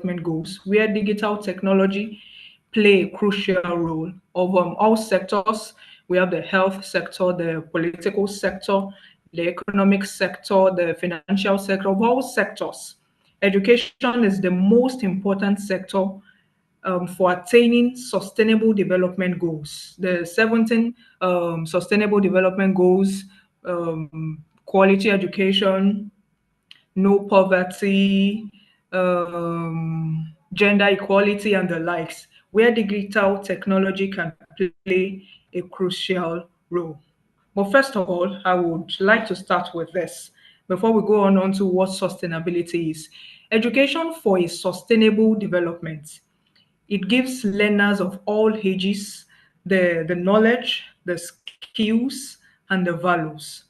Development Goals, where digital technology play a crucial role of all sectors. We have the health sector, the political sector, the economic sector, the financial sector, of all sectors. Education is the most important sector for attaining sustainable development goals. The 17 sustainable development goals, quality education, no poverty, gender equality, and the likes, where digital technology can play a crucial role. But first of all, I would like to start with this before we go on to what sustainability is. Education for a sustainable development, it gives learners of all ages the knowledge, the skills, and the values.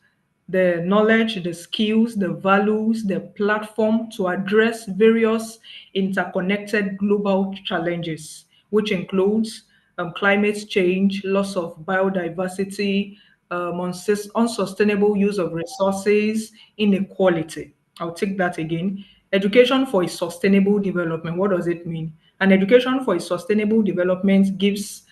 The knowledge, the skills, the values, the platform to address various interconnected global challenges, which includes climate change, loss of biodiversity, unsustainable use of resources, inequality. I'll take that again. Education for a sustainable development. What does it mean? An education for a sustainable development gives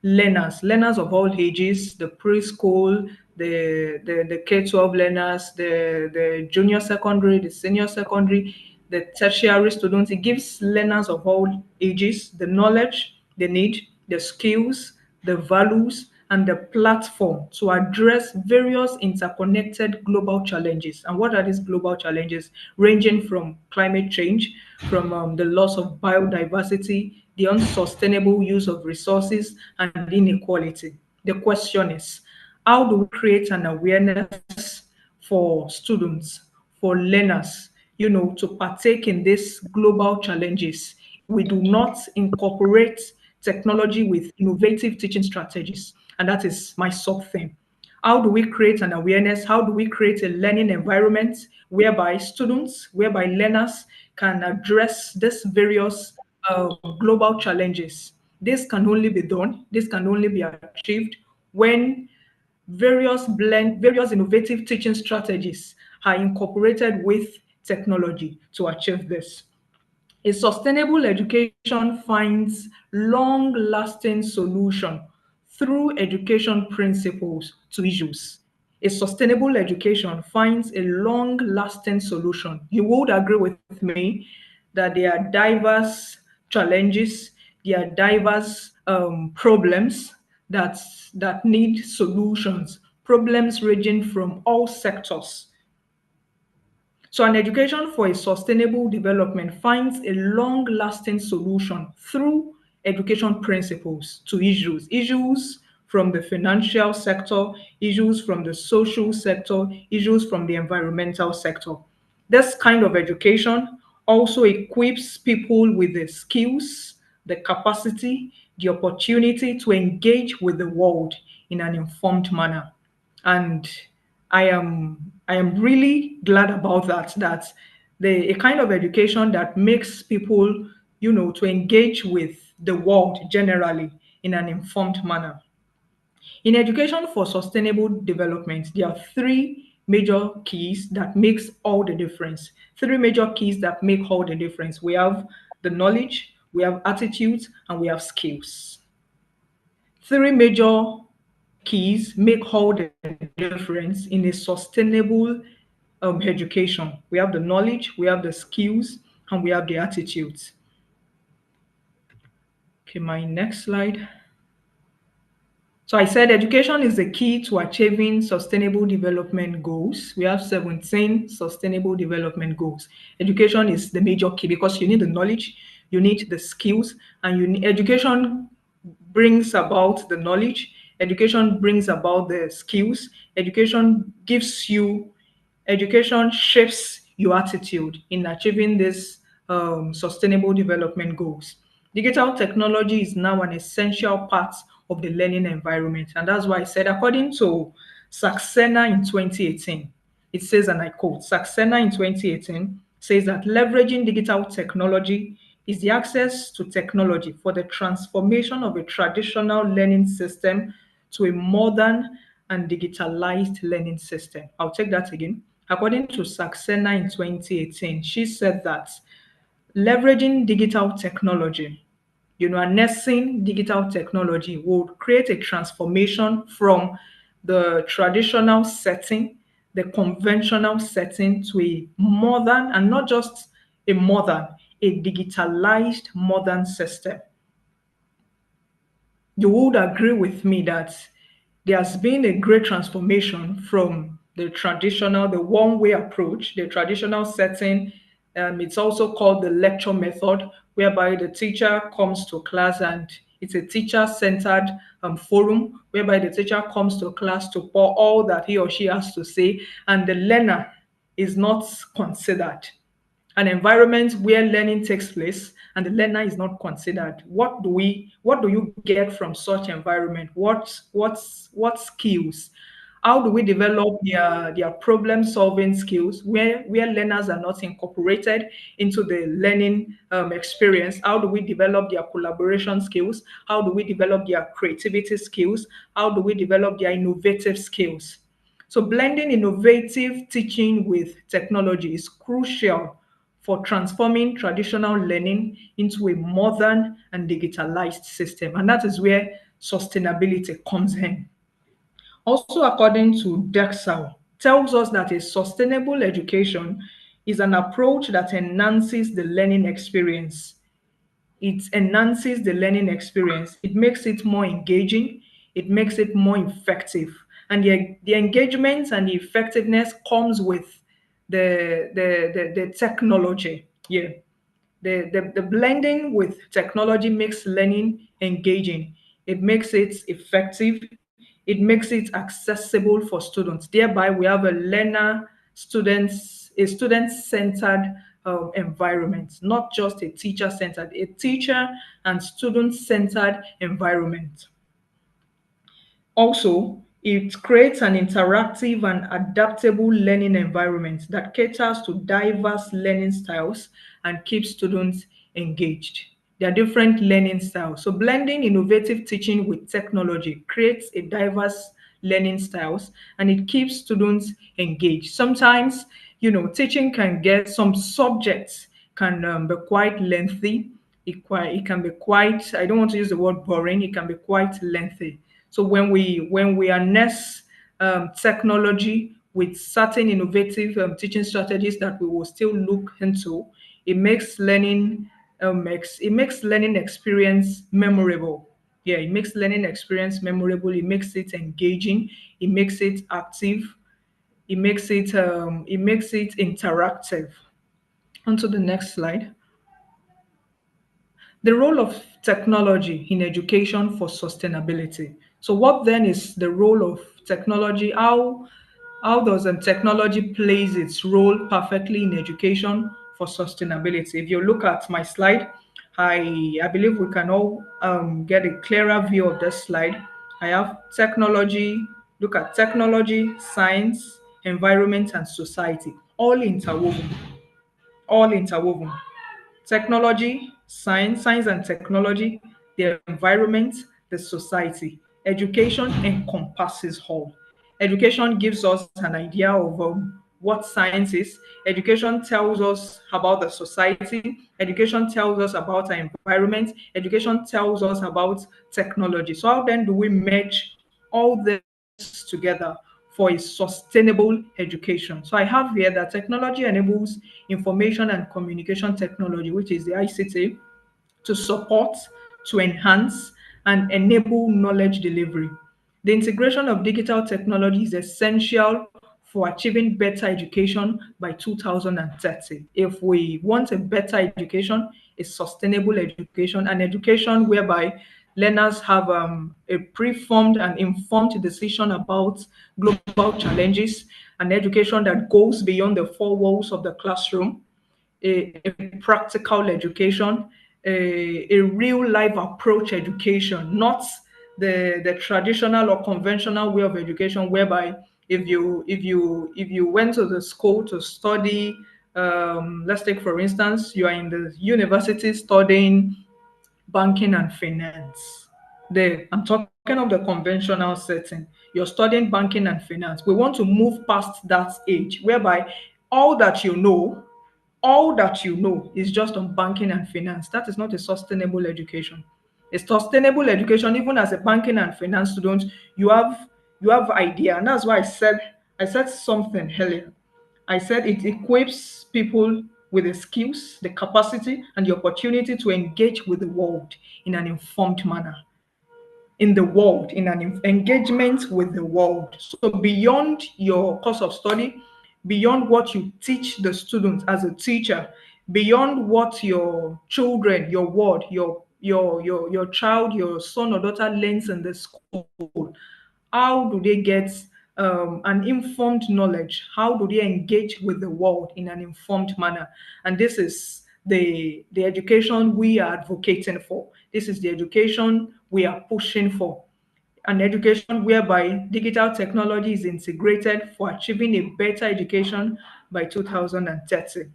learners of all ages, the preschool, the K-12 learners, the junior secondary, the senior secondary, the tertiary students. It gives learners of all ages the knowledge they need, the skills, the values, and the platform to address various interconnected global challenges. And what are these global challenges? Ranging from climate change, from the loss of biodiversity, the unsustainable use of resources, and inequality. The question is, how do we create an awareness for students, for learners, to partake in these global challenges? We do not incorporate technology with innovative teaching strategies. And that is my sub theme. How do we create an awareness? How do we create a learning environment whereby learners can address these various global challenges? This can only be achieved when various innovative teaching strategies are incorporated with technology to achieve this. A sustainable education finds long-lasting solution through education principles to issues. A sustainable education finds a long-lasting solution. You would agree with me that there are diverse challenges, there are diverse problems that need solutions, problems ranging from all sectors. So, an education for a sustainable development finds a long lasting solution through education principles to issues from the financial sector, issues from the social sector, issues from the environmental sector. This kind of education also equips people with the skills, the capacity, the opportunity to engage with the world in an informed manner. And I am really glad about that the a kind of education that makes people to engage with the world generally in an informed manner. In education for sustainable development, there are three major keys that makes all the difference. Three major keys that make all the difference. We have the knowledge, we have attitudes, and we have skills. Three major keys make all the difference in a sustainable education. We have the knowledge, we have the skills, and we have the attitudes. Okay, my next slide. So I said education is the key to achieving sustainable development goals. We have 17 sustainable development goals. Education is the major key because you need the knowledge, you need the skills, and education brings about the knowledge, education brings about the skills, education shapes your attitude in achieving these sustainable development goals. Digital technology is now an essential part of the learning environment. And that's why I said, according to Saxena in 2018, it says, and I quote, Saxena in 2018 says that leveraging digital technology is the access to technology for the transformation of a traditional learning system to a modern and digitalized learning system. I'll take that again. According to Saxena in 2018, she said that leveraging digital technology, harnessing digital technology would create a transformation from the traditional setting, the conventional setting, to a modern, and not just a modern, a digitalized modern system. You would agree with me that there has been a great transformation from the one-way approach, the traditional setting. It's also called the lecture method, whereby the teacher comes to class and it's a teacher-centered forum, whereby the teacher comes to class to pour all that he or she has to say, and the learner is not considered. An environment where learning takes place and the learner is not considered. What do you get from such environment? What skills? How do we develop their problem solving skills where learners are not incorporated into the learning experience? How do we develop their collaboration skills? How do we develop their creativity skills? How do we develop their innovative skills? So blending innovative teaching with technology is crucial for transforming traditional learning into a modern and digitalized system. And that is where sustainability comes in. Also, according to Dexal, tells us that a sustainable education is an approach that enhances the learning experience. It enhances the learning experience. It makes it more engaging. It makes it more effective. And the engagement and the effectiveness comes with the technology. Yeah. The blending with technology makes learning engaging. It makes it effective. It makes it accessible for students. Thereby, we have a student-centered environment, not just a teacher-centered, a teacher and student-centered environment. Also, it creates an interactive and adaptable learning environment that caters to diverse learning styles and keeps students engaged. There are different learning styles. So blending innovative teaching with technology creates a diverse learning styles and it keeps students engaged. Sometimes, teaching can get some subjects can be quite lengthy. It can be quite, I don't want to use the word boring, it can be quite lengthy. So when we harness technology with certain innovative teaching strategies that we will still look into, it makes learning experience memorable. Yeah, it makes learning experience memorable. It makes it engaging. It makes it active. It makes it interactive. On to the next slide. The role of technology in education for sustainability. So, what then is the role of technology? How does technology plays its role perfectly in education for sustainability? If you look at my slide, I believe we can all get a clearer view of this slide. I have technology. Look at technology, science, environment, and society, all interwoven. Technology, science and technology, the environment, the society. Education encompasses all. Education gives us an idea of what science is. Education tells us about the society. Education tells us about our environment. Education tells us about technology. So, how then do we merge all this together for a sustainable education? So I have here that technology enables information and communication technology, which is the ICT, to support, to enhance, and enable knowledge delivery. The integration of digital technology is essential for achieving better education by 2030. If we want a better education, a sustainable education, an education whereby learners have a preformed and informed decision about global challenges, an education that goes beyond the four walls of the classroom, a practical education, a real life approach education, not the traditional or conventional way of education, whereby if you went to the school to study, let's take for instance, you are in the university studying banking and finance. I'm talking of the conventional setting. You're studying banking and finance. We want to move past that age whereby all that you know all that you know is just on banking and finance, that is not a sustainable education. A sustainable education, even as a banking and finance student, you have idea. And that's why I said something earlier. I said it equips people with the skills, the capacity, and the opportunity to engage with the world in an informed manner, in the world, in an engagement with the world. So beyond your course of study, beyond what you teach the students as a teacher, beyond what your children, your ward, your child, your son or daughter learns in the school, how do they get an informed knowledge? How do they engage with the world in an informed manner? And this is the education we are advocating for. This is the education we are pushing for. An education whereby digital technology is integrated for achieving a better education by 2030.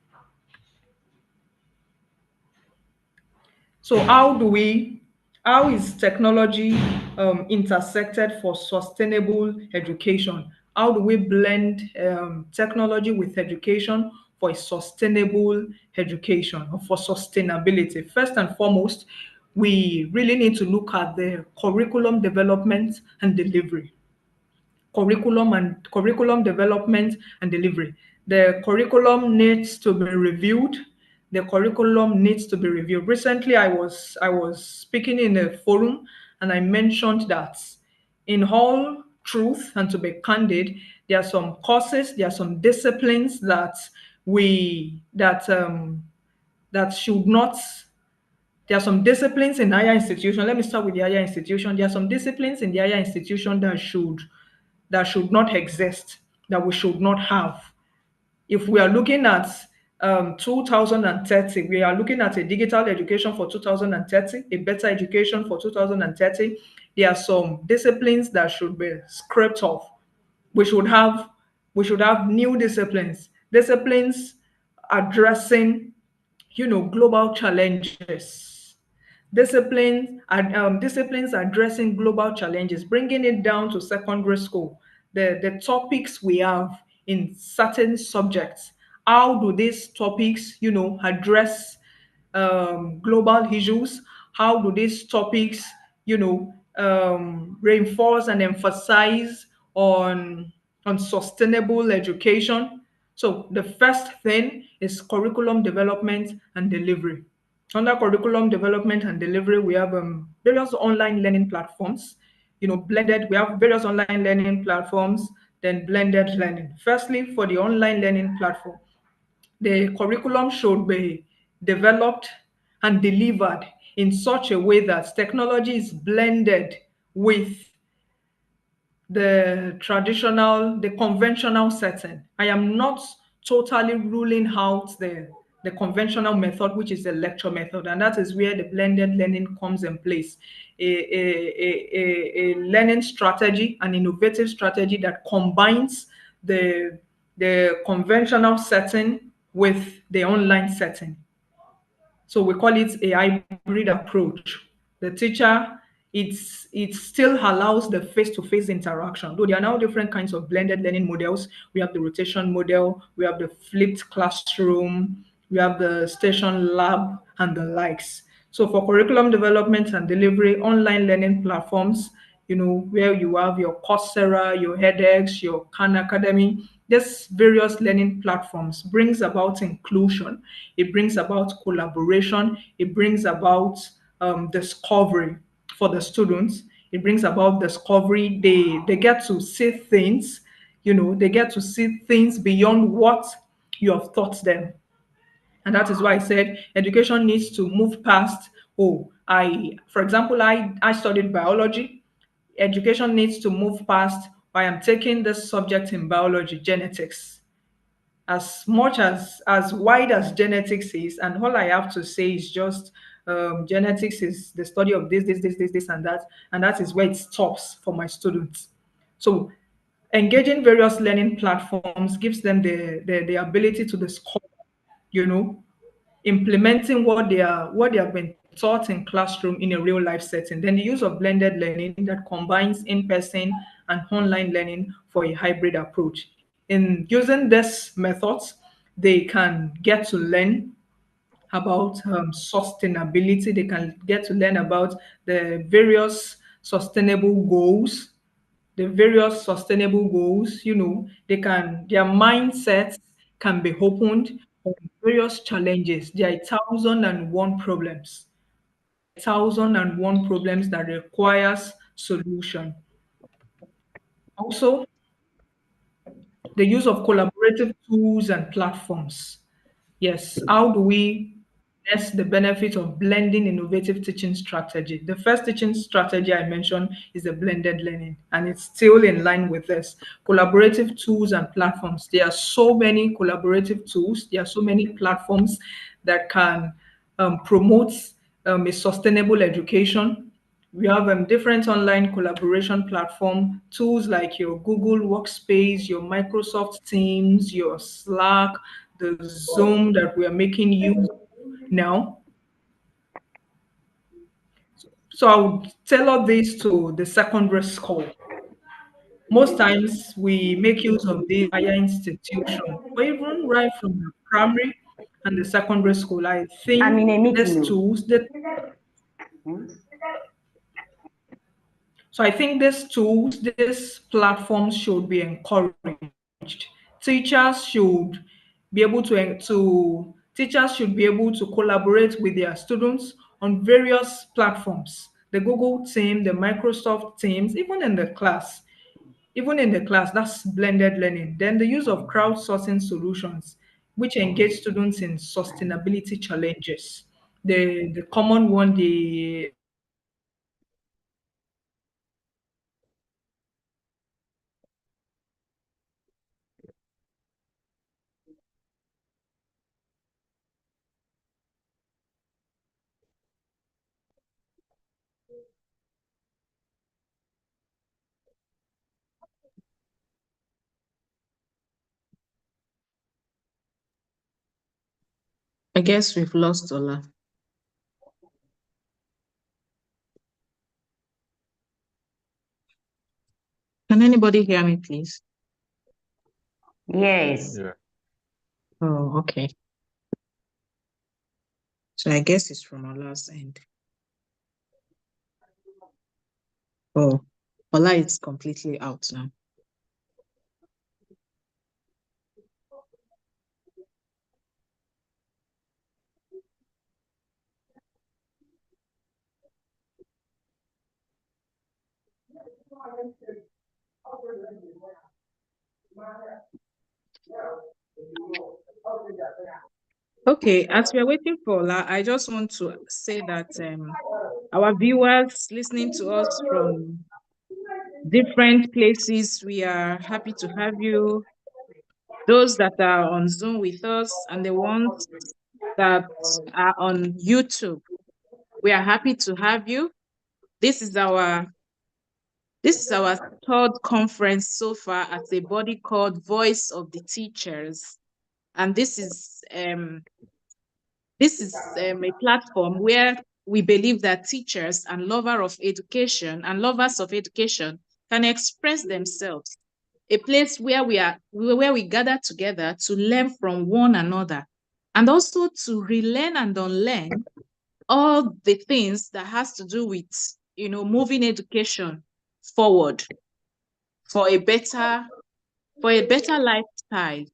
So how is technology intersected for sustainable education? How do we blend technology with education for a sustainable education or for sustainability? First and foremost, we really need to look at the curriculum development and delivery. Curriculum development and delivery. The curriculum needs to be reviewed. The curriculum needs to be reviewed. Recently, I was speaking in a forum, and I mentioned that in all truth and to be candid, there are some courses, there are some disciplines we that that should not. There are some disciplines in higher institution. Let me start with the higher institution. There are some disciplines in the higher institution that should not exist, that we should not have. If we are looking at 2030, we are looking at a digital education for 2030, a better education for 2030. There are some disciplines that should be scraped off. We should have we should have new disciplines addressing global challenges, disciplines addressing global challenges, bringing it down to secondary school. The topics we have in certain subjects, how do these topics address global issues? How do these topics reinforce and emphasize on sustainable education? So the first thing is curriculum development and delivery. Under curriculum development and delivery, we have various online learning platforms. Blended. We have various online learning platforms, then blended learning. Firstly, for the online learning platform, the curriculum should be developed and delivered in such a way that technology is blended with the conventional setting. I am not totally ruling out the conventional method, which is the lecture method, and that is where the blended learning comes in place. A learning strategy, an innovative strategy that combines the conventional setting with the online setting. So we call it a hybrid approach. The teacher, it still allows the face-to-face interaction. Though there are now different kinds of blended learning models. We have the rotation model, we have the flipped classroom, we have the station lab, and the likes. So for curriculum development and delivery, online learning platforms, where you have your Coursera, your edX, your Khan Academy, these various learning platforms brings about inclusion, it brings about collaboration, it brings about discovery for the students, it brings about discovery. They get to see things, they get to see things beyond what you have taught them. And that is why I said education needs to move past, for example, I studied biology. Education needs to move past, I am taking this subject in biology, genetics. As much as wide as genetics is, and all I have to say is just genetics is the study of this, and that is where it stops for my students. So engaging various learning platforms gives them the ability to discover, you know, implementing what they have been taught in classroom in a real life setting. Then the use of blended learning that combines in-person and online learning for a hybrid approach. In using these methods, They can get to learn about sustainability. They can get to learn about the various sustainable goals, they can, their mindsets can be opened on various challenges. There are 1,001 problems that requires solution. Also, the use of collaborative tools and platforms. Yes, how do we harness the benefit of blending innovative teaching strategy? The first teaching strategy I mentioned is the blended learning, and it's still in line with this. Collaborative tools and platforms. There are so many collaborative tools, there are so many platforms that can promote a sustainable education. We have different online collaboration platform tools like your Google Workspace, your Microsoft Teams, your Slack, the Zoom that we are making use of now. So I would tailor this to the secondary school. Most times we make use of the higher institution, but even right from the primary and the secondary school, I I'm in think a meeting. these tools, so I think these tools, these platforms should be encouraged. Teachers should teachers should be able to collaborate with their students on various platforms. The Google team, the Microsoft teams, even in the class, that's blended learning. Then the use of crowdsourcing solutions, which engage students in sustainability challenges. The common one, the I guess we've lost Ola. Can anybody hear me, please? Yes. Yeah. Oh, okay. So I guess it's from Ola's end. Oh, Ola is completely out now. Okay, as we are waiting for Ola, I just want to say that our viewers listening to us from different places, we are happy to have you. Those that are on Zoom with us and the ones that are on YouTube, we are happy to have you. This is our third conference so far at a body called Voice of the Teachers, and this is a platform where we believe that teachers and lovers of education can express themselves. A place where we gather together to learn from one another, and also to relearn and unlearn all the things that has to do with moving education forward for a better lifestyle,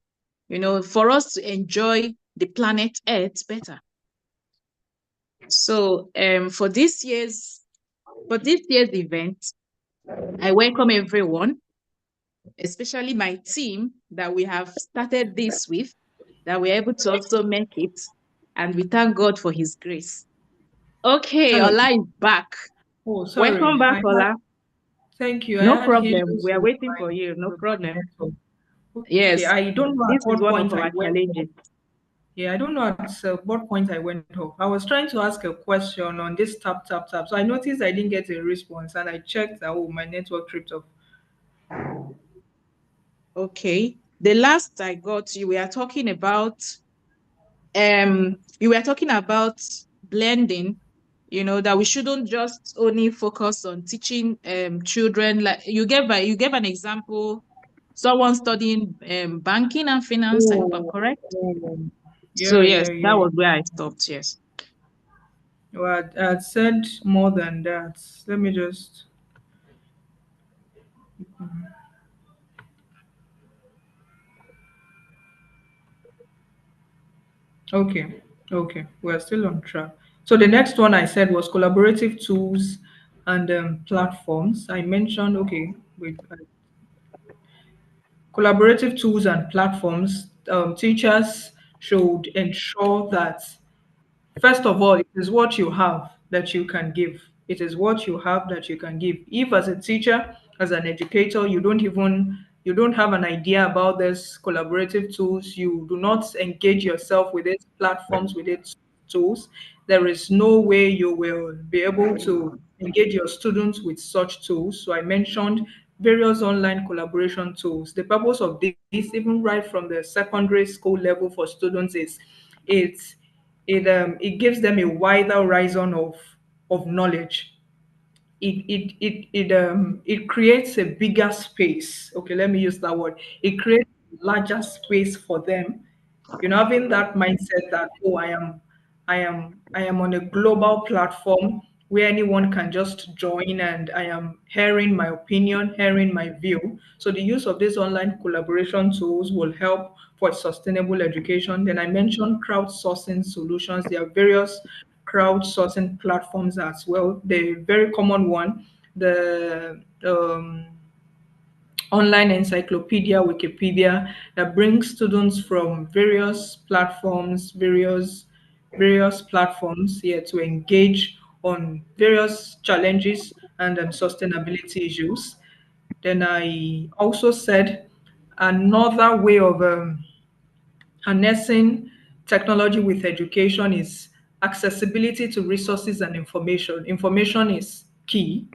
for us to enjoy the planet Earth better. So for this year's event, I welcome everyone, especially my team that we have started this with, that we're able to also make it, and we thank God for his grace. Okay, Hello. Ola is back. Oh, sorry. Welcome back, Ola. Thank you. No I had problem. issues We are with waiting for you. No my problem. network. Okay, Yes, I don't know at this is what one of point I our went off. challenges. Yeah, I don't know at what point I went off. I was trying to ask a question on this tap tap tap. So I noticed I didn't get a response, and I checked that my network tripped off. Okay. The last I got, you were talking about blending, that we shouldn't just only focus on teaching children. Like you gave an example someone studying banking and finance. I hope I'm Oh, correct. oh, So yeah, yes, yeah, that yeah. was where I stopped. Yes. Well, I'd said more than that. Let me just. Okay, okay, we're still on track. So the next one I said was collaborative tools and platforms. I mentioned, okay, with collaborative tools and platforms, teachers should ensure that first of all, it is what you have that you can give. It is what you have that you can give. If as a teacher, as an educator, you don't have an idea about this collaborative tools, you do not engage yourself with its platforms, with its tools, there is no way you will be able to engage your students with such tools. So I mentioned various online collaboration tools. The purpose of this, even right from the secondary school level for students, is it's it gives them a wider horizon of knowledge. It creates a bigger space. Okay, let me use that word. It creates a larger space for them, having that mindset that, oh, I am on a global platform where anyone can just join, and I am hearing my opinion, hearing my view. So the use of these online collaboration tools will help for sustainable education. Then I mentioned crowdsourcing solutions. There are various crowdsourcing platforms as well. The very common one, the online encyclopedia, Wikipedia, that brings students from various platforms here to engage on various challenges and sustainability issues. Then I also said another way of harnessing technology with education is accessibility to resources and information. Information is key.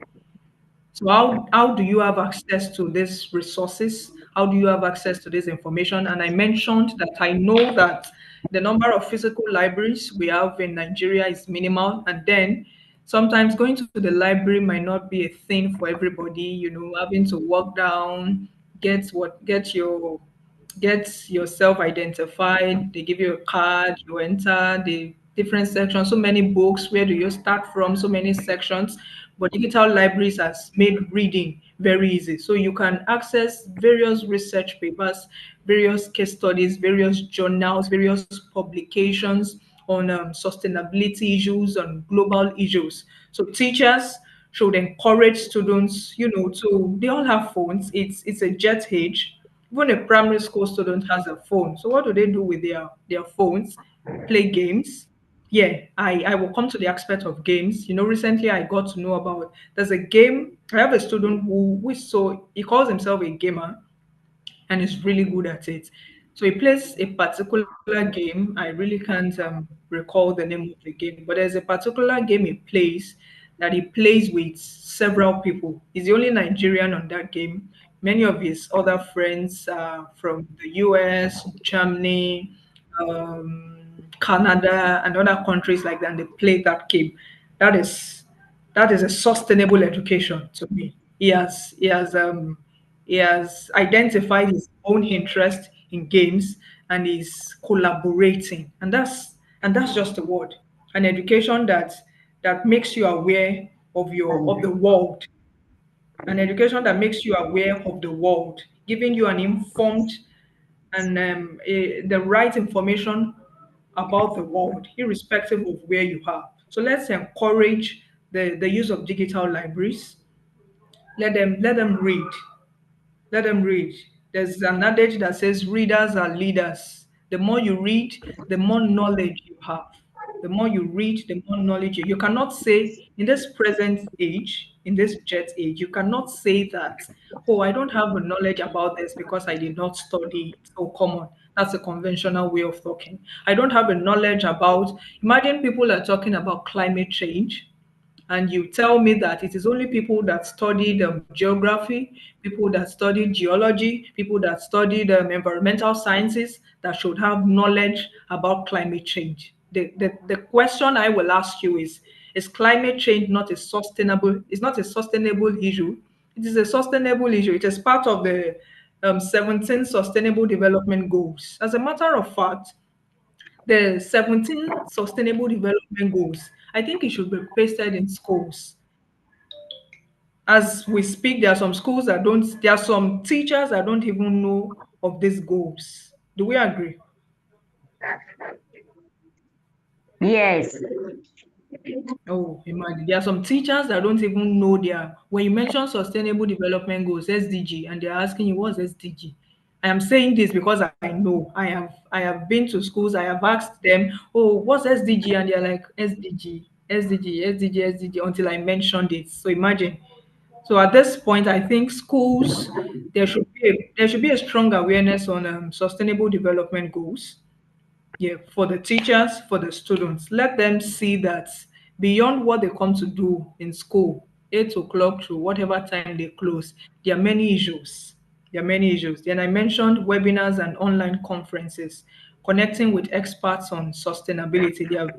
So how do you have access to these resources? How do you have access to this information? And I mentioned that I know that the number of physical libraries we have in Nigeria is minimal, and then sometimes going to the library might not be a thing for everybody. Having to walk down, get yourself identified. They give you a card, you enter the different sections, so many books. Where do you start from? So many sections. But digital libraries has made reading very easy. So you can access various research papers, various case studies, various journals, various publications on sustainability issues, on global issues. So teachers should encourage students, they all have phones. It's a jet age. Even a primary school student has a phone. So what do they do with their phones? Play games. Yeah, I will come to the aspect of games. Recently I got to know about there's a game. I have a student he calls himself a gamer, and is really good at it. So he plays a particular game. I really can't recall the name of the game, but there's a particular game he plays with several people. He's the only Nigerian on that game. Many of his other friends are from the US, Germany, Canada, and other countries like that, and they play that game. That is that is a sustainable education to me. He has identified his own interest in games, and is collaborating, and that's just the word. An education that makes you aware of the world, an education that makes you aware of the world, giving you an informed and the right information about the world, irrespective of where you are. So let's encourage the use of digital libraries. Let them read. Let them read. There's an adage that says readers are leaders. The more you read, the more knowledge you have. The more you read, the more knowledge you cannot say in this present age, in this jet age, you cannot say that, oh, I don't have the knowledge about this because I did not study it. So common. That's a conventional way of talking. I don't have a knowledge about, imagine people are talking about climate change, and you tell me that it is only people that studied geography, people that studied geology, people that studied environmental sciences that should have knowledge about climate change. The question I will ask you is climate change not a sustainable, it's not a sustainable issue? It is a sustainable issue. It is part of 17 sustainable development goals. As a matter of fact, the 17 sustainable development goals, I think it should be pasted in schools. As we speak, there are some schools that don't, there are some teachers that don't even know of these goals. Do we agree? Yes. Oh, imagine. There are some teachers that don't even know their, when you mention sustainable development goals, SDG, and they're asking you what's SDG. I am saying this because I know I have been to schools, I have asked them, oh, what's SDG? And they're like, SDG, SDG, SDG, SDG, until I mentioned it. So imagine. So at this point, I think schools, there should be a strong awareness on sustainable development goals, yeah, for the teachers, for the students. Let them see that beyond what they come to do in school, 8 o'clock to whatever time they close, there are many issues. There are many issues. Then I mentioned webinars and online conferences, connecting with experts on sustainability. There are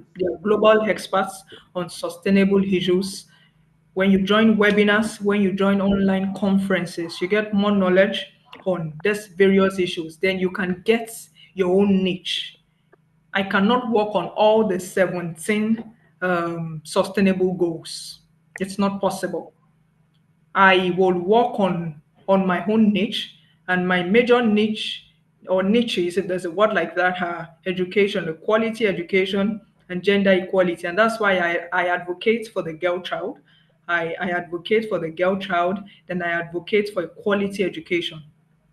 global experts on sustainable issues. When you join webinars, when you join online conferences, you get more knowledge on these various issues. Then you can get your own niche. I cannot work on all the 17 sustainable goals. It's not possible. I will work on my own niche, and my major niche or niches, if there's a word like that, are education, the quality education, and gender equality. And that's why I advocate for the girl child. I advocate for the girl child, then I advocate for quality education.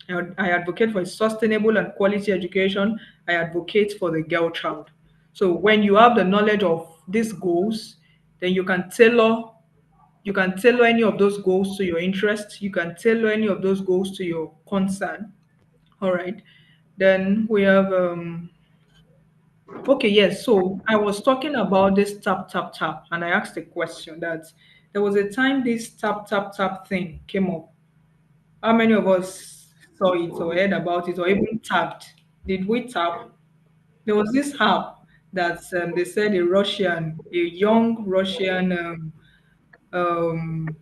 I advocate for a sustainable and quality education. I advocate for the girl child. So when you have the knowledge of these goals, then you can tailor any of those goals to your interest. You can tailor any of those goals to your concern. All right. Then we have okay, yes. So I was talking about this tap tap tap, and I asked a question that there was a time this tap tap tap thing came up. How many of us saw it or heard about it or even tapped? Did we tap? There was this app that they said a young Russian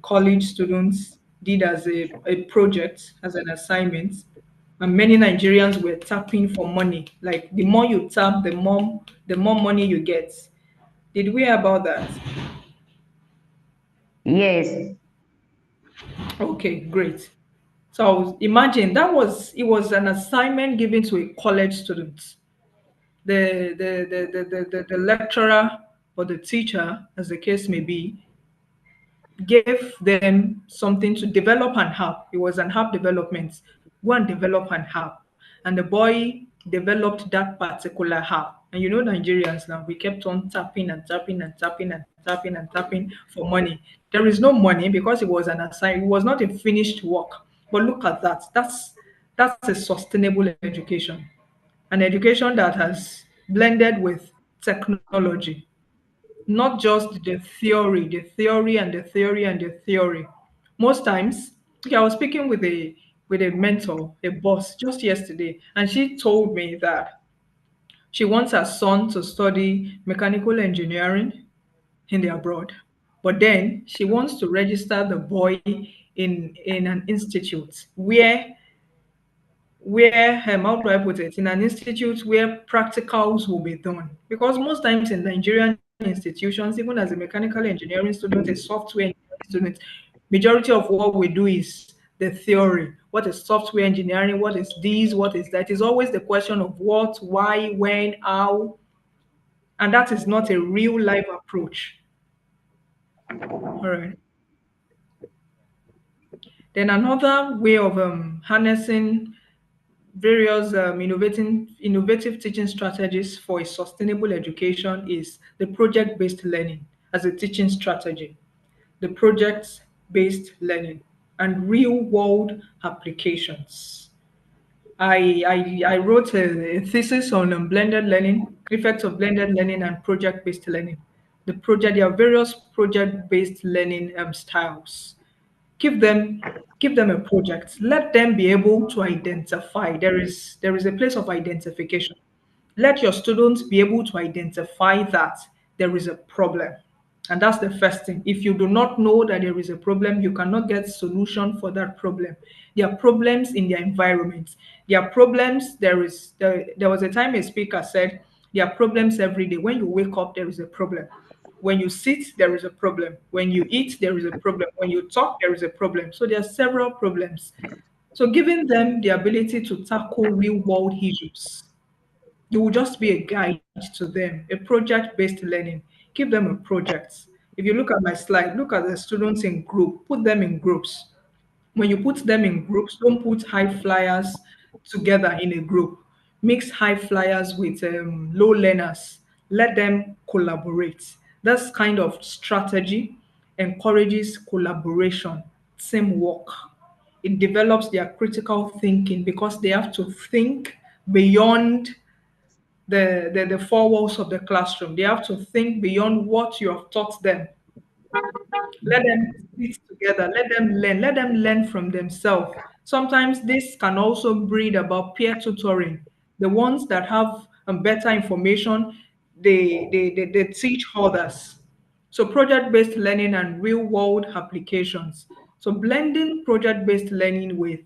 college students did as a project, as an assignment. And many Nigerians were tapping for money. Like the more you tap, the more money you get. Did we hear about that? Yes. Okay, great. So imagine it was an assignment given to a college student. The lecturer or the teacher, as the case may be, gave them something to develop an app. It was an app development. Go and develop an app. And the boy developed that particular app. And you know Nigerians now, we kept on tapping and tapping and tapping and tapping and tapping for money. There is no money because it was an assignment. It was not a finished work. But look at that. That's a sustainable education. An education that has blended with technology, not just the theory and the theory and the theory. Most times, okay, I was speaking with a mentor, a boss, just yesterday, and she told me that she wants her son to study mechanical engineering in the abroad, but then she wants to register the boy in an institute where how do I put it, in an institute where practicals will be done. Because most times in Nigerian institutions, even as a mechanical engineering student, a software engineering student, majority of what we do is the theory. What is software engineering? What is this? What is that? It's always the question of what, why, when, how, and that is not a real life approach. All right. Then another way of harnessing various innovative teaching strategies for a sustainable education is the project-based learning as a teaching strategy, the project-based learning, and real-world applications. I wrote a thesis on blended learning, effects of blended learning and project-based learning. There are various project-based learning styles. Give them a project. Let them be able to identify. There is a place of identification. Let your students be able to identify that there is a problem. And that's the first thing. If you do not know that there is a problem, you cannot get solution for that problem. There are problems in their environment. There are problems. There was a time a speaker said there are problems every day. When you wake up, there is a problem. When you sit, there is a problem. When you eat, there is a problem. When you talk, there is a problem. So there are several problems. So giving them the ability to tackle real world issues, you will just be a guide to them, a project-based learning. Give them a project. If you look at my slide, look at the students in group, put them in groups. When you put them in groups, don't put high flyers together in a group. Mix high flyers with low learners. Let them collaborate. This kind of strategy encourages collaboration, teamwork. It develops their critical thinking because they have to think beyond the four walls of the classroom. They have to think beyond what you have taught them. Let them sit together, let them learn from themselves. Sometimes this can also breed about peer tutoring. The ones that have better information, they teach others. So project-based learning and real-world applications. So blending project-based learning with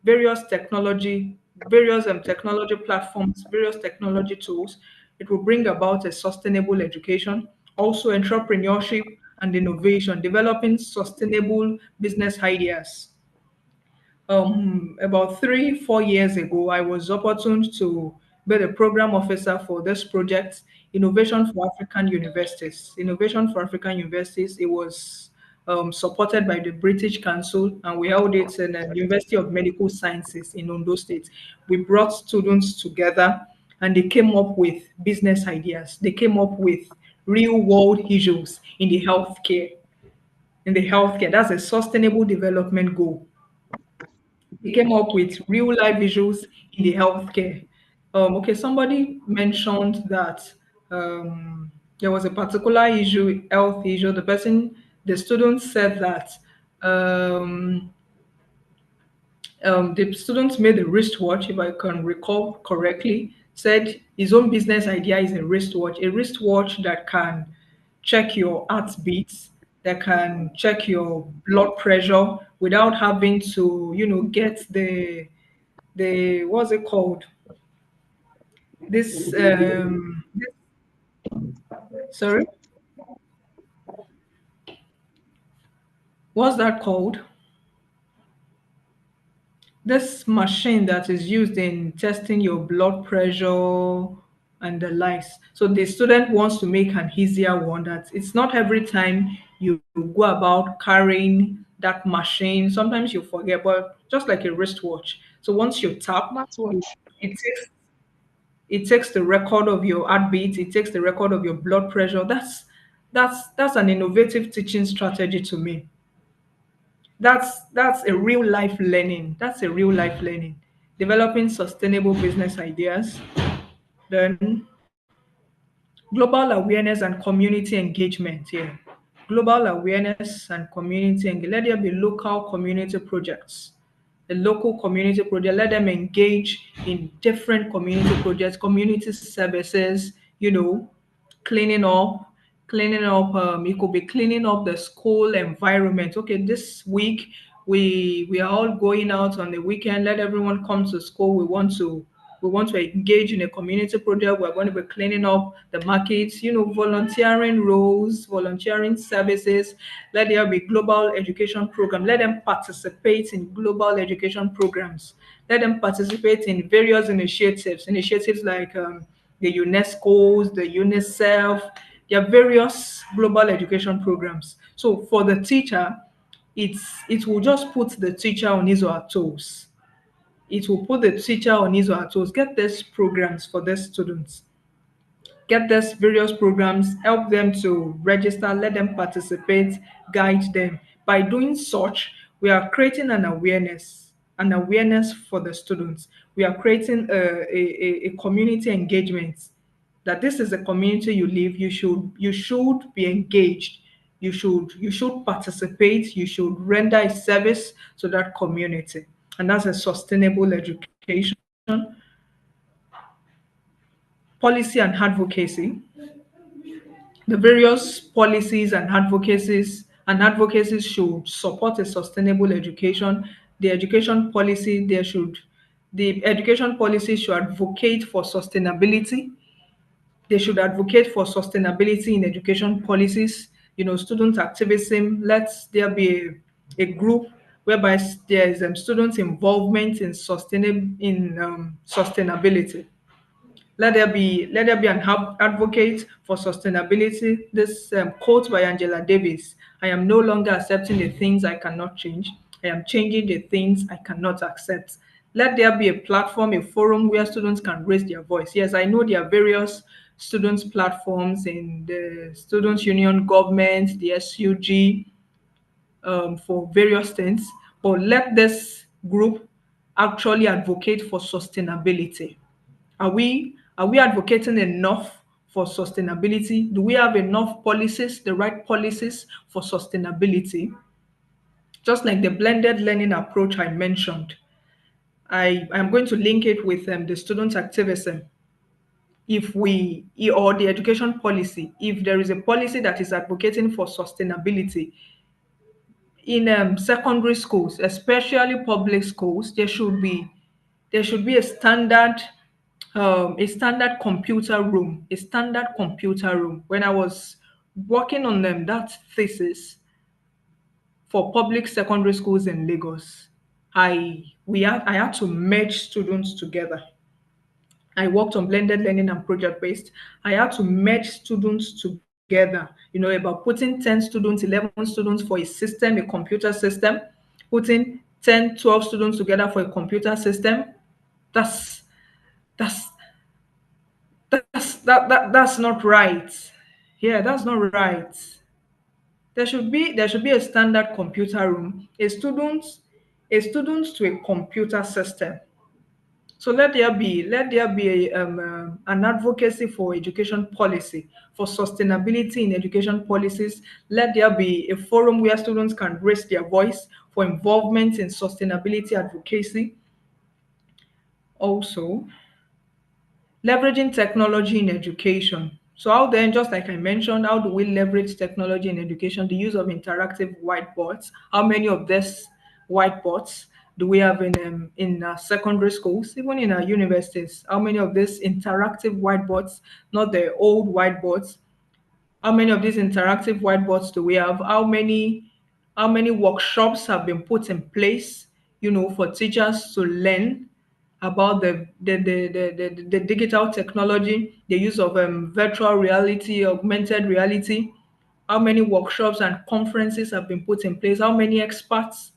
various technology, various technology platforms, various technology tools, it will bring about a sustainable education, also entrepreneurship and innovation, developing sustainable business ideas. About 3, 4 years ago, I was opportune to be the program officer for this project, Innovation for African Universities. Innovation for African Universities. It was supported by the British Council, and we held it in the University of Medical Sciences in Ondo State. We brought students together, and they came up with business ideas. They came up with real world issues in the healthcare. In the healthcare, that's a sustainable development goal. He came up with real life visuals in the healthcare. Okay, somebody mentioned that there was a particular issue, health issue. The student said that um, the student made a wristwatch, if I can recall correctly, said his own business idea is a wristwatch that can check your heartbeats, that can check your blood pressure without having to, get the what's it called? Sorry, what's that called? This machine that is used in testing your blood pressure and the likes. So the student wants to make an easier one that it's not every time you go about carrying that machine. Sometimes you forget, but just like a wristwatch. So once you tap, Smartwatch. it takes it takes the record of your heartbeat, it takes the record of your blood pressure. That's an innovative teaching strategy to me. That's a real life learning. That's a real life learning. Developing sustainable business ideas, then global awareness and community engagement here. Global awareness and community engagement. Let there be local community projects. The local community project, let them engage in different community projects, community services, cleaning up, it could be cleaning up the school environment. Okay, this week we are all going out on the weekend. Let everyone come to school. We want to engage in a community project. We're going to be cleaning up the markets, volunteering roles, volunteering services. Let there be global education program. Let them participate in global education programs. Let them participate in various initiatives like the UNESCO's, the UNICEF. There are various global education programs. So for the teacher, it will just put the teacher on his or her toes. It will put the teacher on his or her toes. Get these programs for the students. Get these various programs, help them to register, let them participate, guide them. By doing such, we are creating an awareness for the students. We are creating a community engagement that this is a community you live. You should be engaged. You should participate. You should render a service to that community, and that's a sustainable education. Policy and advocacy. The various policies and advocacies should support a sustainable education. The education policy should advocate for sustainability. They should advocate for sustainability in education policies. Student activism. Let there be a group whereby there is student involvement in sustainability. Let there be an advocate for sustainability. This quote by Angela Davis: "I am no longer accepting the things I cannot change. I am changing the things I cannot accept." Let there be a platform, a forum where students can raise their voice. Yes, I know there are various students platforms in the students union, government, the SUG, for various things, but let this group actually advocate for sustainability. Are we advocating enough for sustainability? Do we have enough policies, the right policies for sustainability? Just like the blended learning approach I mentioned, I am going to link it with the student activism. Or the education policy, if there is a policy that is advocating for sustainability in secondary schools, especially public schools, there should be a standard computer room, When I was working on that thesis for public secondary schools in Lagos, I had to merge students together. I worked on blended learning and project based. I had to merge students together, about putting 10 students, 11 students for a system, a computer system, putting 10, 12 students together for a computer system. That's that's that's not right. Yeah, that's not right. There should be a standard computer room, a student to a computer system. So let there be an advocacy for education policy, for sustainability in education policies. Let there be a forum where students can raise their voice for involvement in sustainability advocacy. Also, leveraging technology in education. So how then, just like I mentioned, how do we leverage technology in education? The use of interactive whiteboards. How many of these whiteboards do we have in secondary schools, even in our universities? How many of these interactive whiteboards, not the old whiteboards? How many of these interactive whiteboards do we have? How many workshops have been put in place, for teachers to learn about the digital technology, the use of virtual reality, augmented reality? How many workshops and conferences have been put in place? How many experts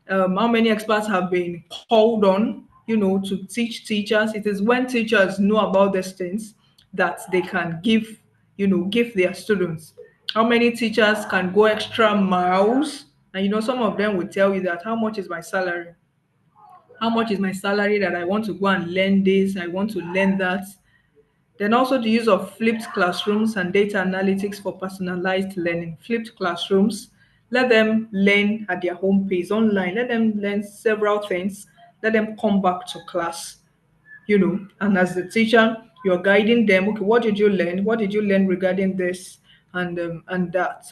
have been called on, to teach teachers? It is when teachers know about these things that they can give their students. How many teachers can go extra miles? And some of them will tell you that, how much is my salary? How much is my salary that I want to go and learn this? I want to learn that. Then also the use of flipped classrooms and data analytics for personalized learning. Flipped classrooms, let them learn at their home pace online. Let them learn several things. Let them come back to class, and as the teacher, you're guiding them. Okay, what did you learn? What did you learn regarding this and that?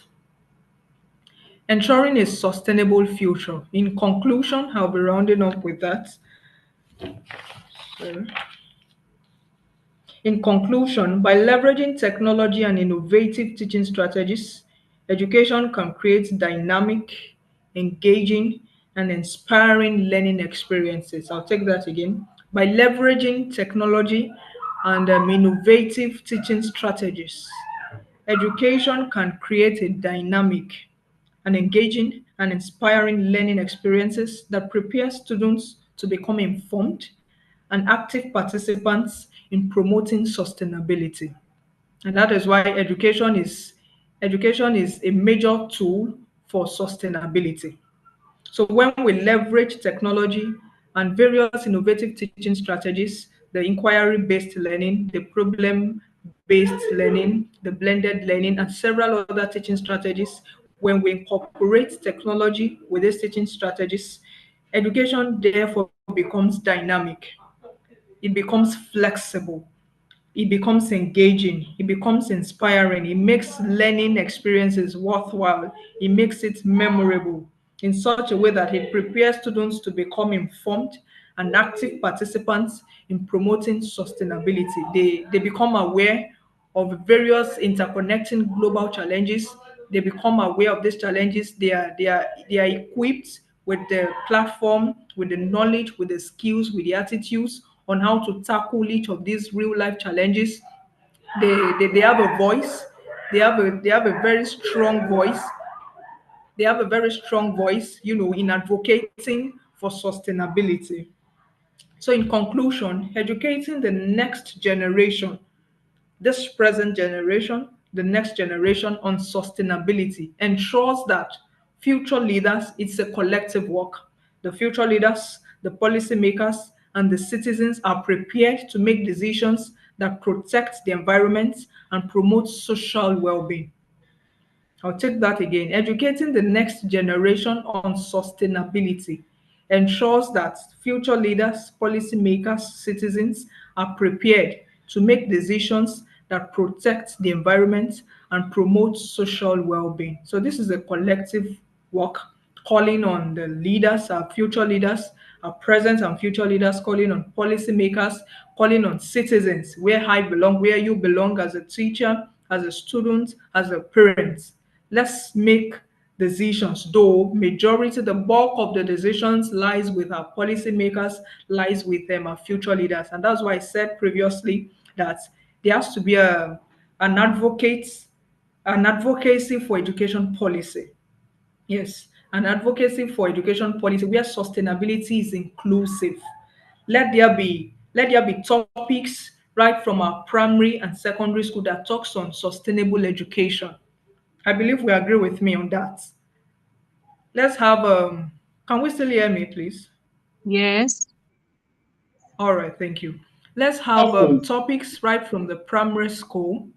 Ensuring a sustainable future. In conclusion, I'll be rounding up with that. So, in conclusion, by leveraging technology and innovative teaching strategies, education can create dynamic, engaging, and inspiring learning experiences. I'll take that again. By leveraging technology and innovative teaching strategies, education can create a dynamic, and engaging and inspiring learning experiences that prepare students to become informed and active participants in promoting sustainability. And that is why education is a major tool for sustainability. So when we leverage technology and various innovative teaching strategies, the inquiry-based learning, the problem-based learning, the blended learning, and several other teaching strategies, when we incorporate technology with these teaching strategies, education therefore becomes dynamic. It becomes flexible, it becomes engaging, it becomes inspiring, it makes learning experiences worthwhile, it makes it memorable in such a way that it prepares students to become informed and active participants in promoting sustainability. They become aware of various interconnecting global challenges. They become aware of these challenges. They are equipped with the platform, with the knowledge, with the skills, with the attitudes on how to tackle each of these real life challenges. They have a voice. They have a very strong voice. They have a very strong voice, in advocating for sustainability. So, in conclusion, educating the next generation, this present generation, the next generation on sustainability ensures that future leaders, it's a collective work. The future leaders, the policymakers, and the citizens are prepared to make decisions that protect the environment and promote social well-being. I'll take that again. Educating the next generation on sustainability ensures that future leaders, policymakers, citizens are prepared to make decisions that protect the environment and promote social well being. So, this is a collective work calling on the leaders, our future leaders, our present and future leaders, calling on policymakers, calling on citizens, where I belong, where you belong as a teacher, as a student, as a parent. Let's make decisions, though majority, the bulk of the decisions lies with our policymakers, lies with them, our future leaders. And that's why I said previously that there has to be an advocate, an advocacy for education policy. Yes, an advocacy for education policy where sustainability is inclusive. Let there be topics right from our primary and secondary school that talks on sustainable education. I believe we agree with me on that. Let's have can we still hear me, please? Yes. All right, thank you. Let's Yes, have please. topics right from the primary school.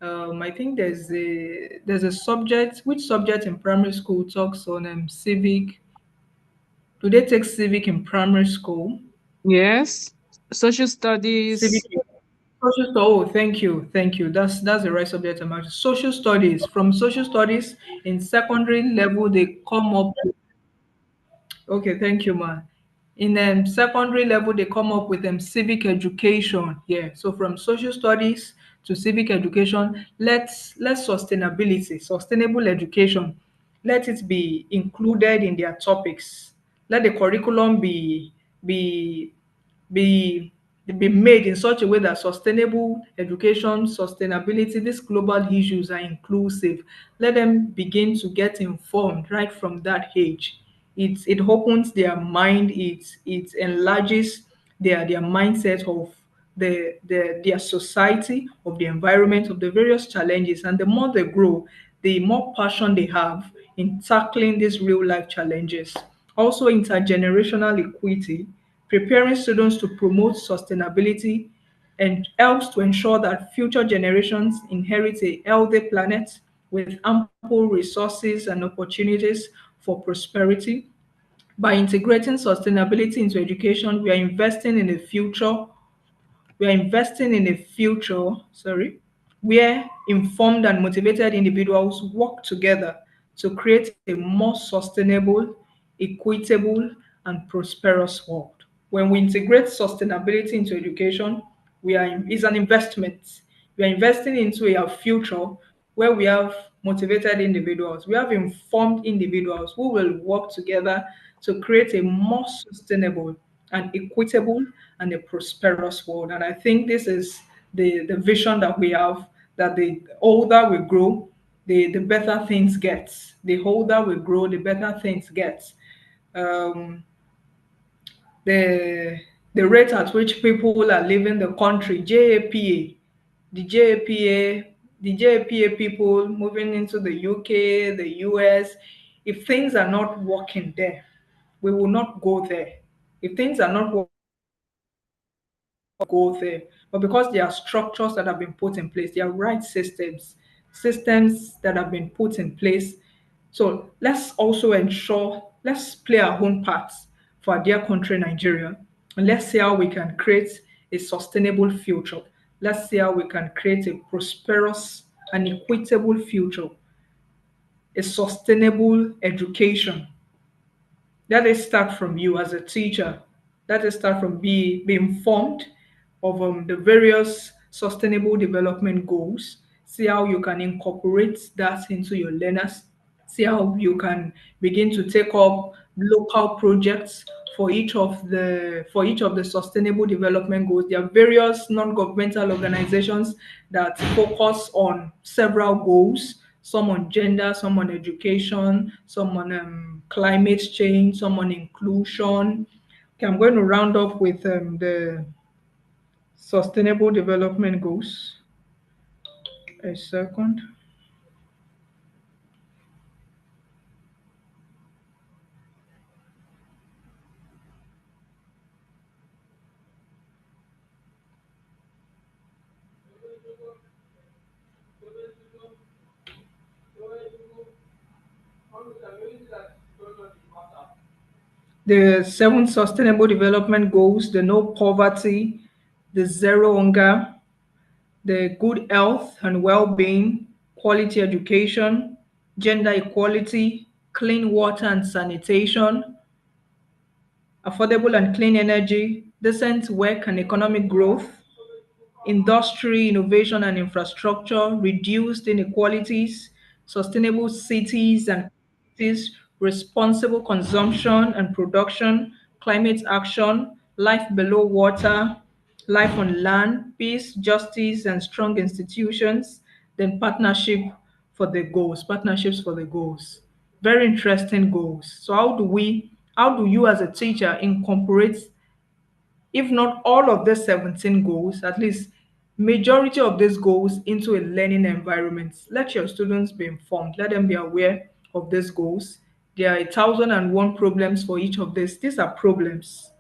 I think there's a subject. Which subject in primary school talks on civic? Do they take civic in primary school? Yes. Social Civic. studies. Social studies. Oh, thank you. That's the right subject. I'm actually social studies. From social studies in secondary level, they come up. Okay, thank you, ma. In secondary level, they come up with civic education. Yeah, so from social studies to civic education, let sustainable education, let it be included in their topics. Let the curriculum be be be made in such a way that sustainable education, sustainability, these global issues are inclusive. Let them begin to get informed right from that age. It opens their mind, it enlarges their mindset of their society, of the environment, of the various challenges. And the more they grow, the more passion they have in tackling these real life challenges. Also, intergenerational equity, preparing students to promote sustainability and helps to ensure that future generations inherit a healthy planet with ample resources and opportunities for prosperity. By integrating sustainability into education, we are investing in a future where informed and motivated individuals work together to create a more sustainable, equitable, and prosperous world. When we integrate sustainability into education, it's an investment. We are investing into a future where we have motivated individuals, we have informed individuals who will work together to create a more sustainable and equitable and a prosperous world. And I think this is the vision that we have, that the older we grow, the better things get. The older we grow, the better things get. Um, the the rate at which people are leaving the country, the JAPA, the JAPA people moving into the UK, the US, if things are not working there, we will not go there. If things are not go there. But because there are structures that have been put in place, there are right systems that have been put in place. So let's also ensure, let's play our own parts for our dear country, Nigeria, and let's see how we can create a sustainable future. Let's see how we can create a prosperous and equitable future, a sustainable education. That is start from you as a teacher. That is start from be informed of the various sustainable development goals. See how you can incorporate that into your learners. See how you can begin to take up local projects for each of the sustainable development goals. There are various non-governmental organizations that focus on several goals, some on gender, some on education, some on climate change, some on inclusion. Okay, I'm going to round up with the sustainable development goals. A second. The seven sustainable development goals, the no poverty, the zero hunger, the good health and well-being, quality education, gender equality, clean water and sanitation, affordable and clean energy, decent work and economic growth, industry, innovation and infrastructure, reduced inequalities, sustainable cities and communities, responsible consumption and production, climate action, life below water, life on land, peace, justice, and strong institutions, then partnerships for the goals. Very interesting goals. So how do you as a teacher incorporate, if not all of the 17 goals, at least majority of these goals into a learning environment? Let your students be informed. Let them be aware of these goals. There are 1,001 problems for each of these. These are problems.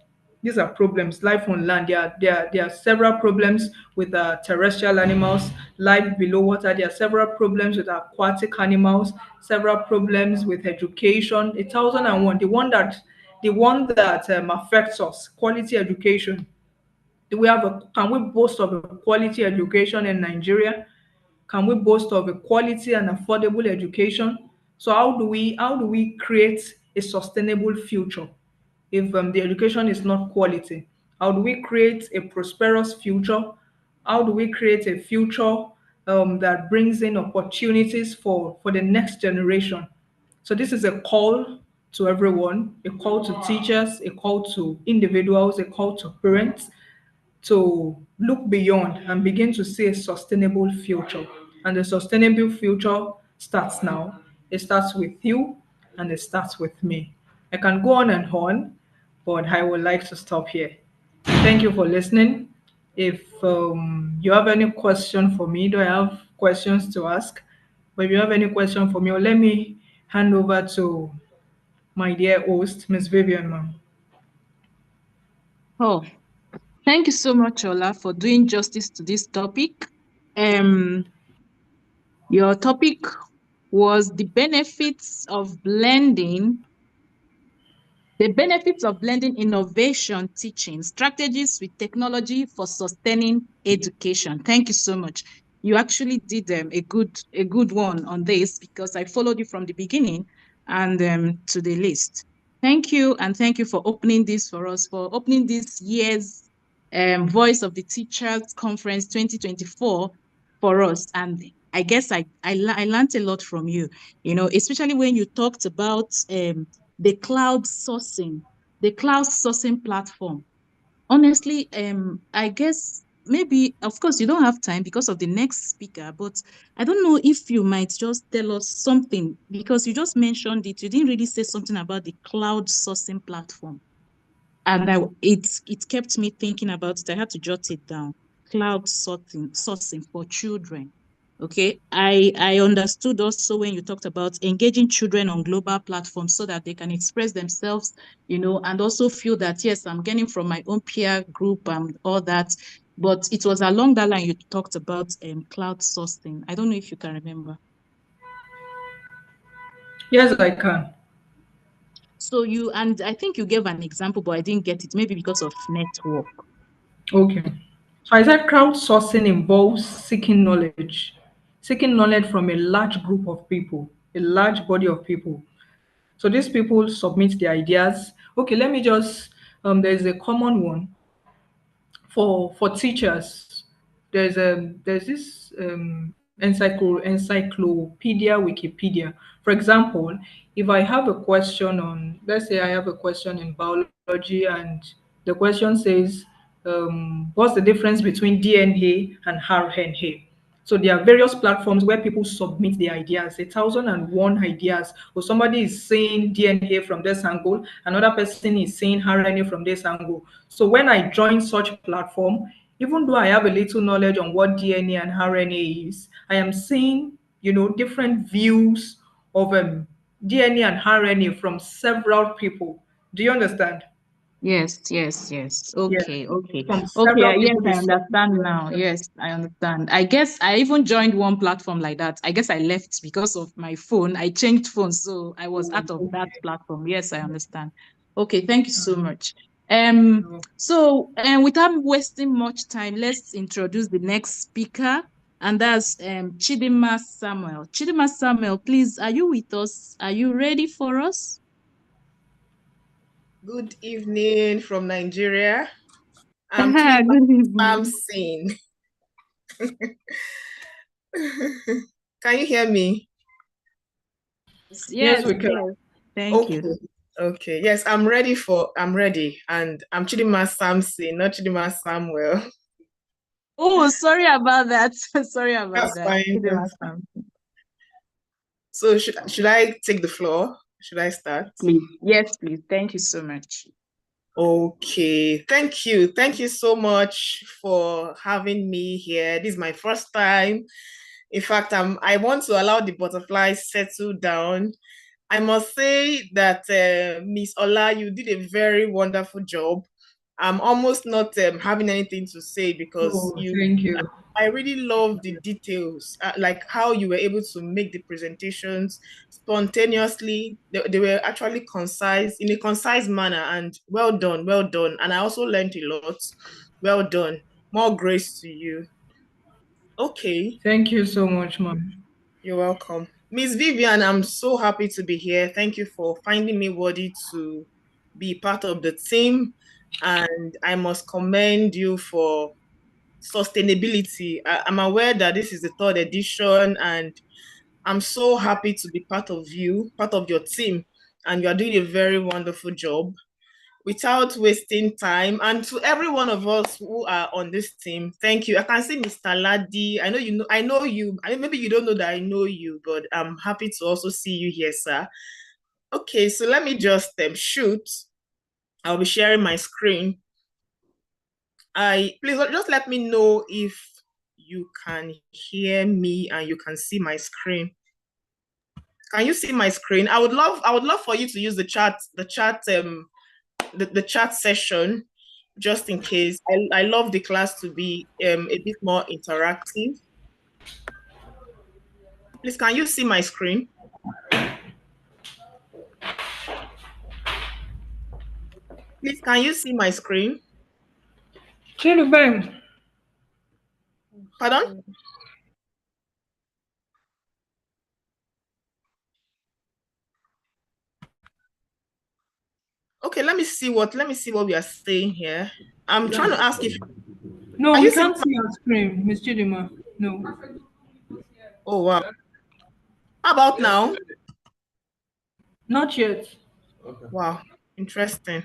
These are problems. Life on land. There are several problems with terrestrial animals. Life below water. There are several problems with aquatic animals. Several problems with education. 1,001. The one that affects us. Quality education. Can we boast of a quality education in Nigeria? Can we boast of a quality and affordable education? So how do we create a sustainable future if the education is not quality? How do we create a prosperous future? How do we create a future that brings in opportunities for the next generation? So this is a call to everyone, a call to teachers, a call to individuals, a call to parents to look beyond and begin to see a sustainable future. And the sustainable future starts now. It starts with you and it starts with me. I can go on, but I would like to stop here. Thank you for listening. If you have any question for me, do I have questions to ask? But if you have any question for me, or let me hand over to my dear host, Miss Vivian, ma'am. Oh, thank you so much, Ola, for doing justice to this topic. Your topic was the benefits of blending innovation teaching strategies with technology for sustaining education. Thank you so much. You actually did a good one on this because I followed you from the beginning and to the list. Thank you, and thank you for opening this for us, for opening this year's Voice of the Teachers Conference 2024 for us. And I guess I learned a lot from you, especially when you talked about the cloud sourcing platform. Honestly, I guess maybe, of course, you don't have time because of the next speaker, but I don't know if you might just tell us something because you just mentioned it. You didn't really say something about the cloud sourcing platform. And it kept me thinking about it. I had to jot it down. Cloud sourcing for children. Okay, I understood also when you talked about engaging children on global platforms so that they can express themselves, and also feel that, yes, I'm getting from my own peer group and all that. But it was along that line you talked about cloud sourcing. I don't know if you can remember. Yes, I can. So and I think you gave an example, but I didn't get it, maybe because of network. Okay. So I said crowdsourcing involves seeking knowledge from a large group of people, a large body of people. So these people submit their ideas. Okay, let me just there's a common one for teachers. There's this encyclopedia Wikipedia. For example, if I have a question on, let's say I have a question in biology, and the question says, what's the difference between DNA and RNA? So there are various platforms where people submit their ideas, 1,001 ideas. Or somebody is saying DNA from this angle, another person is saying RNA from this angle. So when I join such platform, even though I have a little knowledge on what DNA and RNA is, I am seeing, different views of DNA and RNA from several people. Do you understand? Yes, yes, yes. Yeah, Okay, okay. from Okay, several yes, people I they submit understand their now. ideas. Yes, I understand. I guess I even joined one platform like that. I guess I left because of my phone. I changed phones, so I was Oh, out of that okay. platform. Yes, I understand. Okay, thank you so Uh, much. no. So without wasting much time, let's introduce the next speaker, and that's Chidima Samuel. Chidima Samuel, please, are you with us? Are you ready for us? Good evening from Nigeria. I'm Chidimma Good evening. Samson. Can you hear me? Yes, Yes, we can. yes. Thank Okay. you. Okay. Yes, I'm ready. And I'm Chidimma Samson, not Chidimma Samuel. Oh, sorry about that. Sorry about That's that. fine. Chidema That's fine. Sam. So should I take the floor? Should I start? Please. Yes, please. Thank you so much. Okay. Thank you. Thank you so much for having me here. This is my first time. In fact, I want to allow the butterflies settle down. I must say that Miss Ola, you did a very wonderful job. I'm almost not having anything to say because Oh, thank you. I really love the details, like how you were able to make the presentations spontaneously. They were actually concise, in a concise manner, and well done, well done. And I also learned a lot. Well done. More grace to you. Okay. Thank you so much, ma'am. You're welcome. Miss Vivian, I'm so happy to be here. Thank you for finding me worthy to be part of the team. And I must commend you for sustainability. I'm aware that this is the third edition, and I'm so happy to be part of your team. And you are doing a very wonderful job without wasting time. And to every one of us who are on this team, thank you. I can see Mr. Ladi. I know you. I mean, maybe you don't know that I know you, but I'm happy to also see you here, sir. Okay, so let me just shoot. I'll be sharing my screen. Please just let me know if you can hear me and you can see my screen. Can you see my screen? I would love for you to use the chat session, just in case. I love the class to be a bit more interactive. Please, can you see my screen? Please, can you see my screen? Chidubem, Pardon? Okay, let me see what we are saying here. I'm trying to ask if no, can we you see can't see your screen, Miss Chidima. No, oh wow. How about now? not yet. Wow, interesting.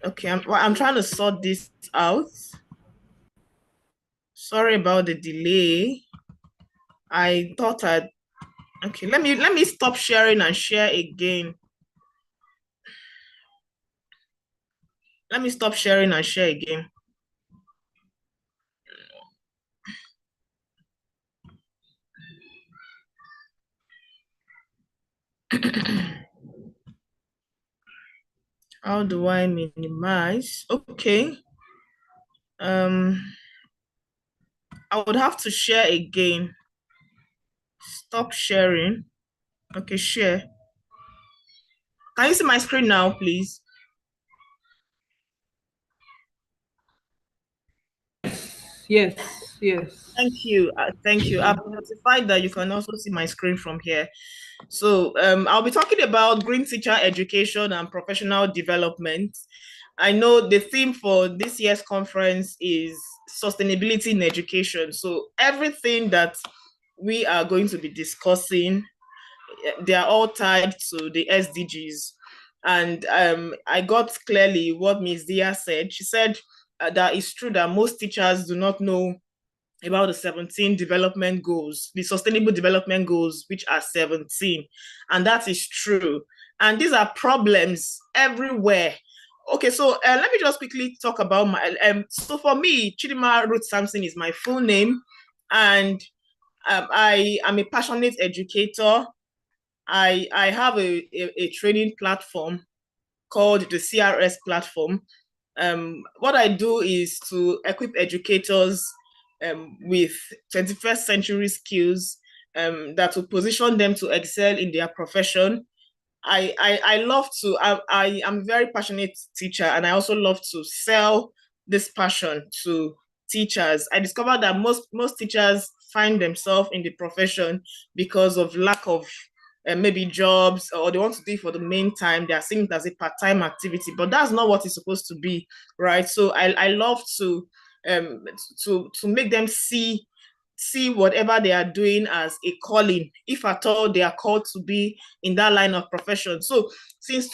Okay, I'm trying to sort this out. Sorry about the delay. I thought I'd okay. Let me stop sharing and share again. Let me stop sharing and share again. How do I minimize? Okay. I would have to share again. Stop sharing. Okay, share. Can you see my screen now, please? Yes, yes. Thank you. Thank you. I've notified that you can also see my screen from here. So I'll be talking about green teacher education and professional development. I know the theme for this year's conference is sustainability in education. So everything that we are going to be discussing, they are all tied to the SDGs. And I got clearly what Ms. Dia said. She said that it's true that most teachers do not know about the 17 development goals, the sustainable development goals, which are 17. And that is true. And these are problems everywhere. Okay, so let me just quickly talk about my, so for me, Chidima Ruth Sampson is my full name. And I am a passionate educator. I have a training platform called the CRS platform. What I do is to equip educators with 21st century skills that will position them to excel in their profession. I love to, I am a very passionate teacher, and I also love to sell this passion to teachers. I discovered that most teachers find themselves in the profession because of lack of maybe jobs, or they want to do it for the main time. They are seeing it as a part-time activity, but that's not what it's supposed to be, right? So I love to make them see whatever they are doing as a calling, if at all they are called to be in that line of profession. So since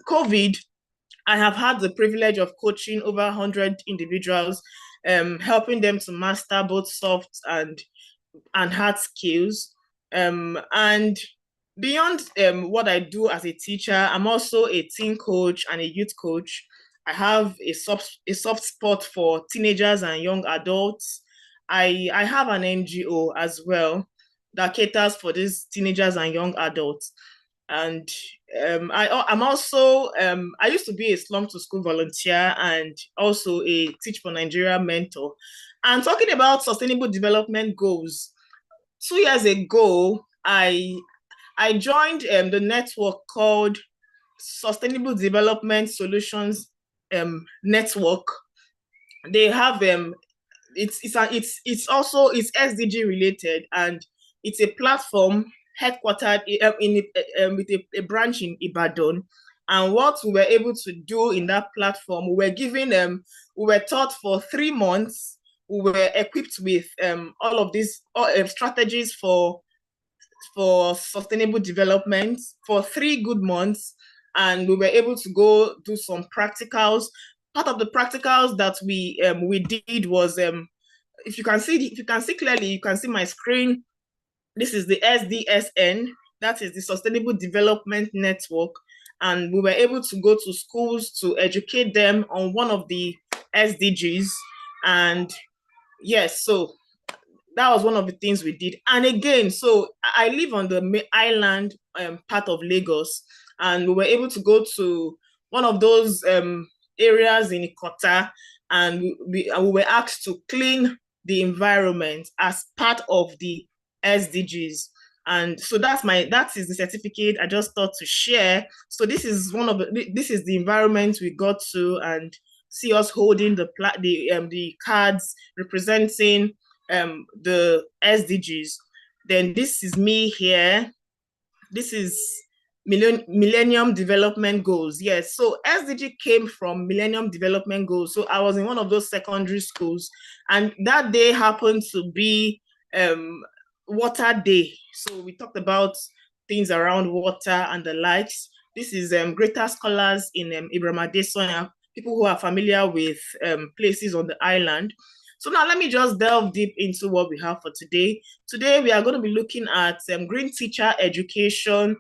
COVID, I have had the privilege of coaching over 100 individuals, helping them to master both soft and hard skills. And beyond what I do as a teacher, I'm also a teen coach and a youth coach. I have a soft spot for teenagers and young adults. I have an NGO as well that caters for these teenagers and young adults. And I'm also, I used to be a Slum to School volunteer and also a Teach for Nigeria mentor. And talking about sustainable development goals, 2 years ago, I joined the network called Sustainable Development Solutions Network. They have it's also SDG related, and it's a platform headquartered with a branch in Ibadan. And what we were able to do in that platform, we were taught for 3 months. We were equipped with all of these strategies for sustainable development for 3 good months, and we were able to go do some practicals. Part of the practicals that we did was if you can see clearly, you can see my screen. This is the SDSN, that is the Sustainable Development Network, and we were able to go to schools to educate them on one of the SDGs. And yes, so that was one of the things we did. And again, so I live on the island part of Lagos, and we were able to go to one of those areas in Ikota, and we were asked to clean the environment as part of the SDGs. And so that is the certificate I just thought to share. So this is the environment we got to, and see us holding the cards representing the SDGs. Then this is me here. This is Millennium Development Goals. Yes, so SDG came from Millennium Development Goals. So I was in one of those secondary schools, and that day happened to be Water Day. So we talked about things around water and the likes. This is Greater Scholars in Ibrahim Adesoya, people who are familiar with places on the island. So now let me just delve deep into what we have for today. Today we are going to be looking at green teacher education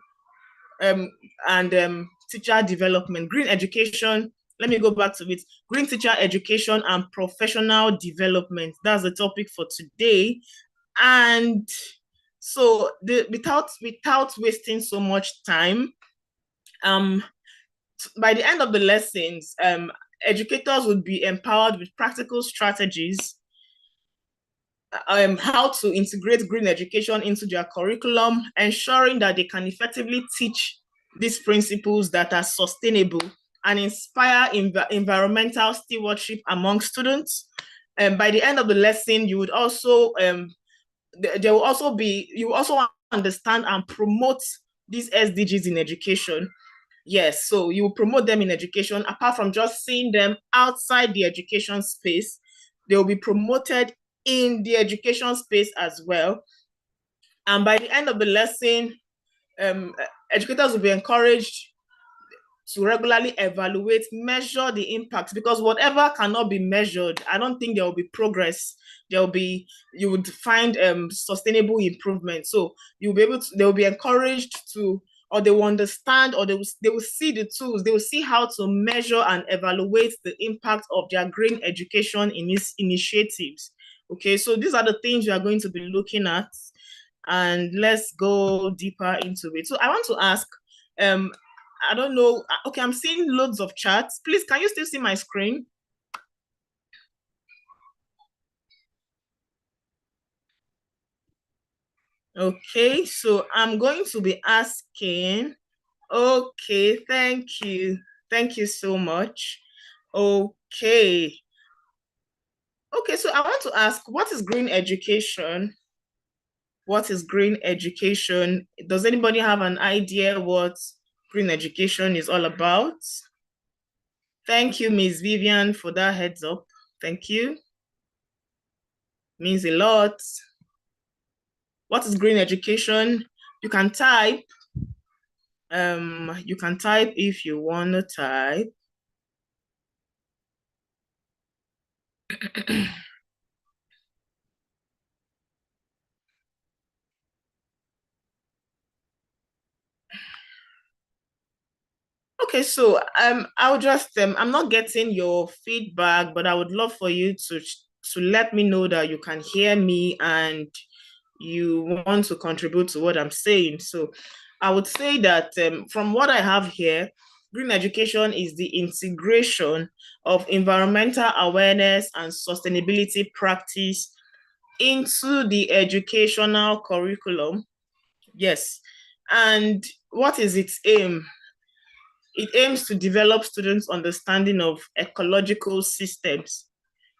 and teacher development. Green education, let me go back to it. Green teacher education and professional development. That's the topic for today. And so without wasting so much time, by the end of the lessons, educators would be empowered with practical strategies, how to integrate green education into their curriculum, ensuring that they can effectively teach these principles that are sustainable and inspire environmental stewardship among students. by the end of the lesson, you would also there will also be, you will also understand and promote these SDGs in education. Yes, so you will promote them in education. Apart from just seeing them outside the education space, they will be promoted in the education space as well. And by the end of the lesson, educators will be encouraged to regularly evaluate, measure the impacts, because whatever cannot be measured, I don't think there will be progress. You would find sustainable improvement. So you'll be able to, they will be encouraged to, or they will understand, or they will see the tools, they will see how to measure and evaluate the impact of their green education initiatives. Okay, so these are the things we are going to be looking at, and let's go deeper into it. So I want to ask, I don't know. Okay, I'm seeing loads of chats. Please, can you still see my screen? Okay, so I'm going to be asking. Okay, thank you. Thank you so much. Okay. Okay, so I want to ask, what is green education? What is green education? Does anybody have an idea what green education is all about? Thank you, Ms. Vivian, for that heads up. Thank you. Means a lot. What is green education? You can type. You can type if you want to type. Okay, so I'll just I'm not getting your feedback, but I would love for you to let me know that you can hear me and you want to contribute to what I'm saying. So I would say that from what I have here, green education is the integration of environmental awareness and sustainability practice into the educational curriculum. Yes. And what is its aim? It aims to develop students' understanding of ecological systems,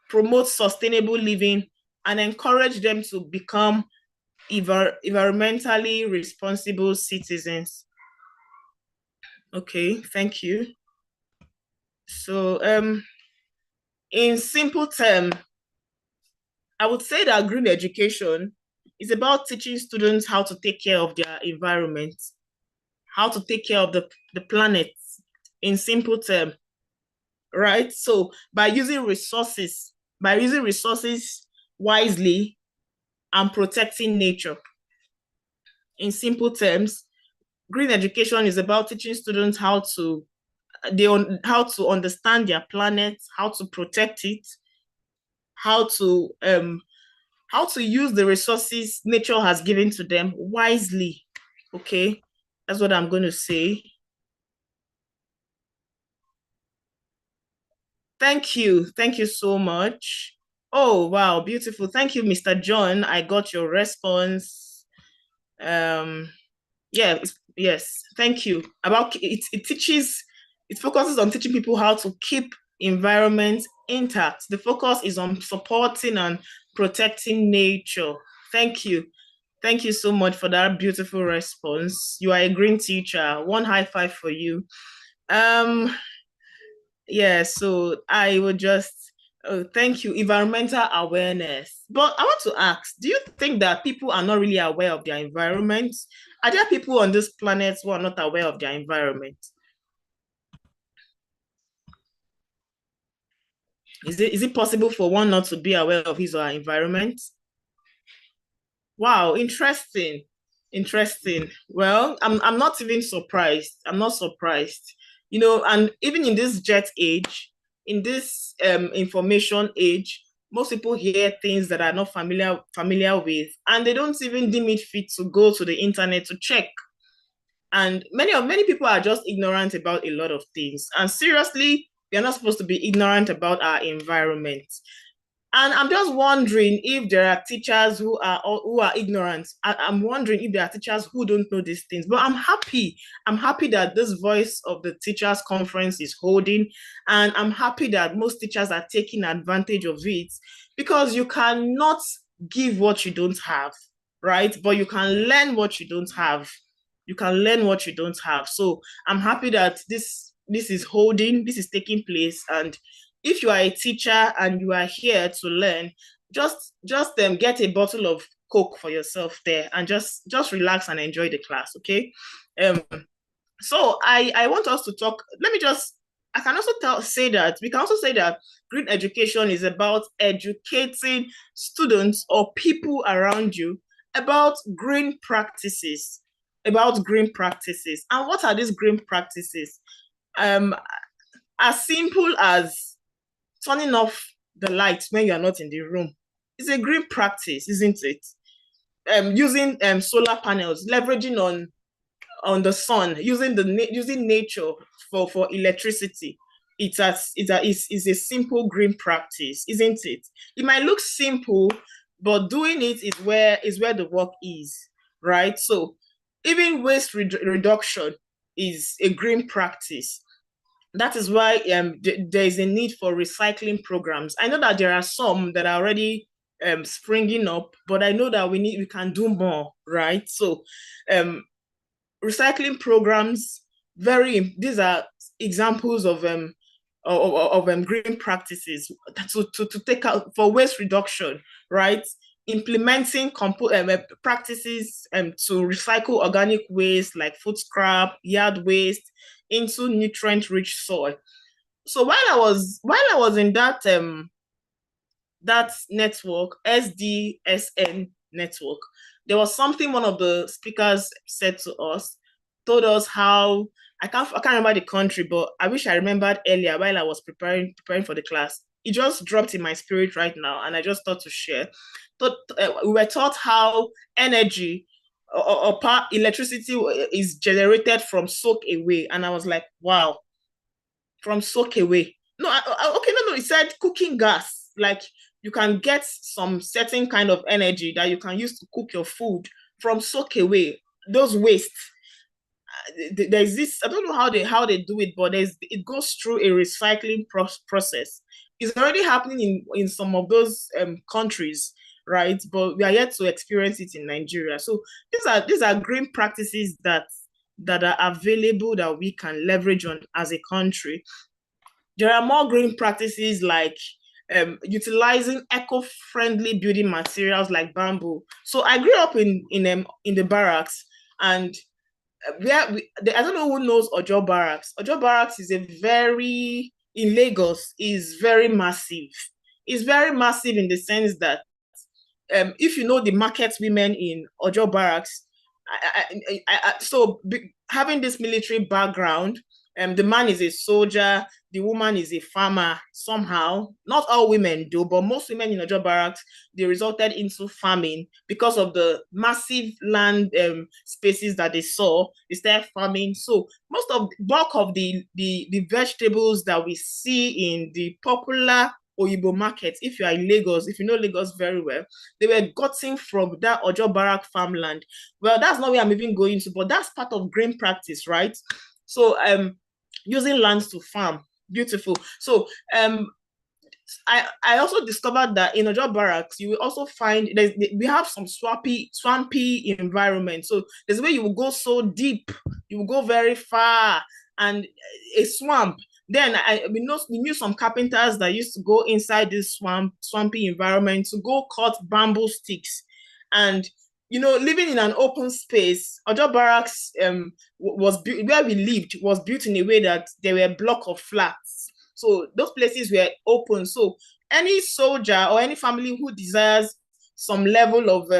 promote sustainable living, and encourage them to become environmentally responsible citizens. Okay, thank you. So in simple terms, I would say that green education is about teaching students how to take care of their environment, how to take care of the planet in simple terms, right? So by using resources wisely and protecting nature. In simple terms, green education is about teaching students how to understand their planet, how to protect it, how to use the resources nature has given to them wisely. Okay, that's what I'm going to say. Thank you so much. Oh wow, beautiful. Thank you, Mr. John. I got your response. Yeah, yes, thank you. About it focuses on teaching people how to keep environments intact. The focus is on supporting and protecting nature. Thank you. Thank you so much for that beautiful response. You are a green teacher. One high five for you. Yeah, so I would just thank you. Environmental awareness. But I want to ask, do you think that people are not really aware of their environment? Are there people on this planet who are not aware of their environment? Is it possible for one not to be aware of his or her environment? Wow, interesting. Interesting. Well, I'm not even surprised. I'm not surprised. You know, and even in this jet age, in this information age, most people hear things that are not familiar with, and they don't even deem it fit to go to the internet to check. And many people are just ignorant about a lot of things. And seriously, we are not supposed to be ignorant about our environment. And I'm just wondering if there are teachers who are ignorant. I'm wondering if there are teachers who don't know these things. But I'm happy. I'm happy that this voice of the teachers conference is holding, and I'm happy that most teachers are taking advantage of it, because you cannot give what you don't have, right? But you can learn what you don't have. You can learn what you don't have. So I'm happy that this is holding, this is taking place. And if you are a teacher and you are here to learn, just get a bottle of Coke for yourself there, and just relax and enjoy the class, okay? So I want us to talk. I can also say that green education is about educating students or people around you about green practices. And what are these green practices? As simple as turning off the lights when you are not in the room. It's a green practice, isn't it? Using solar panels, leveraging on the sun, using nature for electricity. It's a simple green practice, isn't it? It might look simple, but doing it is where the work is, right? So even waste reduction is a green practice. That is why there is a need for recycling programs. I know that there are some that are already springing up, but I know that we can do more, right? So recycling programs, these are examples of green practices to take out for waste reduction, right? Implementing practices to recycle organic waste like food scrap, yard waste into nutrient-rich soil. So while I was in that network, SDSN network, there was something one of the speakers said to us, told us how I can't remember the country, but I wish I remembered earlier while I was preparing for the class. It just dropped in my spirit right now, and I just thought to share. We were taught how energy or power, electricity is generated from soak away, and I was like, wow, from soak away. No, it said cooking gas. Like, you can get some certain kind of energy that you can use to cook your food from soak away, those waste. There's this, I don't know how they do it, but it goes through a recycling process. It's already happening in some of those countries, right? But we are yet to experience it in Nigeria. So these are green practices that are available that we can leverage on as a country. There are more green practices like utilizing eco-friendly building materials like bamboo. So I grew up in the barracks, and I don't know who knows Ojo Barracks. Ojo Barracks is in Lagos, is very massive. It's very massive in the sense that if you know the market women in Ojo Barracks, having this military background, the man is a soldier, the woman is a farmer somehow. Not all women do, but most women in Ojo Barracks, they resulted into farming because of the massive land spaces that they saw. They started farming. So bulk of the vegetables that we see in the popular Oyibo market, if you are in Lagos, if you know Lagos very well, they were gotten from that Ojo Barrack farmland. Well, that's not where I'm even going to, but that's part of green practice, right? So using lands to farm, beautiful. So I also discovered that in Ojo Barracks, you will also find we have some swampy environment. So there's a way you will go so deep, you will go very far, and a swamp. Then we knew some carpenters that used to go inside this swampy environment to go cut bamboo sticks. And living in an open space, Ojo Barracks where we lived was built in a way that there were a block of flats. So those places were open. So any soldier or any family who desires some level of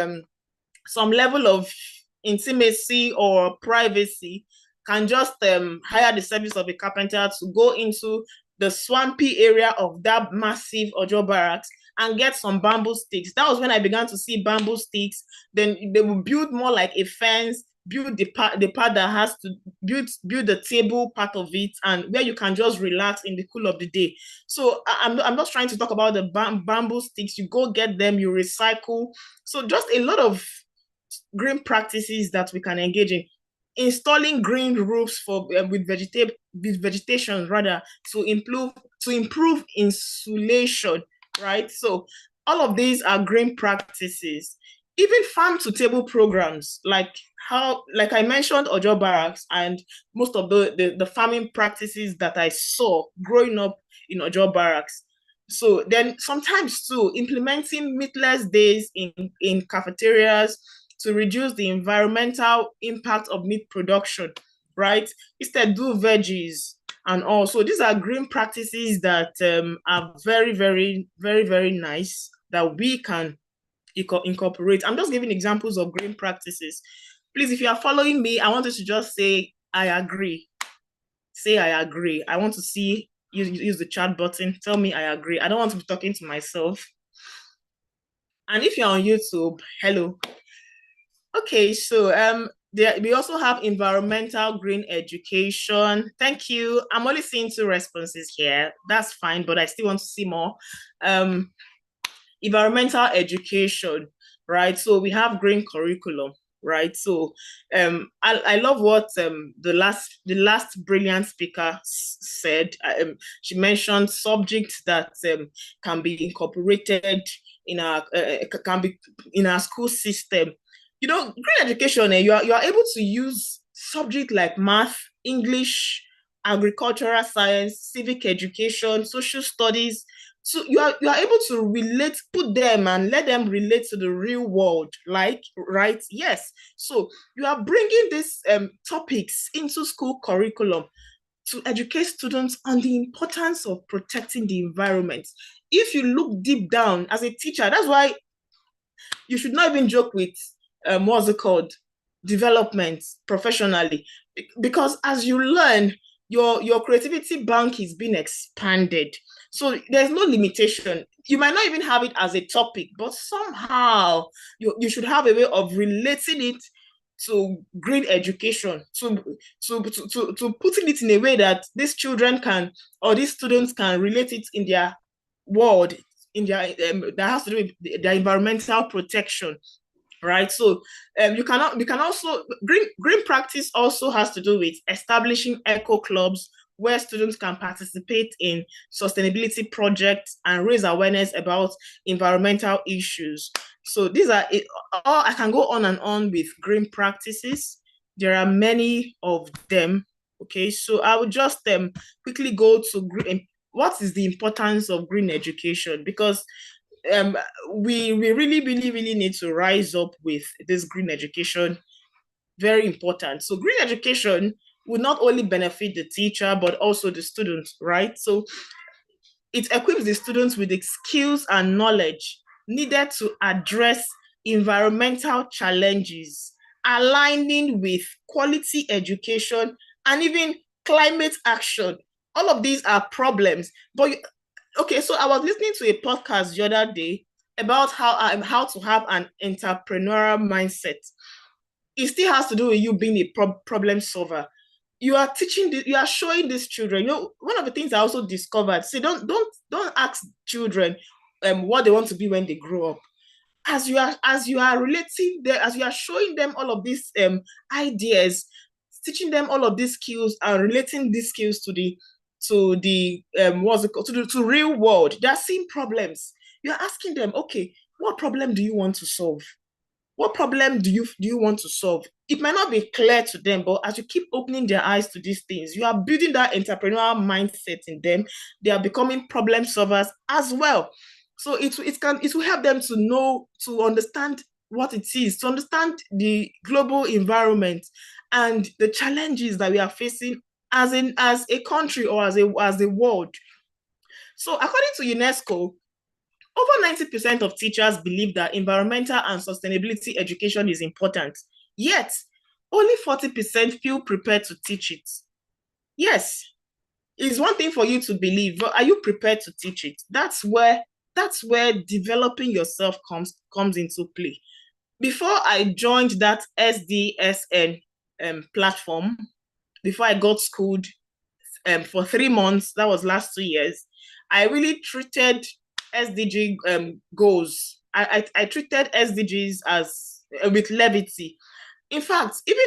intimacy or privacy can just hire the service of a carpenter to go into the swampy area of that massive Ojo Barracks and get some bamboo sticks. That was when I began to see bamboo sticks. Then they would build more like a fence. build the part that has to build the table part of it, and where you can just relax in the cool of the day. So I'm not trying to talk about the bamboo sticks. You go get them, you recycle. So just a lot of green practices that we can engage in. Installing green roofs for with vegetation rather, to improve insulation, right? So all of these are green practices. Even farm to table programs, like I mentioned Ojo Barracks, and most of the farming practices that I saw growing up in Ojo Barracks. So then sometimes too, implementing meatless days in cafeterias to reduce the environmental impact of meat production, right? Instead, do veggies and all. So these are green practices that are very, very, very, very nice that we can incorporate. I'm just giving examples of green practices. Please, if you are following me, I want you to just say, I agree. Say, I agree. I want to see you use the chat button. Tell me, I agree. I don't want to be talking to myself. And if you're on YouTube, hello. Okay, so we also have environmental green education. Thank you. I'm only seeing 2 responses here. That's fine, but I still want to see more. Environmental education, right? So we have green curriculum, right? So I love what the last brilliant speaker said. She mentioned subjects that can be incorporated in our school system. You know, green education, you are able to use subjects like math, English, agricultural science, civic education, social studies. So you are able to put them and let them relate to the real world, like, right? Yes. So you are bringing these topics into school curriculum to educate students on the importance of protecting the environment. If you look deep down as a teacher, that's why you should not even joke with what's it called, development professionally, because as you learn, your creativity bank is being expanded. So there's no limitation. You might not even have it as a topic, but somehow you should have a way of relating it to green education, to putting it in a way that these children can, or these students can relate it in their world, in their that has to do with their environmental protection, right? So you can also green practice also has to do with establishing eco clubs where students can participate in sustainability projects and raise awareness about environmental issues. So these are all. I can go on and on with green practices. There are many of them. Okay, so I would just quickly go to green. What is the importance of green education? Because we really need to rise up with this green education. Very important. So green education will not only benefit the teacher, but also the students, right? So it equips the students with the skills and knowledge needed to address environmental challenges, aligning with quality education and even climate action. All of these are problems. But okay, so I was listening to a podcast the other day about how to have an entrepreneurial mindset. It still has to do with you being a problem solver. You are you are showing these children. You know, one of the things I also discovered, say don't ask children what they want to be when they grow up. As you are relating them, as you are showing them all of these ideas, teaching them all of these skills and relating these skills to the what's it called, to real world, they're seeing problems. You're asking them, okay, what problem do you want to solve? What problem do you want to solve? It might not be clear to them, but as you keep opening their eyes to these things, you are building that entrepreneurial mindset in them. They are becoming problem solvers as well. So it will help them to know, to understand what it is, to understand the global environment and the challenges that we are facing as a country or as a world. So according to UNESCO, over 90% of teachers believe that environmental and sustainability education is important, yet only 40% feel prepared to teach it. Yes, it's one thing for you to believe, but are you prepared to teach it? That's where developing yourself comes into play. before I joined that SDSN platform, before I got schooled for 3 months, that was last 2 years, I really treated SDG goals. I treated SDGs as with levity. In fact, even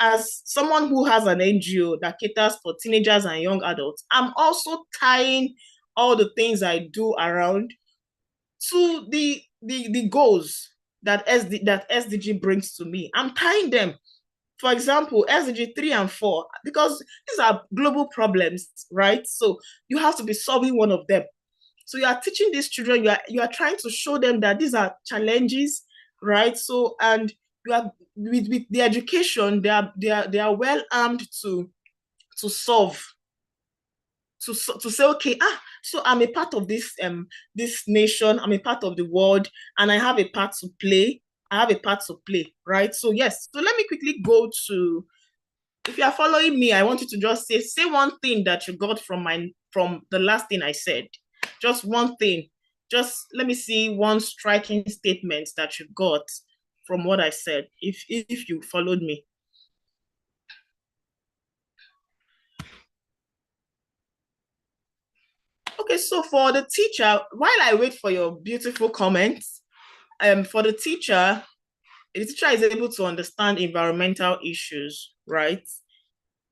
as someone who has an NGO that caters for teenagers and young adults, I'm also tying all the things I do around to the goals that SDG brings to me. I'm tying them. For example, SDG 3 and 4, because these are global problems, right? So you have to be solving one of them. So you are teaching these children, you are trying to show them that these are challenges, right? So, and you are with the education, they are well armed to solve, to say, okay, so I'm a part of this nation, I'm a part of the world, and I have a part to play. Right? So yes, so let me quickly go to, if you are following me, I want you to just say one thing that you got from the last thing I said. Just one thing. Just let me see one striking statement that you got from what I said, if you followed me. Okay, so for the teacher, while I wait for your beautiful comments, for the teacher is able to understand environmental issues, right?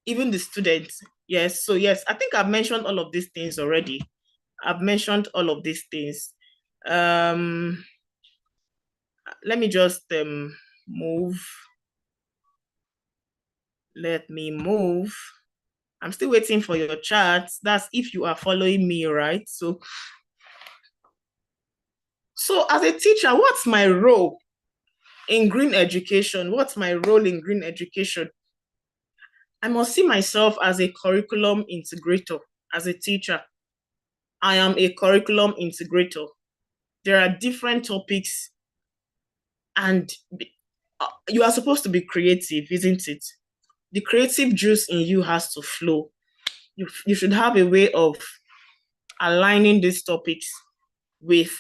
Even the students, yes. So yes, I think I've mentioned all of these things already. I've mentioned all of these things. Let me just move. Let me move. I'm still waiting for your charts. That's if you are following me, right? So as a teacher, what's my role in green education? What's my role in green education? I must see myself as a curriculum integrator. As a teacher, I am a curriculum integrator. There are different topics, and you are supposed to be creative, isn't it? The creative juice in you has to flow. You should have a way of aligning these topics with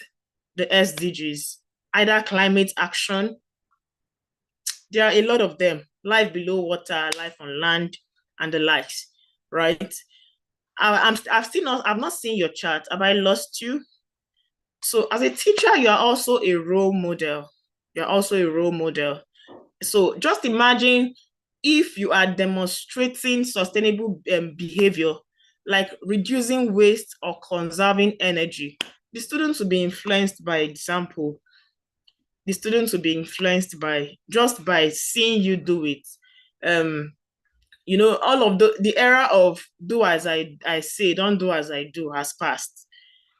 the SDGs, either climate action. There are a lot of them: life below water, life on land, and the likes, right? I've not seen your chart. Have I lost you? So as a teacher, you are also a role model. You're also a role model. So just imagine if you are demonstrating sustainable behavior, like reducing waste or conserving energy, the students will be influenced by example. The students will be influenced by seeing you do it. All of the era of do as I say, don't do as I do has passed.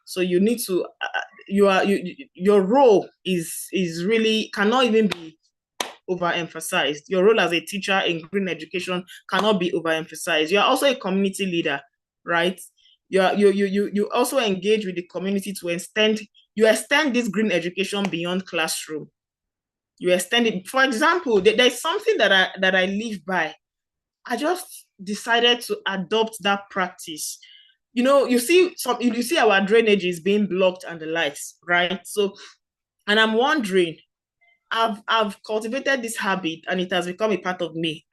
So you need to, your role is really cannot even be overemphasized. Your role as a teacher in green education cannot be overemphasized. You are also a community leader, right? You also engage with the community to extend this green education beyond classroom. You extend it. For example, there's something that I live by. I just decided to adopt that practice. You see our drainage is being blocked and the likes, right? So, and I'm wondering, I've cultivated this habit and it has become a part of me.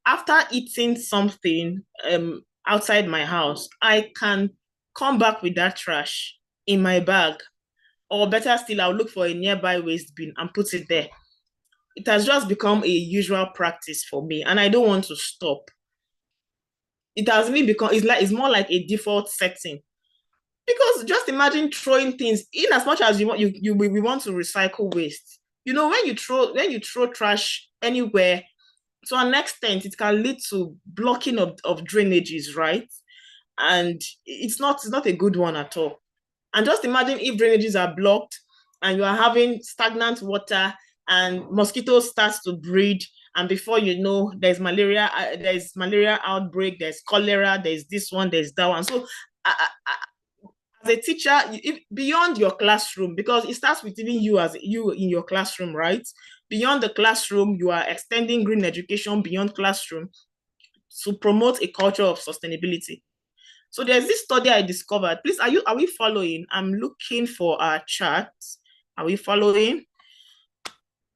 After eating something outside my house, I can come back with that trash in my bag, or better still, I'll look for a nearby waste bin and put it there. It has just become a usual practice for me, and I don't want to stop. It has really become, it's more like a default setting. Because just imagine throwing things in, as much as we want to recycle waste. When you throw trash anywhere, to an extent, it can lead to blocking of drainages, right? And it's not a good one at all. And just imagine if drainages are blocked and you are having stagnant water and mosquitoes starts to breed, and before you know, there's malaria outbreak, there's cholera, there's this one, there's that one. So as a teacher, beyond your classroom, because it starts with even you in your classroom, right? Beyond the classroom, you are extending green education beyond classroom to promote a culture of sustainability. So there's this study I discovered. Please, are we following? I'm looking for our charts. Are we following?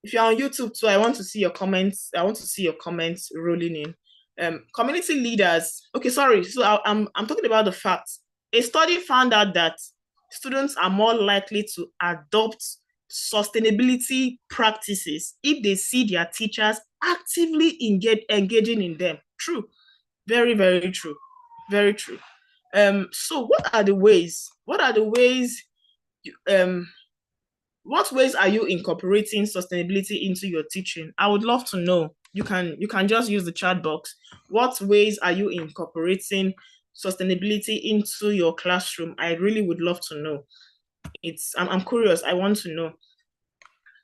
If you're on YouTube too, I want to see your comments. I want to see your comments rolling in. Community leaders. Okay, sorry. So I'm talking about the facts. A study found out that students are more likely to adopt sustainability practices if they see their teachers actively engaging in them. True. Very, very true. Very true. So what are the ways? What ways are you incorporating sustainability into your teaching? I would love to know. You can just use the chat box. What ways are you incorporating sustainability into your classroom? I really would love to know. I'm curious. I want to know.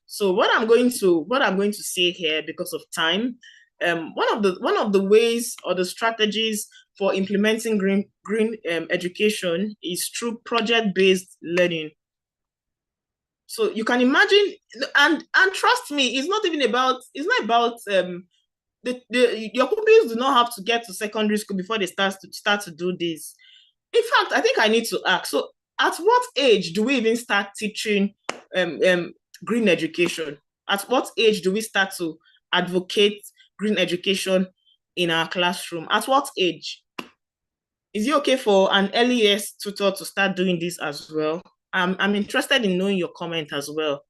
So what I'm going to say here, because of time, one of the ways or the strategies for implementing green education is through project-based learning. So you can imagine, and trust me, it's not about your pupils do not have to get to secondary school before they start to do this. In fact, I think I need to ask. So, at what age do we even start teaching green education? At what age do we start to advocate green education in our classroom? At what age? Is it okay for an early years tutor to start doing this as well? I'm interested in knowing your comment as well.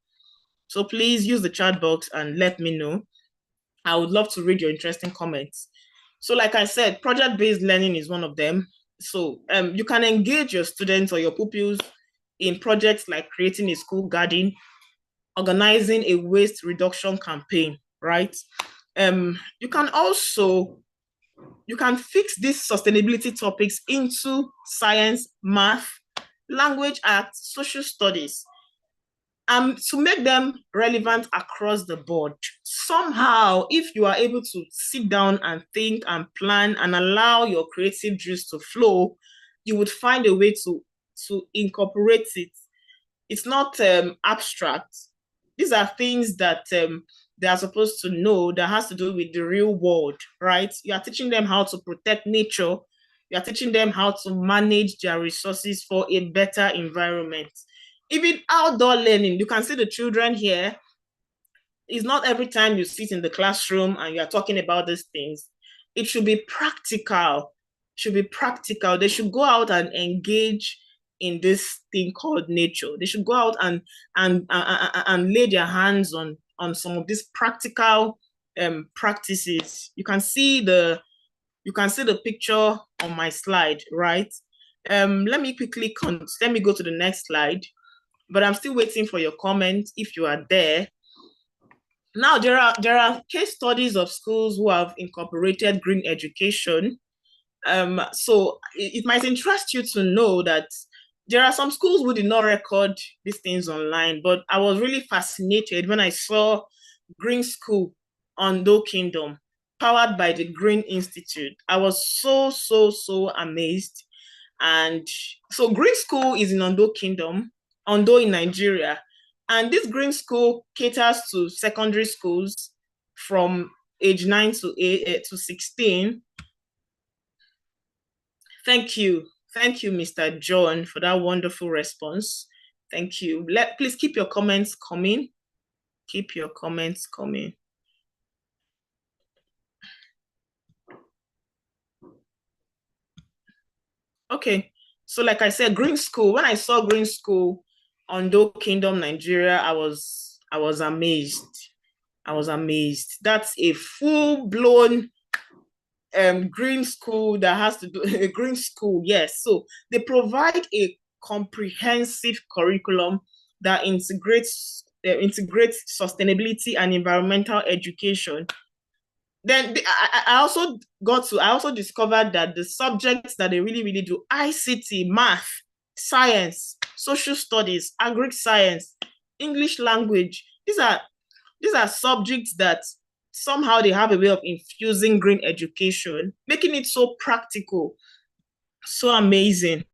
So please use the chat box and let me know. I would love to read your interesting comments. So like I said, project-based learning is one of them. So you can engage your students or your pupils in projects like creating a school garden, organizing a waste reduction campaign, right? You can fix these sustainability topics into science, math, language arts, social studies, to make them relevant across the board. Somehow, if you are able to sit down and think and plan and allow your creative juice to flow, you would find a way to incorporate it. It's not abstract. These are things that they are supposed to know that has to do with the real world, right? You are teaching them how to protect nature. You are teaching them how to manage their resources for a better environment. Even outdoor learning, you can see the children here. It's not every time you sit in the classroom and you are talking about these things. It should be practical. It should be practical. They should go out and engage in this thing called nature. They should go out and lay their hands on some of these practical practices. You can see the picture on my slide, right? Let me go to the next slide, but I'm still waiting for your comments if you are there. Now, there are case studies of schools who have incorporated green education. So it might interest you to know that there are some schools who did not record these things online, but I was really fascinated when I saw Green School, Ondo Kingdom, powered by the Green Institute. I was so amazed. And so Green School is in Ondo Kingdom, Ondo in Nigeria. And this Green School caters to secondary schools from age 9 to 16. Thank you, Mr. John, for that wonderful response. Thank you. Please keep your comments coming. Keep your comments coming. Okay, so like I said, Green School. When I saw Green School, Ondo Kingdom, Nigeria, I was amazed. I was amazed. That's a full-blown green school that has to do a green school. Yes, so they provide a comprehensive curriculum that integrates sustainability and environmental education. Then I also discovered that the subjects that they really do, ICT, math, science, social studies, agri science, English language, these are subjects that somehow they have a way of infusing green education, making it so practical, so amazing.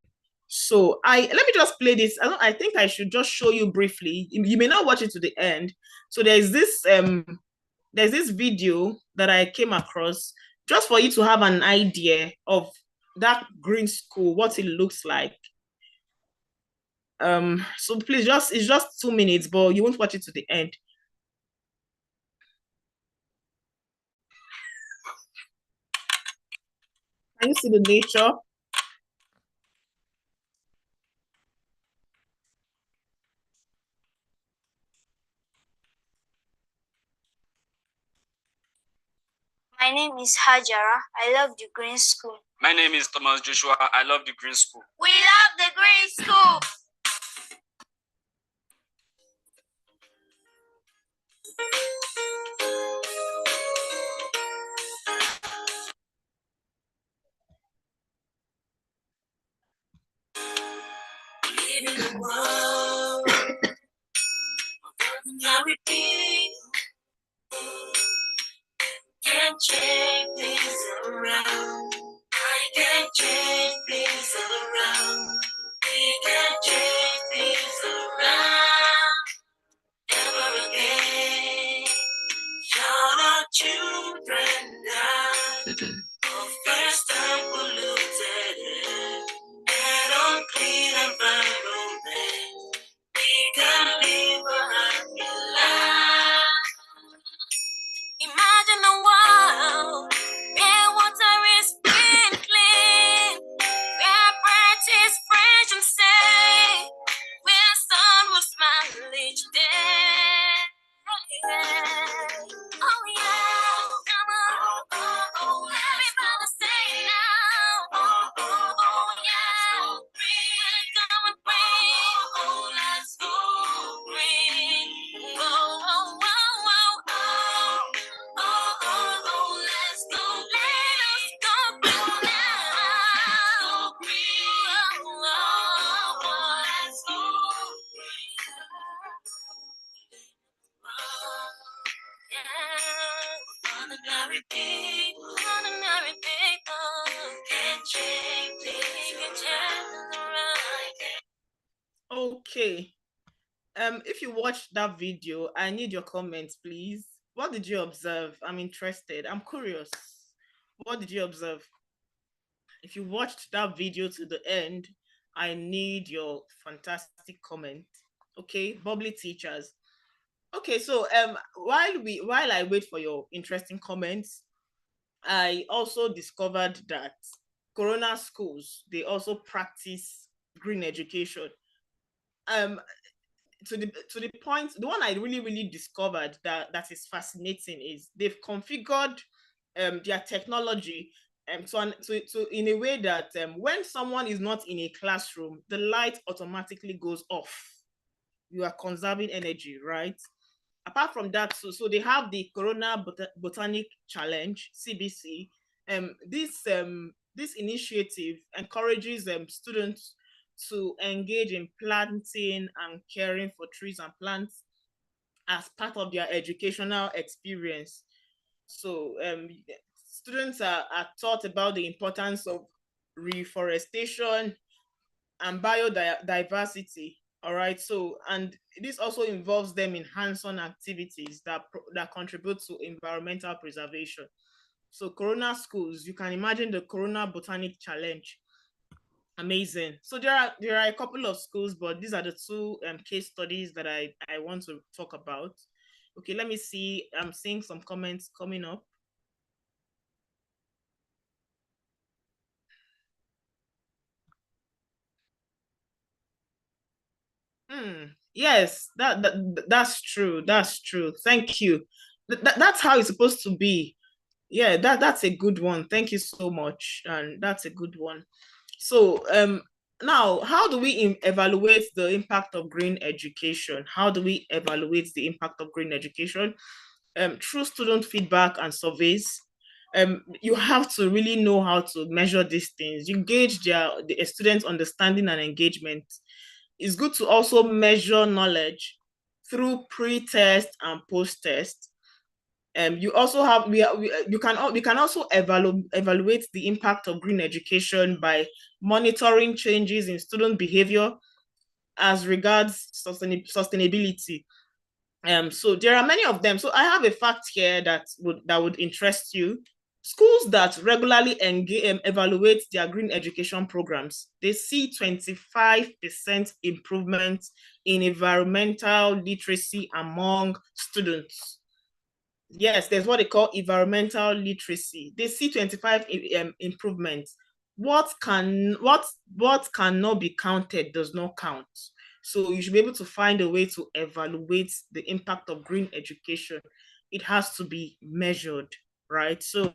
So let me just play this. I think I should just show you briefly. You may not watch it to the end. So there's this video that I came across just for you to have an idea of that green school, what it looks like. So please, it's just 2 minutes, but you won't watch it to the end. Can you see the nature? My name is Hajara. I love the Green School. My name is Thomas Joshua. I love the Green School. We love the Green School. We live in a world of ordinary people. Can't change things around. I can't change things around. We can change things around. Ever again. Shout our children down. For first time polluted air and unclean environment. We can live a happy life. Imagine a world where water is clean, where breath is fresh and safe, where sun will smile each day. Oh yeah, come on, everybody say it now. Oh yeah, breathe, come and breathe. Oh, let's go green. Oh, oh, oh, oh, oh. Let's go green now. Let's go ordinary people can change things around. Okay. If you watched that video, I need your comments, please. What did you observe? I'm interested. I'm curious. What did you observe? If you watched that video to the end, I need your fantastic comment. Okay, bubbly teachers. Okay, so while I wait for your interesting comments, I also discovered that Corona schools, they also practice green education. To the point, the one I really discovered that is fascinating is they've configured their technology so in a way that when someone is not in a classroom, the light automatically goes off. You are conserving energy, right? Apart from that, so they have the Corona Botanic Challenge, CBC. This initiative encourages students to engage in planting and caring for trees and plants as part of their educational experience. So students are taught about the importance of reforestation and biodiversity. All right. So, and this also involves them in hands-on activities that contribute to environmental preservation. So, Corona schools, you can imagine the Corona Botanic Challenge. Amazing. So there are a couple of schools, but these are the two case studies that I want to talk about. Okay, let me see. I'm seeing some comments coming up. Yes, that's true. That's true. Thank you. That's how it's supposed to be. Yeah, that's a good one. Thank you so much. And that's a good one. So now, how do we evaluate the impact of green education? How do we evaluate the impact of green education? Through student feedback and surveys. You have to really know how to measure these things. You gauge the students' understanding and engagement. It's good to also measure knowledge through pre-test and post-test. You also have we can also evaluate the impact of green education by monitoring changes in student behavior as regards sustainability. So there are many of them. So I have a fact here that would interest you. Schools that regularly evaluate their green education programs, they see 25% improvement in environmental literacy among students. Yes, there's what they call environmental literacy. They see 25 improvements. What cannot be counted does not count. So you should be able to find a way to evaluate the impact of green education. It has to be measured, right? So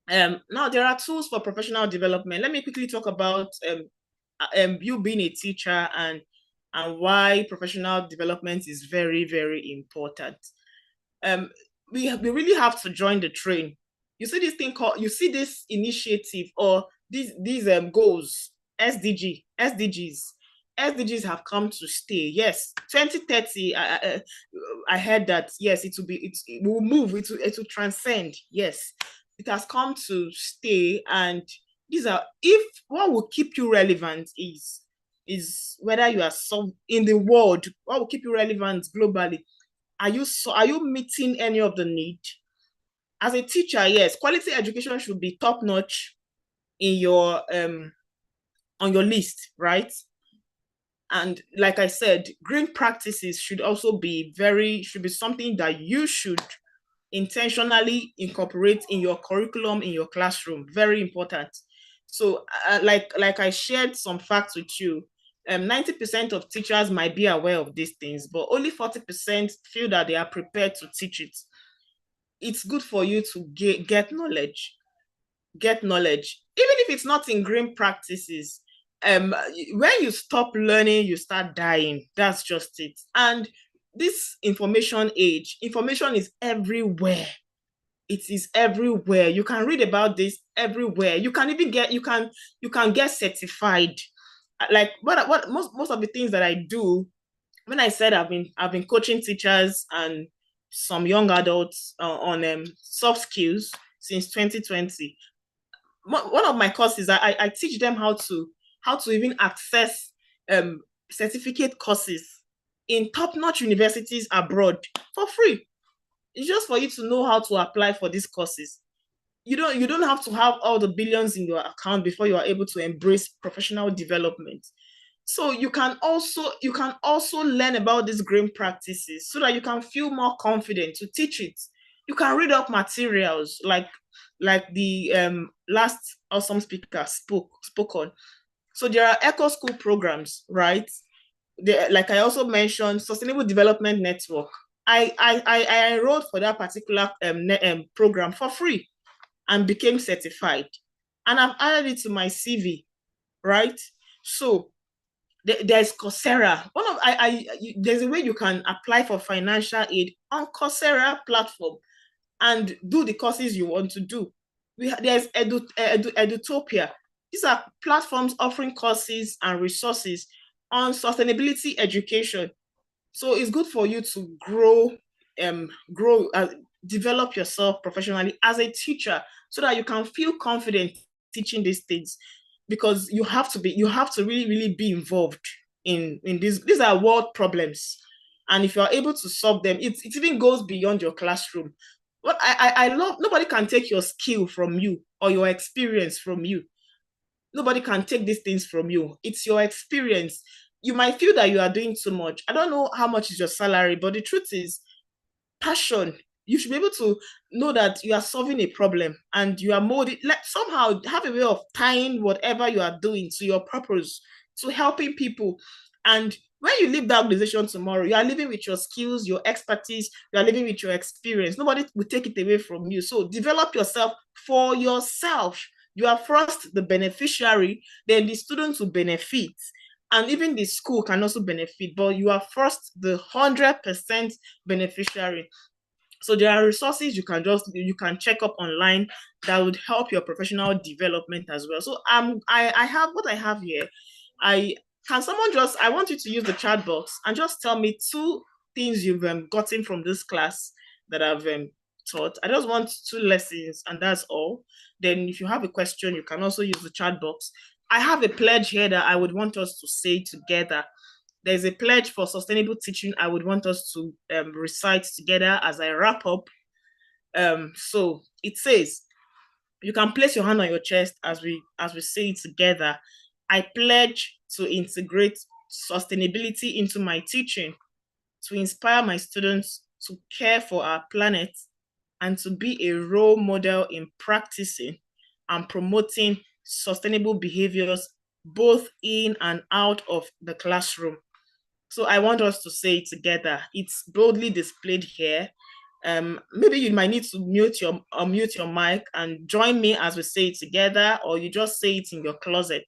now there are tools for professional development. Let me quickly talk about you being a teacher and why professional development is very, very important. We really have to join the train. You see this thing called, you see this initiative or these goals, SDGs. SDGs have come to stay. Yes, 2030. I heard that. Yes, it will move. It will transcend. Yes, it has come to stay. And these are, if what will keep you relevant is whether you are in the world. What will keep you relevant globally? Are you meeting any of the need? As a teacher, yes, quality education should be top notch in your on your list, right? And like I said, green practices should also be something that you should intentionally incorporate in your curriculum, in your classroom. Very important. So like I shared some facts with you, 90% of teachers might be aware of these things, but only 40% feel that they are prepared to teach it. It's good for you to get knowledge. Even if it's not in green practices. When you stop learning, you start dying. That's just it. And this information age, information is everywhere. It is everywhere. You can read about this everywhere. You can even get certified. Like what most of the things that I do, when I said I've been coaching teachers and some young adults on soft skills since 2020. One of my courses, I teach them how to even access certificate courses in top-notch universities abroad for free. It's just for you to know how to apply for these courses. You don't have to have all the billions in your account before you are able to embrace professional development. So you can also learn about these green practices so that you can feel more confident to teach it. You can read up materials like the last awesome speaker spoke on. So there are eco school programs, right? Like I also mentioned, Sustainable Development Network. I enrolled for that particular program for free and became certified, and I've added it to my CV, right? So there's Coursera. There's a way you can apply for financial aid on Coursera platform and do the courses you want to do. There's Edutopia. These are platforms offering courses and resources on sustainability education. So it's good for you to develop yourself professionally as a teacher so that you can feel confident teaching these things, because you have to really, really be involved in these. These are world problems. And if you're able to solve them, it even goes beyond your classroom. What I love, nobody can take your skill from you or your experience from you. Nobody can take these things from you. It's your experience. You might feel that you are doing too much. I don't know how much is your salary, but the truth is, passion. You should be able to know that you are solving a problem and you are molded. Like somehow have a way of tying whatever you are doing to your purpose, to helping people. And when you leave that organization tomorrow, you are living with your skills, your expertise, you are living with your experience. Nobody will take it away from you. So develop yourself for yourself. You are first the beneficiary, then the students will benefit. And even the school can also benefit, but you are first the 100% beneficiary. So there are resources you can check up online that would help your professional development as well. So I have what I have here. I want you to use the chat box and just tell me 2 things you've gotten from this class that I've taught. I just want 2 lessons and that's all. Then if you have a question, you can also use the chat box. I have a pledge here that I would want us to say together. There's a pledge for sustainable teaching I would want us to recite together as I wrap up. So it says, you can place your hand on your chest as we say it together. I pledge to integrate sustainability into my teaching, to inspire my students to care for our planet and to be a role model in practicing and promoting sustainable behaviors both in and out of the classroom. So I want us to say it together. It's boldly displayed here. Maybe you might need to unmute your mic and join me as we say it together, or you just say it in your closet.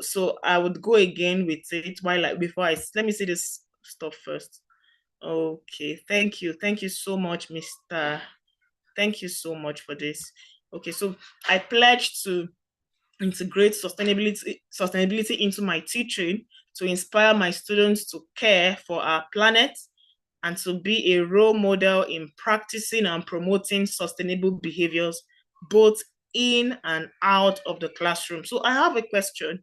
So I would go again with it let me see this stuff first. Okay, thank you so much, Mr. Thank you so much for this. Okay, so I pledge to integrate sustainability into my teaching, to inspire my students to care for our planet, and to be a role model in practicing and promoting sustainable behaviors, both in and out of the classroom. So I have a question.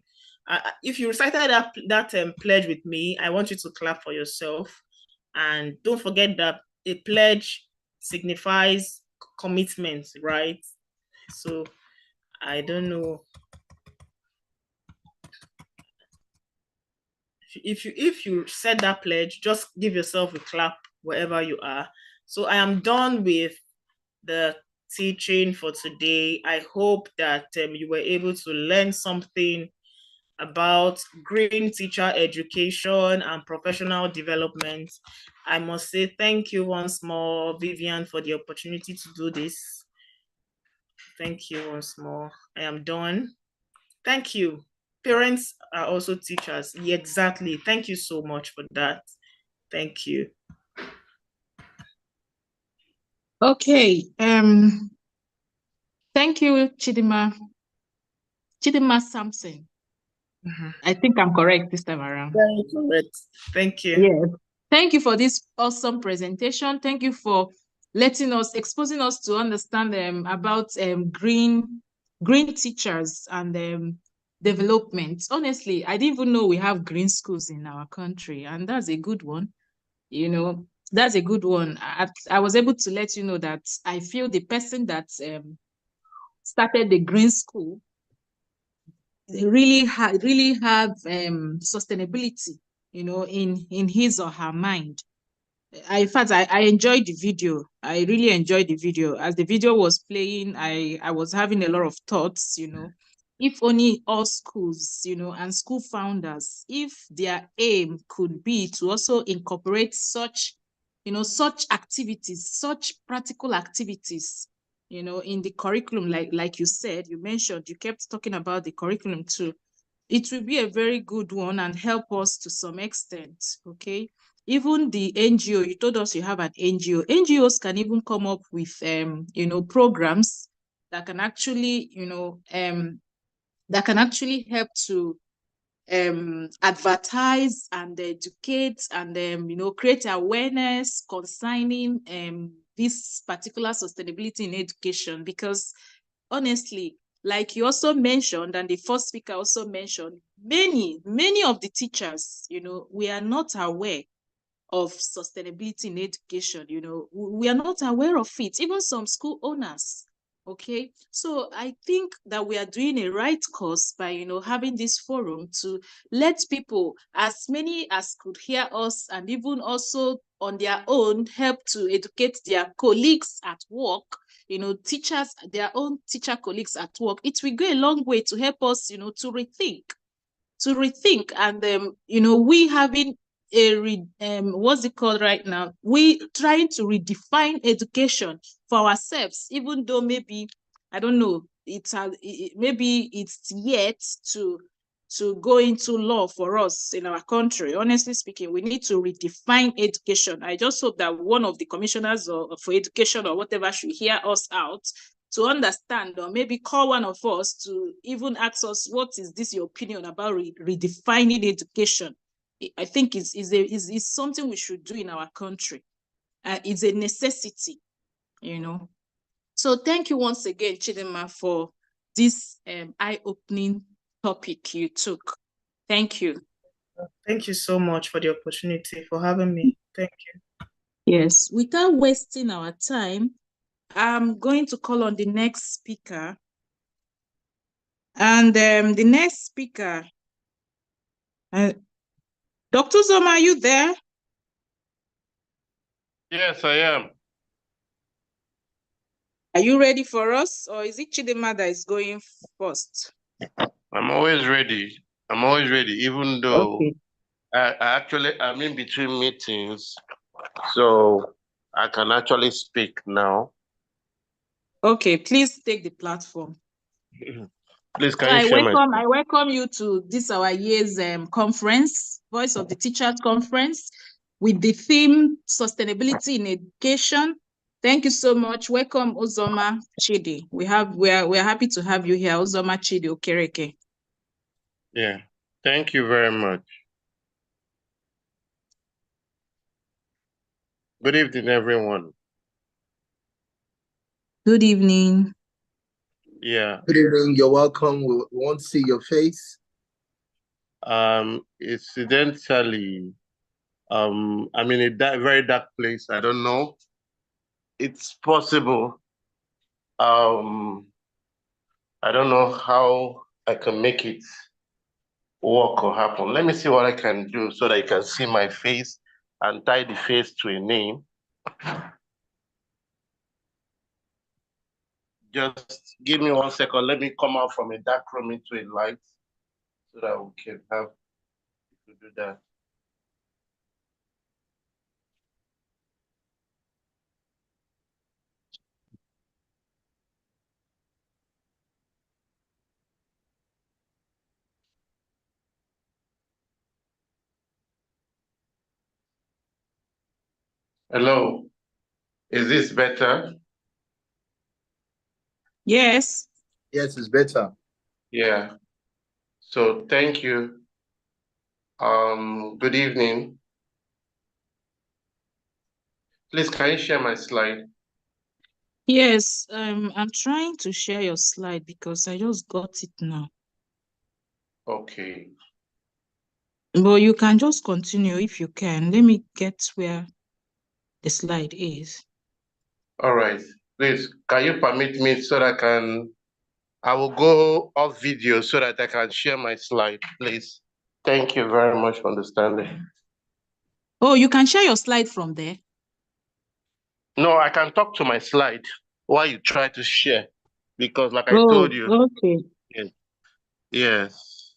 If you recited that pledge with me, I want you to clap for yourself. And don't forget that a pledge signifies commitment, right? So I don't know. If you said that pledge, just give yourself a clap wherever you are. So I am done with the teaching for today. I hope that you were able to learn something about green teacher education and professional development. I must say thank you once more, Vivian, for the opportunity to do this. Thank you once more. I am done. Thank you. Parents are also teachers. Yeah, exactly. Thank you so much for that. Thank you. Okay. Thank you, Chidima Samson. I think I'm correct this time around. Very correct. Thank you. Yes. Thank you for this awesome presentation. Thank you for exposing us to understand about green teachers and development. Honestly, I didn't even know we have green schools in our country, and that's a good one. You know, that's a good one. I was able to let you know that I feel the person that started the green school really have sustainability, in his or her mind. In fact, I enjoyed the video. I really enjoyed the video. As the video was playing, I was having a lot of thoughts, if only all schools, and school founders, if their aim could be to also incorporate such activities, such practical activities, in the curriculum, like you said, you kept talking about the curriculum too. It will be a very good one and help us to some extent, okay? Even the NGO, you told us you have an NGO. NGOs can even come up with, programs that can actually, help to advertise and educate and, create awareness concerning this particular sustainability in education. Because honestly, like you also mentioned, and the first speaker also mentioned, many of the teachers, we are not aware of sustainability in education. We are not aware of it, even some school owners. Okay, so I think that we are doing a right course by having this forum to let people, as many as could hear us, and even also on their own help to educate their colleagues at work, teachers, their own teacher colleagues at work. It will go a long way to help us, to rethink and we having what's it called right now, we trying to redefine education for ourselves, even though maybe, I don't know, maybe it's yet to go into law for us in our country. Honestly speaking, we need to redefine education. I just hope that one of the commissioners for education or whatever should hear us out to understand, or maybe call one of us to even ask us, what is this your opinion about redefining education? I think is something we should do in our country. It's a necessity, So thank you once again, Chidima, for this eye-opening topic you took. Thank you. Thank you so much for the opportunity, for having me. Thank you. Yes, without wasting our time, I'm going to call on the next speaker. And the next speaker, Dr. Zoma, are you there? Yes, I am. Are you ready for us, or is it Chidima that is going first? I'm always ready. I'm always ready, even though Okay. I'm in between meetings, so I can actually speak now. Okay, please take the platform. Please, So can you share my I welcome you to this our year's conference, Voice of the Teachers Conference, with the theme Sustainability in Education. Thank you so much. Welcome, Uzoma Chidi. We're happy to have you here, Uzoma Chidi Okereke. Yeah, thank you very much. Good evening, everyone. Good evening. Yeah, Good evening. You're welcome. We won't see your face. incidentally, I'm in a very dark place. I don't know. It's possible. I don't know how I can make it work or happen. Let me see what I can do so that you can see my face and tie the face to a name. Just give me 1 second. Let me come out from a dark room into a light so that we can have to do that. Hello, is this better? Yes. Yes, it's better. Yeah. So thank you. Good evening. Please, can you share my slide? Yes, I'm trying to share your slide because I just got it now. Okay. But you can just continue if you can. Let me get where the slide is. All right. Please, can you permit me so that I will go off video so that I can share my slide, please. Thank you very much for understanding. Oh, you can share your slide from there. No, I can talk to my slide while you try to share, because like I Oh, told you, okay. yes,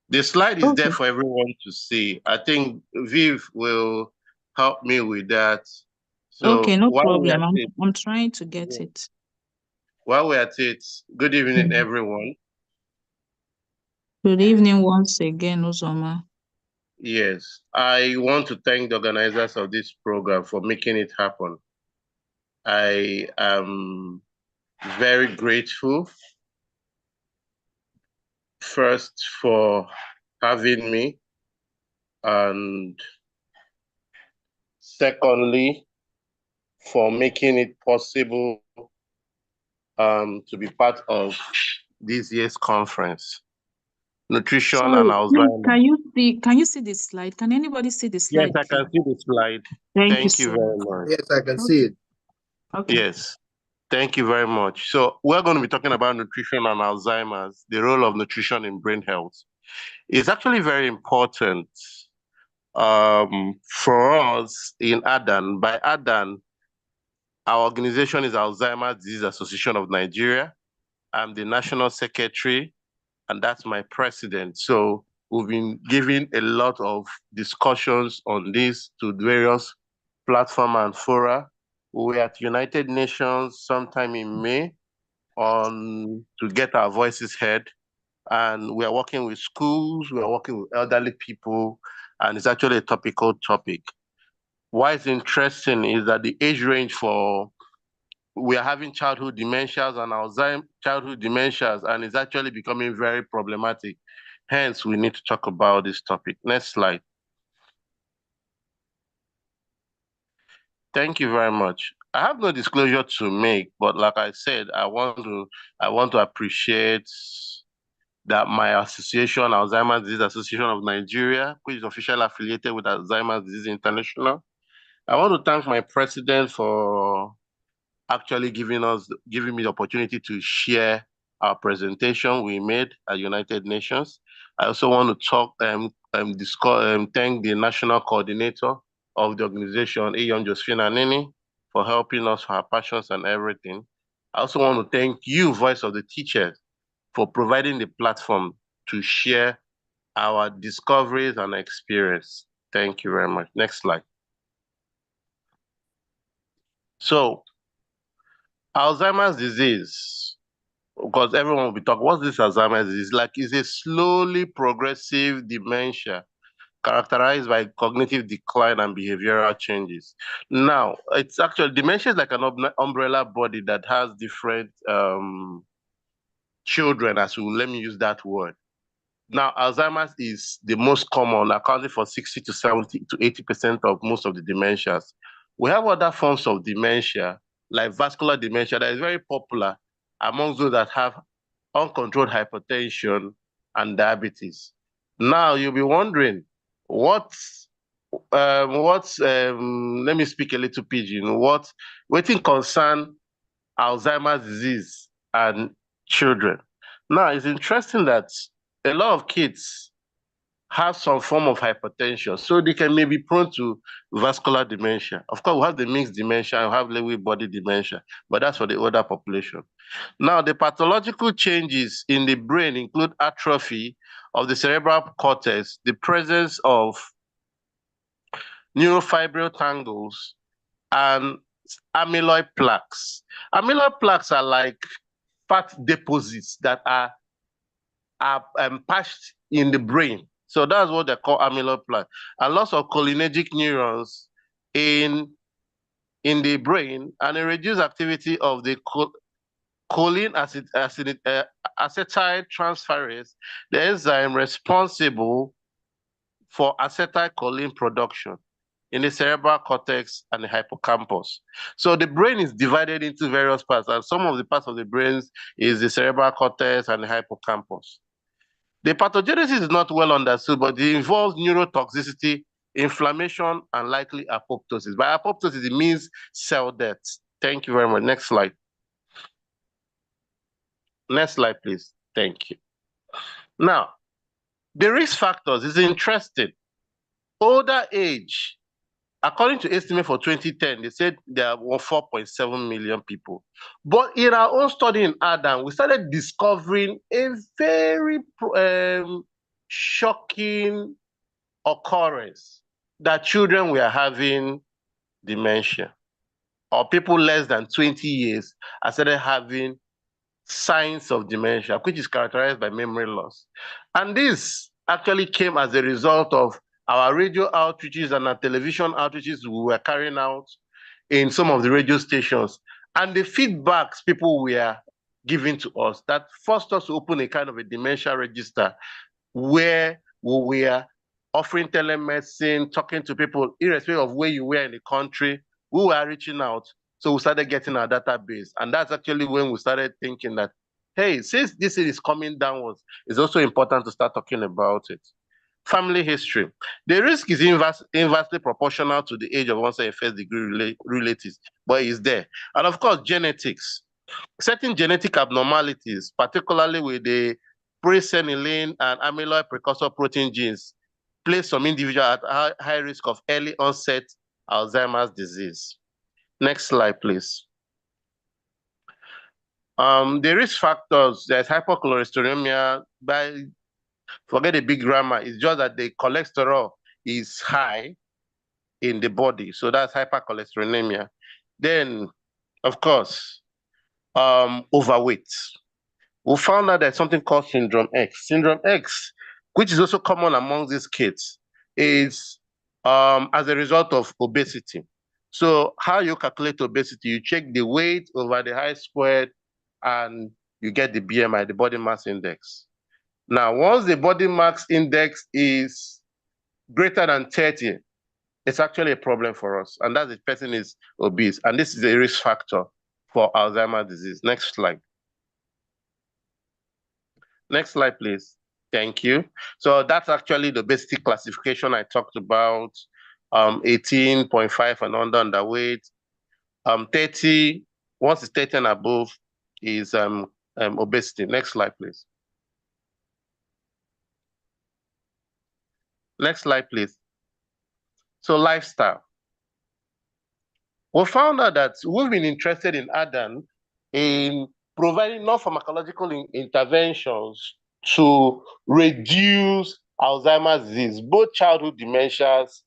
the slide is there Okay. for everyone to see. I think Viv will help me with that. Okay, So no while we are problem. at it, I'm trying to get it. while we're at it, good evening, everyone. Good evening once again, Uzoma. Yes, I want to thank the organizers of this program for making it happen. I am very grateful, first for having me, and secondly, for making it possible to be part of this year's conference, Nutrition and Sorry, please, Alzheimer. can you see this slide? Can anybody see the Yes, slide, I can please? see the slide. Thank you Thank you so very much. much. Yes, I can see it. Okay. Yes, thank you very much. So we're going to be talking about nutrition and Alzheimer's, the role of nutrition in brain health. It's actually very important for us in ADAN. By ADAN, our organization is Alzheimer's Disease Association of Nigeria. I'm the national secretary, and that's my president. So we've been giving a lot of discussions on this to various platforms and fora. We're at United Nations sometime in May to get our voices heard. And we are working with schools, we are working with elderly people, and it's actually a topical topic. Why it's interesting is that the age range we are having childhood dementias and Alzheimer's childhood dementias, and it's actually becoming very problematic. Hence, we need to talk about this topic. Next slide. Thank you very much. I have no disclosure to make, but like I said, I want to appreciate that my association, Alzheimer's Disease Association of Nigeria, which is officially affiliated with Alzheimer's Disease International. I want to thank my president for actually giving me the opportunity to share our presentation we made at United Nations. I also want to thank the national coordinator of the organization, Eyon Josephine Anini, for helping us, for her passions and everything. I also want to thank you, Voice of the Teachers, for providing the platform to share our discoveries and experience. Thank you very much. Next slide. So, Alzheimer's disease, because everyone will be talking, what's this Alzheimer's disease? Like, it's a slowly progressive dementia characterized by cognitive decline and behavioral changes. Now, it's actually, dementia is like an umbrella body that has different children, let me use that word. Now, Alzheimer's is the most common, accounting for 60 to 70 to 80% of most of the dementias. We have other forms of dementia, like vascular dementia, that is very popular among those that have uncontrolled hypertension and diabetes. Now, you'll be wondering, let me speak a little pidgin, what thing concern Alzheimer's disease and children? Now, it's interesting that a lot of kids have some form of hypertension, so they can maybe prone to vascular dementia. Of course, we have the mixed dementia, we have Lewy body dementia, but that's for the older population. Now, the pathological changes in the brain include atrophy of the cerebral cortex, the presence of neurofibril tangles, and amyloid plaques. Amyloid plaques are like fat deposits that are patched in the brain. So that's what they call amyloid plaque. And loss of cholinergic neurons in the brain, and a reduced activity of the choline acetyl transferase, the enzyme responsible for acetylcholine production in the cerebral cortex and the hippocampus. So the brain is divided into various parts, and some of the parts of the brain is the cerebral cortex and the hippocampus. The pathogenesis is not well understood, but it involves neurotoxicity, inflammation, and likely apoptosis. By apoptosis, it means cell death. Thank you very much. Next slide. Next slide, please. Thank you. Now, the risk factors is interesting. Older age, according to estimate for 2010, they said there were 4.7 million people. But in our own study in Adam, we started discovering a very shocking occurrence that children were having dementia, or people less than 20 years are started having signs of dementia, which is characterized by memory loss. And this actually came as a result of our radio outreaches and our television outreaches we were carrying out in some of the radio stations, and the feedbacks people were giving to us that forced us to open a kind of a dementia register where we were offering telemedicine, talking to people, irrespective of where you were in the country, we were reaching out. So we started getting our database. And that's actually when we started thinking that, hey, since this is coming downwards, it's also important to start talking about it. Family history. The risk is inversely proportional to the age of onset first degree relatives, but it's there. And of course, genetics. Certain genetic abnormalities, particularly with the presenilin and amyloid precursor protein genes, place some individual at high risk of early onset Alzheimer's disease. Next slide, please. The risk factors, there's hypercholesterolemia. Forget the big grammar, it's just that the cholesterol is high in the body. So that's hypercholesterolemia. Then, of course, overweight. We found out there's something called Syndrome X. Syndrome X, which is also common among these kids, is as a result of obesity. So how you calculate obesity, you check the weight over the height squared, and you get the BMI, the body mass index. Now, once the body mass index is greater than 30, it's actually a problem for us, and that the person is obese, and this is a risk factor for Alzheimer's disease. Next slide. Next slide, please. Thank you. So that's actually the basic classification I talked about, 18.5 and underweight. 30, once it's 30 and above, is obesity. Next slide, please. Next slide, please. So lifestyle. We found out that we've been interested in ADAN in providing non-pharmacological interventions to reduce Alzheimer's disease, both childhood dementias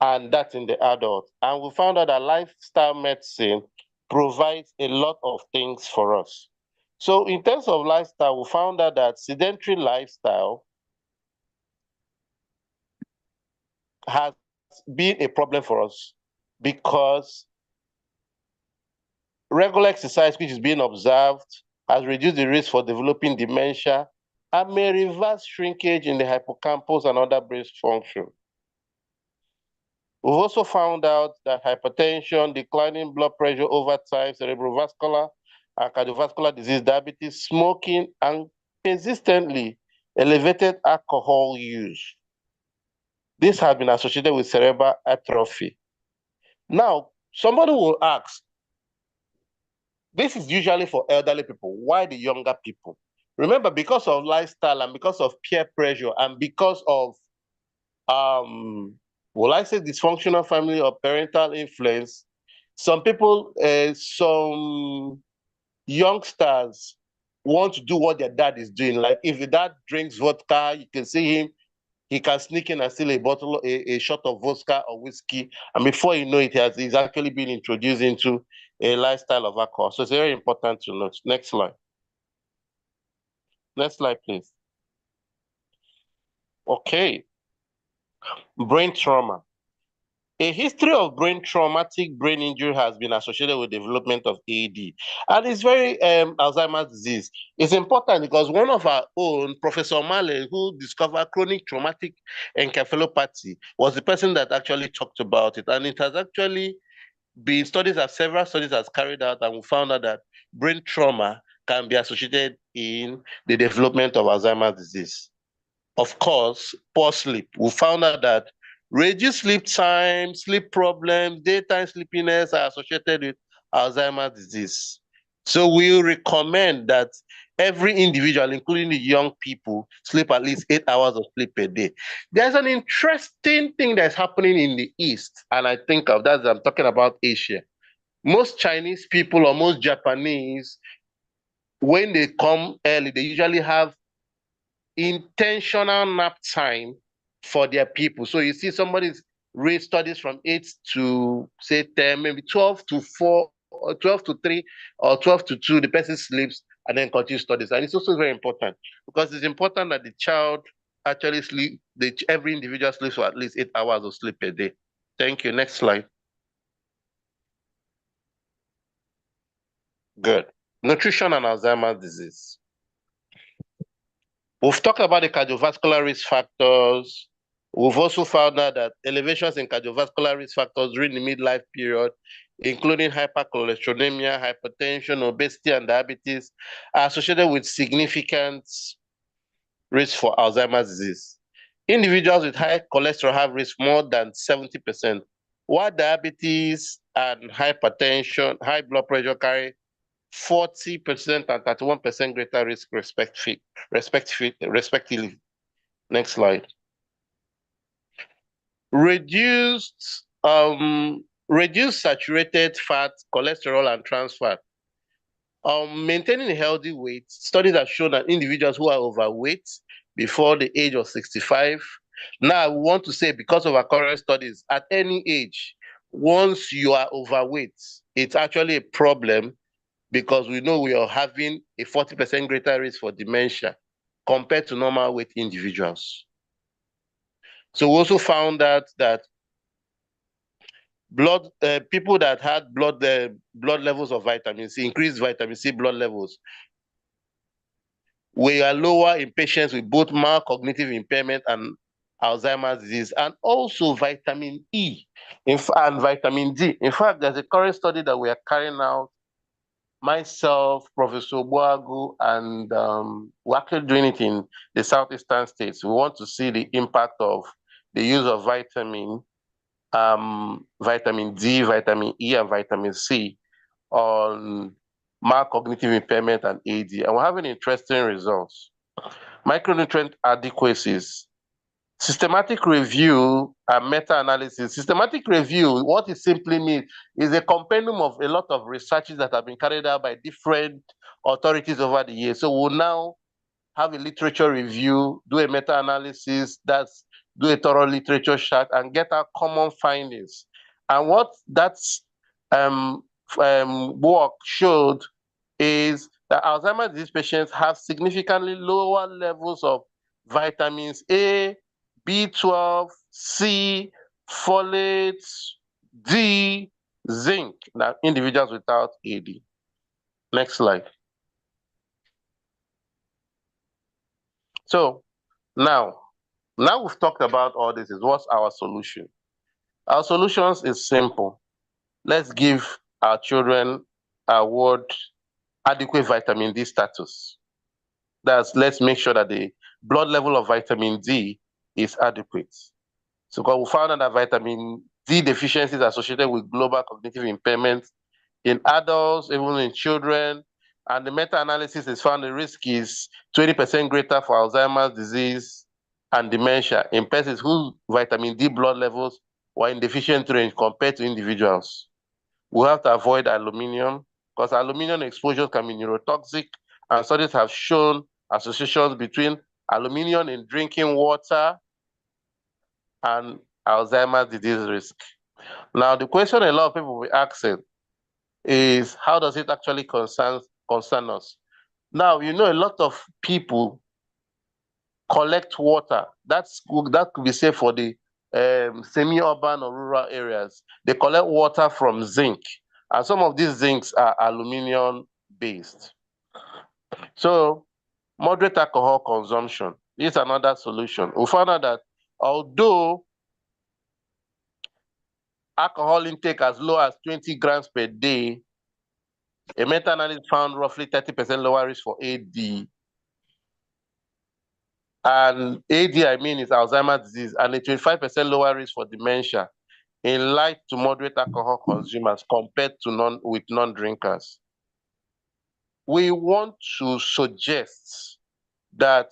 and that in the adult. And we found out that lifestyle medicine provides a lot of things for us. So in terms of lifestyle, we found out that sedentary lifestyle has been a problem for us because regular exercise, which is being observed, has reduced the risk for developing dementia and may reverse shrinkage in the hippocampus and other brain function. We've also found out that hypertension, declining blood pressure over time, cerebrovascular and cardiovascular disease, diabetes, smoking, and persistently elevated alcohol use. This has been associated with cerebral atrophy. Now, somebody will ask, this is usually for elderly people. Why the younger people? Remember, because of lifestyle and because of peer pressure and because of, will I say dysfunctional family or parental influence, some people, some youngsters want to do what their dad is doing. Like if the dad drinks vodka, you can see him, he can sneak in and steal a bottle, a shot of vodka or whiskey, and before you know it, he's actually been introduced into a lifestyle of alcohol. So it's very important to note. Next slide. Next slide, please. Okay. Brain trauma. A history of traumatic brain injury has been associated with development of AD. And it's very Alzheimer's disease. It's important because one of our own, Professor O'Malley, who discovered chronic traumatic encephalopathy, was the person that actually talked about it. And it has actually been several studies has carried out, and we found out that brain trauma can be associated in the development of Alzheimer's disease. Of course, poor sleep. We found out that reduced sleep time, sleep problems, daytime sleepiness are associated with Alzheimer's disease. So we recommend that every individual, including the young people, sleep at least 8 hours of sleep per day. There's an interesting thing that's happening in the East, and I think of that, I'm talking about Asia. Most Chinese people or most Japanese, when they come early, they usually have intentional nap time for their people. So you see somebody's read studies from 8 to say 10, maybe 12 to 4, or 12 to 3, or 12 to 2, the person sleeps and then continues studies. And it's also very important because it's important that the child actually sleep, every individual sleeps for at least 8 hours of sleep per day. Thank you. Next slide. Good. Nutrition and Alzheimer's disease. We've talked about the cardiovascular risk factors. We've also found out that elevations in cardiovascular risk factors during the midlife period, including hypercholesterolemia, hypertension, obesity, and diabetes, are associated with significant risk for Alzheimer's disease. Individuals with high cholesterol have risk more than 70%, while diabetes and hypertension, high blood pressure carry 40% and 31% greater risk respectively. Next slide. Reduced saturated fat, cholesterol, and trans fat. Maintaining a healthy weight. Studies have shown that individuals who are overweight before the age of 65. Now, I want to say, because of our current studies, at any age, once you are overweight, it's actually a problem because we know we are having a 40% greater risk for dementia compared to normal weight individuals. So we also found out that people that had blood levels of vitamin C, increased vitamin C blood levels, were lower in patients with both mild cognitive impairment and Alzheimer's disease, and also vitamin E and vitamin D. In fact, there's a current study that we are carrying out, myself, Professor Boagu, and we're actually doing it in the southeastern states. We want to see the impact of the use of vitamin D, vitamin E, and vitamin C on mild cognitive impairment and AD. And we're having interesting results. Micronutrient adequacies Systematic review and meta-analysis. Systematic review, what it simply means is a compendium of a lot of researches that have been carried out by different authorities over the years. So we'll now have a literature review, do a meta-analysis, do a thorough literature chart, and get our common findings. And what that work showed is that Alzheimer's disease patients have significantly lower levels of vitamins A, B12, C, folate, D, zinc than individuals without AD. Next slide. So now we've talked about all this. What's our solution? Our solutions is simple. Let's give our children adequate vitamin D status. Let's make sure that the blood level of vitamin D is adequate. So because we found out that vitamin D deficiency is associated with global cognitive impairment in adults, even in children. And the meta-analysis has found the risk is 20% greater for Alzheimer's disease and dementia in persons whose vitamin D blood levels were in deficient range compared to individuals. We have to avoid aluminum because aluminum exposure can be neurotoxic, and studies have shown associations between aluminum in drinking water and Alzheimer's disease risk. Now, the question a lot of people will be asking is, how does it actually concern us? Now, a lot of people collect water. That could be safe for the semi-urban or rural areas. They collect water from zinc, and some of these zincs are aluminum-based. So, moderate alcohol consumption is another solution. We found out that although alcohol intake as low as 20 grams per day, a meta-analysis found roughly 30% lower risk for AD. And AD, I mean, is Alzheimer's disease, and a 25% lower risk for dementia in light to moderate alcohol consumers compared to non-drinkers. We want to suggest that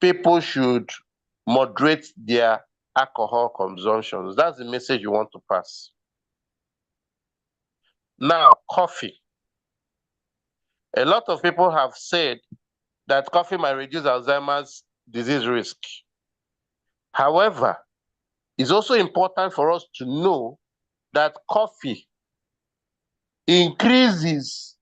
people should moderate their alcohol consumption. That's the message you want to pass. Now, coffee. A lot of people have said that coffee might reduce Alzheimer's disease risk. However, it's also important for us to know that coffee increases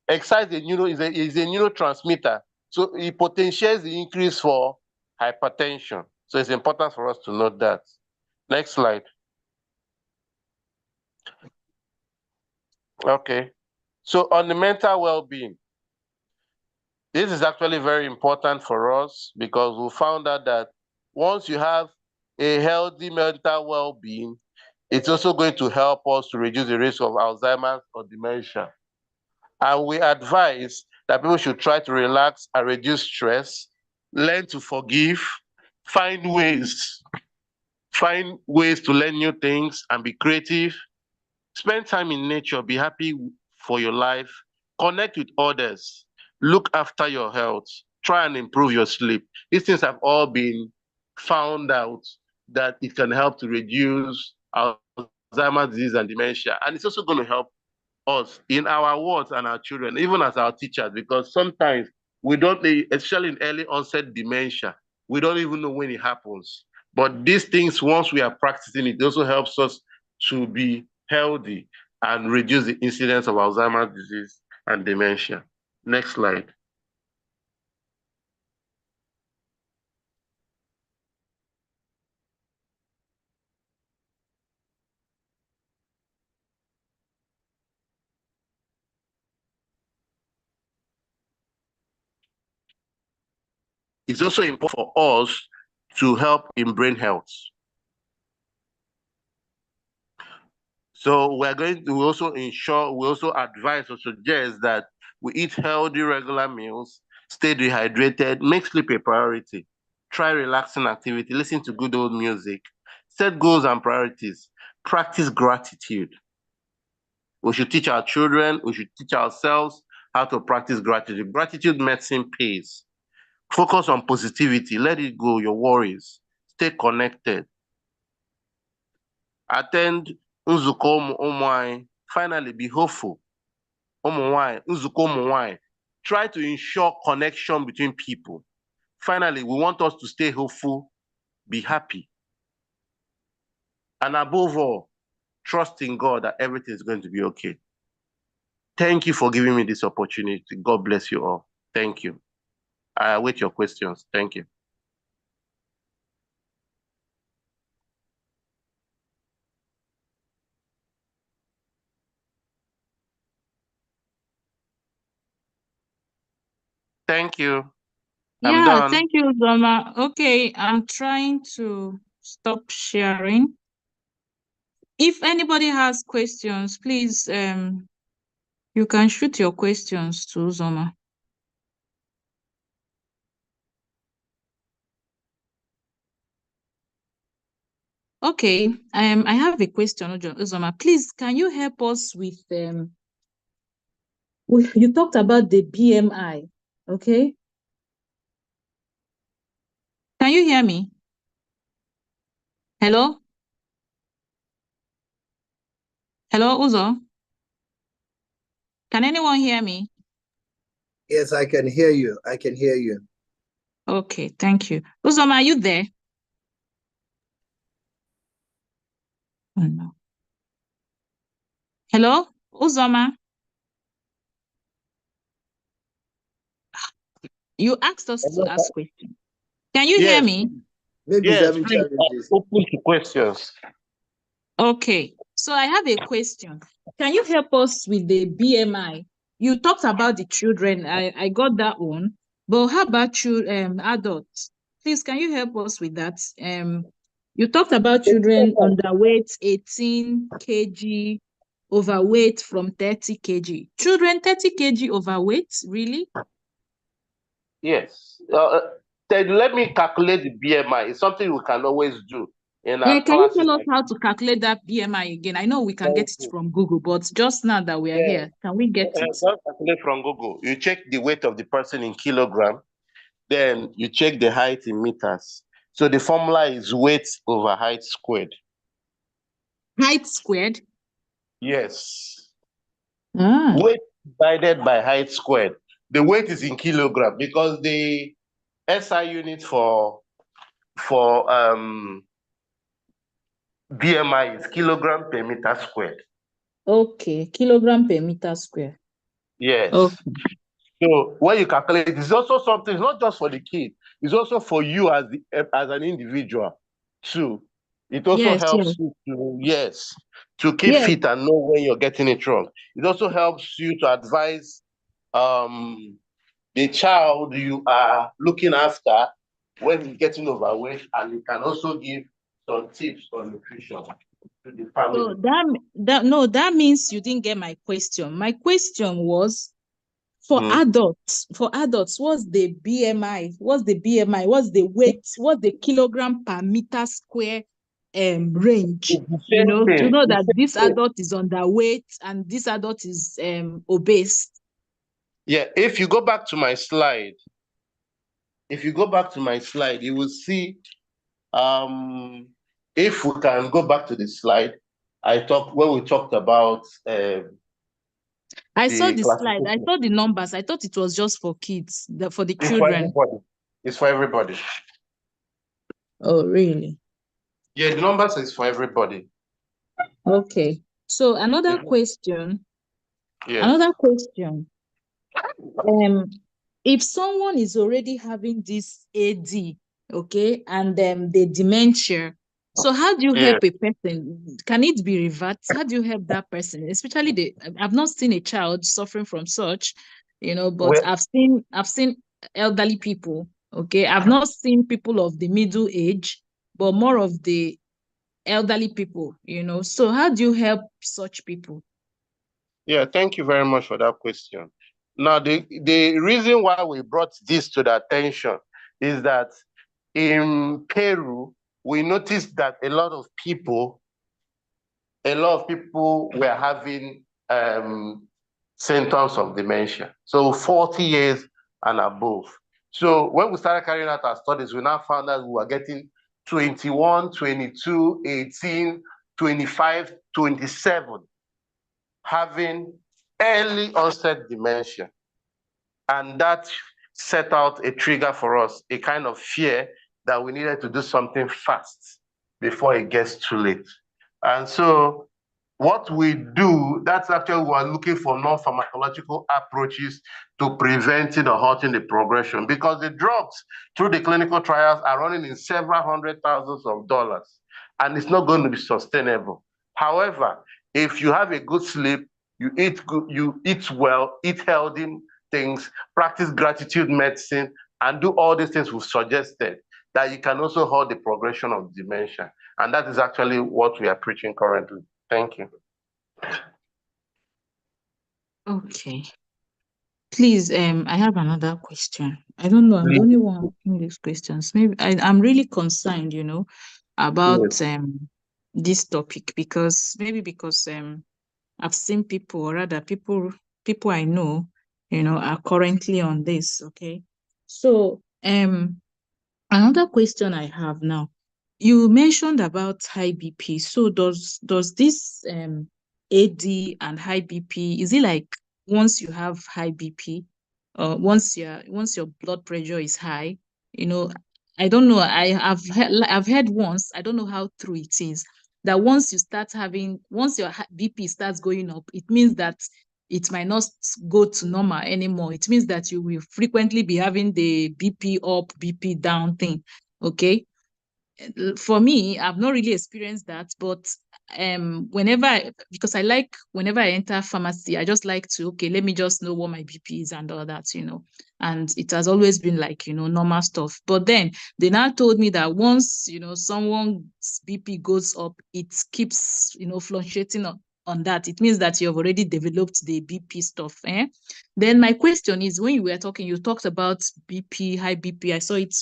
excites the is a neurotransmitter. So it potentiates the increase for hypertension. So it's important for us to note that. Next slide. Okay. So on the mental well-being, this is actually very important for us because we found out that once you have a healthy mental well-being, it's also going to help us to reduce the risk of Alzheimer's or dementia. And we advise that people should try to relax and reduce stress, learn to forgive, find ways to learn new things and be creative, spend time in nature, be happy for your life, connect with others, look after your health, try and improve your sleep. These things have all been found out that it can help to reduce Alzheimer's disease and dementia. And it's also going to help us in our wards and our children, even as our teachers, because sometimes we don't, especially in early onset dementia, we don't even know when it happens. But these things, once we are practicing it also helps us to be healthy and reduce the incidence of Alzheimer's disease and dementia. Next slide. It's also important for us to help in brain health. So we also advise or suggest that we eat healthy, regular meals, stay dehydrated, make sleep a priority, try relaxing activity, listen to good old music, set goals and priorities, practice gratitude. We should teach our children, we should teach ourselves how to practice gratitude. Gratitude medicine pays. Focus on positivity. Let it go, your worries. Stay connected. Attend nzukọ ụmụ anyị. Finally, be hopeful. Ụmụ nwanyị, nzukọ ụmụ nwanyị. Try to ensure connection between people. Finally, we want us to stay hopeful, be happy. And above all, trust in God that everything is going to be okay. Thank you for giving me this opportunity. God bless you all. Thank you. I await your questions. Thank you. Thank you. I'm Yeah, done. thank you, Uzoma. Okay, I'm trying to stop sharing. If anybody has questions, please, you can shoot your questions to Uzoma. Okay, I have a question, Uzoma. Please, can you help us with you talked about the BMI, okay? Can you hear me? Hello? Hello, Uzo? Can anyone hear me? Yes, I can hear you. I can hear you. Okay, thank you. Uzoma, are you there? Oh, no. Hello, Uzoma? You asked us to ask questions. Can you hear Yes. me? Maybe Yes, having please. challenges. Open to questions. Okay, so I have a question. Can you help us with the BMI? You talked about the children. I got that one. But how about you, adults? Please, can you help us with that? You talked about children underweight, 18 kg, overweight from 30 kg. Children 30 kg overweight, really? Yes. Then let me calculate the BMI. It's something we can always do in our Can you classes. tell us how to calculate that BMI again? I know we can get it from Google, but just now that we are here, can we get it? Don't calculate from Google. You check the weight of the person in kilogram, then you check the height in meters. So the formula is weight over height squared. Height squared? Yes. Ah. Weight divided by height squared. The weight is in kilogram because the SI unit for BMI is kilogram per meter squared. Okay, kilogram per meter square. Yes. Okay. So when you calculate, it's also something, it's not just for the kid, it's also for you as an individual too. It also Yes, helps yes. you to keep Yes. fit and know when you're getting it wrong. It also helps you to advise the child you are looking after when he's getting overweight, and you can also give some tips on nutrition to the family. So that means you didn't get my question. My question was for adults, what's the BMI? What's the BMI? What's the weight? What's the kilogram per meter square range? It's the same To thing. know It's that the this same thing. adult is underweight and this adult is obese. Yeah, if you go back to my slide, you will see, if we can go back to the slide, when we talked about I saw the slide. I classification. saw the numbers. I thought it was just for kids, for the It's for children. everybody. It's for everybody. Oh, really? Yeah, the numbers is for everybody. Okay. So another Mhm. question. Yes. Another question. If someone is already having this AD, okay, and the dementia, so how do you Yeah. help a person? Can it be reversed? How do you help that person? Especially I've not seen a child suffering from such, but Well, I've seen elderly people, okay. I've not seen people of the middle age, but more of the elderly people, So how do you help such people? yeah, thank you very much for that question. Now, the reason why we brought this to the attention is that in Peru, we noticed that a lot of people were having symptoms of dementia. So 40 years and above. So when we started carrying out our studies, we now found that we were getting 21, 22, 18, 25, 27 having early onset dementia. And that set out a trigger for us, a kind of fear that we needed to do something fast before it gets too late. And so what we do, that's actually we're looking for non-pharmacological approaches to preventing or halting the progression, because the drugs through the clinical trials are running in several hundred thousands of dollars, and it's not going to be sustainable. However, if you have a good sleep, you eat good, you eat well, eat healthy things, practice gratitude medicine, and do all these things we've suggested, that you can also halt the progression of dementia. And that is actually what we are preaching currently. Thank you. Okay. Please, I have another question. I don't know, I'm the Please. only one asking these questions. Maybe I'm really concerned, about this topic, because I've seen people, or rather people I know, are currently on this. Okay. So another question I have now, you mentioned about high BP. So does this AD and high BP, is it like once you have high BP, once your blood pressure is high, I don't know, I've heard once, I don't know how true it is, that once your BP starts going up, it means that it might not go to normal anymore. It means that you will frequently be having the BP up, BP down thing. Okay. For me, I've not really experienced that, but because whenever I enter pharmacy, I just like to, okay, let me just know what my BP is and all that, and it has always been like, normal stuff. But then they now told me that once, someone's BP goes up, it keeps, fluctuating on that. It means that you've already developed the BP stuff. Then my question is, when you were talking, you talked about BP, high BP. I saw it,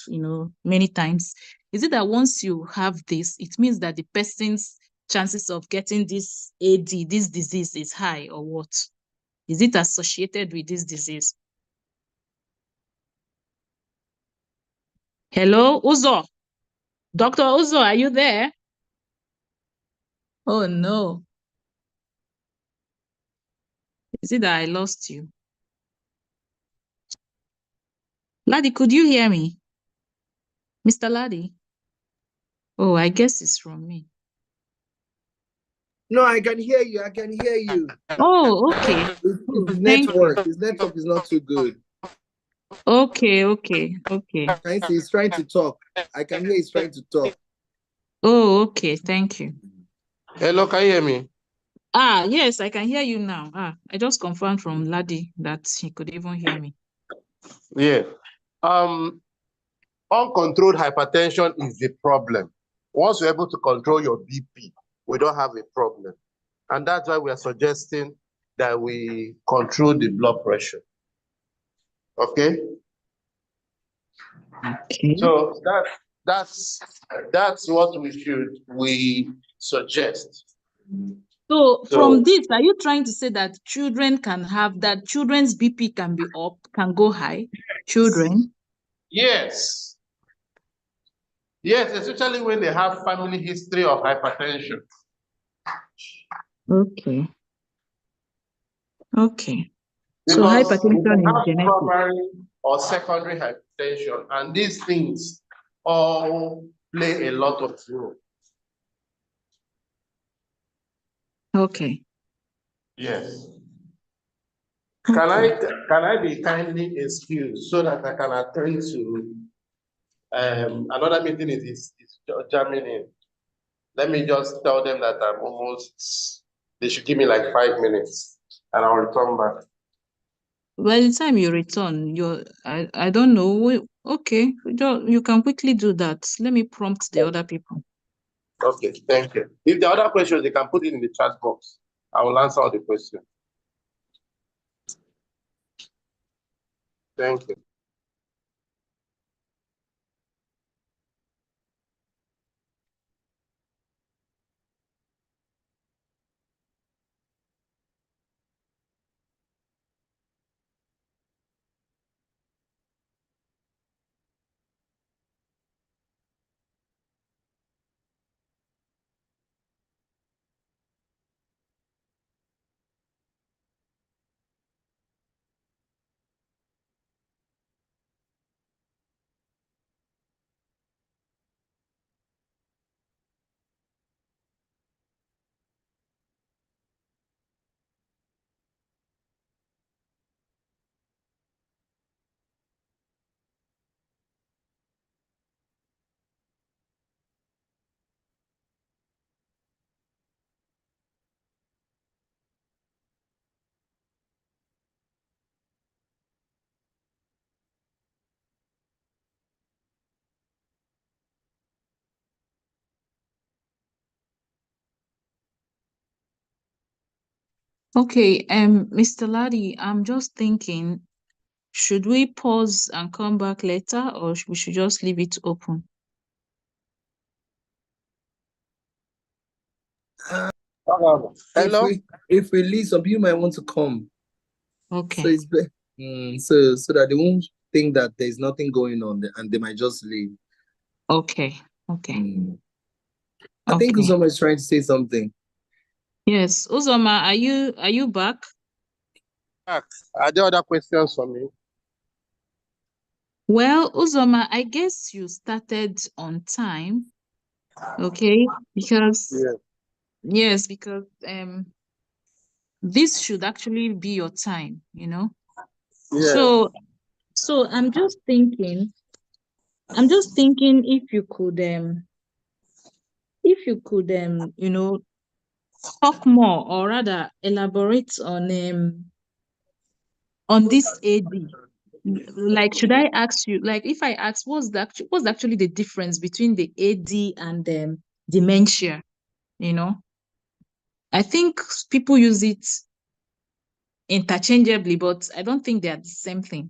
many times. Is it that once you have this, it means that the person's chances of getting this AD, this disease, is high, or what? Is it associated with this disease? Hello, Uzo. Dr. Uzo, are you there? Oh, no. Is it that I lost you? Laddie, could you hear me? Mr. Laddie? Oh, I guess it's from me. No, I can hear you. I can hear you. Oh, okay. It's Oh, his thank you. network. His network is not too good. Okay. He's trying to talk. I can hear he's trying to talk. Oh, okay. Thank you. Hello, can you hear me? Yes, I can hear you now. I just confirmed from Laddie that he could even hear me. Yeah. Uncontrolled hypertension is the problem. Once you're able to control your BP, we don't have a problem. And that's why we are suggesting that we control the blood pressure. Okay? Okay. So that's what we suggest. So So from this, are you trying to say that children's BP can be up, can go high? Children? yes. Yes, especially when they have family history of hypertension. Okay. So Because hypertension we can is have genetic. primary or secondary hypertension, and these things all play a lot of role. Okay. Yes. Can I be kindly excused so that I can attend to another meeting is jamming in. Let me just tell them that I'm almost, they should give me like 5 minutes and I'll return back. By the time you return, I don't know. Okay, you can quickly do that. Let me prompt the other people. Okay, thank you. If there are other questions, they can put it in the chat box. I will answer all the questions. Thank you. Okay, Mr. Laddie, I'm just thinking, should we pause and come back later, or we should just leave it open? Hello? If we leave, some people might want to come. So Okay, it's better. So that they won't think that there's nothing going on there, and they might just leave. okay, okay, Mm. I think okay. Uzoma is trying to say something. Yes, Uzoma, are you back? Are there other questions for me? Well, Uzoma, I guess you started on time, okay? Because Yeah. yes, because this should actually be your time, you know? Yeah. So I'm just thinking if you could you know, talk more, or rather elaborate on this AD. Like, should I ask you, like, if I ask, what's actually the difference between the AD and dementia? You know, I think people use it interchangeably, but I don't think they are the same thing.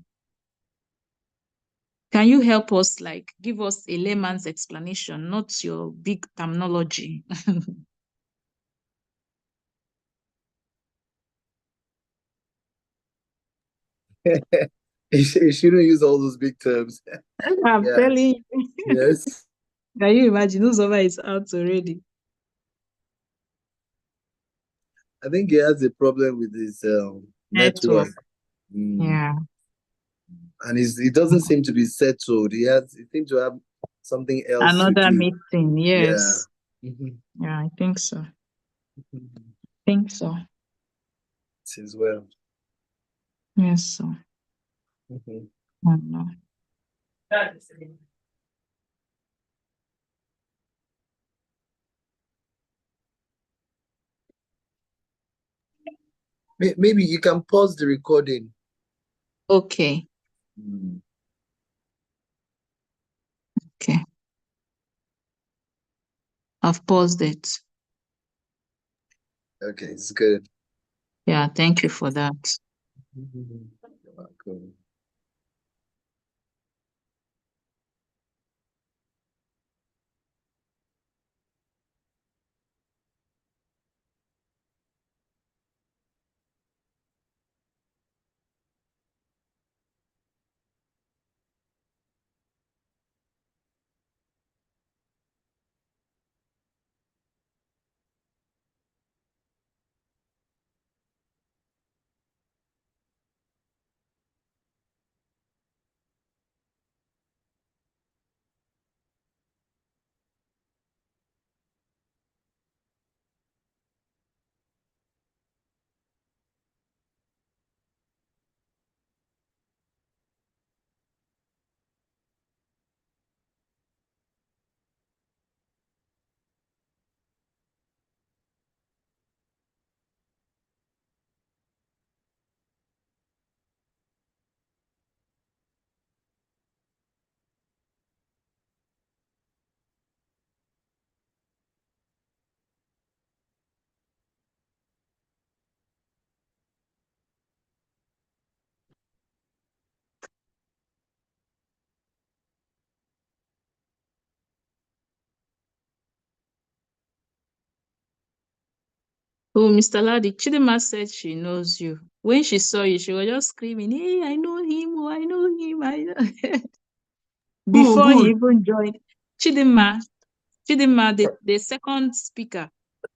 Can you help us, like, give us a layman's explanation, not your big terminology? You shouldn't use all those big terms. I'm Yeah. telling you. Yes. Can you imagine? Uzoma is out already. I think he has a problem with his network. Network. Mm. Yeah. And he doesn't seem to be settled. He seems to have something else to Another do. meeting. Yeah. Yes. Mhm. Yeah, I think so. Mhm. Think so. It is well. Yes, so. Mhm. I don't know. Maybe you can pause the recording. Okay. Mm. Okay. I've paused it. Okay, it's good. Yeah, thank you for that. Mhm. You're welcome. Oh, Mr. Ladi, Chidima said she knows you. When she saw you, she was just screaming, "Hey, I know him, oh, I know him, I know." Before he even joined. Chidima, the second speaker.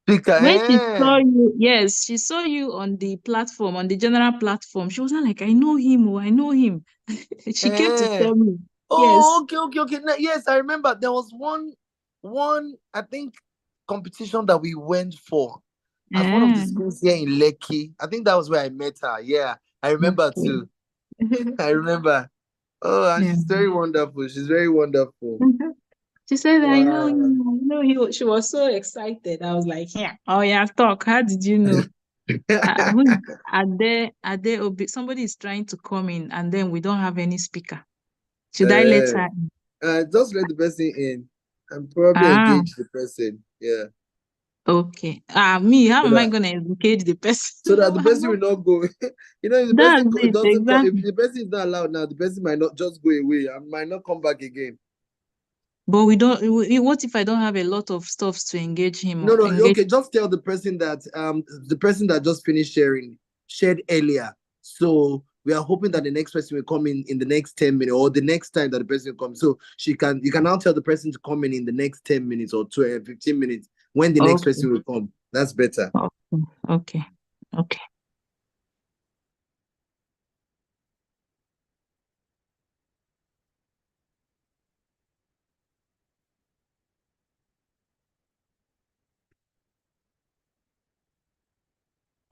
Speaker, When she saw you, yes, she saw you on the platform, on the general platform. She was not like, "I know him, oh, I know him." She came to tell me. Oh, Yes. okay. No, yes, I remember. There was one, I think, competition that we went for at one of the Ah, schools here in Lekki. I think that was where I met her. Yeah, I remember okay. too. I remember. Oh, and Yeah. she's very wonderful. She's very wonderful. She said, "I know Wow. him, I know he." She was so excited. I was like, "Yeah, oh yeah, talk. How did you know?" Are there somebody is trying to come in, and then we don't have any speaker. Should I let her in? Just let the person in and probably Ah, engage the person. Yeah. Okay. Me, how So am I that gonna educate the person? so that No, the I'm person not. will not go. You know, if the That's person it, doesn't come, if exactly. the person is not allowed now, the person might not just go away and might not come back again. But we don't. What if I don't have a lot of stuff to engage him No, or no, engage? okay, just tell the person that just finished shared earlier. So we are hoping that the next person will come in the next 10 minutes or the next time that the person comes. So you can now tell the person to come in the next 10 minutes or 12, 15 minutes when the next Okay. person will come. That's better. Okay. Okay.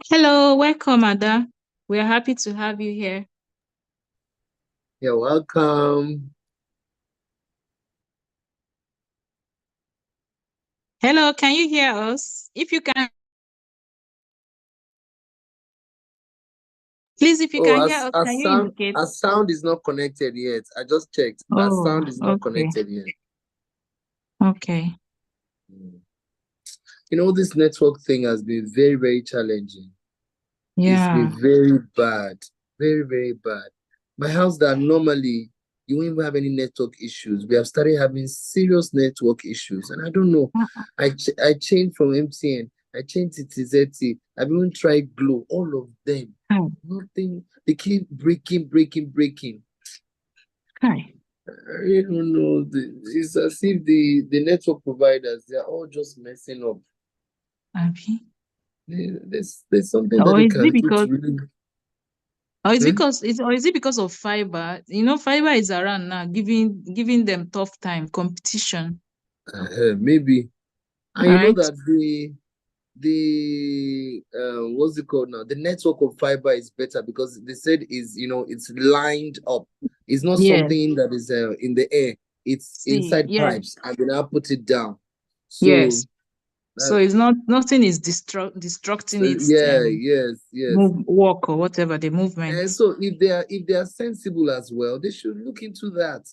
Hello, welcome, Ada. We are happy to have you here. You're welcome. Hello, can you hear us? If you can, please, if you can hear us, can you indicate? Our sound is not connected yet. I just checked. Our Oh, sound is not okay. connected yet. Okay. You know, this network thing has been very, very challenging. It's Yeah. been very bad, very, very bad. My house that normally you won't even have any network issues. We have started having serious network issues, and I don't know. I changed from MTN. I changed to TZT. I've even tried Glow. All of them, nothing. They keep breaking. Hi. I really don't know. It's as if the network providers, they're all just messing up. Okay. There's something that Or they is can it do because? to really. Or is it Hmm? because? Or is it because of fiber? You know, fiber is around now, giving them tough time, competition. Maybe. And you know Right? that what's it called now? The network of fiber is better because they said it's lined up. It's not Yes. something that is in the air. It's See, inside yes, pipes, and then I put it down. So yes. So uh, it's nothing is destructing its yes. walk or whatever the movement. And so if they are sensible as well, they should look into that.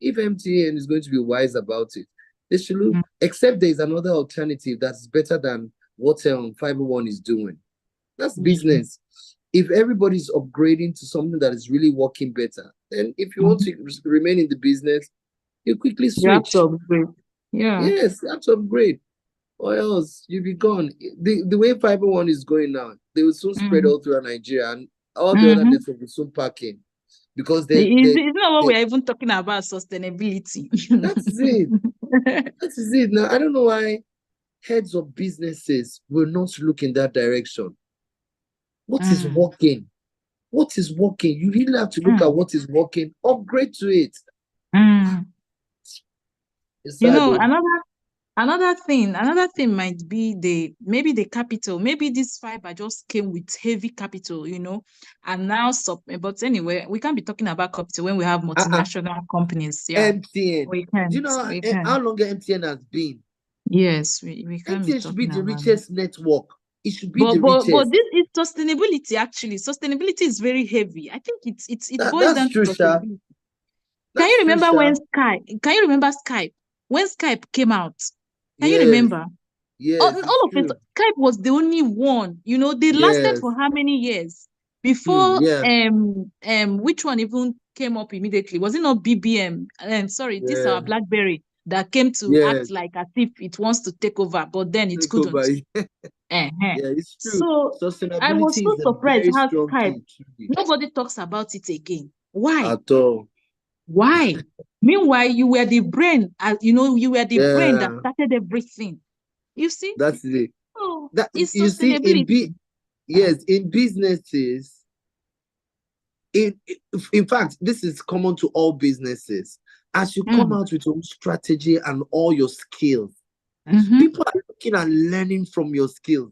If MTN is going to be wise about it, they should look. Except there is another alternative that's better than what Fiber One is doing. That's business. If everybody's upgrading to something that is really working better, then if you want to remain in the business, you quickly You have switch. to upgrade. Yeah. Yes, you have to upgrade, or else you'll be gone. The way Fiber One is going now, they will soon spread all throughout Nigeria, and all the other networks will soon pack in because It's not what we're even talking about, sustainability. that's it. That is it. Now I don't know why heads of businesses will not look in that direction. What is working? What is working? You really have to look at what is working, upgrade to it. It's You sad, know, though. another thing might be maybe the capital. Maybe this fiber just came with heavy capital, you know, and now but anyway, we can't be talking about capital when we have multinational companies. Yeah, MTN. we Do can't. you know We how can. long MTN has been? Yes, we can't be MTN should be talking the about it. richest network. It should be the But richest. this is sustainability. Actually, sustainability is very heavy. I think it boils That's down to true, Sha. sustainability. Can you That's true, remember Sha. when Can you remember Skype? When Skype came out, can you Yes. remember? Yes, All it's of it, true. Skype was the only one. You know, they lasted Yes. for how many years before? Yeah. Which one even came up immediately? Was it not BBM? Sorry, this our Yeah. BlackBerry that came to Yes. act like as if it wants to take over, but then it Take over. couldn't. Yeah, it's true. So I was Sustainability so is a surprised very how strong Skype, key truly, nobody talks about it again. Why? at all. Why? Meanwhile, you were the brain, you were the brain that Yeah, started everything. You see? that's it. Oh, That it's you see sustainability. in businesses, in fact, this is common to all businesses. As you come out with your own strategy and all your skills, people are looking and learning from your skills.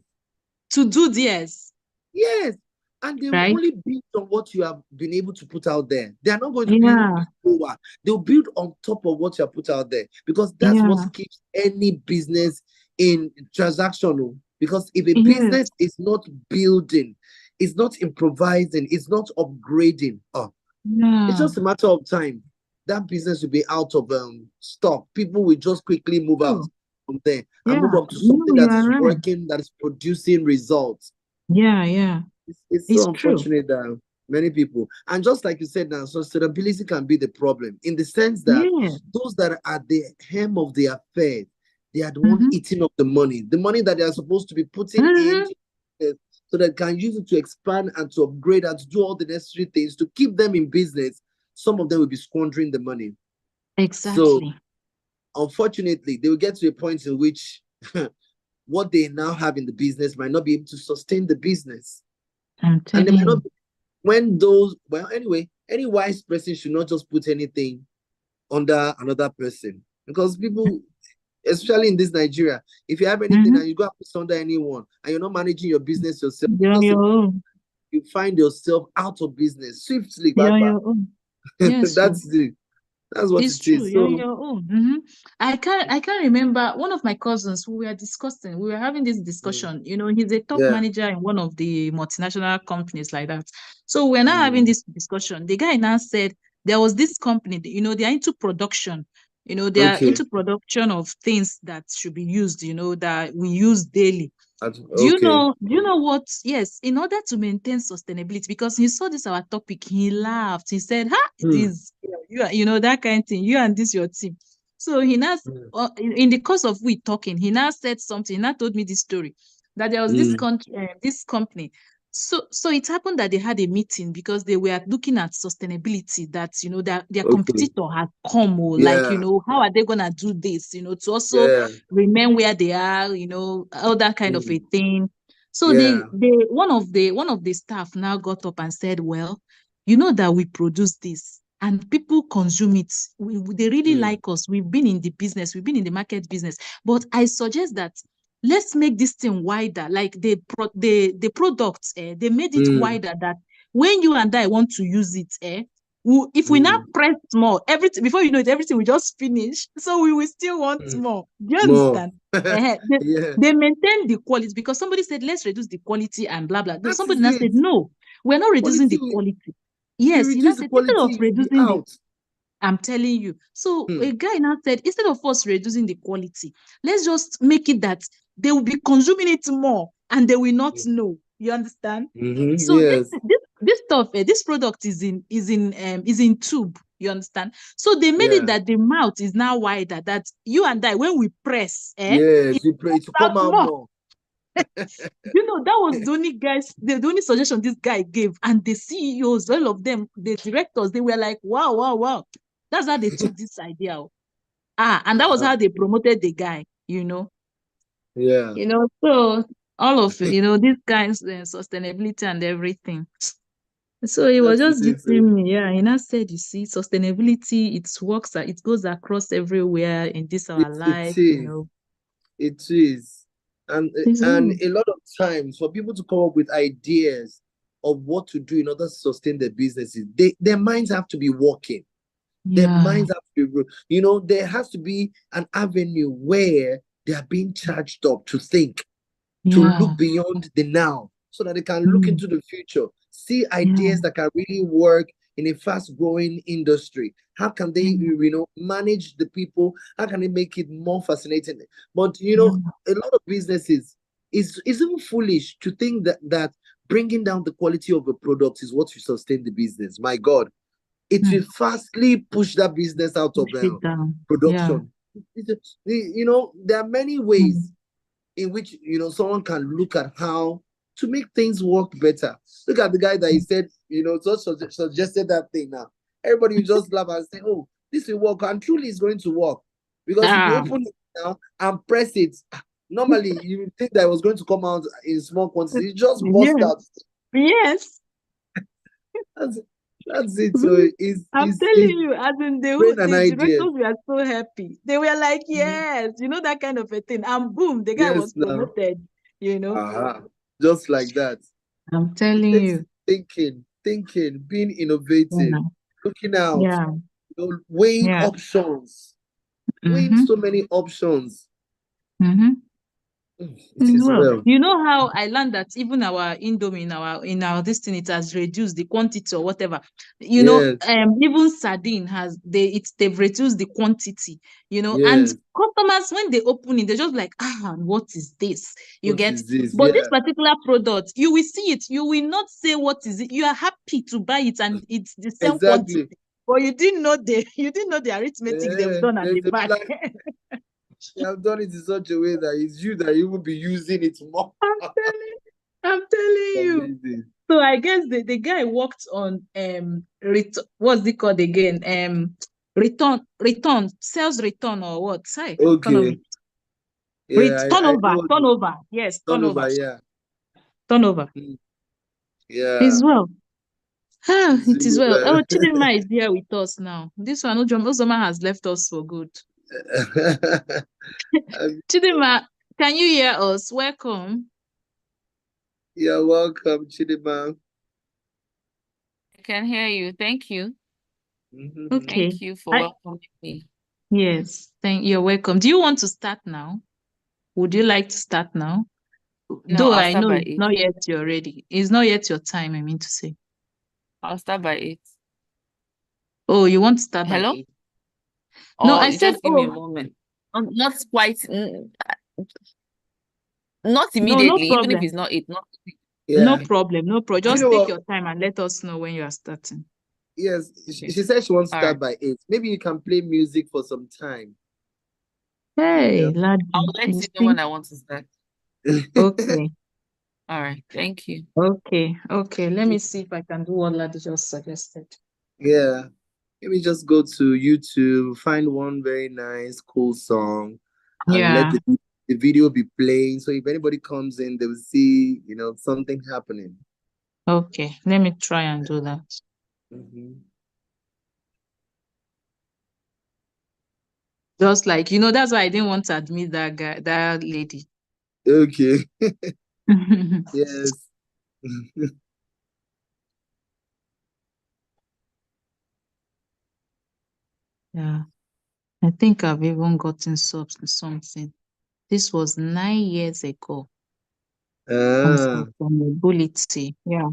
To do this. Yes. And they will Right? only build on what you have been able to put out there. They are not going to Yeah. build over. They'll build on top of what you have put out there because that's what keeps any business in transactional. Because if a business is not building, is not improvising, is not upgrading, it's just a matter of time. That business will be out of stock. People will just quickly move out. from there and Yeah. move up to No, something you that are is right. working, that is producing results. Yeah, yeah. It's It's so true. unfortunate that many people, and just like you said now, sustainability can be the problem in the sense that Yeah. those that are at the hem of the affair, they are the one Mm-hmm. eating up the money that they are supposed to be putting Mm-hmm. in, so that can use it to expand and to upgrade and to do all the necessary things to keep them in business. Some of them will be squandering the money. So Exactly. unfortunately, they will get to a point in which what they now have in the business might not be able to sustain the business. I'm And they telling might not you. be, when those, well, anyway, any wise person should not just put anything under another person. Because people, especially in this Nigeria, if you have anything Mm-hmm. and you go and put it under anyone and you're not managing your business yourself, You're on just your own. you find yourself out of business swiftly. You're on Baba. your own. Yes, so That's it. That's what it's it true. is. You're on So, your own. Mm-hmm. I can't remember one of my cousins who we were discussing. We were having this discussion. You know, he's a top yeah. manager in one of the multinational companies like that. So we're now having this discussion. The guy now said there was this company, you know, they are into production. You know, they are Okay. into production of things that should be used, you know, that we use daily. Do Okay. you know what? Yes, in order to maintain sustainability, because he saw this our topic, he laughed. He said, "Ha, it Hmm. is you know that kind of thing. You and this your team." So he now, in the course of we talking, he now said something. He now told me this story that there was this this company. So it happened that they had a meeting because they were looking at sustainability. That you know their Okay. competitor had come, or like you Yeah. know how are they gonna do this? You know to also Yeah. remain where they are, you know, all that kind of a thing. So Yeah. one of the staff now got up and said, well, you know that we produce this and people consume it. They really like us. We've been in the business, we've been in the market business. But I suggest that let's make this thing wider. Like the products, they made it wider that when you and I want to use it, if we now press more, everything before you know it, everything will just finish. So we will still want more. Do you More. understand? Yeah. They maintain the quality because somebody said, let's reduce the quality and blah, blah. No, That somebody is now it. said, no, we're not reducing the Quality, quality. you Yes, he now reduce the said, instead of quality, you'll be reducing the, out. I'm telling you. So a guy now said, instead of us reducing the quality, let's just make it that they will be consuming it more and they will not know. You understand? So Yes. this stuff, this product is in tube. You understand? So they made Yeah. it that the mouth is now wider. That you and I, when we press, Yes, it you pray to comes come out more. more. You know, that was the only suggestion this guy gave. And the CEOs, all of them, the directors, they were like, wow, wow, wow. That's how they took this idea. And that was how they promoted the guy, you know. Yeah. You know, so all of it, you know, these guys, sustainability and everything. So he was That just is it. giving me, yeah. And I said, you see, sustainability, it works, it goes across everywhere in this our life, It you is. know. It is. And It's real. a lot of times for people to come up with ideas of what to do in order to sustain their businesses, their minds have to be working. Their Yeah, minds have to be, you know, there has to be an avenue where they are being charged up to think, to yeah, look beyond the now, so that they can look into the future, see ideas that can really work in a fast-growing industry. How can they, you know, manage the people? How can they make it more fascinating? But you know, a lot of businesses is even foolish to think that bringing down the quality of a product is what will sustain the business. My God, it will fastly push that business out of push it down. Yeah. production. You know, there are many ways in which, you know, someone can look at how to make things work better. Look at the guy that he said, you know, just suggested that thing now. Everybody will just laugh and say, oh, this will work. And truly it's going to work. Because if you open it now and press it, normally you would think that it was going to come out in small quantities. It just burst out. Yes. That's it. So I'm telling you, as in brain and the ideas. directors were so happy. They were like, yes, you know, that kind of a thing. And boom, the guy was promoted, you know. Just like that. I'm telling you. Thinking, being innovative, looking out, Yeah. you know, weighing options, weighing so many options. It is Well, well. you know how I learned that even our Indomie in our this thing, it has reduced the quantity or whatever. You know, Yes, even sardine they've reduced the quantity, and yes. customers when they open it, they're just like, what is this? You What get, is this? but this Yeah, particular product, you will see it, you will not say what is it. You are happy to buy it and it's the same quantity. exactly. But you didn't know the arithmetic they've done at the There's a back. plan. They have done it in such a way that it's you that you will be using it more. I'm telling you. Amazing. So I guess the guy worked on what's it called again? Return, sales return or what? Sorry, Okay. Yeah, I know what you turnover. Yes, turnover. turnover. Yeah. Turnover. Mm, yeah. Is well. It's It is really well. well. Oh, Chidinma is here with us now. This one, Ozoma has left us for good. Chidinma, can you hear us? Welcome. You're welcome, Chidima. I can hear you. Thank you. Okay. Thank you for welcoming me. Yes, you're welcome. Do you want to start now? Would you like to start now? No, Though I'll I start know by it's 8. not yet you're ready. It's not yet your time, I mean to say. I'll start by 8. Oh, you want to start by Hello? 8? No, Or I you said, just give me a moment. Not quite, not no immediately, even if problem. it's not 8. Not No Yeah. problem, no problem. Do you Just know take what? your time and let us know when you are starting. Yes, okay. she said she wants to All start right. by 8. Maybe you can play music for some time. Hey, Yeah. lad, I'll let you you know see? when I want to start. Okay, All right. Thank you. okay. Let me see if I can do what Ladi just suggested. Yeah. Maybe just go to YouTube, find one very nice, cool song, and let Yeah, the video be playing. So if anybody comes in, they will see, something happening. okay. Let me try and do that. Mhm. Just like, that's why I didn't want to admit that lady. Okay. Yes. Yeah, I think I've even gotten something. This was 9 years ago on Ah, sustainability. Yeah.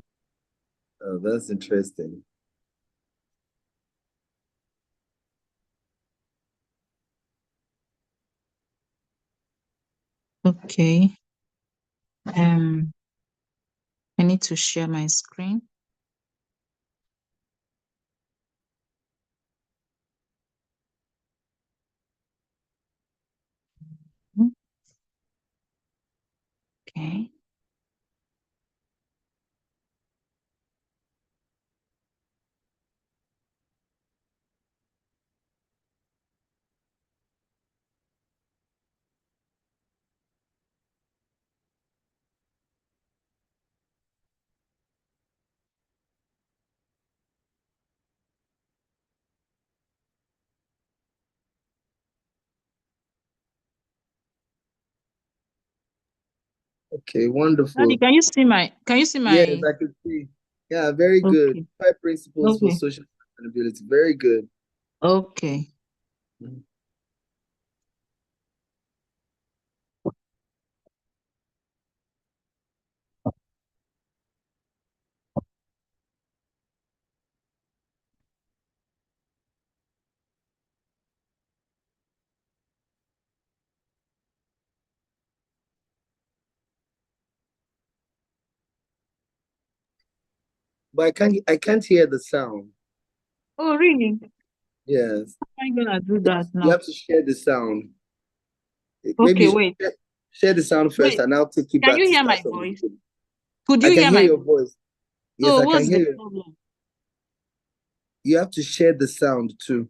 oh, that's interesting. Okay. I need to share my screen. Okay. Okay, Daddy, wonderful. can you see my Yes, I can see. Yeah, very good. okay. 5 principles for Okay. social sustainability. Very good. Okay. Mhm. But I can't hear the sound. Oh, really? Yes. How am I gonna do You have, that you now? have to share the sound. Maybe Okay, you wait. share the sound first, Wait. and I'll take you Can back you to hear start my from the voice? beginning. Could I you can hear hear my your voice? voice. Yes, Oh, I can what's hear the you. problem? You have to share the sound too.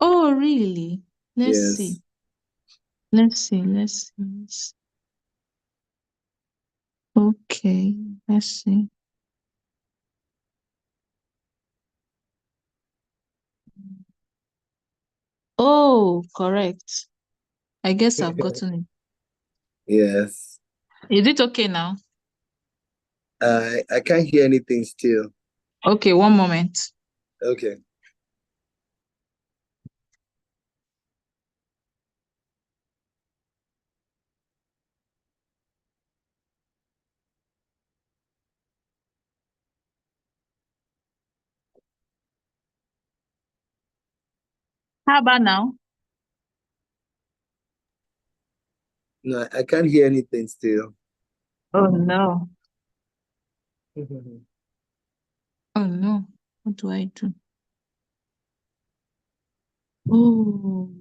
Oh, really? Let's see. Yes. Let's see. Let's see. Okay. Let's see. Oh, correct. I guess I've gotten it. Yes. Is it okay now? I can't hear anything still. Okay, one moment. Okay. How about now? No, I can't hear anything still. Oh no. Oh no. What do I do? Oh.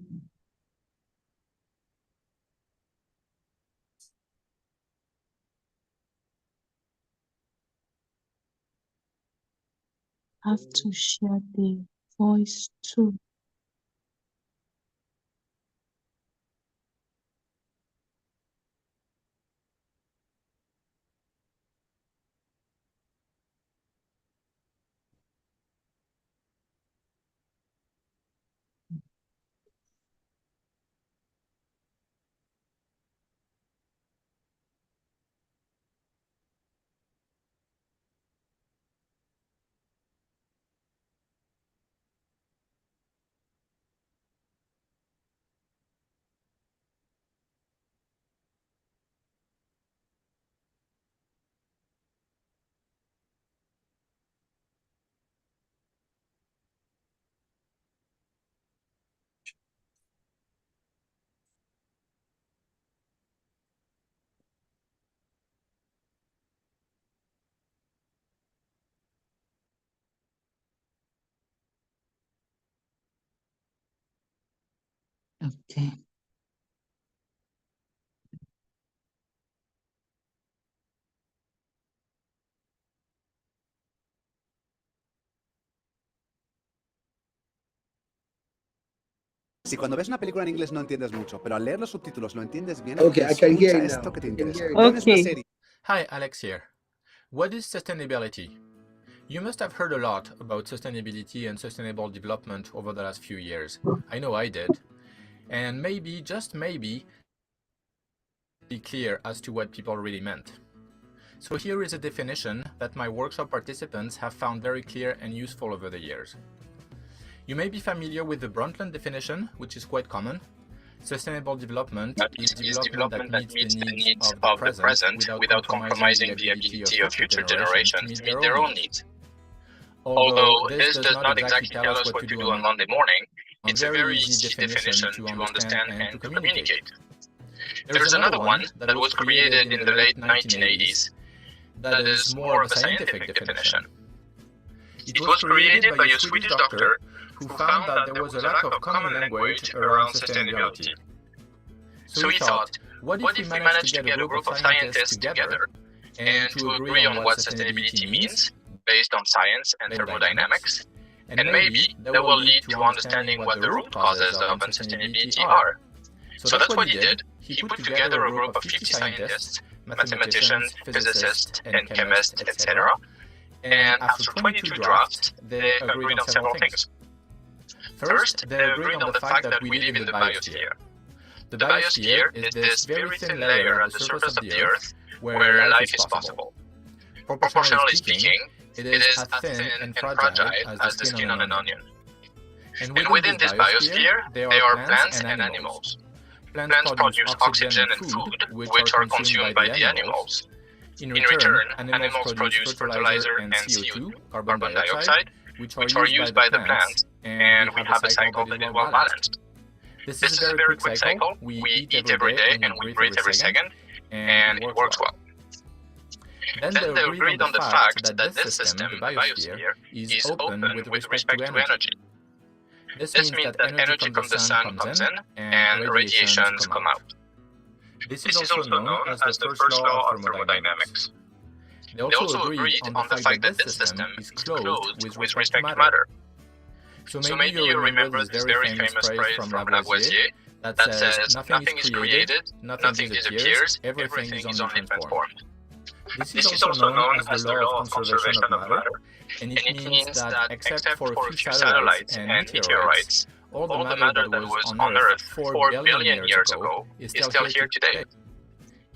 Have to share the voice too. Okay. Si cuando ves una película en inglés no entiendes mucho, pero al leer los subtítulos lo entiendes bien, Okay, I can hear escucha you esto now. que te I can interesa. hear you. Pones una Okay. serie. Hi, Alex here. What is sustainability? You must have heard a lot about sustainability and sustainable development over the last few years. I know I did. And maybe, just maybe, be clear as to what people really meant. So here is a definition that my workshop participants have found very clear and useful over the years. You may be familiar with the Brundtland definition, which is quite common. Sustainable development is development that meets the needs of the present without compromising the ability of future generations to meet their own needs. Although this does not exactly tell us what to do on Monday morning, it's a very easy definition to understand and to communicate. There's another one that was created in the late 1980s that is more of a scientific definition. It was created by a Swedish doctor who found that there was a lack of common language around sustainability. So he thought, what if we managed to get a group of scientists together and to agree on what sustainability means, based on science and thermodynamics, and maybe that will lead to understanding what the root causes of unsustainability are. So that's what he did. He put together a group of 50 scientists, mathematicians, physicists, and chemists, etc. And after 22 drafts, they agreed on several things. First, they agreed on the fact that we live in the biosphere. The biosphere is this very thin layer at the surface of the Earth where life is possible. Proportionally speaking, it is as thin and fragile as the skin on an onion. And within this biosphere, there are plants and animals. Plants produce oxygen and food, which are consumed by the animals. In return, animals produce fertilizer and CO2, carbon dioxide, which are used by the plants, and we have a cycle that is well balanced. This is a very quick cycle. We eat every day and we breathe every second, and it works well. Then they agreed on the fact that this system, the biosphere, is open with respect to energy. This means that energy from the sun comes in and radiations come out. This is also known as the first law of thermodynamics. They also agreed on the fact that this system is closed with respect to matter. So maybe you remember this very famous phrase from Lavoisier that says, nothing is created, nothing disappears, everything is only transformed. This is also known as the law of conservation of matter, and it means that except for a few satellites and meteorites, all the matter that was on Earth 4 billion years ago is still here today.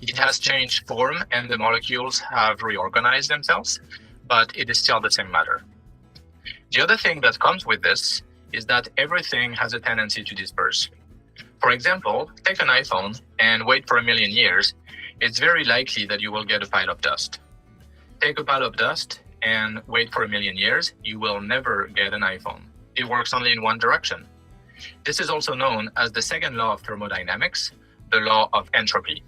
It has changed form and the molecules have reorganized themselves, but it is still the same matter. The other thing that comes with this is that everything has a tendency to disperse. For example, take an iPhone and wait for 1 million years, it's very likely that you will get a pile of dust. Take a pile of dust and wait for 1 million years, you will never get an iPhone. It works only in one direction. This is also known as the second law of thermodynamics, the law of entropy.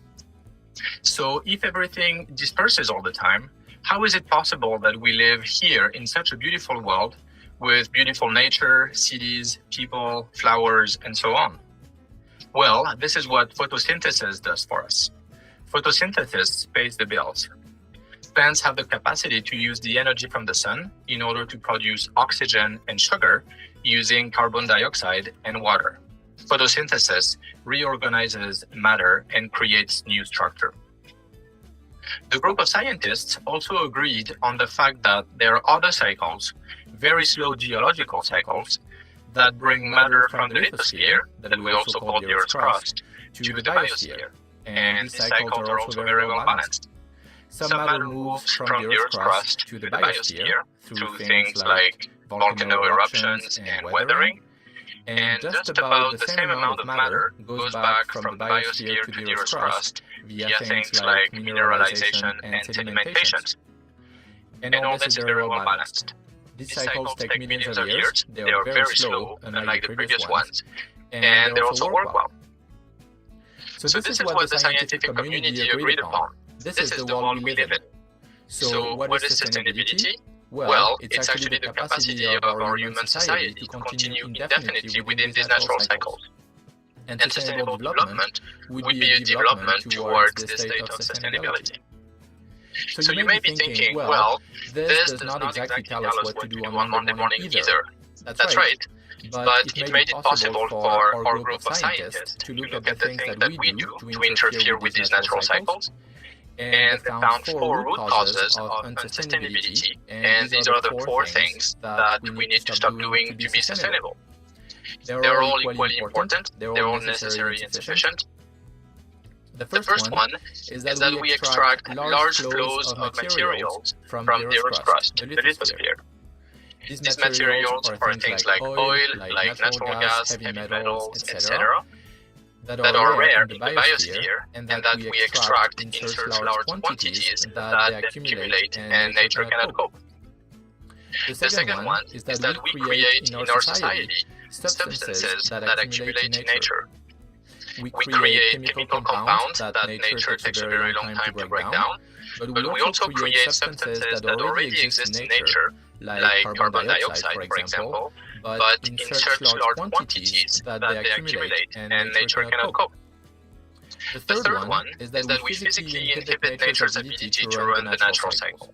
So if everything disperses all the time, how is it possible that we live here in such a beautiful world with beautiful nature, cities, people, flowers, and so on? Well, this is what photosynthesis does for us. Photosynthesis pays the bills. Plants have the capacity to use the energy from the sun in order to produce oxygen and sugar using carbon dioxide and water. Photosynthesis reorganizes matter and creates new structure. The group of scientists also agreed on the fact that there are other cycles, very slow geological cycles, that bring matter from the lithosphere, that we also call the Earth's crust, to the biosphere. And these cycles are also very well balanced. Some matter moves from the Earth's crust to the biosphere through things like volcano eruptions and weathering. And just about the same amount of matter goes back from the biosphere to the Earth's crust via things like mineralization and sedimentation. And all this is very well balanced. These cycles take millions of years, they are very slow, unlike the previous ones, and they also work well. So this is what the scientific community agreed upon. This is the world we live in. So what is sustainability? Well, it's actually the capacity of our human society to continue indefinitely within these natural cycles. And sustainable development would be a development towards the state of sustainability. So you may be thinking, well, this does not exactly tell us what to do on Monday morning either. That's right. But it made it possible for our group of scientists to look at the things that we do to interfere with these natural cycles. And they found 4 root causes of unsustainability, and these are the 4 things that we need to stop doing to be sustainable. They're all equally important, they're all necessary and sufficient. The first one is that we extract large flows of materials from the Earth's crust, the lithosphere. These materials are things like oil, like natural gas, heavy metals, etc., that are rare in the biosphere and that we extract in such large quantities that they accumulate and nature cannot cope. The second one is that we create in our society substances that accumulate in nature. We create chemical compounds that nature takes a very long time to break down, but we also create substances that already exist in nature, like carbon dioxide, for example, but in such large quantities that they accumulate and nature cannot cope. The third one is that we physically inhibit nature's ability to run the natural cycle.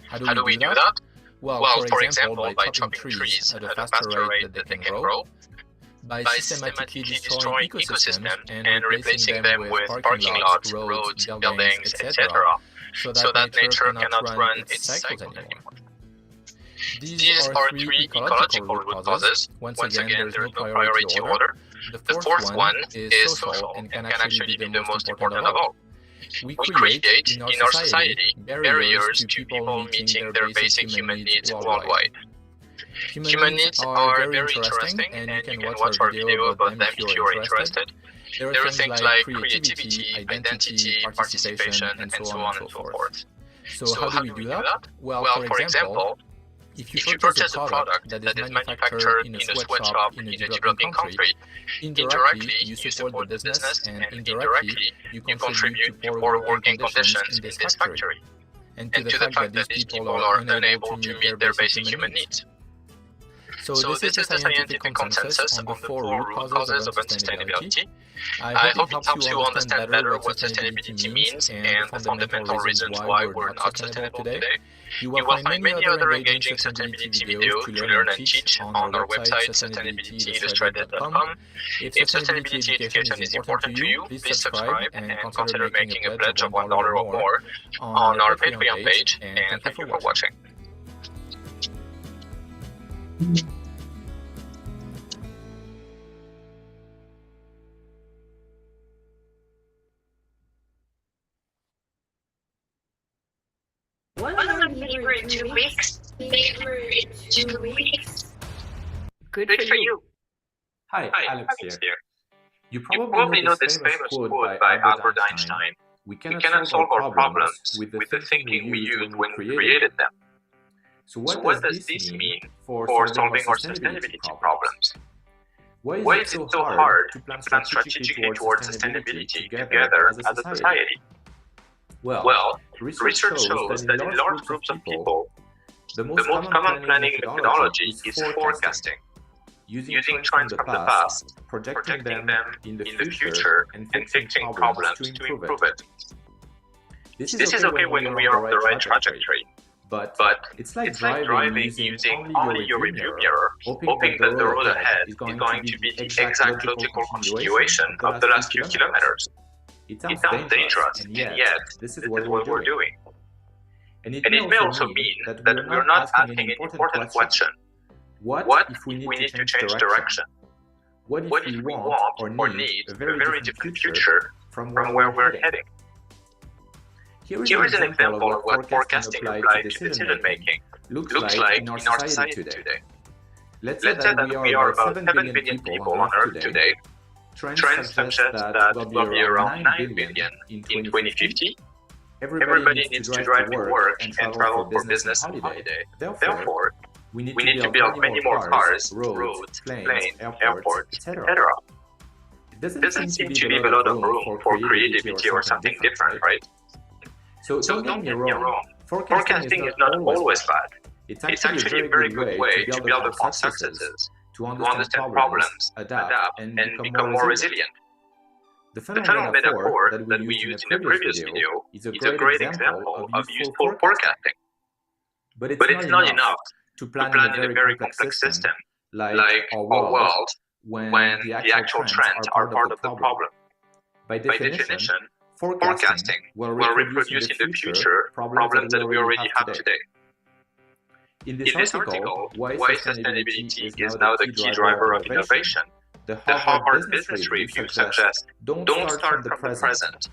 How do we do that? Well, for example, by chopping trees at a faster rate that they can grow, by systematically destroying ecosystems and replacing them with parking lots, roads, buildings, etc., so that nature cannot run its cycles anymore. These are 3 ecological root causes. Once again, there is no priority order. The fourth one is social and can actually be the most important of all. We create in our society barriers to people meeting their basic human needs worldwide. Human needs are very interesting, and you can watch our video about them if you are interested. There are things like creativity, identity, participation, and so on and so forth. So how do we do that? Well, for example, if you purchase a product that is manufactured in a sweatshop in a developing country, indirectly you support the business, and indirectly you contribute to poor working conditions in this factory, and to the fact that these people are unable to meet their basic human needs. So this is the scientific consensus on the 4 root causes of unsustainability. I hope it helps you understand better what sustainability means and the fundamental reasons why we're not sustainable today. You will find many other engaging sustainability videos to learn and teach on our website, sustainabilityillustrated.com. If sustainability education is important to you, please subscribe and consider making a pledge of $1 or more on our Patreon page, and thank you for watching. What are labor in 2 weeks? Labor in 2 weeks. Good for you. Hi, Alex here. You probably know this famous quote by Albert Einstein. We cannot solve our problems with the thinking we used when we created them. So what does this mean for solving our sustainability problems? Why is it so hard to plan strategically towards sustainability together as a society? Well, research shows that in large groups of people, the most common planning methodology is forecasting, using trends from the past, projecting them in the future, and fixing problems to improve it. This is okay when we are on the right trajectory, but it's like driving using only your review mirror, hoping that the road ahead is going to be the exact logical continuation of the last few kilometers. It sounds dangerous, and yet this is what we're doing. And it may also mean that we're not asking an important question. What if we need to change direction? What if we want or need a very different future from where we're heading? Here is an example of what forecasting applied to decision making looks like in our society today. Let's say that we are about 7 billion people on Earth today. Trends suggest that we'll be around 9 billion in 2050. Everybody needs to drive to work and travel for business and holiday. Therefore, we need to build many more cars, roads, planes, airports, etc. It doesn't seem to leave a lot of room for creativity or something different, right? So don't get me wrong, forecasting is not always bad. It's actually a very good way to build upon successes, to understand problems, adapt, and become more resilient. The funnel metaphor that we used in the previous video is a great example of useful forecasting. But it's not enough to plan in a very complex system, like our world, when the actual trends are part of the problem. By definition, forecasting will reproduce in the future problems that we already have today. In this article, Why Sustainability is Now the Key Driver of Innovation, the Harvard Business Review suggests don't start from the present.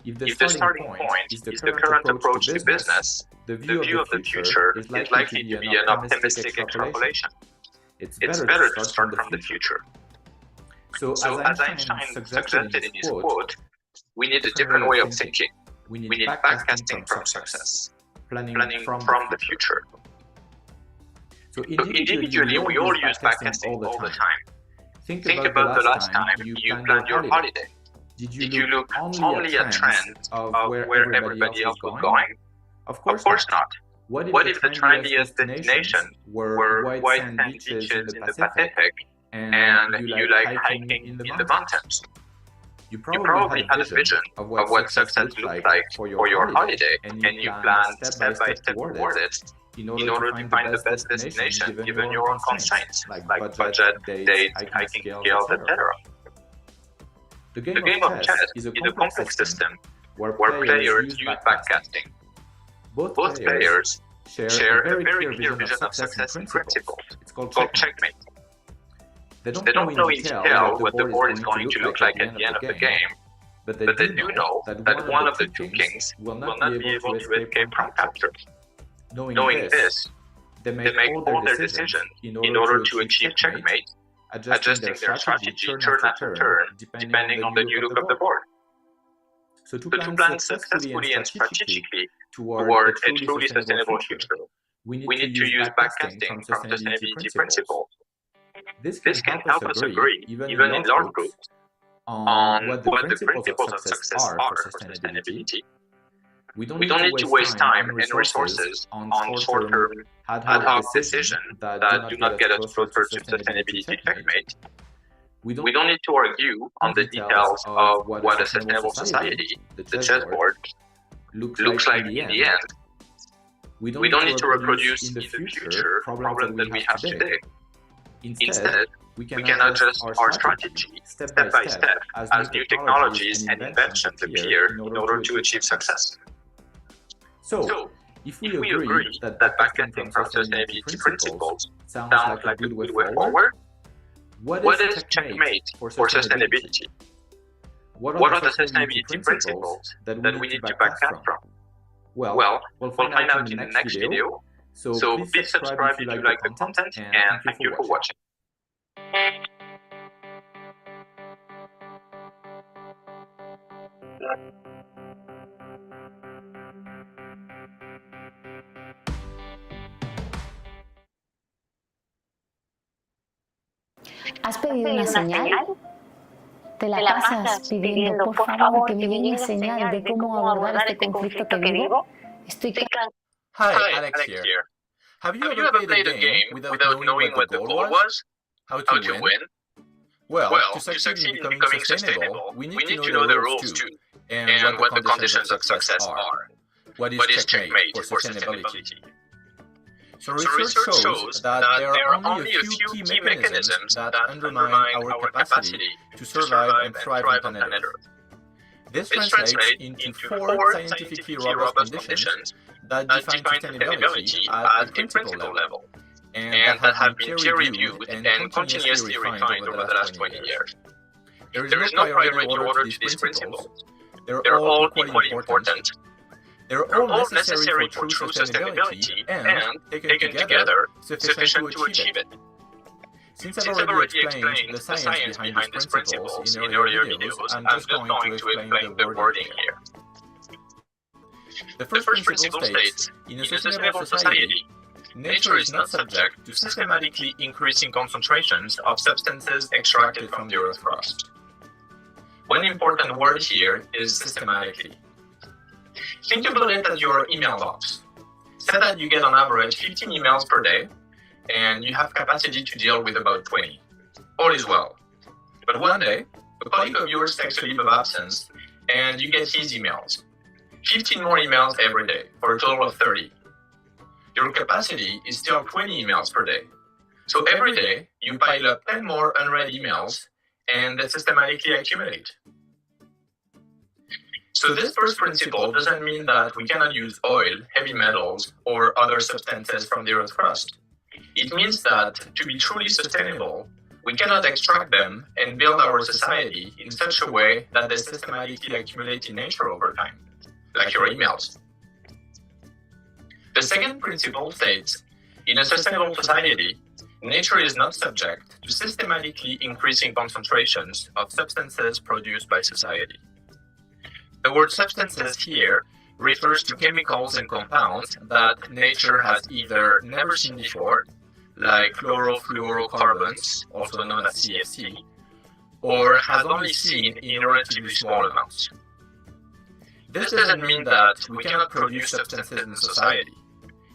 If the starting point is the current approach to business, the view of the future is likely to be an optimistic extrapolation. It's better to start from the future. So as Einstein suggested in his quote, we need a different way of thinking. We need backcasting from success, planning from the future. So individually, we all use backcasting all the time. Think about the last time you planned your holiday. Did you look only at trends of where everybody else was going? Of course not. What if the trendiest destinations were white sand beaches in the Pacific and you like hiking in the mountains? You probably had a vision of what success looked like for your holiday, and you planned step by step toward it in order to find the best destination given your own constraints, like budget, dates, hiking scales, etc. The game of chess is a complex system where players use backcasting. Both players share a very clear vision of success in principle. It's called checkmate. They don't know in detail what the board is going to look like at the end of the game, but they do know that one of the two kings will not be able to escape from capture. Knowing this, they make all their decisions in order to achieve checkmate, adjusting their strategy turn after turn, depending on the new look of the board. So to plan successfully and strategically toward a truly sustainable future, we need to use backcasting from sustainability principles. This can help us agree, even in large groups, on what the principles of success are for sustainability. We don't need to waste time and resources on short-term ad hoc decisions that do not get us closer to sustainability checkmate. We don't need to argue on the details of what a sustainable society, the chessboard, looks like in the end. We don't need to reproduce in the future problems that we have today. Instead, we can adjust our strategy step by step as new technologies and inventions appear in order to achieve success. So, if we agree that backcasting from sustainability principles sounds like a good way forward, what is checkmate for sustainability? What are the sustainability principles that we need to backcast from? Well, we'll find out in the next video. So please subscribe if you like the content, and thank you for watching. ¿Has pedido una señal? ¿Te la pasas pidiendo, por favor, que me llegue una señal de cómo abordar este conflicto que vivo? Estoy Hi, Alex here. Have you ever played a game without knowing what the goal was? How to win? Well, to succeed in becoming sustainable, we need to know the rules too, and what the conditions of success are. What is checkmate for sustainability? So research shows that there are only a few key mechanisms that undermine our capacity to survive and thrive on planet Earth. This translates into 4 scientifically robust conditions that define sustainability at a principle level, and that have been peer-reviewed and continuously refined over the last 20 years. There is no priority order to these principles. They're all equally important. They're all necessary for true sustainability and, taken together, sufficient to achieve it. Since I've already explained the science behind these principles in earlier videos, I'm just going to explain the wording here. The first principle states, in a sustainable society, nature is not subject to systematically increasing concentrations of substances extracted from the Earth's crust. One important word here is systematically. Think about it as your email box. Say that you get on average 15 emails per day, and you have capacity to deal with about 20. All is well. But one day, a colleague of yours takes a leave of absence, and you get his emails. 15 more emails every day, for a total of 30. Your capacity is still 20 emails per day. So every day, you pile up 10 more unread emails, and they systematically accumulate. So this first principle doesn't mean that we cannot use oil, heavy metals, or other substances from the Earth's crust. It means that to be truly sustainable, we cannot extract them and build our society in such a way that they systematically accumulate in nature over time, like your emails. The second principle states, in a sustainable society, nature is not subject to systematically increasing concentrations of substances produced by society. The word substances here refers to chemicals and compounds that nature has either never seen before, like chlorofluorocarbons, also known as CFC, or has only seen in relatively small amounts. This doesn't mean that we cannot produce substances in society.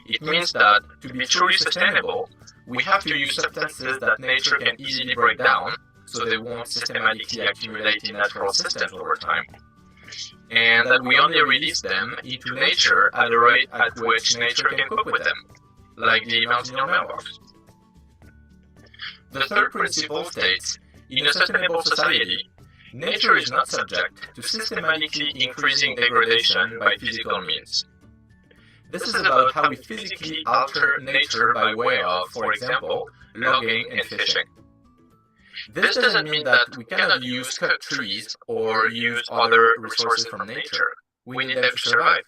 It means that to be truly sustainable, we have to use substances that nature can easily break down, so they won't systematically accumulate in natural systems over time, and that we only release them into nature at the rate at which nature can cope with them, like the emails in your mailbox. The third principle states, in a sustainable society, nature is not subject to systematically increasing degradation by physical means. This is about how we physically alter nature by way of, for example, logging and fishing. This doesn't mean that we cannot use cut trees or use other resources from nature. We need them to survive.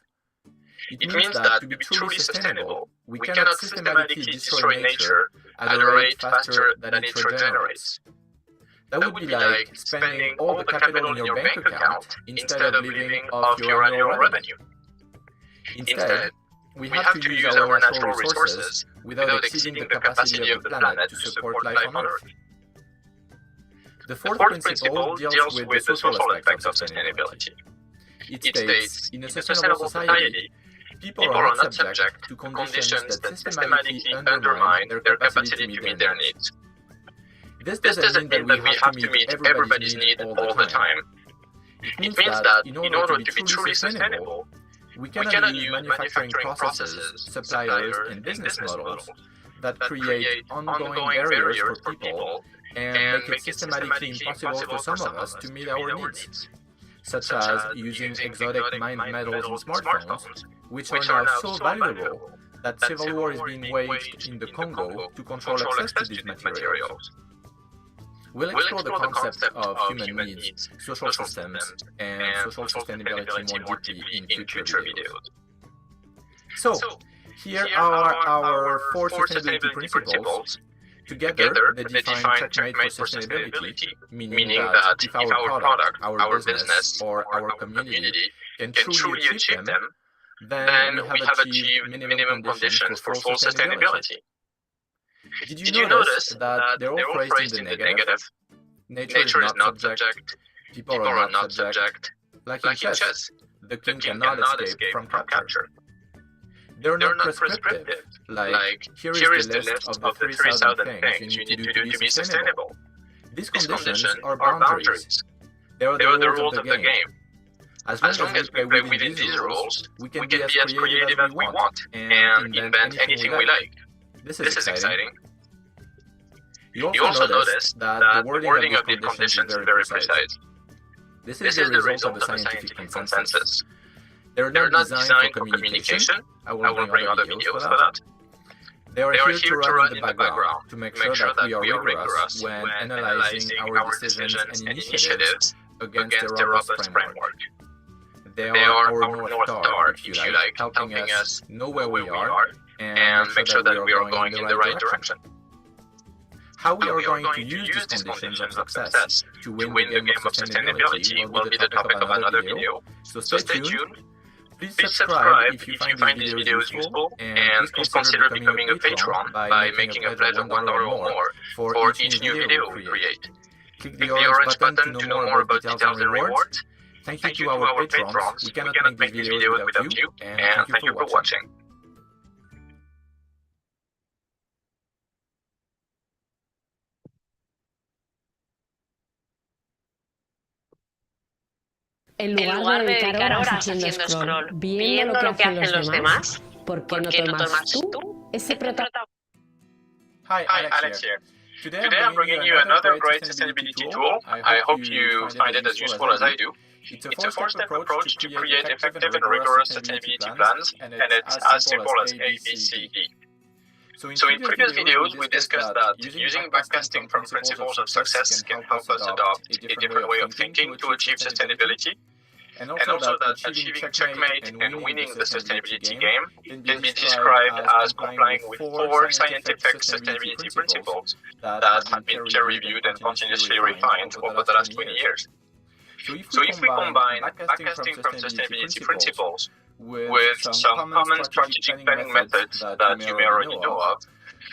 It means that to be truly sustainable, we cannot systematically destroy nature at a rate faster than it regenerates. That would be like spending all the capital in your bank account instead of living off your annual revenue. Instead, we have to use our natural resources without exceeding the capacity of the planet to support life on Earth. The fourth principle deals with the social aspects of sustainability. It states, in a sustainable society, people are not subject to conditions that systematically undermine their capacity to meet their needs. This doesn't mean that we have to meet everybody's need all the time. It means that in order to be truly sustainable, we cannot use manufacturing processes, suppliers, and business models that create ongoing barriers for people and make it systematically impossible for some of us to meet our needs, such as using exotic mined metals in smartphones, which are now so valuable that civil war is being waged in the Congo to control access to these materials. We'll explore the concept of human needs, social systems, and social sustainability more deeply in future videos. So, here are our 4 sustainability principles. Together, they define checkmate for sustainability, meaning that if our product, our business, or our community can truly achieve them, then we have achieved minimum conditions for full sustainability. Did you notice that they're all phrased in the negative? Nature is not subject. People are not subject. Like in chess, the king cannot escape from capture. They're not prescriptive. Like, here is the list of the 3,000 things you need to do to be sustainable. These conditions are boundaries. They are the rules of the game. As long as we play within these rules, we can be as creative as we want and invent anything we like. This is exciting. You also notice that the wording of these conditions is very precise. This is the result of the scientific consensus. They're not designed for communication. I will bring other videos for that. They are here to run in the background to make sure that we are rigorous when analyzing our decisions and initiatives against the robust framework. They are our North Star, if you like, helping us know where we are and make sure that we are going in the right direction. How we are going to use these conditions of success to win the game of sustainability will be the topic of another video, so stay tuned. Please subscribe if you find these videos useful, and please consider becoming a patron by making a pledge of $1 or more for each new video we create. Click the orange button to know more about details and rewards. Thank you to our patrons. We cannot make these videos without you, and thank you for watching. En lugar de dedicar horas haciendo scroll, viendo lo que hacen los demás, ¿por qué no tomas tú ese protagonismo? Hi, Alex here. Today I'm bringing you another great sustainability tool. I hope you find it as useful as I do. It's a four-step approach to create effective and rigorous sustainability plans, and it's as simple as A, B, C, D. So in previous videos, we discussed that using backtesting from principles of success can help us adopt a different way of thinking to achieve sustainability, and also that achieving checkmate and winning the sustainability game can be described as complying with 4 scientific sustainability principles that have been peer-reviewed and continuously refined over the last 20 years. So if we combine backtesting from sustainability principles with some common strategic planning methods that you may already know of,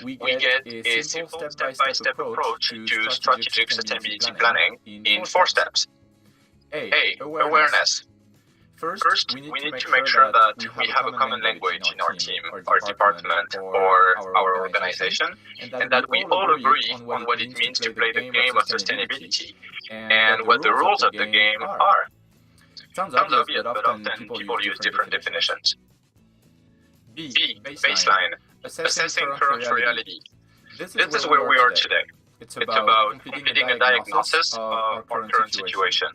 we get a simple step-by-step approach to strategic sustainability planning in 4 steps. A. Awareness. First, we need to make sure that we have a common language in our team, our department, or our organization, and that we all agree on what it means to play the game of sustainability and what the rules of the game are. Sounds obvious, but often people use different definitions. B. Baseline. Assessing current reality. This is where we are today. It's about completing a diagnosis of our current situation.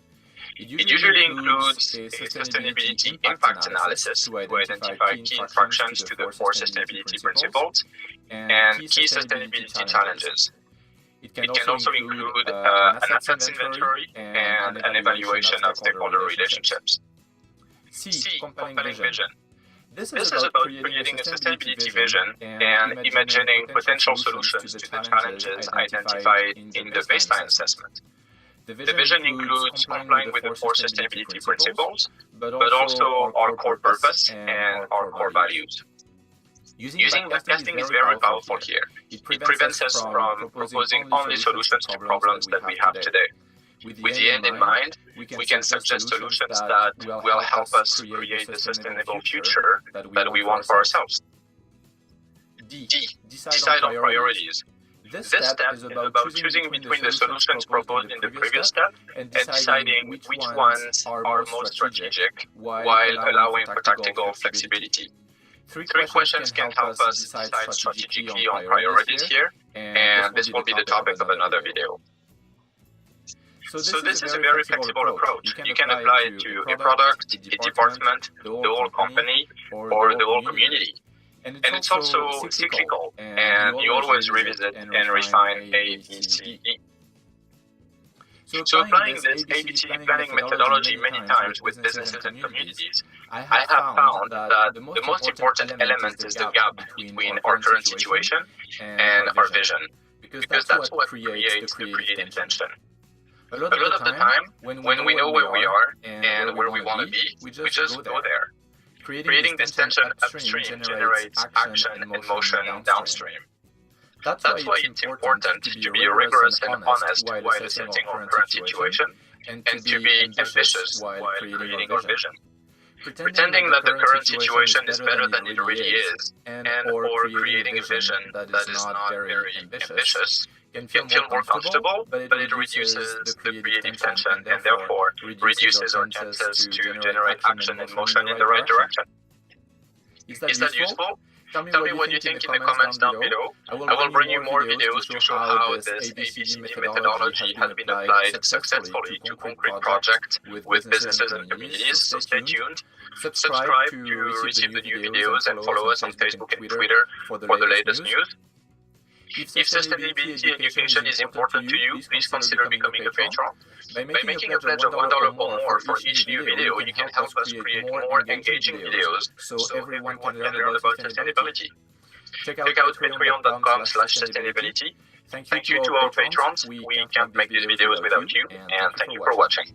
It usually includes a sustainability impact analysis to identify key infractions to the 4 sustainability principles and key sustainability challenges. It can also include an assets inventory and an evaluation of stakeholder relationships. C. Compelling vision. This is about creating a sustainability vision and imagining potential solutions to the challenges identified in the baseline assessment. The vision includes complying with the 4 sustainability principles, but also our core purpose and our core values. Using backtesting is very powerful here. It prevents us from proposing only solutions to problems that we have today. With the end in mind, we can suggest solutions that will help us create the sustainable future that we want for ourselves. D. Decide on priorities. This step is about choosing between the solutions proposed in the previous step and deciding which ones are most strategic while allowing for tactical flexibility. 3 questions can help us decide strategically on priorities here, and this will be the topic of another video. So this is a very flexible approach. You can apply it to a product, a department, the whole company, or the whole community. And it's also cyclical, and you always revisit and refine A, B, C, D. So applying this A-B-C planning methodology many times with businesses and communities, I have found that the most important element is the gap between our current situation and our vision, because that's what creates the creative tension. A lot of the time, when we know where we are and where we want to be, we just go there. Creating this tension upstream generates action and motion downstream. That's why it's important to be rigorous and honest while assessing our current situation and to be ambitious while creating our vision. Pretending that the current situation is better than it really is or creating a vision that is not very ambitious can feel more comfortable, but it reduces the creative tension and therefore reduces our chances to generate action and motion in the right direction. Is that useful? Tell me what you think in the comments down below. I will bring you more videos to show how this ABCD methodology has been applied successfully to concrete projects with businesses and communities, so stay tuned. Subscribe to receive the new videos and follow us on Facebook and Twitter for the latest news. If sustainability education is important to you, please consider becoming a patron. By making a pledge of $1 or more for each new video, you can help us create more engaging videos so everyone can learn about sustainability. Check out patreon.com/sustainability. Thank you to our patrons. We can't make these videos without you, and thank you for watching.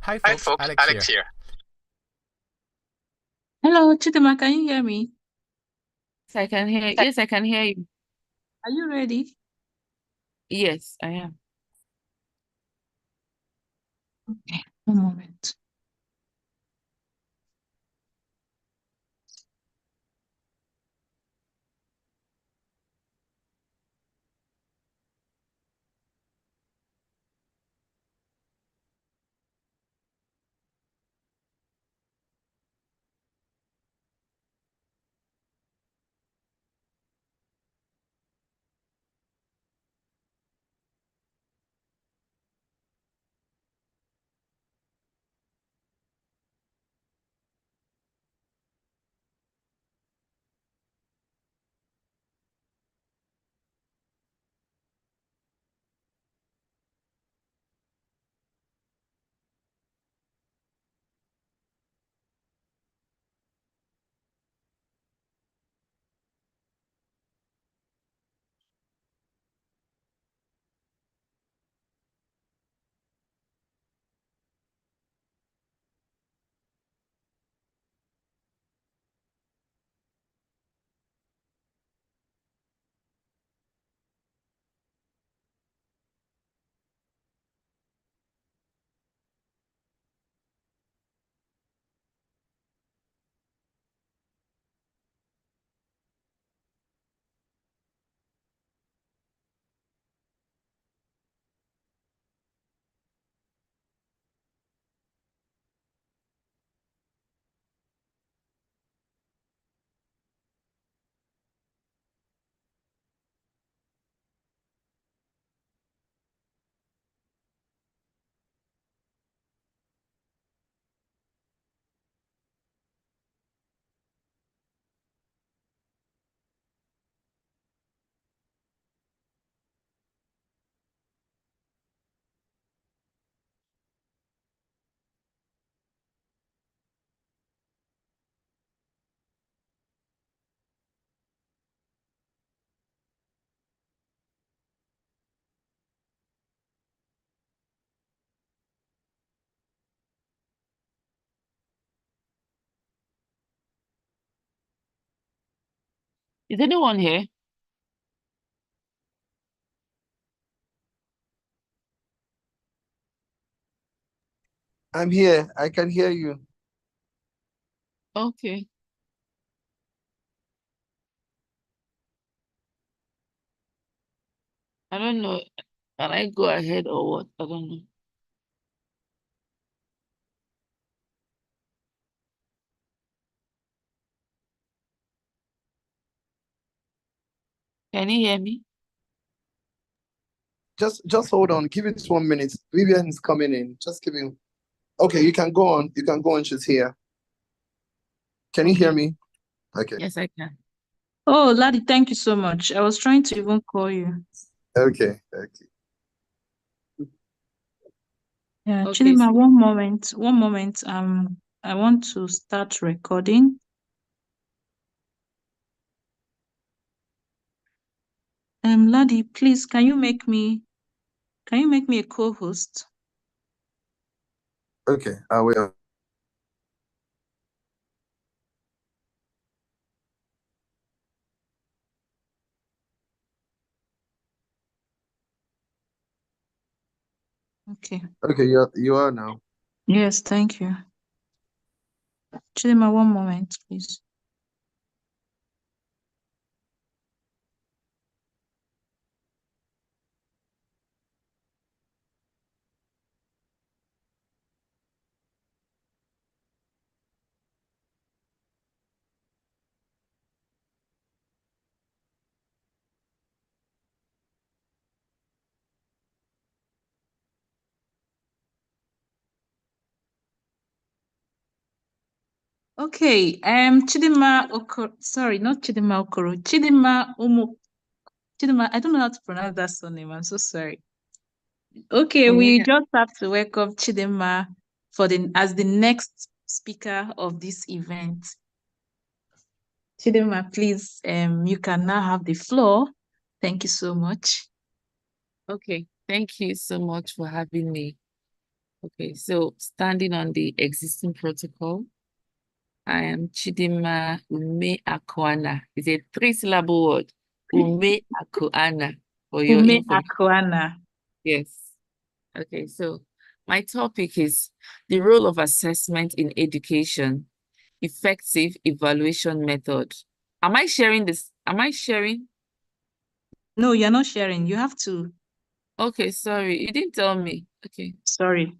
Hi folks, Alex here. Hello, Chidema, can you hear me? Yes, I can hear. Yes, I can hear you. Are you ready? Yes, I am. Okay, one moment. Is anyone here? I'm here. I can hear you. Okay. I don't know. Can I go ahead or what? I don't know. Can you hear me? Just hold on. Give it 1 minute. Vivian's coming in. Just give him. Okay, you can go on. You can go on. She's here. Can you hear me? Okay. Yes, I can. Oh, Laddie, thank you so much. I was trying to even call you. Okay. Okay. Yeah, Okay, Chidima, so one moment. I want to start recording. Ladi, please, can you make me a co-host? Okay, I will. Okay. Okay, you are now. Yes, thank you. Chidima, one moment, please. Okay, Chidima Okoro, sorry, not Chidima Okoro, Chidima Chidima, I don't know how to pronounce that surname. I'm so sorry. Okay, we just have to welcome Chidima as the next speaker of this event. Chidima, please, you can now have the floor. Thank you so much. okay, thank you so much for having me. Okay, so standing on the existing protocol, I am Chidima Ume Akwana. It's a three-syllable word. Ume Akwana for your Ume information. Akwana. Yes. Okay, so my topic is the role of assessment in education, effective evaluation method. Am I sharing this? Am I sharing? No, you're not sharing. You have to. Okay, sorry. You didn't tell me. Okay. Sorry.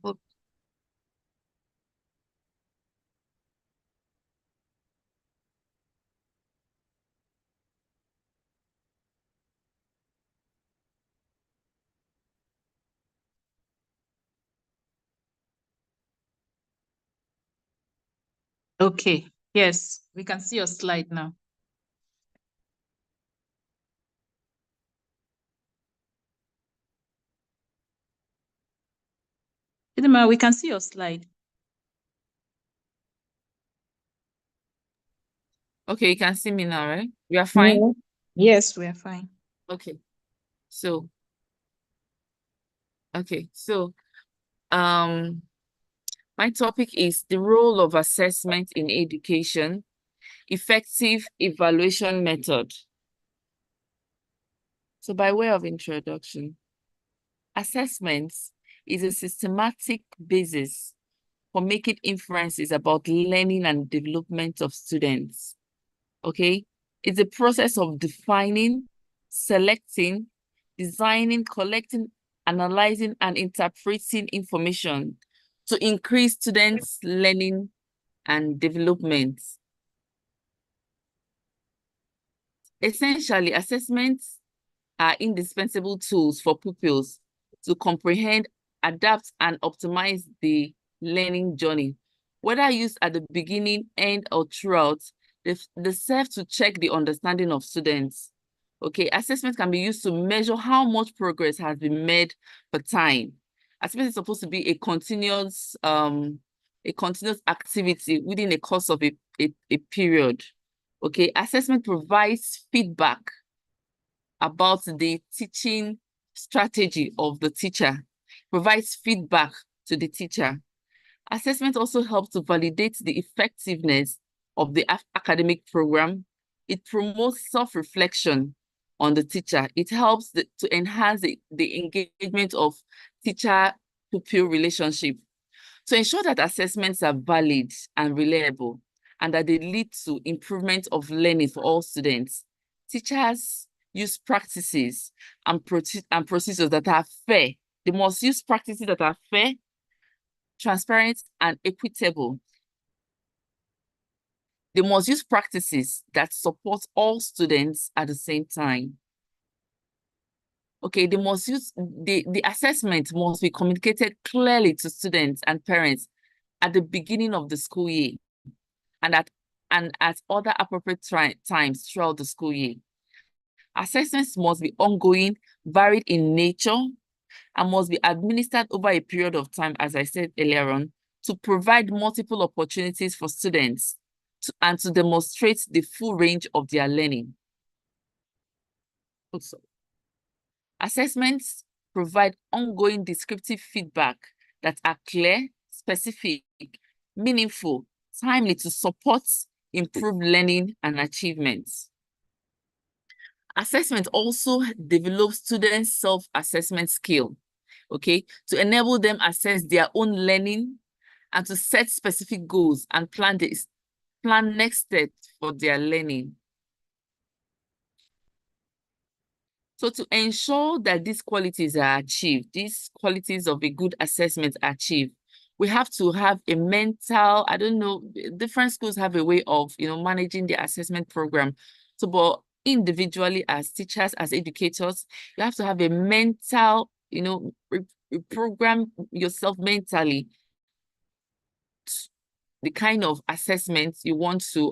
Okay. Yes, we can see your slide now. Chidima, we can see your slide. Okay, you can see me now, right? You are fine? Yeah. Yes, we are fine. Okay. So, my topic is the role of assessment in education, effective evaluation method. So by way of introduction, assessment is a systematic basis for making inferences about learning and development of students. Okay? It's a process of defining, selecting, designing, collecting, analyzing, and interpreting information to increase students' learning and development. Essentially, assessments are indispensable tools for pupils to comprehend, adapt, and optimize the learning journey. Whether used at the beginning, end, or throughout, they serve to check the understanding of students. Okay, assessment can be used to measure how much progress has been made per time. Assessment is supposed to be a continuous activity within a course of a period. Okay, assessment provides feedback about the teaching strategy of the teacher, provides feedback to the teacher. Assessment also helps to validate the effectiveness of the academic program. It promotes self-reflection on the teacher. It helps to enhance the engagement of teacher-pupil relationship. To ensure that assessments are valid and reliable and that they lead to improvement of learning for all students, teachers use practices and procedures that are fair. They must use practices that are fair, transparent, and equitable. They must use practices that support all students at the same time. Okay, they must use the assessment must be communicated clearly to students and parents at the beginning of the school year and at other appropriate times throughout the school year. Assessments must be ongoing, varied in nature, and must be administered over a period of time, as I said earlier on, to provide multiple opportunities for students and to demonstrate the full range of their learning. Also, assessments provide ongoing descriptive feedback that are clear, specific, meaningful, timely to support improved learning and achievements. Assessment also develops students' self-assessment skill, okay, to enable them assess their own learning and to set specific goals and plan next steps for their learning. So to ensure that these qualities are achieved, these qualities of a good assessment are achieved, we have to have a mental, I don't know, different schools have a way of, managing the assessment program. So, but individually as teachers, as educators, you have to have a mental, program yourself mentally the kind of assessments you want to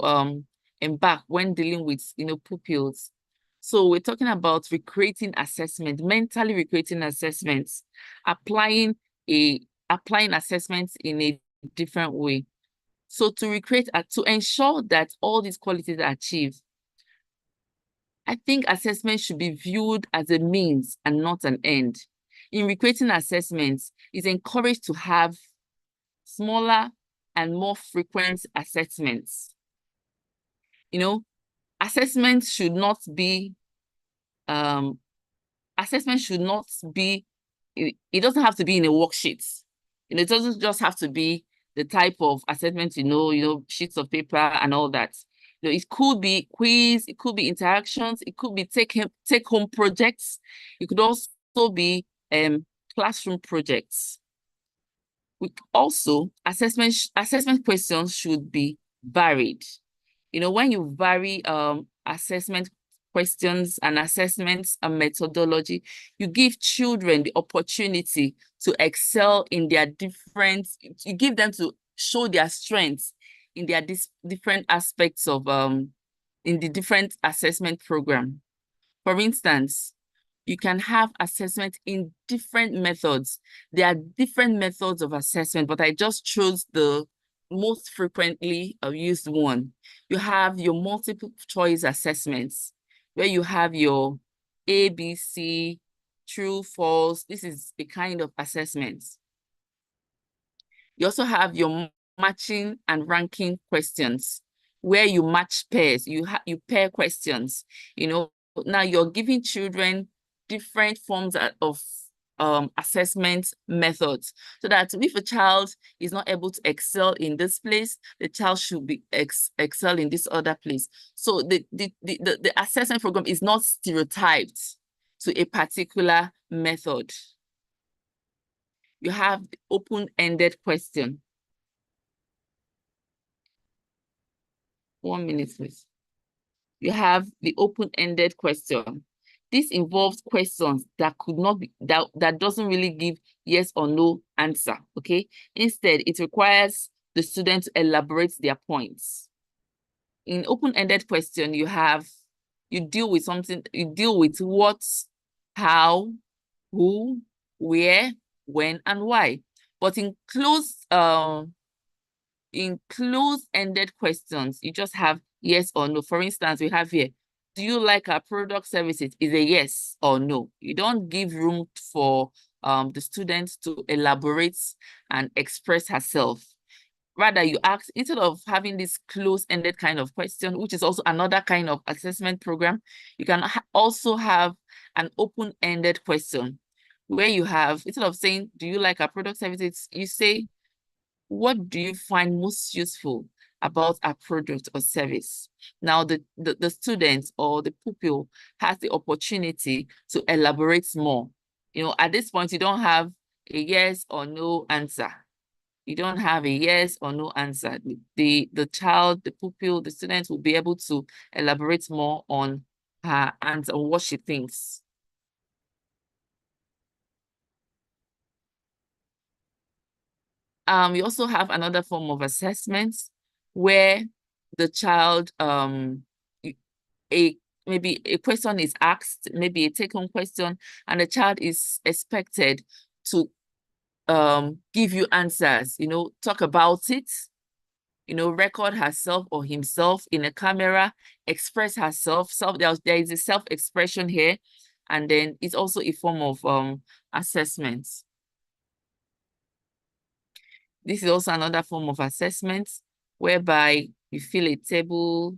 embark when dealing with, pupils. So we're talking about recreating assessment, mentally recreating assessments, applying assessments in a different way. So to ensure that all these qualities are achieved, I think assessment should be viewed as a means and not an end. In recreating assessments, it's encouraged to have smaller and more frequent assessments. Assessment should not be, it doesn't have to be in a worksheet. It doesn't just have to be the type of assessment, sheets of paper and all that. It could be quiz, it could be interactions, it could be take-home projects. It could also be classroom projects. Also, assessment questions should be varied. When you vary assessment questions and assessments and methodology, you give children the opportunity to excel in their you give them to show their strengths in their different aspects of, in the different assessment program. For instance, you can have assessment in different methods. There are different methods of assessment, but I just chose the most frequently used one. You have your multiple choice assessments, where you have your A, B, C, true, false. This is a kind of assessment. You also have your matching and ranking questions, where you match pairs. You pair questions. Now you're giving children different forms of assessment methods, so that if a child is not able to excel in this place, the child should be excel in this other place. So the assessment program is not stereotyped to a particular method. You have the open-ended question. 1 minute, please. You have the open-ended question. This involves questions that could not be, that doesn't really give yes or no answer, okay? Instead, it requires the student to elaborate their points. In open-ended question, you deal with something, you deal with what, how, who, where, when, and why. But in closed-ended questions, you just have yes or no. For instance, we have here, do you like our product services? Is a yes or no. You don't give room for the student to elaborate and express herself. Rather, you ask, instead of having this closed-ended kind of question, which is also another kind of assessment program, you can also have an open-ended question where you have, instead of saying, do you like our product services, you say, what do you find most useful about our product or service? Now, the student or the pupil has the opportunity to elaborate more. At this point, you don't have a yes or no answer. You don't have a yes or no answer. The child, the pupil, the student will be able to elaborate more on her answer, on what she thinks. We also have another form of assessment where the child, a maybe a question is asked, maybe a take-home question, and the child is expected to give you answers, talk about it, record herself or himself in a camera, express herself. There is a self-expression here, and then it's also a form of assessment. This is also another form of assessment whereby you fill a table.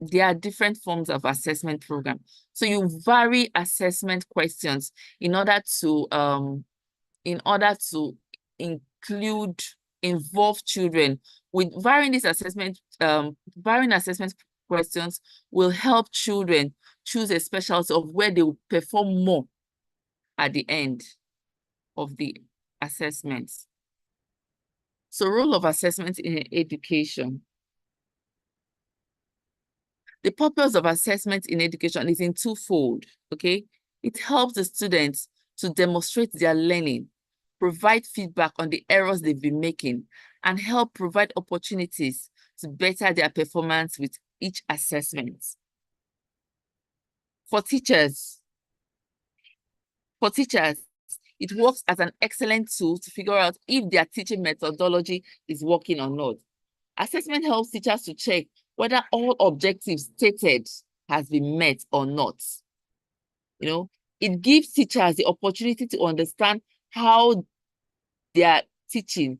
There are different forms of assessment program. So you vary assessment questions in order to involve children. With varying these assessment questions will help children choose a specialty of where they will perform more at the end of the assessments. So role of assessment in education. The purpose of assessment in education is in twofold, okay? It helps the students to demonstrate their learning, provide feedback on the errors they've been making, and help provide opportunities to better their performance with each assessment. For teachers, it works as an excellent tool to figure out if their teaching methodology is working or not. Assessment helps teachers to check whether all objectives stated has been met or not. It gives teachers the opportunity to understand how their teaching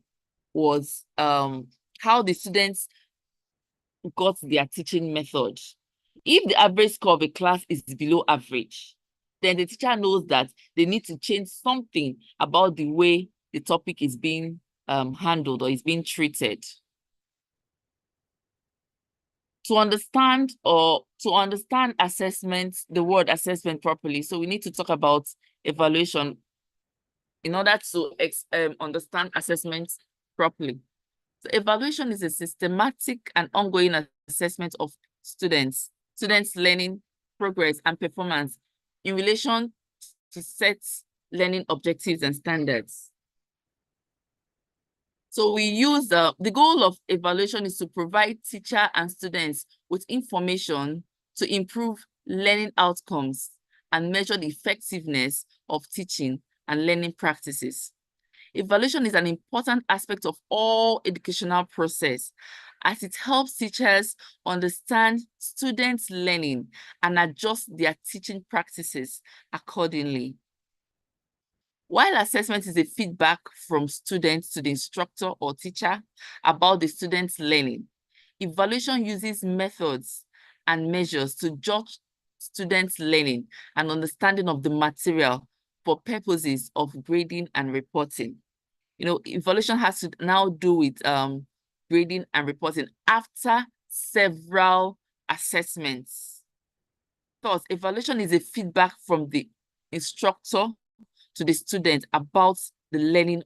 was, how the students got their teaching method. If the average score of a class is below average, then the teacher knows that they need to change something about the way the topic is being handled or is being treated. To understand assessment, the word assessment properly, so we need to talk about evaluation in order to understand assessment properly. So evaluation is a systematic and ongoing assessment of students' learning, progress, and performance in relation to set learning objectives and standards. So we use the goal of evaluation is to provide teacher and students with information to improve learning outcomes and measure the effectiveness of teaching and learning practices. Evaluation is an important aspect of all educational process as it helps teachers understand students' learning and adjust their teaching practices accordingly. While assessment is a feedback from students to the instructor or teacher about the student's learning, evaluation uses methods and measures to judge students' learning and understanding of the material for purposes of grading and reporting. Evaluation has to now do with grading and reporting after several assessments. Thus, evaluation is a feedback from the instructor to the student about the learning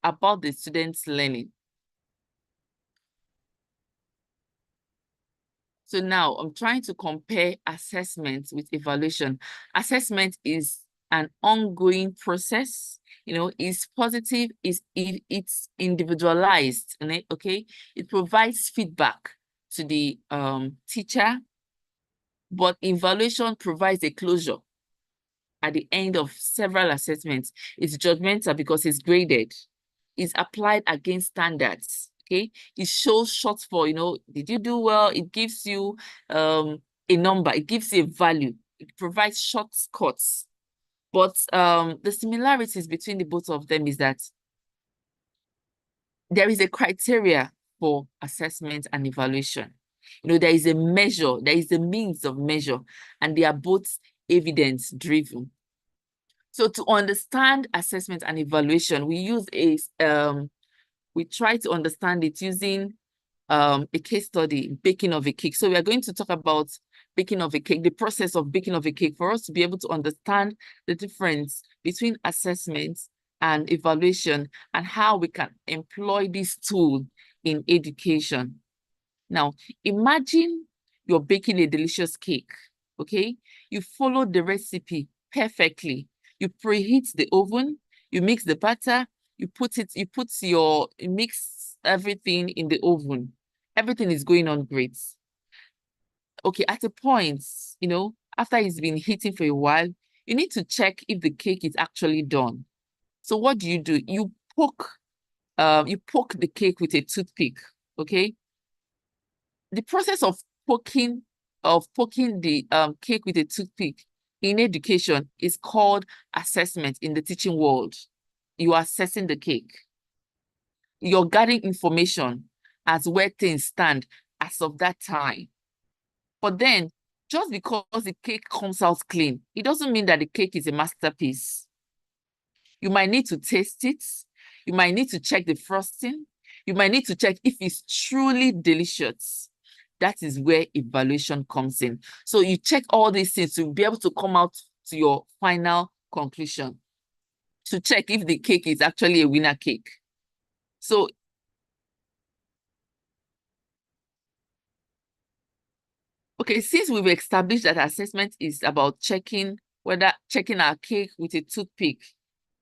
about the student's learning. So now I'm trying to compare assessment with evaluation. Assessment is an ongoing process, it's positive, it's individualized, okay? It provides feedback to the teacher, but evaluation provides a closure at the end of several assessments. It's judgmental because it's graded. It's applied against standards, okay? It shows shortfall, did you do well? It gives you a number, it gives you a value. It provides shortcuts. But the similarities between the both of them is that there is a criteria for assessment and evaluation. There is a measure, there is a means of measure, and they are both evidence-driven. So to understand assessment and evaluation, we use we try to understand it using a case study, baking of a cake. So we are going to talk about baking of a cake, the process of baking of a cake, for us to be able to understand the difference between assessment and evaluation and how we can employ this tool in education. Now, imagine you're baking a delicious cake, okay? You follow the recipe perfectly. You preheat the oven, you mix the batter, you mix everything in the oven. Everything is going on great. okay, at a point, you know, after it's been heating for a while, you need to check if the cake is actually done. So what do? You poke the cake with a toothpick, okay? The process of poking the cake with a toothpick in education is called assessment in the teaching world. You are assessing the cake. You're gathering information as where things stand as of that time. But then, just because the cake comes out clean, it doesn't mean that the cake is a masterpiece. You might need to taste it. You might need to check the frosting. You might need to check if it's truly delicious. That is where evaluation comes in. So you check all these things to be able to come out to your final conclusion, to check if the cake is actually a winner cake. So okay, since we've established that assessment is about checking our cake with a toothpick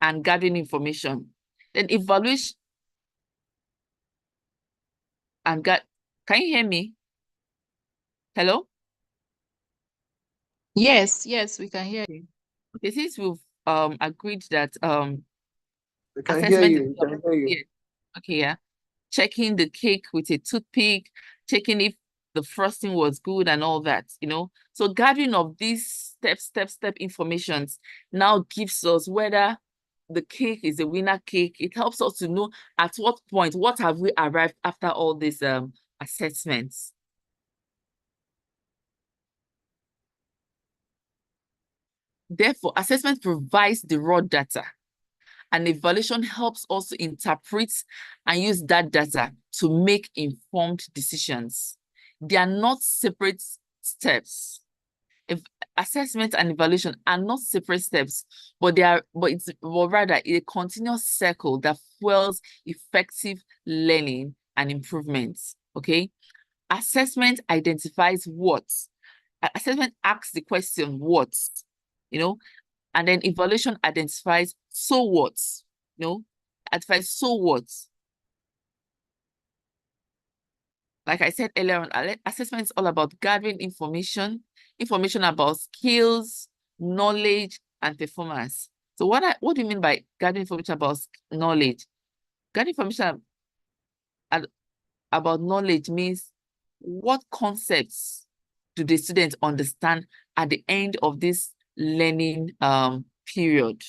and gathering information, then evaluation and can you hear me? Hello? Yes, we can hear you. Okay, since we've agreed that We can hear you. We can hear you. Yeah. Okay, yeah. Checking the cake with a toothpick, checking if the frosting was good and all that, you know. So gathering of these step informations now gives us whether the cake is a winner cake. It helps us to know at what point, what have we arrived after all these assessments. Therefore, assessment provides the raw data, and evaluation helps us to interpret and use that data to make informed decisions. They are not separate steps. If assessment and evaluation are not separate steps, but it's rather a continuous circle that fuels effective learning and improvements. Okay, assessment identifies what. Assessment asks the question what, you know, and then evaluation identifies so what, you know, identifies so what. Like I said earlier on, assessment is all about gathering information about skills, knowledge, and performance. So what do you mean by gathering information about knowledge? Gathering information about knowledge means what concepts do the students understand at the end of this learning period.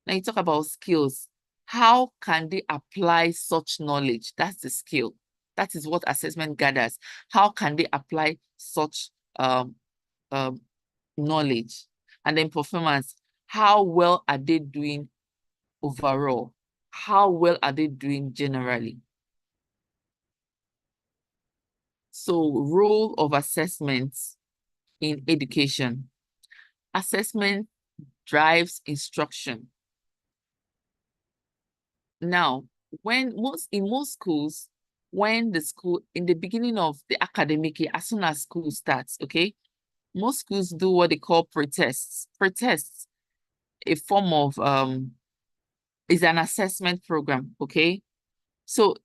Now you talk about skills. How can they apply such knowledge? That's the skill. That is what assessment gathers. How can they apply such knowledge? And then performance. How well are they doing overall? How well are they doing generally? So, role of assessments in education. Assessment drives instruction. Now, in most schools, in the beginning of the academic year, as soon as school starts, okay, most schools do what they call pretests. Pretests, a form of is an assessment program, okay? So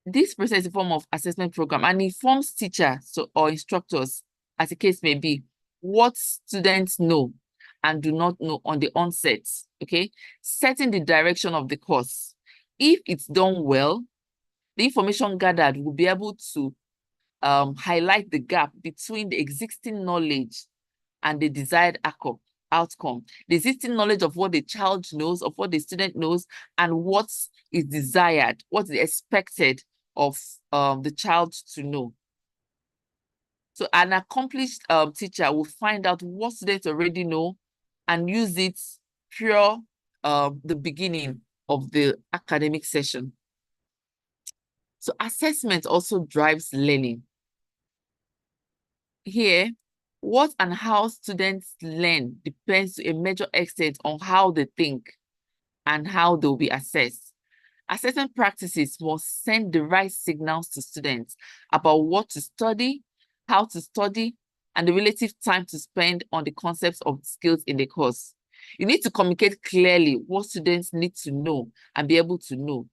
this process is a form of assessment program and informs teachers or instructors, as the case may be, what students know and do not know on the onset, okay? Setting the direction of the course. If it's done well, the information gathered will be able to highlight the gap between the existing knowledge and the desired outcome. The existing knowledge of what the child knows, of what the student knows, and what is desired, what is expected of the child to know. So an accomplished teacher will find out what students already know and use it through the beginning of the academic session. So assessment also drives learning. Here, what and how students learn depends to a major extent on how they think and how they'll be assessed. Assessment practices must send the right signals to students about what to study, how to study, and the relative time to spend on the concepts of skills in the course. You need to communicate clearly what students need to know and be able to know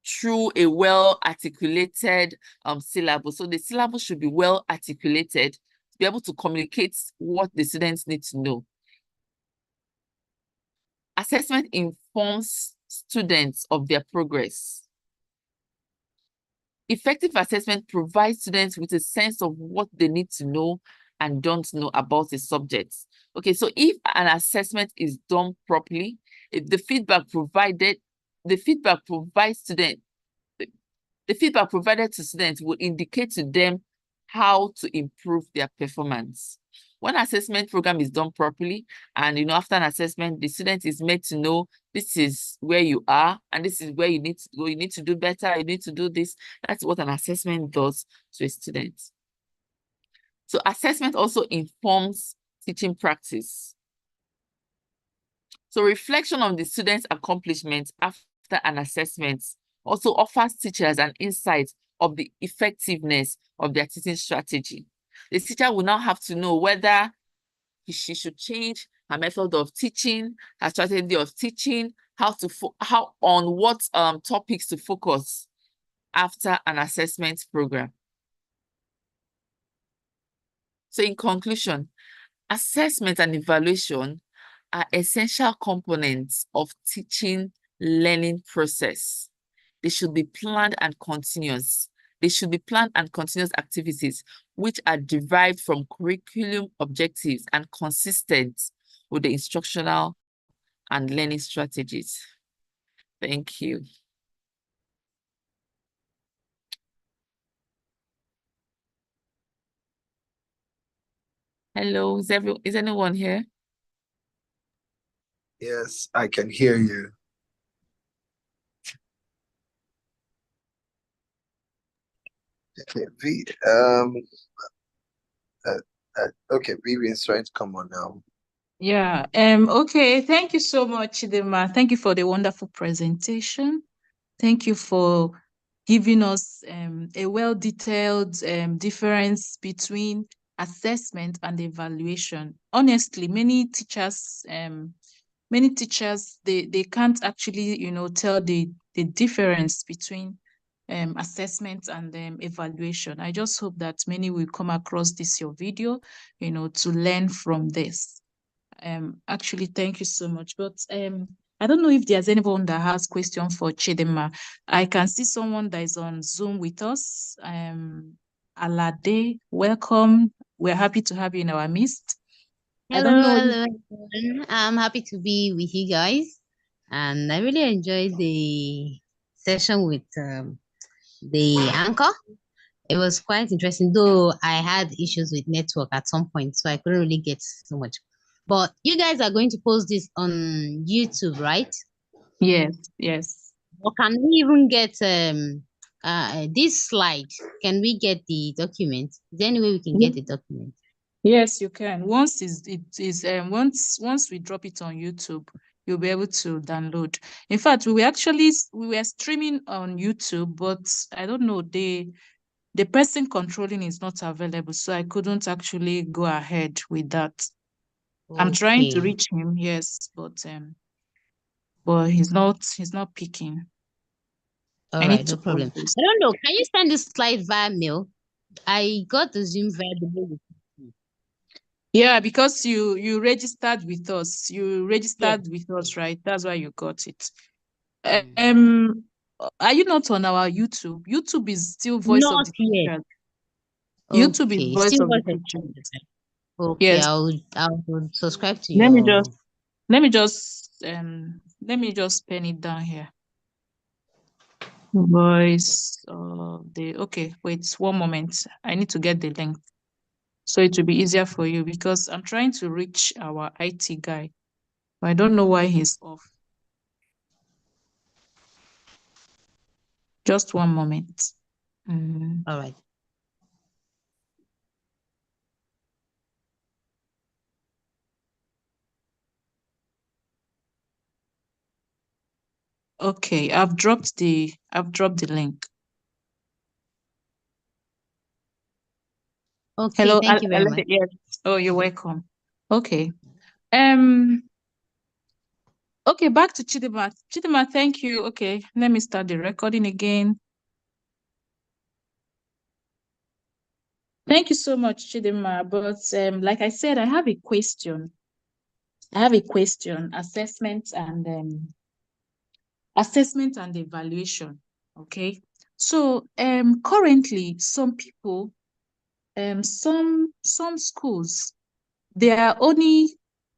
through a well-articulated syllabus. So the syllabus should be well-articulated to be able to communicate what the students need to know. Assessment informs students of their progress. Effective assessment provides students with a sense of what they need to know and don't know about the subject. Okay, so if an assessment is done properly, if the feedback provided to students will indicate to them how to improve their performance. When assessment program is done properly, and after an assessment, the student is made to know this is where you are and this is where you need to go. You need to do better. You need to do this. That's what an assessment does to a student. So assessment also informs teaching practice. So reflection on the student's accomplishments after an assessment also offers teachers an insight of the effectiveness of their teaching strategy. The teacher will now have to know whether she should change her method of teaching, her strategy of teaching, on what topics to focus after an assessment program. So in conclusion, assessment and evaluation are essential components of teaching learning process. They should be planned and continuous. They should be planned and continuous activities which are derived from curriculum objectives and consistent with the instructional and learning strategies. Thank you. Hello, is anyone here? Yes, I can hear you. Okay, okay, Vivian's trying to come on now. Yeah. Okay. Thank you so much, Chidema. Thank you for the wonderful presentation. Thank you for giving us a well-detailed difference between assessment and evaluation. Honestly, many teachers they can't actually tell the difference between assessment and evaluation. I just hope that many will come across this your video to learn from this. Actually, thank you so much. But I don't know if there's anyone that has question for Chidema. I can see someone that is on Zoom with us. Alade, welcome. We're happy to have you in our midst. I don't know. Hello, everyone. I'm happy to be with you guys, and I really enjoyed the session with the anchor. It was quite interesting, though I had issues with network at some point, so I couldn't really get so much. But you guys are going to post this on YouTube, right? Yes, yes. Or can we even get this slide? Can we get the document? Is there any way we can get the document? Yes, you can. Once we drop it on YouTube, you'll be able to download. In fact, we were streaming on YouTube, but I don't know, the person controlling is not available, so I couldn't actually go ahead with that. I'm trying to reach him, yes, but he's not picking. All right, no problem. I don't know. Can you send this slide via mail? I got the Zoom via the mail. Yeah, because you registered with us. You registered with us, right? That's why you got it. Are you not on our YouTube? YouTube is still Voice of the Teacher. YouTube is Voice of the Teacher. Okay, yes. I'll subscribe to let your... Let me just pen it down here. Voice of the... Okay, wait 1 moment. I need to get the link. So it will be easier for you because I'm trying to reach our IT guy, but I don't know why he's off. Just 1 moment. All right. Okay, I've dropped the link. Okay, hello, thank you very much. Yes. Oh, you're welcome. Okay. Okay, back to Chidima. Chidima, thank you. Okay, let me start the recording again. Thank you so much, Chidima. But like I said, I have a question. Assessment and evaluation. Okay. So currently some people, some schools, their only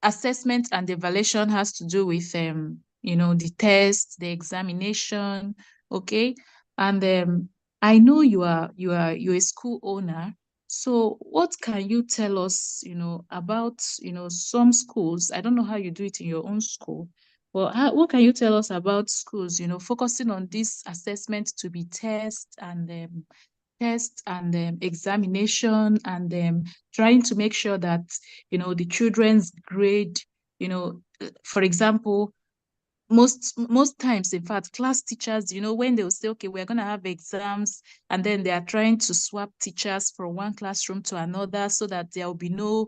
assessment and evaluation has to do with the test, the examination. Okay. And I know you're a school owner. So what can you tell us, about, some schools? I don't know how you do it in your own school. Well, what can you tell us about schools, focusing on this assessment to be test and examination and trying to make sure that, the children's grade, for example, most times, in fact, class teachers, when they'll say, okay, we're going to have exams, and then they are trying to swap teachers from one classroom to another so that there will be no,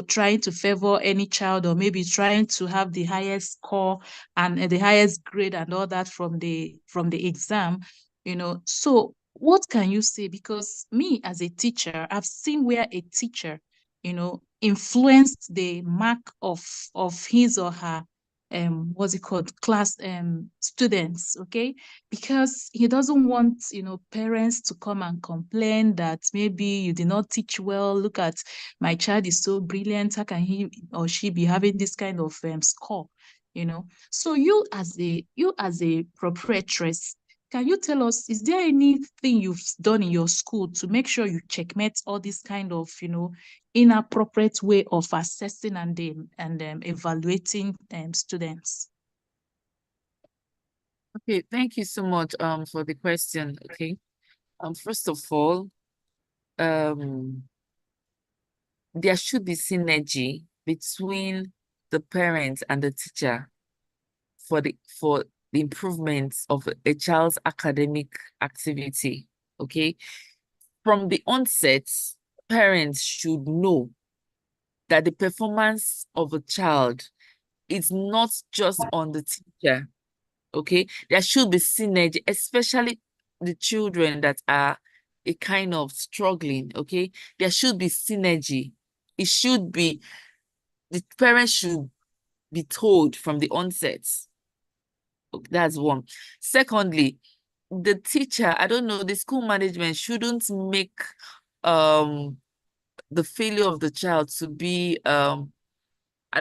trying to favor any child, or maybe trying to have the highest score and the highest grade and all that from the exam. So what can you say? Because me as a teacher, I've seen where a teacher, influenced the mark of his or her what's it called, class students. Okay, because he doesn't want, parents to come and complain that maybe you did not teach well. Look at, my child is so brilliant, how can he or she be having this kind of score? So you as a proprietress, can you tell us, is there anything you've done in your school to make sure you checkmate all this kind of, inappropriate way of assessing and evaluating students? Okay, thank you so much for the question. Okay. First of all, there should be synergy between the parents and the teacher for the improvements of a child's academic activity. Okay. From the onset, parents should know that the performance of a child is not just on the teacher. Okay, there should be synergy, especially the children that are a kind of struggling. Okay, there should be synergy. It should be, the parents should be told from the onset. That's one. Secondly, the teacher, I don't know, the school management shouldn't make the failure of the child to be I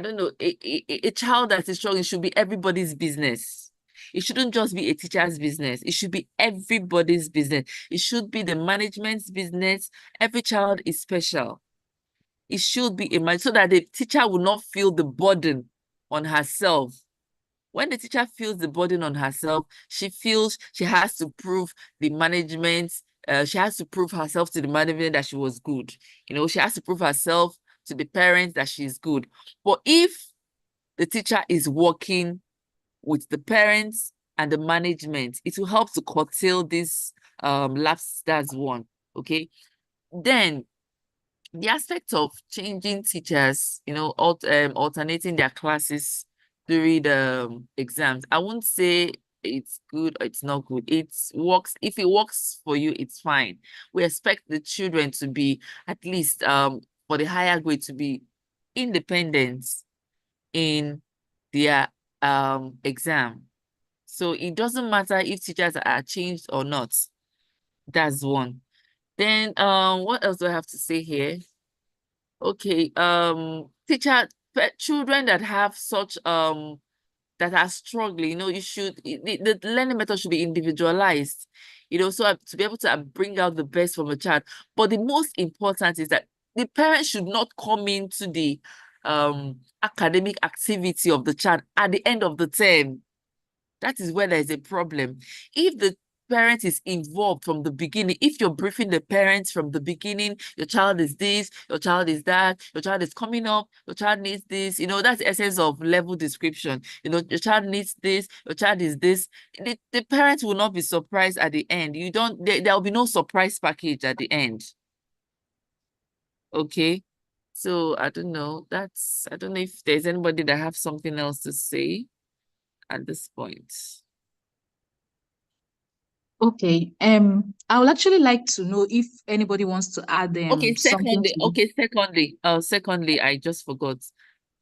don't know, a child that is struggling should be everybody's business. It shouldn't just be a teacher's business. It should be everybody's business. It should be the management's business. Every child is special. It should be so that the teacher will not feel the burden on herself. When the teacher feels the burden on herself, she feels she has to prove the management. She has to prove herself to the management that she was good. She has to prove herself to the parents that she is good. But if the teacher is working with the parents and the management, it will help to curtail this lapse. That's one. Okay. Then the aspect of changing teachers, alternating their classes during the exams, I won't say it's good or it's not good. It works. If it works for you, it's fine. We expect the children to be, at least for the higher grade, to be independent in their exam. So it doesn't matter if teachers are changed or not. That's one. Then what else do I have to say here? Okay, children that have such that are struggling, the learning method should be individualized, so to be able to bring out the best from a child. But the most important is that the parents should not come into the academic activity of the child at the end of the term. That is where there is a problem. If the parent is involved from the beginning, if you're briefing the parents from the beginning, your child is this, your child is that, your child is coming up, your child needs this, that's the essence of level description. Your child needs this, your child is this. The parents will not be surprised at the end. There will be no surprise package at the end. Okay. So I don't know. I don't know if there's anybody that have something else to say. at this point. Okay. I would actually like to know if anybody wants to add Okay, something to secondly, I just forgot.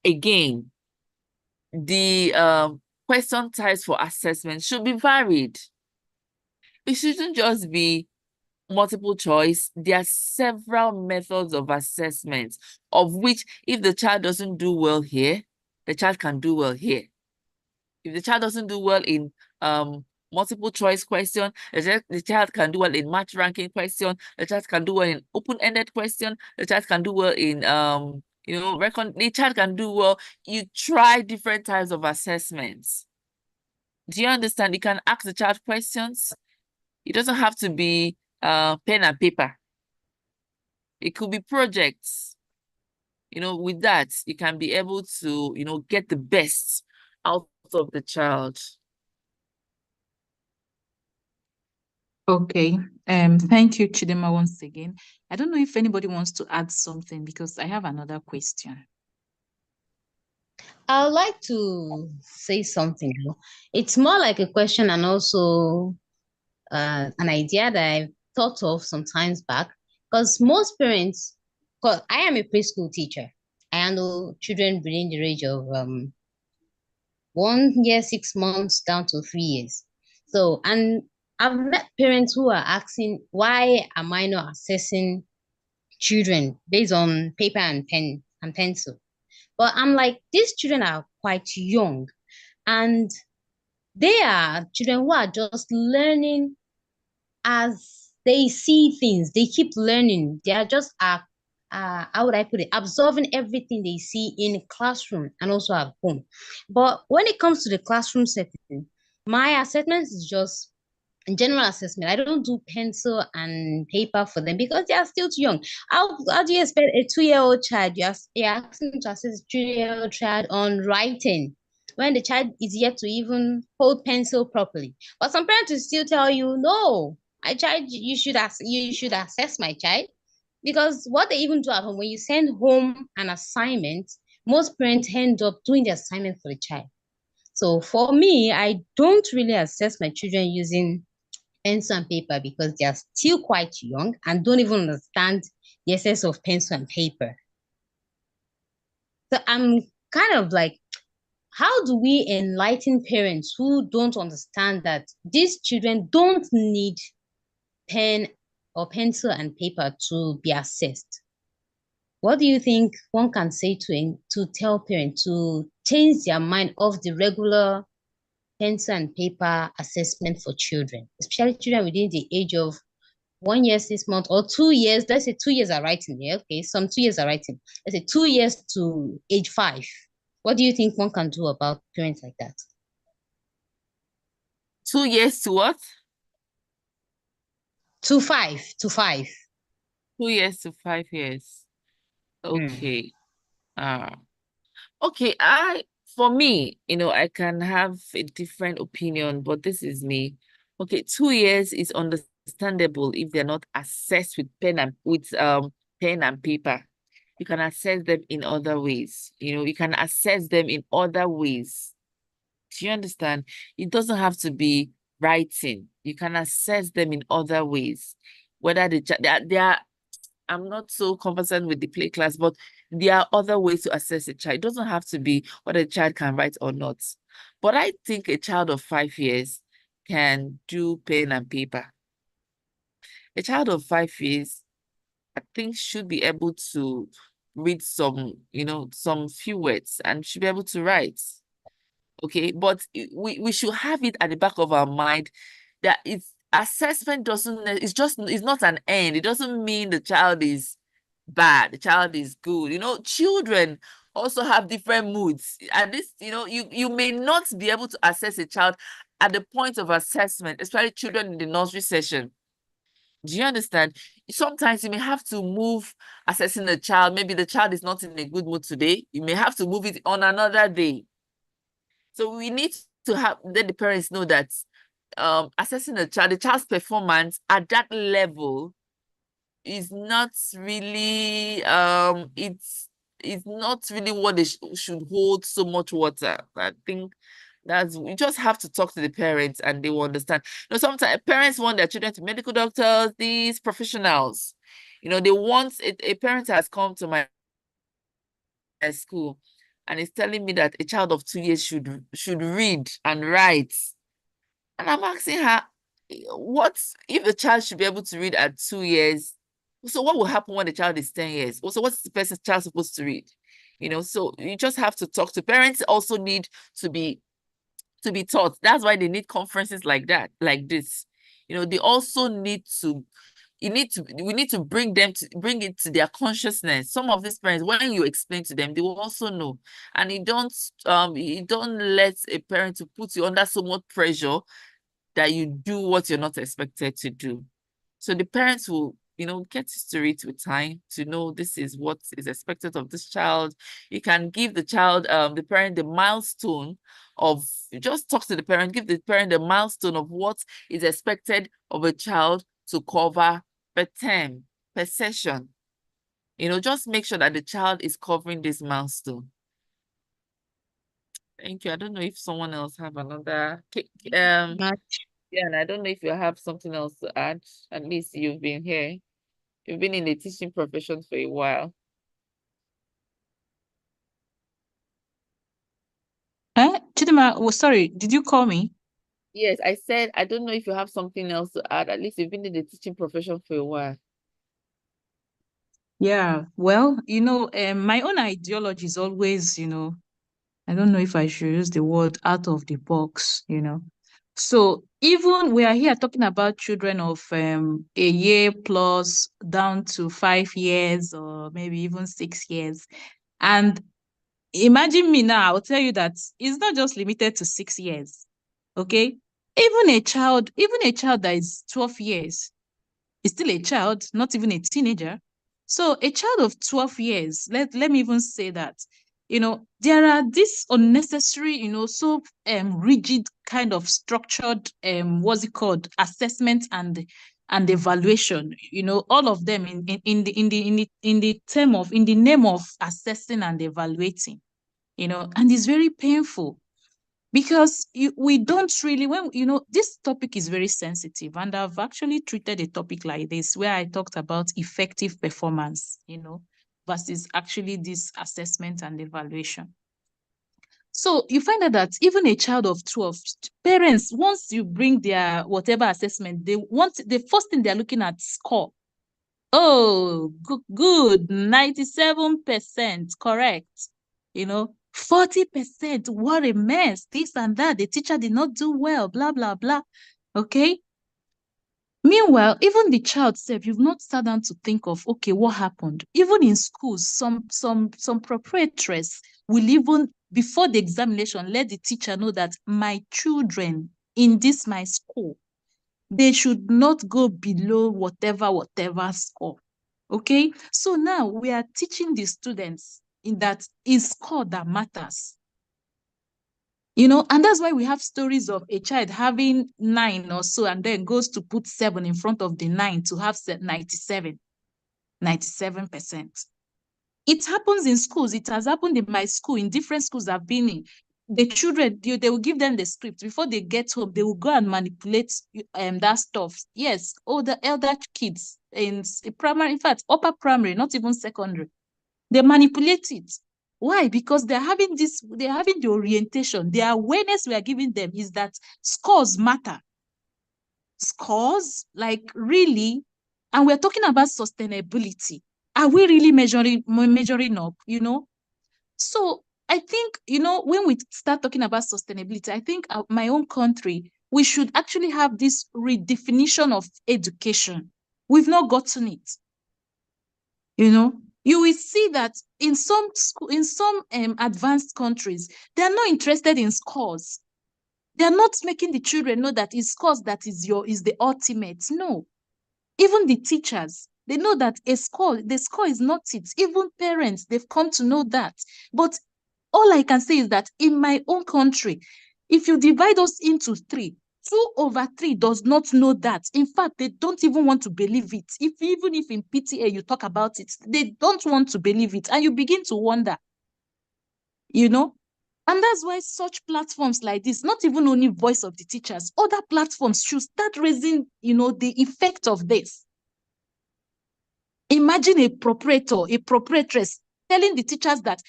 Again, the question types for assessment should be varied. It shouldn't just be multiple choice. There are several methods of assessment, of which if the child doesn't do well here, the child can do well here. If the child doesn't do well in multiple choice question, the child can do well in match ranking question, the child can do well in open-ended question, the child can do well in the child can do well. You try different types of assessments. Do you understand? You can ask the child questions. It doesn't have to be pen and paper. It could be projects. With that, you can be able to, get the best out of the child. Okay. Thank you, Chidema, once again. I don't know if anybody wants to add something because I have another question. I would like to say something. It's more like a question and also an idea that I've thought of some times back. Because most parents, because I am a preschool teacher, I handle children within the age of 1 year, 6 months down to 3 years. So, and I've met parents who are asking, why am I not assessing children based on paper and pen and pencil? But I'm like, these children are quite young, and they are children who are just learning as they see things. They keep learning. They are just how would I put it, absorbing everything they see in classroom and also at home. But when it comes to the classroom setting, my assessment is just general assessment. I don't do pencil and paper for them because they are still too young. How do you expect a 2-year-old child, you're asking to assess a 2-year-old child on writing when the child is yet to even hold pencil properly? But some parents will still tell you, no, my child, you should assess my child. Because what they even do at home, when you send home an assignment, most parents end up doing the assignment for the child. So for me, I don't really assess my children using pencil and paper because they are still quite young and don't even understand the essence of pencil and paper. So I'm kind of like, how do we enlighten parents who don't understand that these children don't need pen or pencil and paper to be assessed? What do you think one can say to tell parents to change their mind off the regular pencil and paper assessment for children, especially children within the age of 1 year, 6 months, or 2 years? Let's say 2 years are writing here. Okay, some 2 years are writing. Let's say 2 years to age 5. What do you think one can do about parents like that? 2 years to what? To 5. 2 years to 5 years. Okay. Okay, for me, I can have a different opinion, but this is me. Okay, 2 years is understandable if they're not assessed with pen and paper. You can assess them in other ways. You can assess them in other ways. Do you understand? It doesn't have to be writing. You can assess them in other ways. Whether they are, I'm not so conversant with the play class, but there are other ways to assess a child. It doesn't have to be whether a child can write or not. But I think a child of 5 years can do pen and paper. A child of 5 years, I think, should be able to read some few words and should be able to write. Okay, but we should have it at the back of our mind that assessment is not an end. It doesn't mean the child is bad, the child is good. Children also have different moods. And this, you may not be able to assess a child at the point of assessment, especially children in the nursery session. Do you understand? Sometimes you may have to move assessing the child. Maybe the child is not in a good mood today. You may have to move it on another day. So we need to let the parents know that assessing the child's performance at that level is not really it's not really what they should hold so much water. I think You just have to talk to the parents and they will understand. Sometimes parents want their children to medical doctors, these professionals. They want a parent has come to my school and is telling me that a child of 2 years should read and write. And I'm asking her, what if the child should be able to read at 2 years? So what will happen when the child is 10 years? Also, what's the person's child supposed to read? So you just have to talk to parents. Also need to be taught. That's why they need conferences like this. They also need to. We need to bring it to their consciousness. Some of these parents, when you explain to them, they will also know. And you don't let a parent to put you under so much pressure that you do what you're not expected to do. So the parents will, get used to it with time to know this is what is expected of this child. You can give the child, the parent, the milestone of, just talk to the parent, give the parent the milestone of what is expected of a child to cover per term, per session. Just make sure that the child is covering this milestone. Thank you. I don't know if someone else have another. Yeah, and I don't know if you have something else to add. At least you've been here. You've been in the teaching profession for a while. Chidima, sorry, did you call me? Yes, I said, I don't know if you have something else to add. At least you've been in the teaching profession for a while. Yeah, well, my own ideology is always, I don't know if I should use the word out of the box, So even we are here talking about children of a year plus down to 5 years or maybe even 6 years. And imagine me now, I'll tell you that it's not just limited to 6 years. Okay. Even a child that is 12 years is still a child, not even a teenager. So a child of 12 years, let me even say that, there are this unnecessary, so rigid kind of structured, what's it called, assessment and evaluation, all of them in the name of assessing and evaluating, and it's very painful. Because we don't really, this topic is very sensitive, and I've actually treated a topic like this where I talked about effective performance, versus actually this assessment and evaluation. So you find out that even a child of 12, parents, once you bring their whatever assessment, the first thing they're looking at score. Oh, good, 97%, correct, 40%, what a mess, this and that, the teacher did not do well, blah, blah, blah, okay? Meanwhile, even the child self, you've not sat down to think of, okay, what happened? Even in schools, some proprietors will even, before the examination, let the teacher know that my children in my school, they should not go below whatever score, okay? So now we are teaching the students in that is score that matters. And that's why we have stories of a child having 9 or so and then goes to put 7 in front of the 9 to have 97%. It happens in schools. It has happened in my school, in different schools I've been in. The children, they will give them the script. Before they get home, they will go and manipulate that stuff. Yes, all the elder kids in primary, in fact, upper primary, not even secondary. They manipulate it. Why? Because they're having the orientation. The awareness we are giving them is that scores matter. Scores, like, really? And we're talking about sustainability. Are we really measuring up, So I think, when we start talking about sustainability, I think my own country, we should actually have this redefinition of education. We've not gotten it. You will see that in some advanced countries, they are not interested in scores. They are not making the children know that it's scores that is the ultimate. No. Even the teachers, they know that the score is not it. Even parents, they've come to know that. But all I can say is that in my own country, if you divide us into 3, 2/3 does not know that. In fact, they don't even want to believe it. Even if in PTA you talk about it, they don't want to believe it. And you begin to wonder, And that's why such platforms like this, not even only Voice of the Teachers, other platforms should start raising, the effect of this. Imagine a proprietress telling the teachers that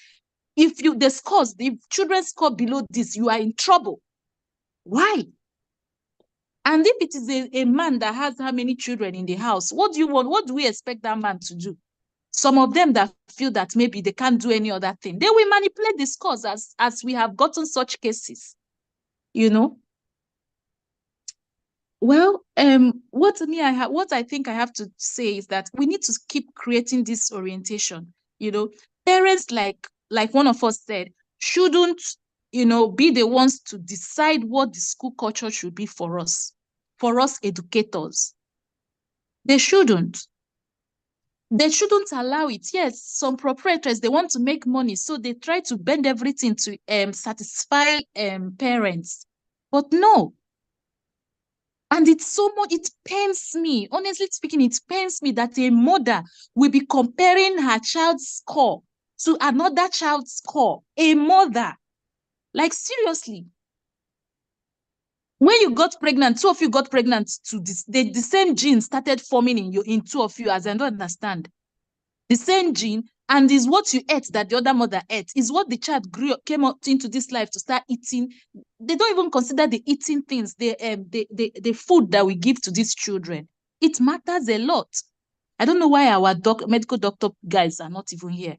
if children score below this, you are in trouble. Why? And if it is a man that has how many children in the house, what do you want? What do we expect that man to do? Some of them that feel that maybe they can't do any other thing, they will manipulate the scores as we have gotten such cases, Well, what I think I have to say is that we need to keep creating this orientation. Parents, like one of us said, shouldn't, be the ones to decide what the school culture should be for us educators. They shouldn't. They shouldn't allow it. Yes, some proprietors, they want to make money, so they try to bend everything to satisfy parents. But no. And it's so much, it pains me. Honestly speaking, it pains me that a mother will be comparing her child's score to another child's score. A mother. Like, seriously. When you got pregnant, two of you got pregnant to this, the same gene started forming in two of you, as I don't understand. The same gene, and is what you ate that the other mother ate, is what the child came out into this life to start eating. They don't even consider the eating things, the food that we give to these children. It matters a lot. I don't know why our medical doctor guys are not even here.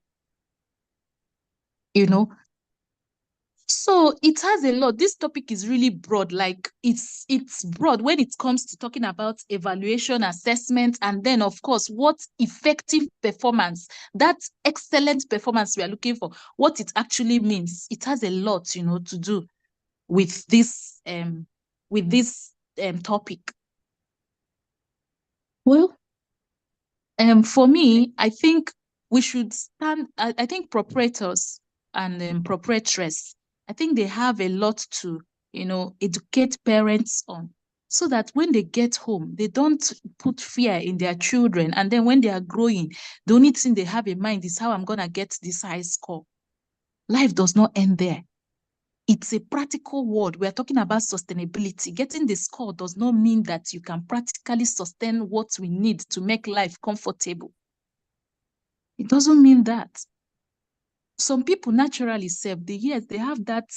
So it has a lot. This topic is really broad. Like it's broad when it comes to talking about evaluation, assessment, and then of course, what effective performance, that excellent performance we are looking for, what it actually means. It has a lot, to do with this topic. Well, for me, I think we should stand. I think proprietors and proprietresses, I think they have a lot to, educate parents on, so that when they get home, they don't put fear in their children. And then when they are growing, the only thing they have in mind is how I'm going to get this high score. Life does not end there. It's a practical word. We're talking about sustainability. Getting the score does not mean that you can practically sustain what we need to make life comfortable. It doesn't mean that. Some people naturally serve the years, they have that,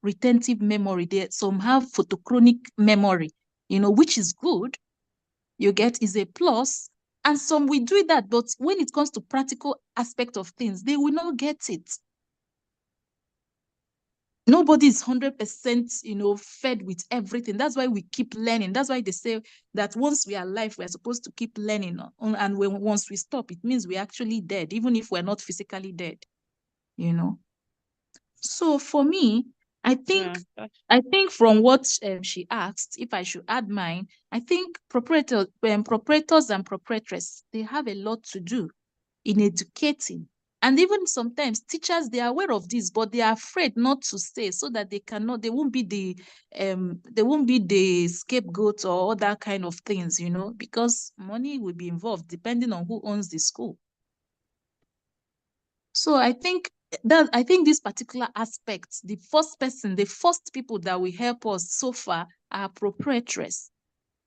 retentive memory. Some have photochronic memory, which is good. You get is a plus. And some will do that, but when it comes to practical aspect of things, they will not get it. Nobody is 100%, fed with everything. That's why we keep learning. That's why they say that once we are alive, we're supposed to keep learning. And once we stop, it means we're actually dead, even if we're not physically dead. So for me, I think from what she asked, if I should add mine, I think proprietors and proprietresses, they have a lot to do in educating. And even sometimes teachers, they are aware of this, but they are afraid not to say, so that they won't be the scapegoat or other kind of things, because money will be involved depending on who owns the school. So I think this particular aspect, the first people that will help us so far are proprietresses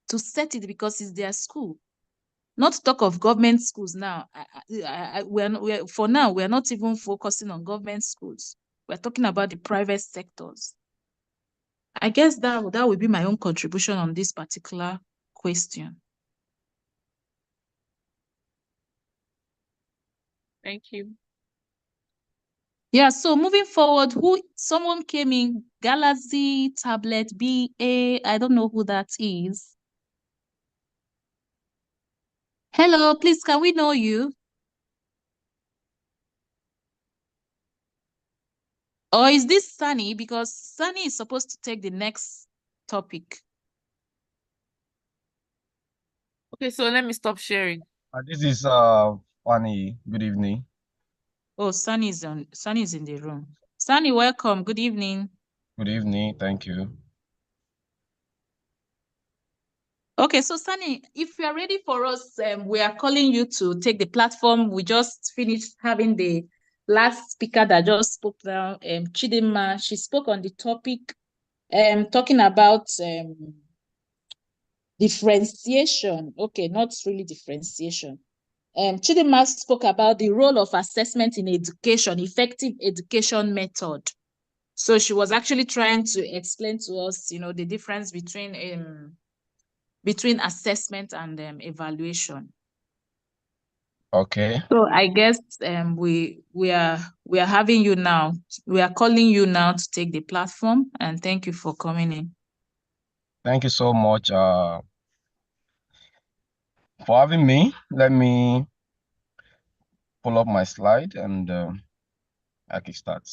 to set it, because it's their school. Not to talk of government schools now. For now, we're not even focusing on government schools. We're talking about the private sectors. I guess that will be my own contribution on this particular question. Thank you. Yeah, so moving forward, someone came in, Galaxy Tablet BA, I don't know who that is. Hello, please, can we know you? Or is this Sunny? Because Sunny is supposed to take the next topic. Okay, so let me stop sharing. This is Fanny. Good evening. Oh, Sunny is in the room. Sunny, welcome. Good evening. Good evening. Thank you. Okay, so Sunny, if you are ready for us, we are calling you to take the platform. We just finished having the last speaker that just spoke now, Chidinma, she spoke on the topic, talking about differentiation. Okay, not really differentiation. Chidinma spoke about the role of assessment in education, effective education method. So she was actually trying to explain to us, the difference between assessment and evaluation. Okay. So I guess we are having you now. We are calling you now to take the platform, and thank you for coming in. Thank you so much for having me. Let me pull up my slide and I can start.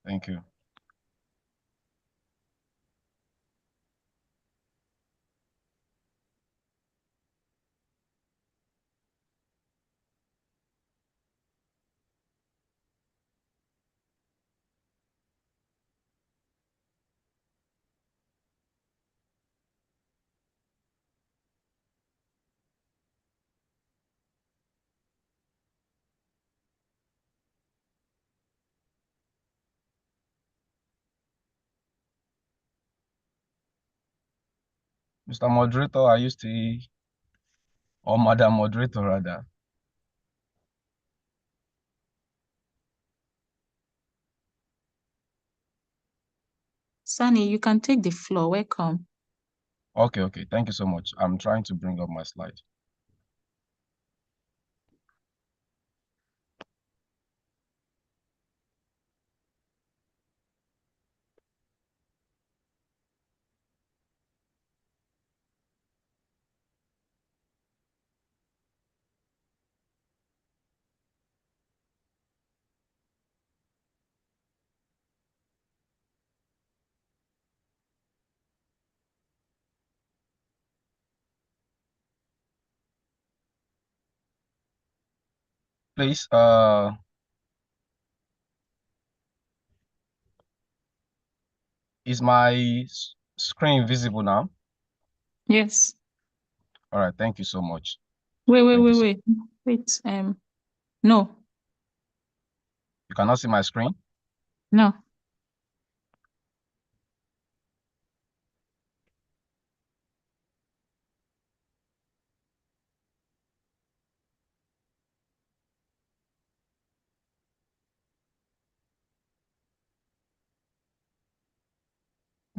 Thank you. Mr. Moderator, are you still, or Madam Moderator rather? Sunny, you can take the floor. Welcome. Okay. Thank you so much. I'm trying to bring up my slide. Please, is my screen visible now? Yes. All right, thank you so much. Wait. No. You cannot see my screen? No.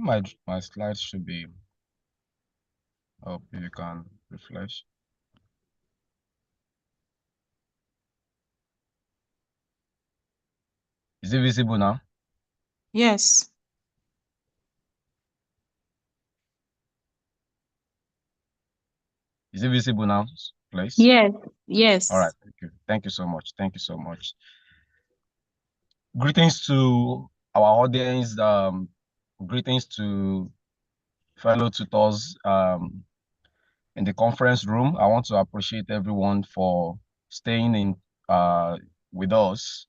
My slides should be up. If you can refresh. Is it visible now? Yes. Is it visible now, please? Yes. All right, thank you. Thank you so much. Thank you so much. Greetings to our audience. Greetings to fellow tutors in the conference room. I want to appreciate everyone for staying in with us.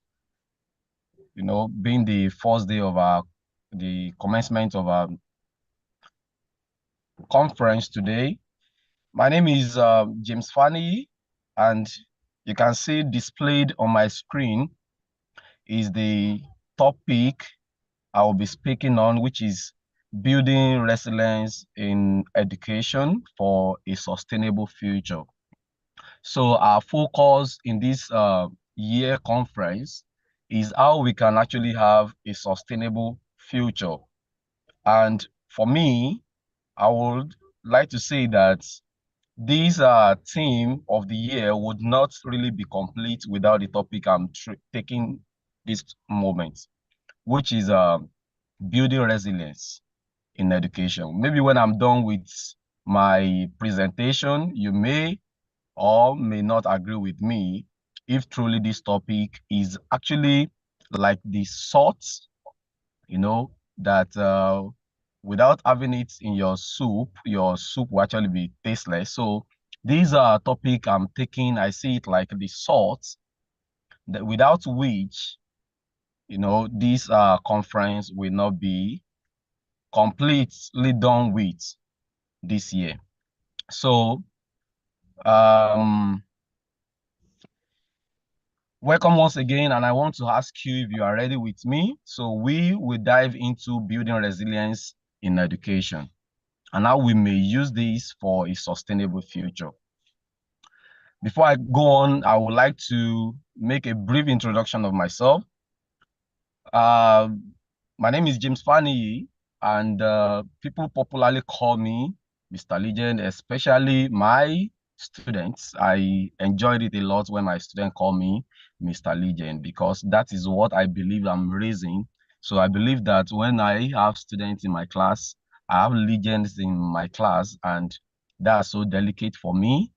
Being the first day of the commencement of our conference today. My name is James Fanny, and you can see displayed on my screen is the topic I will be speaking on, which is building resilience in education for a sustainable future. So our focus in this year conference is how we can actually have a sustainable future. And for me, I would like to say that this theme of the year would not really be complete without the topic I'm taking this moment, which is building resilience in education. Maybe when I'm done with my presentation, you may or may not agree with me if truly this topic is actually like the salt, that without having it in your soup will actually be tasteless. So these are topic I'm taking, I see it like the salt that without which, this conference will not be completely done with this year. So Welcome once again, and I want to ask you if you are ready with me. So we will dive into building resilience in education and how we may use this for a sustainable future. Before I go on, I would like to make a brief introduction of myself. My name is James Fanny, and people popularly call me Mr. Legend, especially my students. I enjoyed it a lot when my students call me Mr. Legend, because that is what I believe I'm raising. So I believe that when I have students in my class, I have legends in my class, and that's so delicate for me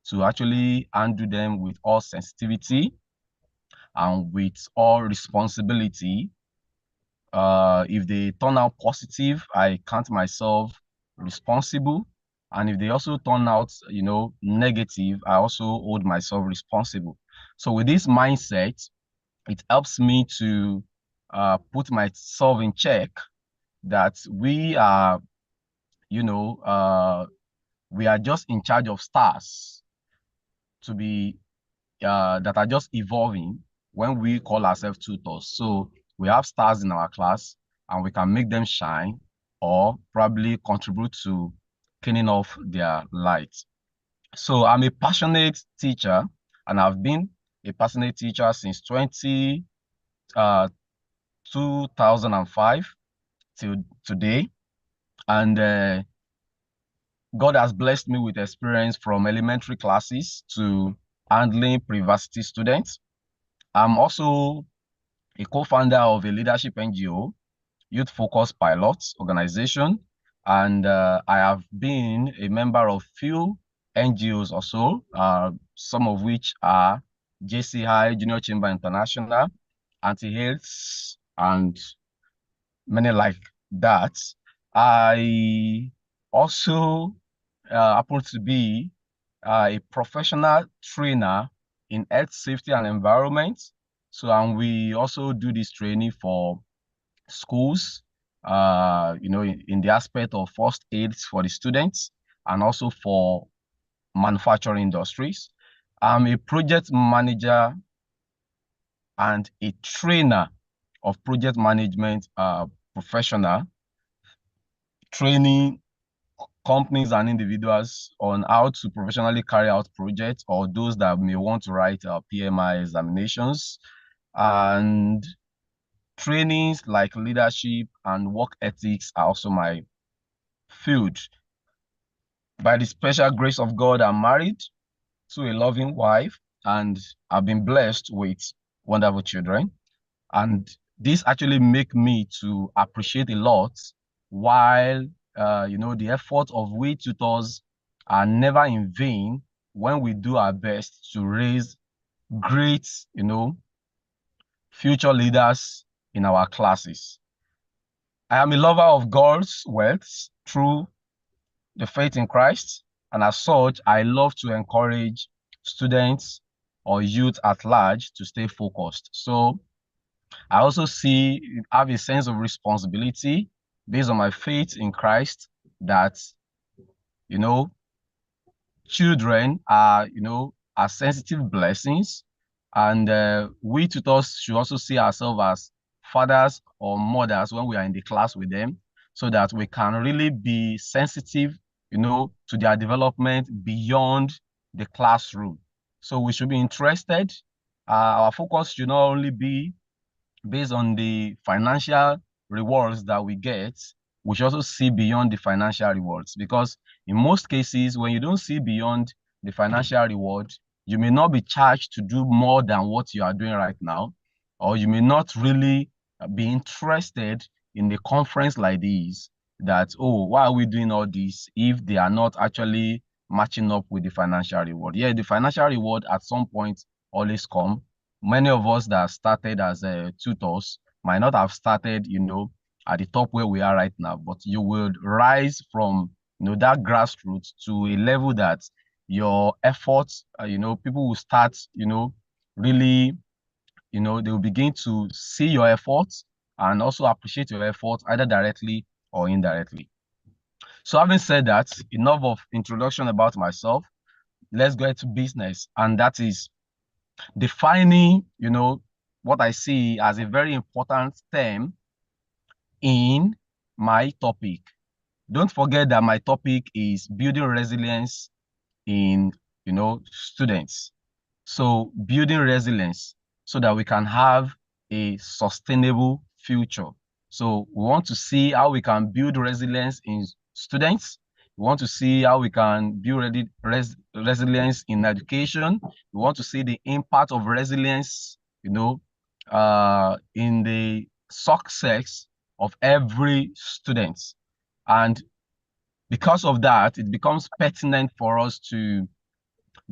to actually handle them with all sensitivity and with all responsibility. If they turn out positive, I count myself responsible. And if they also turn out, negative, I also hold myself responsible. So with this mindset, it helps me to put myself in check that we are, we are just in charge of stars to be that are just evolving when we call ourselves tutors. So we have stars in our class and we can make them shine or probably contribute to cleaning off their light. So I'm a passionate teacher, and I've been a passionate teacher since 2005 till today. And God has blessed me with experience from elementary classes to handling pre-varsity students. I'm also a co-founder of a leadership NGO, Youth Focus Pilots organization, and I have been a member of few NGOs also, some of which are JCI, Junior Chamber International, Anti-AIDS, and many like that. I also happen to be a professional trainer in health, safety, and environment. So, and we also do this training for schools, in the aspect of first aids for the students and also for manufacturing industries. I'm a project manager and a trainer of project management professional, training companies and individuals on how to professionally carry out projects, or those that may want to write PMI examinations, and trainings like leadership and work ethics are also my field. By the special grace of God, I'm married to a loving wife, and I've been blessed with wonderful children. And this actually make me to appreciate a lot, while the effort of we tutors are never in vain when we do our best to raise great, future leaders in our classes. I am a lover of God's words through the faith in Christ, and as such, I love to encourage students or youth at large to stay focused. So I also have a sense of responsibility based on my faith in Christ that, children are sensitive blessings, and we tutors should also see ourselves as fathers or mothers when we are in the class with them, so that we can really be sensitive, to their development beyond the classroom. So we should be interested. Our focus should not only be based on the financial rewards that we get. We should also see beyond the financial rewards, because in most cases, when you don't see beyond the financial reward, you may not be charged to do more than what you are doing right now, or you may not really be interested in a conference like this, that, oh, why are we doing all this if they are not actually matching up with the financial reward? Yeah, the financial reward at some point always come. Many of us that started as tutors might not have started, at the top where we are right now, but you will rise from, that grassroots to a level that your efforts, people will start, really, they will begin to see your efforts and also appreciate your efforts, either directly or indirectly. So having said that, enough of introduction about myself. Let's get to business, and that is defining, what I see as a very important term in my topic. Don't forget that my topic is building resilience in, students. So building resilience so that we can have a sustainable future. So we want to see how we can build resilience in students. We want to see how we can build resilience in education. We want to see the impact of resilience, in the success of every student. And because of that, it becomes pertinent for us to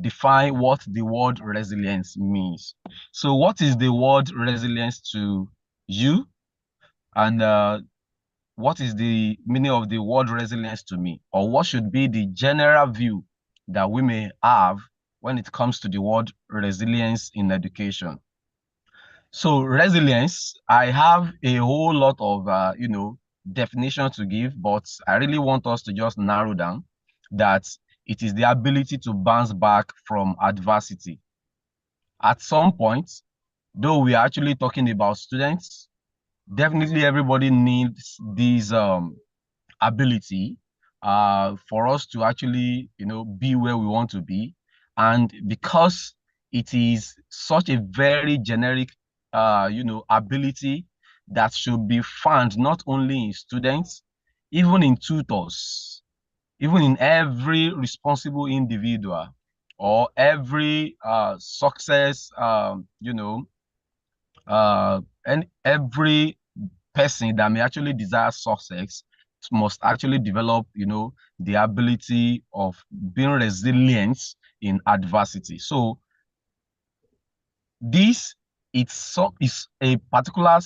define what the word resilience means. So what is the word resilience to you? And what is the meaning of the word resilience to me? Or what should be the general view that we may have when it comes to the word resilience in education? So resilience, I have a whole lot of, definition to give, but I really want us to just narrow down that it is the ability to bounce back from adversity. At some point, though we are actually talking about students, definitely everybody needs this ability for us to actually, be where we want to be. And because it is such a very generic, ability that should be found not only in students, even in tutors, even in every responsible individual or every success, and every person that may actually desire success must actually develop, the ability of being resilient in adversity. So this is a particular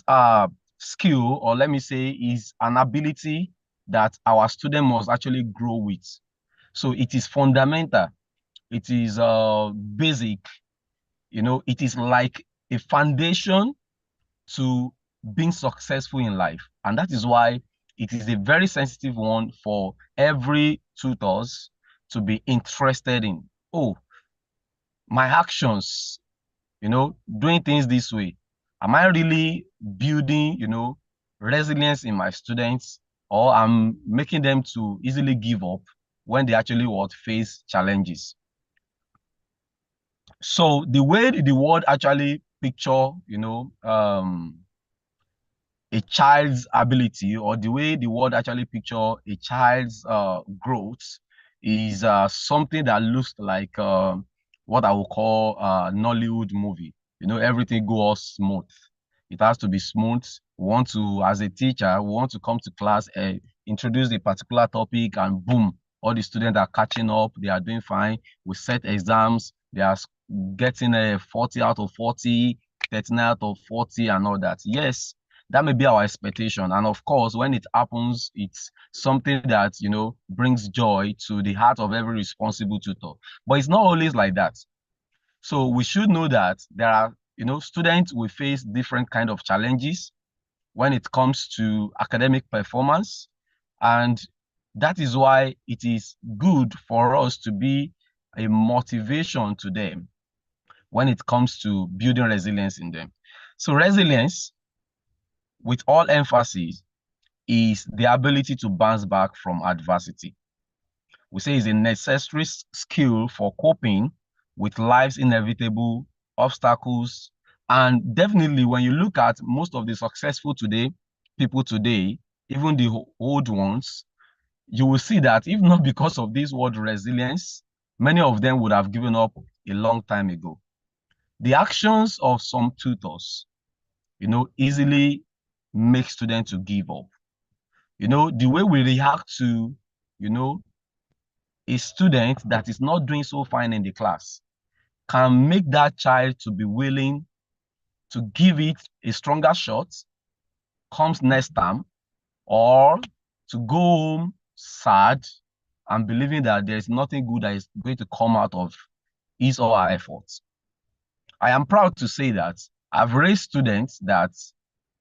skill, or let me say, is an ability that our student must actually grow with. So it is fundamental. It is basic. It is like a foundation to being successful in life. And that is why it is a very sensitive one for every tutors to be interested in. Oh, my actions, doing things this way, am I really building, resilience in my students, or I'm making them to easily give up when they actually face challenges? So the way the word actually picture, a child's ability, or the way the word actually picture a child's growth is something that looks like what I would call a Nollywood movie. Everything goes smooth. It has to be smooth. We want to, as a teacher, we want to come to class and introduce a particular topic, and boom, all the students are catching up. They are doing fine. We set exams. They are getting a 40 out of 40, 39 out of 40 and all that. Yes, that may be our expectation. And of course, when it happens, it's something that, brings joy to the heart of every responsible tutor. But it's not always like that. So we should know that there are, students will face different kind of challenges when it comes to academic performance. And that is why it is good for us to be a motivation to them when it comes to building resilience in them. So resilience, with all emphasis, is the ability to bounce back from adversity. We say it's a necessary skill for coping with life's inevitable obstacles. And definitely, when you look at most of the successful people today, even the old ones, you will see that if not because of this word resilience, many of them would have given up a long time ago. The actions of some tutors, easily make students to give up. The way we react to, a student that is not doing so fine in the class can make that child to be willing to give it a stronger shot comes next term, or to go home sad and believing that there's nothing good that is going to come out of his or her efforts. I am proud to say that I've raised students that,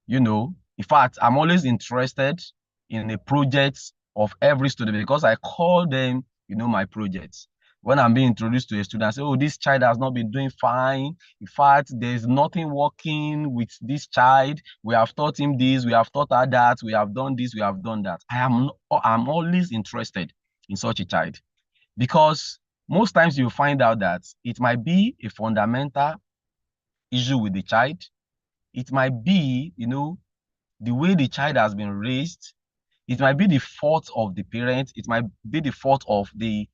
in fact, I'm always interested in the projects of every student because I call them, my projects. When I'm being introduced to a student, I say, oh, this child has not been doing fine. In fact, there's nothing working with this child. We have taught him this, we have taught her that, we have done this, we have done that. I'm always interested in such a child, because most times you find out that it might be a fundamental issue with the child. It might be, the way the child has been raised. It might be the fault of the parent. It might be the fault of the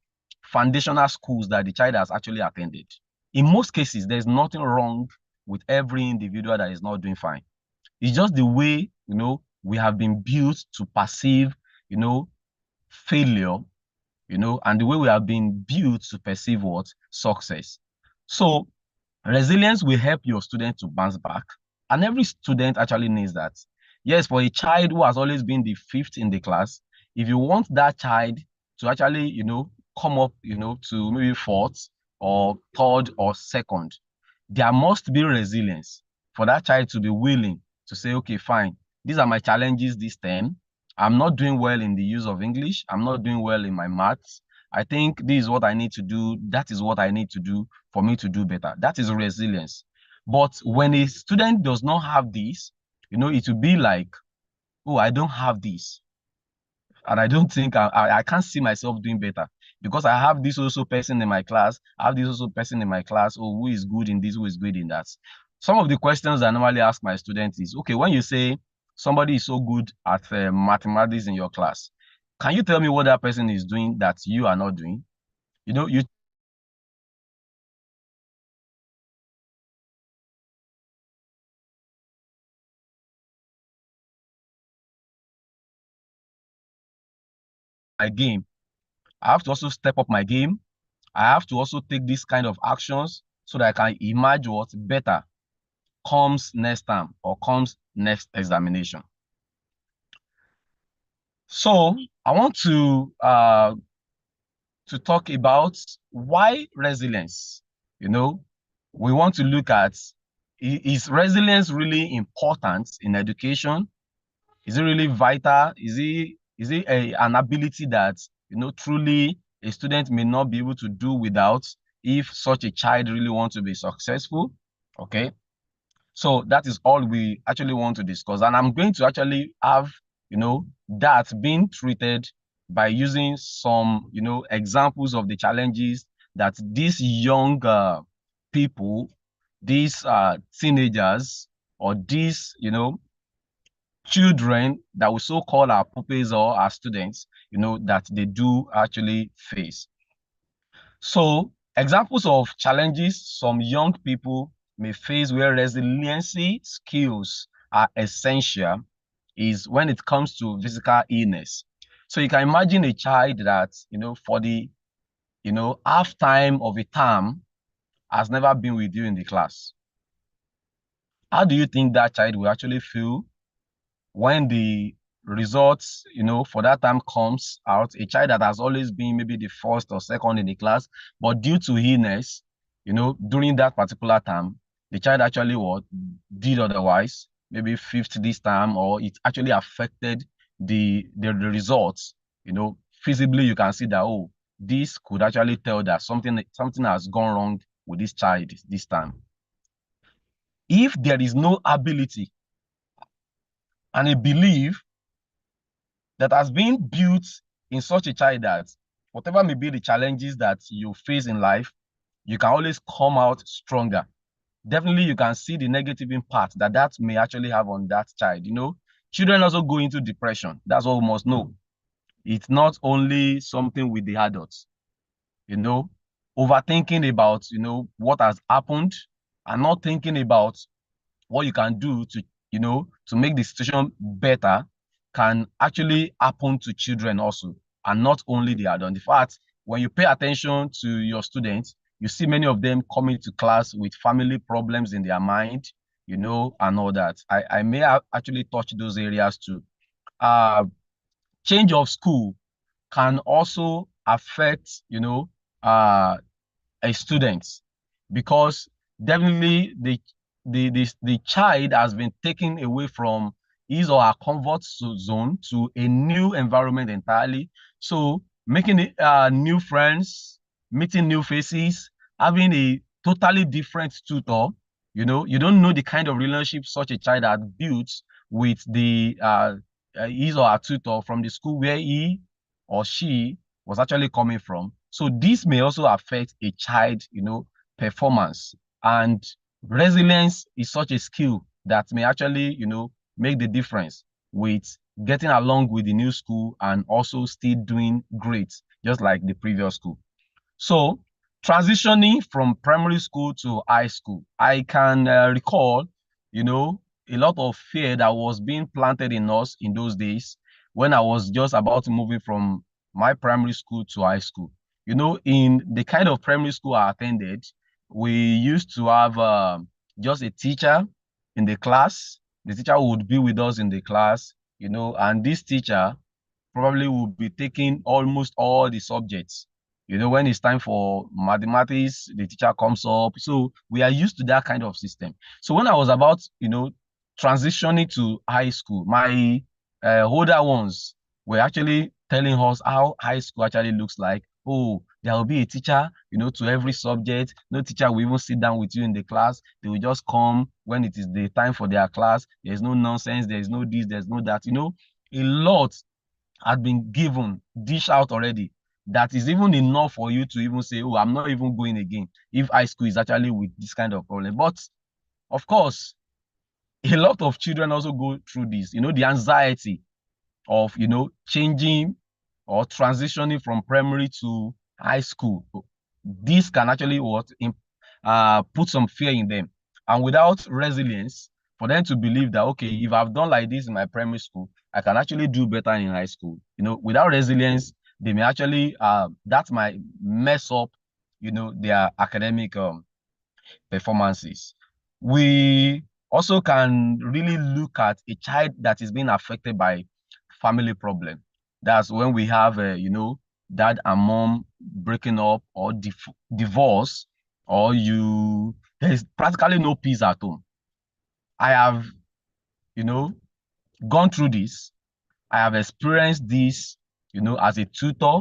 foundational schools that the child has actually attended. In most cases, there's nothing wrong with every individual that is not doing fine. It's just the way, we have been built to perceive, failure, and the way we have been built to perceive what? Success. So resilience will help your student to bounce back. And every student actually needs that. Yes, for a child who has always been the fifth in the class, if you want that child to actually, come up, to maybe fourth or third or second, there must be resilience for that child to be willing to say, okay, fine, these are my challenges this term. I'm not doing well in the use of English. I'm not doing well in my maths. I think this is what I need to do. That is what I need to do for me to do better. That is resilience. But when a student does not have this, it will be like, oh, I don't have this. And I don't think I can't see myself doing better because I have this also person in my class. I have this also person in my class. Oh, who is good in this? Who is good in that? Some of the questions I normally ask my students is, okay, when you say somebody is so good at mathematics in your class, can you tell me what that person is doing that you are not doing? You my game. I have to also step up my game. I have to also take this kind of actions so that I can imagine what better comes next time or comes next examination. So I want to talk about why resilience. We want to look at, is resilience really important in education? Is it really vital? Is it an ability that truly a student may not be able to do without if such a child really wants to be successful? Okay, so that is all we actually want to discuss, and I'm going to actually have that being treated by using some examples of the challenges that these young people, these teenagers, or these children that we so call our pupils or our students, that they do actually face. So examples of challenges some young people may face where resiliency skills are essential is when it comes to physical illness. So you can imagine a child that, for the, half time of a term has never been with you in the class. How do you think that child will actually feel when the results, for that time comes out? A child that has always been maybe the first or second in the class, but due to illness, during that particular time, the child actually did otherwise, maybe fifth this time, or it actually affected the results. Feasibly you can see that, oh, this could actually tell that something has gone wrong with this child this time. If there is no ability and a belief that has been built in such a child that whatever may be the challenges that you face in life, you can always come out stronger. Definitely you can see the negative impact that may actually have on that child. Children also go into depression. That's what we must know. It's not only something with the adults. Overthinking about, what has happened and not thinking about what you can do to, to make the situation better can actually happen to children also, and not only the adults. In fact, when you pay attention to your students, you see many of them coming to class with family problems in their mind, and all that. I may actually touch those areas too. Change of school can also affect, a student, because definitely the child has been taken away from his or her comfort zone to a new environment entirely. So making new friends, meeting new faces, having a totally different tutor. You know, you don't know the kind of relationship such a child had built with the his or her tutor from the school where he or she was actually coming from. So this may also affect a child, you know, performance. And resilience is such a skill that may actually, you know, make the difference with getting along with the new school and also still doing great, just like the previous school. So transitioning from primary school to high school, I can recall, you know, a lot of fear that was being planted in us in those days when I was just about to moving from my primary school to high school. You know, in the kind of primary school I attended, we used to have just a teacher in the class. The teacher would be with us in the class, you know, and this teacher probably would be taking almost all the subjects. You know, when it's time for mathematics, the teacher comes up. So we are used to that kind of system. So when I was about, you know, transitioning to high school, my older ones were actually telling us how high school actually looks like. Oh, there will be a teacher, you know, to every subject. No teacher will even sit down with you in the class. They will just come when it is the time for their class. There's no nonsense. There's no this, there's no that. You know, a lot had been given, dish out already. That is even enough for you to even say, oh, I'm not even going again if high school is actually with this kind of problem. But of course, a lot of children also go through this, you know, the anxiety of, you know, changing or transitioning from primary to high school. This can actually put some fear in them. And without resilience, for them to believe that, okay, if I've done like this in my primary school, I can actually do better in high school. You know, without resilience, they may actually, that might mess up, you know, their academic performances. We also can really look at a child that is being affected by family problem. That's when we have, you know, dad and mom breaking up or divorce, or there's practically no peace at home. I have, you know, gone through this. I have experienced this, you know, as a tutor,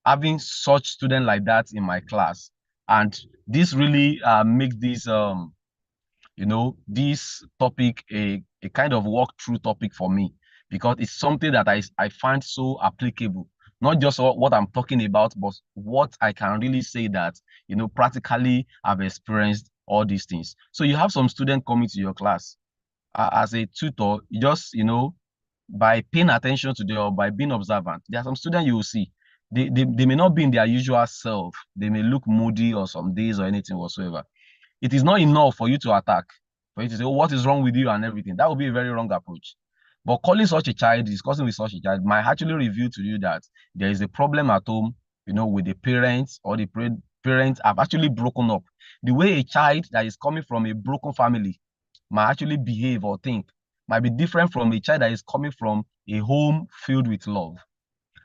having such student like that in my class. And this really makes this, you know, this topic a kind of walk-through topic for me, because it's something that I find so applicable. Not just what I'm talking about, but what I can really say that, you know, practically I've experienced all these things. So you have some student coming to your class. As a tutor, you just, you know, by paying attention to them or by being observant, there are some students you will see. They may not be in their usual self. They may look moody or some days or anything whatsoever. It is not enough for you to attack, for you to say, oh, what is wrong with you and everything. That would be a very wrong approach. But calling such a child, discussing with such a child might actually reveal to you that there is a problem at home, you know, with the parents, or the parents have actually broken up. The way a child that is coming from a broken family might actually behave or think might be different from a child that is coming from a home filled with love.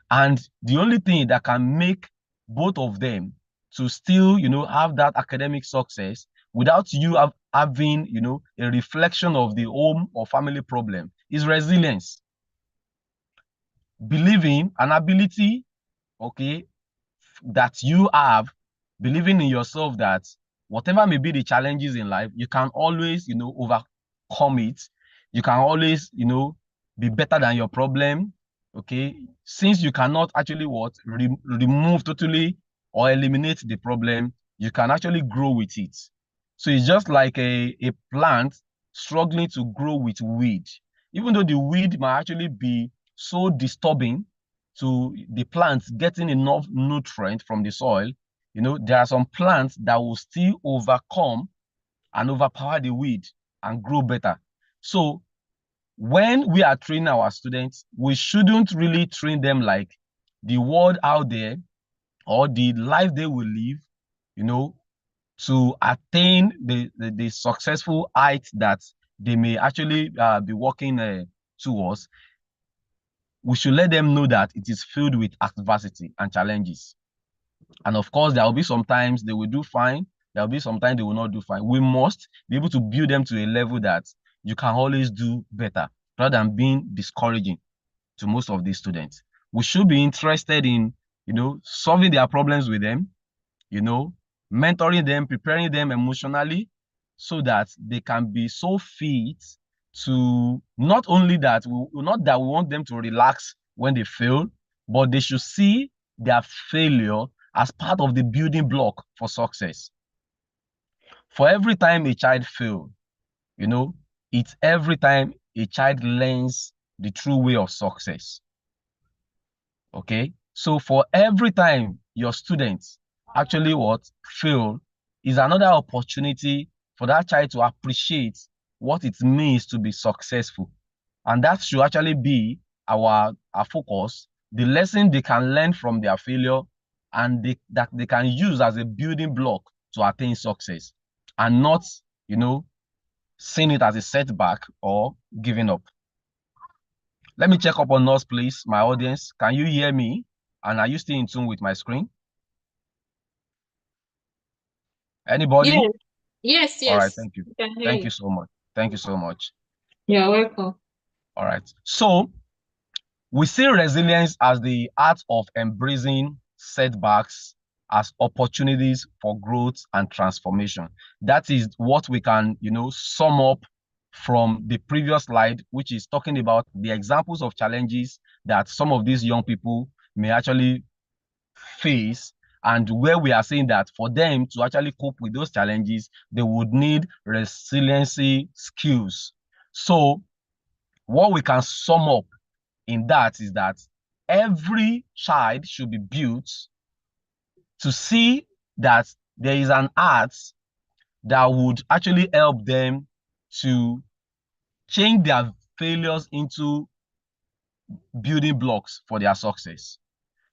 And the only thing that can make both of them to still, you know, have that academic success without you having, you know, a reflection of the home or family problem is resilience. Believing an ability, okay, that you have, believing in yourself that whatever may be the challenges in life, you can always, you know, overcome it. You can always, you know, be better than your problem, okay? Since you cannot actually remove totally or eliminate the problem, you can actually grow with it. So it's just like a plant struggling to grow with weed. Even though the weed might actually be so disturbing to the plants getting enough nutrient from the soil, you know, there are some plants that will still overcome and overpower the weed and grow better. So when we are training our students, we shouldn't really train them like the world out there or the life they will live, you know, to attain the successful height that they may actually be working towards. We should let them know that it is filled with adversity and challenges. And of course, there will be sometimes they will do fine. There will be sometimes they will not do fine. We must be able to build them to a level that you can always do better, rather than being discouraging to most of these students. We should be interested in, you know, solving their problems with them, mentoring them, preparing them emotionally so that they can be so fit to not only that, not that we want them to relax when they fail, but they should see their failure as part of the building block for success. For every time a child fails, it's every time a child learns the true way of success. Okay? So for every time your students actually fail is another opportunity for that child to appreciate what it means to be successful. And that should actually be our focus, the lesson they can learn from their failure and that they can use as a building block to attain success, and not, seeing it as a setback or giving up. Let me check up on us, please, my audience. Can you hear me? And are you still in tune with my screen? Anybody? Yes. All right, thank you. Thank you so much. Thank you so much. You're welcome. All right. So we see resilience as the art of embracing setbacks as opportunities for growth and transformation. That is what we can, sum up from the previous slide, which is talking about the examples of challenges that some of these young people may actually face, and where we are saying that for them to actually cope with those challenges, they would need resiliency skills. So what we can sum up in that is that every child should be built to see that there is an art that would actually help them to change their failures into building blocks for their success.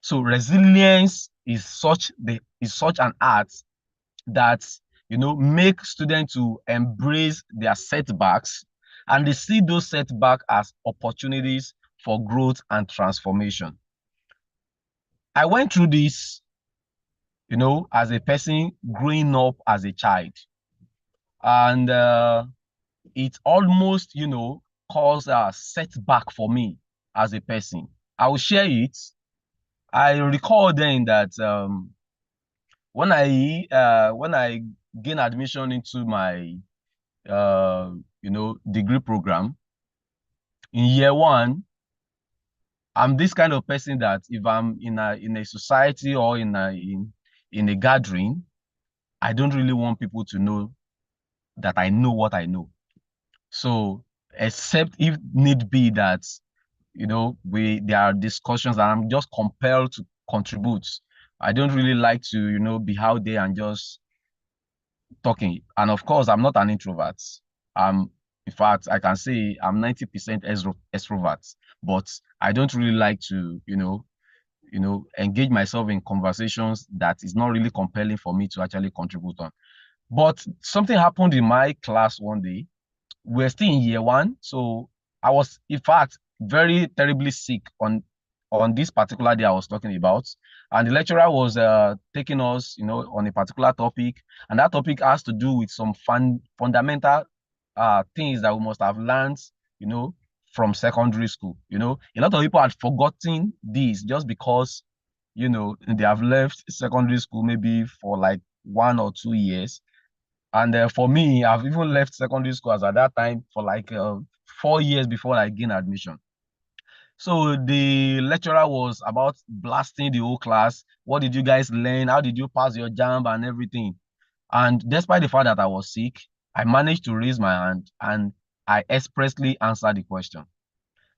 So resilience is such an art that make students to embrace their setbacks, and they see those setbacks as opportunities for growth and transformation. I went through this, as a person growing up as a child, and it almost, caused a setback for me as a person. I will share it. I recall then that when I gained admission into my degree program in year one, I'm this kind of person that if I'm in a society or in a gathering, I don't really want people to know that I know what I know. So except if need be that there are discussions and I'm just compelled to contribute. I don't really like to be out there and just talking. And of course, I'm not an introvert. In fact, I can say I'm 90% extrovert, but I don't really like to engage myself in conversations that is not really compelling for me to actually contribute on. But something happened in my class one day. We're still in year one, so I was, in fact, very terribly sick on this particular day I was talking about, and the lecturer was taking us, on a particular topic, and that topic has to do with some fundamental things that we must have learned, from secondary school. A lot of people had forgotten this just because, they have left secondary school maybe for like 1 or 2 years. And for me, I've even left secondary school as at that time for like 4 years before I gained admission. So the lecturer was about blasting the whole class. What did you guys learn? How did you pass your JAMB and everything? And despite the fact that I was sick, I managed to raise my hand and I expressly answered the question.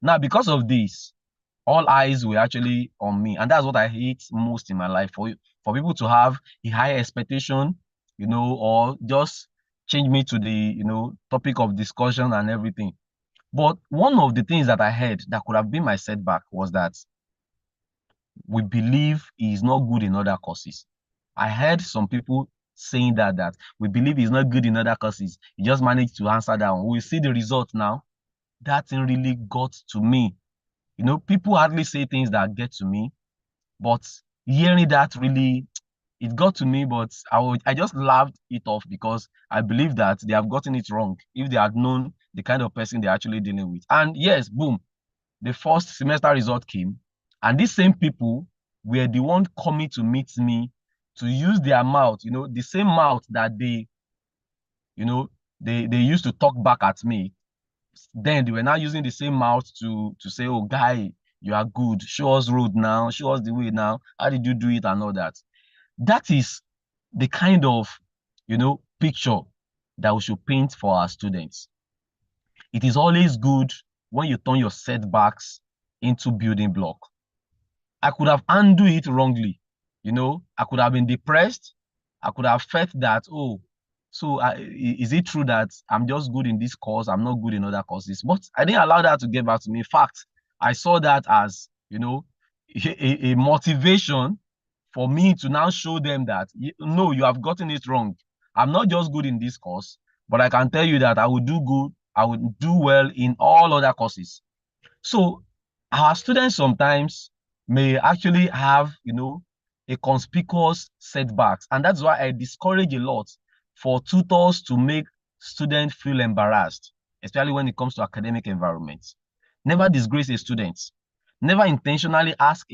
Now, because of this, all eyes were actually on me. And that's what I hate most in my life, for people to have a high expectation, or just change me to the, topic of discussion and everything. But one of the things that I heard that could have been my setback was that we believe he is not good in other courses. I heard some people saying that we believe he's not good in other courses. He just managed to answer that one. We see the result now. That thing really got to me. People hardly say things that get to me, but hearing that really, it got to me, but I just laughed it off because I believe that they have gotten it wrong if they had known the kind of person they're actually dealing with. And yes, boom, the first semester result came, and these same people were the one coming to meet me to use their mouth, the same mouth that they used to talk back at me. Then they were now using the same mouth to say, oh, guy, you are good. Show us road now. Show us the way now. How did you do it and all that? That is the kind of, picture that we should paint for our students. It is always good when you turn your setbacks into building block. I could have handled it wrongly. I could have been depressed. I could have felt that, oh, so is it true that I'm just good in this course? I'm not good in other courses. But I didn't allow that to get back to me. In fact, I saw that as, a motivation for me to now show them that, no, you have gotten it wrong. I'm not just good in this course, but I can tell you that I will do good. I would do well in all other courses. So our students sometimes may actually have, a conspicuous setbacks. And that's why I discourage a lot for tutors to make students feel embarrassed, especially when it comes to academic environments. Never disgrace a student. Never intentionally ask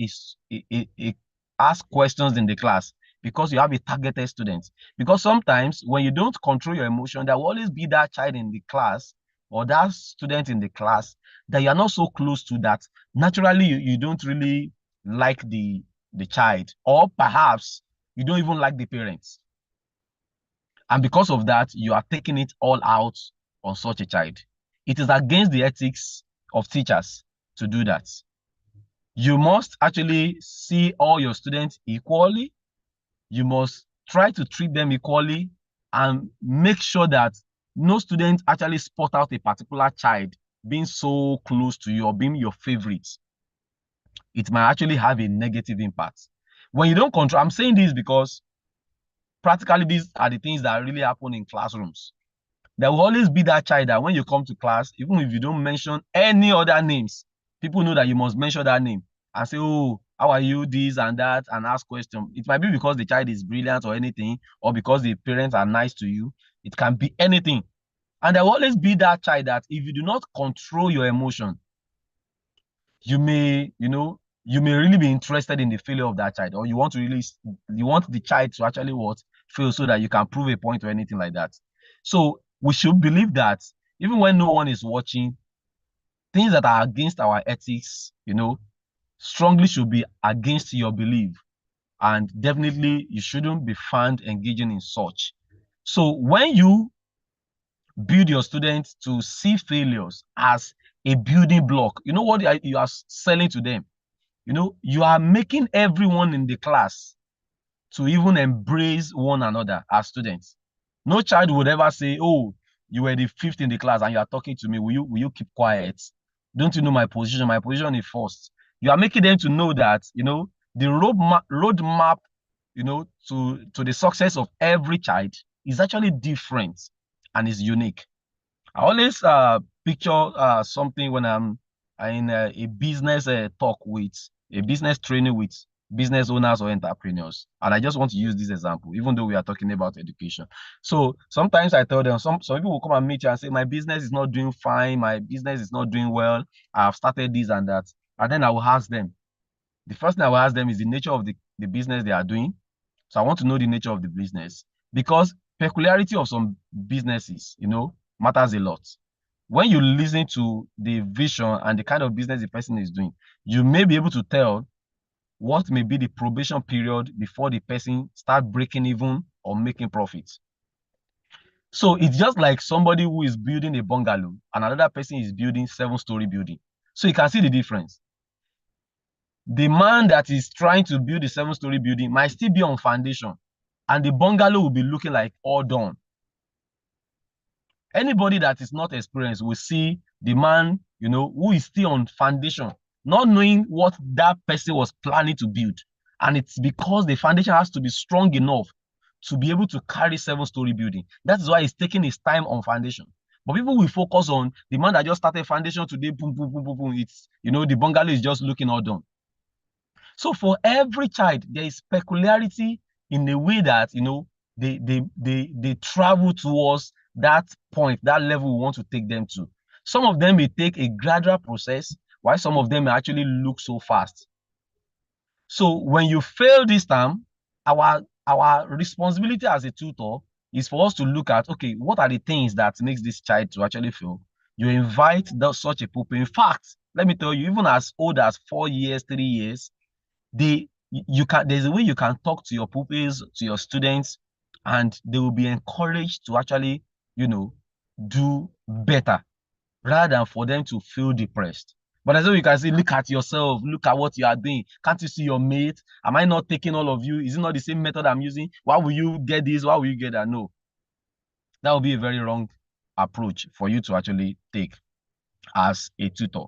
ask questions in the class because you have a targeted student. Because sometimes when you don't control your emotion, there will always be that child in the class or that student in the class that you're not so close to that naturally you don't really like the child, or perhaps you don't even like the parents. And because of that, you are taking it all out on such a child. It is against the ethics of teachers to do that. You must actually see all your students equally. You must try to treat them equally and make sure that no student actually spot out a particular child being so close to you or being your favorite. It might actually have a negative impact. When you don't control, I'm saying this because practically these are the things that really happen in classrooms. There will always be that child that when you come to class, even if you don't mention any other names, people know that you must mention that name and say, oh, how are you, this and that, and ask questions. It might be because the child is brilliant or anything, or because the parents are nice to you. It can be anything. And there will always be that child that if you do not control your emotion, you may really be interested in the failure of that child, or you want the child to actually fail so that you can prove a point or anything like that. So we should believe that even when no one is watching, things that are against our ethics, strongly should be against your belief. And definitely you shouldn't be found engaging in such. So when you build your students to see failures as a building block, you know what you are selling to them? You are making everyone in the class to even embrace one another as students. No child would ever say, oh, you were the 5th in the class and you are talking to me. Will you keep quiet? Don't you know my position? My position is first. You are making them to know that, the roadmap, to the success of every child is actually different and is unique. I always picture something when I'm in a business talk with a business training with business owners or entrepreneurs. And I just want to use this example, even though we are talking about education. So sometimes I tell them, some people will come and meet you and say, my business is not doing fine. My business is not doing well. I've started this and that. And then I will ask them. The first thing I will ask them is the nature of the business they are doing. So I want to know the nature of the business, because peculiarity of some businesses, matters a lot. When you listen to the vision and the kind of business the person is doing, you may be able to tell what may be the probation period before the person start breaking even or making profits. So it's just like somebody who is building a bungalow and another person is building 7-story building. So you can see the difference. The man that is trying to build a 7-story building might still be on foundation, and the bungalow will be looking like all done. Anybody that is not experienced will see the man, who is still on foundation, not knowing what that person was planning to build. And it's because the foundation has to be strong enough to be able to carry 7-story building. That is why it's taking its time on foundation. But people will focus on the man that just started foundation today, boom, boom, boom, boom, boom. It's, the bungalow is just looking all done. So for every child, there is peculiarity in the way that, they travel towards that point, that level we want to take them to. Some of them may take a gradual process, while some of them may actually look so fast. So when you fail this time, our our responsibility as a tutor is for us to look at, okay, what are the things that makes this child to actually fail? You invite such a pupil. In fact, let me tell you, even as old as 4 years, 3 years, there's a way you can talk to your pupils, to your students, and they will be encouraged to actually, do better rather than for them to feel depressed. But as well, you can say, look at yourself, look at what you are doing. Can't you see your mate? Am I not taking all of you? Is it not the same method I'm using? Why will you get this? Why will you get that? No. That would be a very wrong approach for you to actually take as a tutor.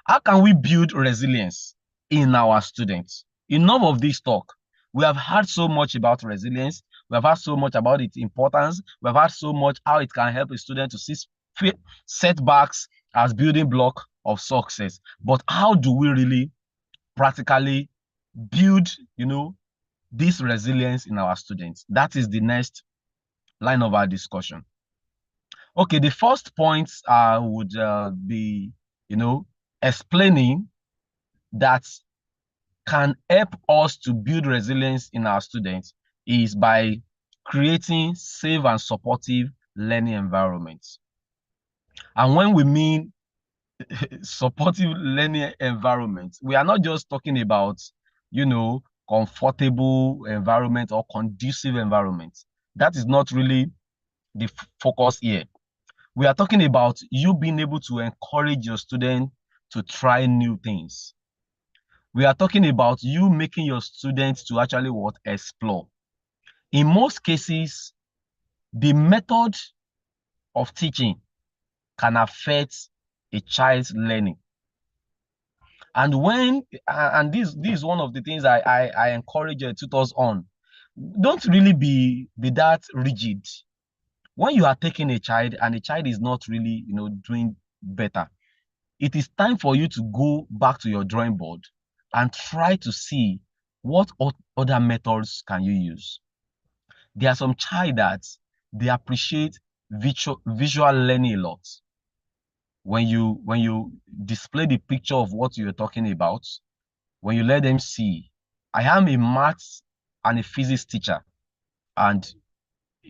How can we build resilience in our students? Enough of this talk. We have heard so much about resilience. We have heard so much about its importance. We have heard so much how it can help a student to see setbacks as building block of success. But how do we really practically build, this resilience in our students? That is the next line of our discussion. Okay, the first point would be, explaining that can help us to build resilience in our students is by creating safe and supportive learning environments. And when we mean supportive learning environment, we are not just talking about, comfortable environment or conducive environment. That is not really the focus here. We are talking about you being able to encourage your student to try new things. We are talking about you making your students to actually explore. In most cases, the method of teaching can affect a child's learning. And this is one of the things I encourage tutors on. Don't really be that rigid. When you are taking a child and the child is not really, doing better, it is time for you to go back to your drawing board and try to see what other methods can you use. There are some child that they appreciate visual learning a lot. When you display the picture of what you're talking about, when you let them see, I am a maths and a physics teacher, and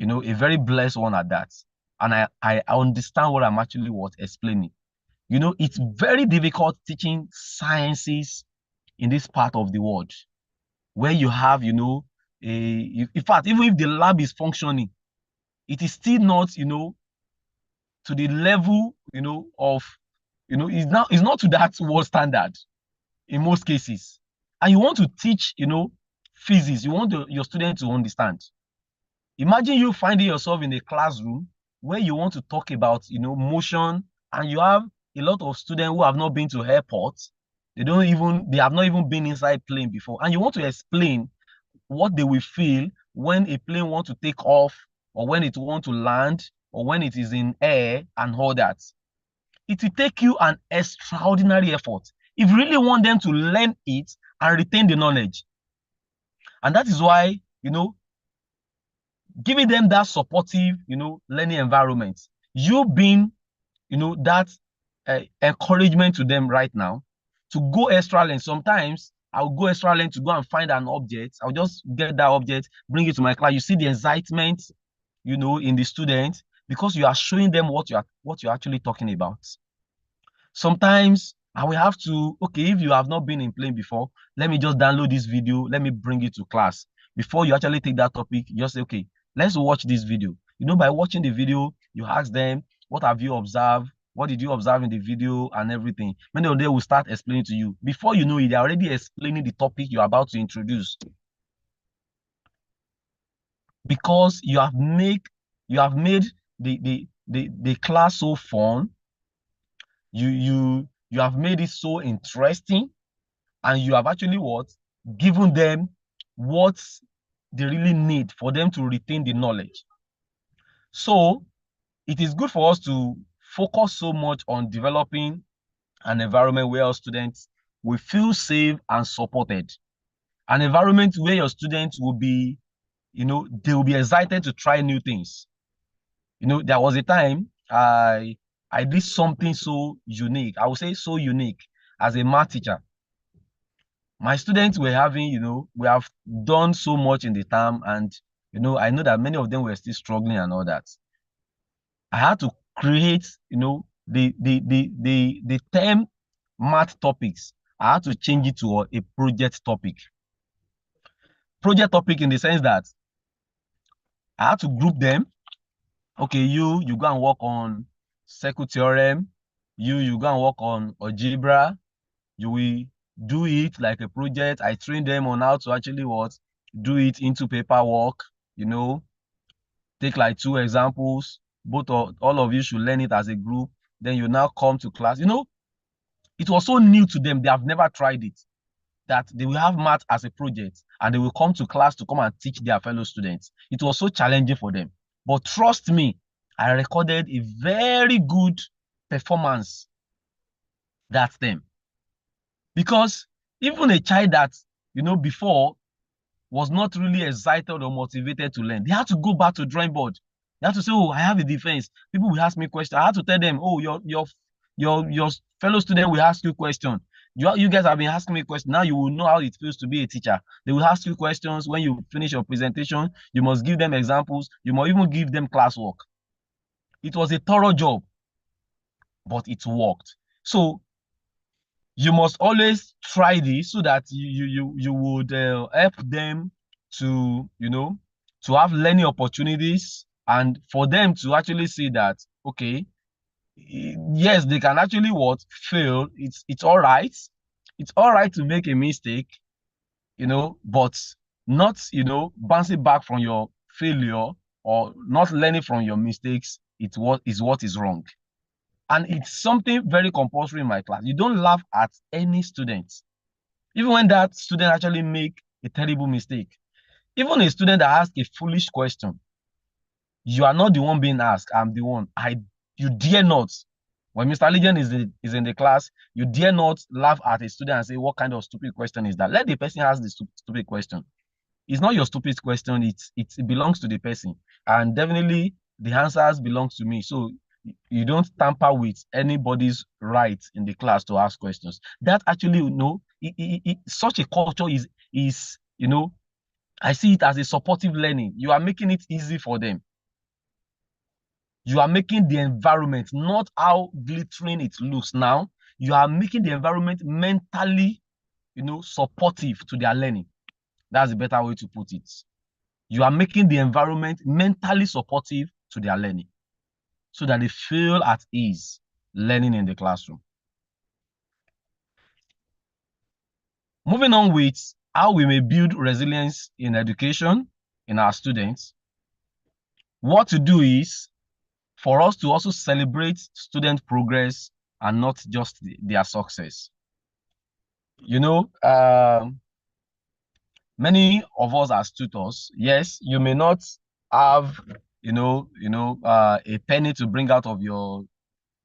a very blessed one at that. And I understand what I'm actually explaining. It's very difficult teaching sciences in this part of the world where you have, in fact, even if the lab is functioning, it is still not, to the level, of, it's not to that world standard in most cases. And you want to teach, physics, you want your students to understand. Imagine you finding yourself in a classroom where you want to talk about, motion, and you have a lot of students who have not been to airports. They have not even been inside plane before. And you want to explain what they will feel when a plane wants to take off, or when it wants to land, or when it is in air and all that. It will take you an extraordinary effort if you really want them to learn it and retain the knowledge. And that is why, giving them that supportive, learning environment, you being, that encouragement to them right now to go extra length. Sometimes I'll go extra length to go and find an object. I'll just get that object, bring it to my class. You see the excitement, in the student, because you are showing them what you're actually talking about. Sometimes I will have to, okay, if you have not been in plane before, let me just download this video. Let me bring it to class. Before you actually take that topic, you just say, okay, let's watch this video. By watching the video, you ask them, what have you observed? What did you observe in the video and everything? Many of them will start explaining to you. Before you know it, they're already explaining the topic you're about to introduce. Because you have made the class so fun. You have made it so interesting, and you have actually given them what they really need for them to retain the knowledge. So it is good for us to focus so much on developing an environment where our students will feel safe and supported. An environment where your students will be, they will be excited to try new things. There was a time I did something so unique. I would say so unique as a math teacher. My students were having, we have done so much in the term, and I know that many of them were still struggling and all that. I had to create, the term math topics. I had to change it to a project topic. Project topic in the sense that I had to group them. Okay, you go and work on circle theorem. You go and work on algebra. You will do it like a project. I train them on how to actually do it into paperwork, take like 2 examples. All of you should learn it as a group. Then you now come to class. It was so new to them. They have never tried it, that they will have math as a project and they will come to class to come and teach their fellow students. It was so challenging for them. But trust me, I recorded a very good performance that time. Because even a child that, before was not really excited or motivated to learn, they had to go back to drawing board. They had to say, oh, I have a defense. People will ask me questions. I had to tell them, oh, your fellow student will ask you questions. You guys have been asking me questions. Now you will know how it feels to be a teacher. They will ask you questions. When you finish your presentation, you must give them examples. You must even give them classwork. It was a thorough job, but it worked. So you must always try this so that you would help them to, to have learning opportunities, and for them to actually see that, okay, yes, they can actually fail. It's all right. It's all right to make a mistake, but not, bouncing back from your failure or not learning from your mistakes. It's what is wrong. And it's something very compulsory in my class. You don't laugh at any student, even when that student actually make a terrible mistake. Even a student that asks a foolish question, you are not the one being asked. I'm the one. You dare not. When Mr. Legend is in the class, you dare not laugh at a student and say, what kind of stupid question is that? Let the person ask the stupid question. It's not your stupid question. It belongs to the person. And definitely the answers belongs to me. So you don't tamper with anybody's right in the class to ask questions. That actually, such a culture is, I see it as a supportive learning. You are making it easy for them. You are making the environment, not how glittering it looks now. You are making the environment mentally, supportive to their learning. That's a better way to put it. You are making the environment mentally supportive to their learning, so that they feel at ease learning in the classroom. Moving on with how we may build resilience in education in our students. What to do is for us to also celebrate student progress and not just their success. Many of us as tutors, yes, you may not have a penny to bring out of your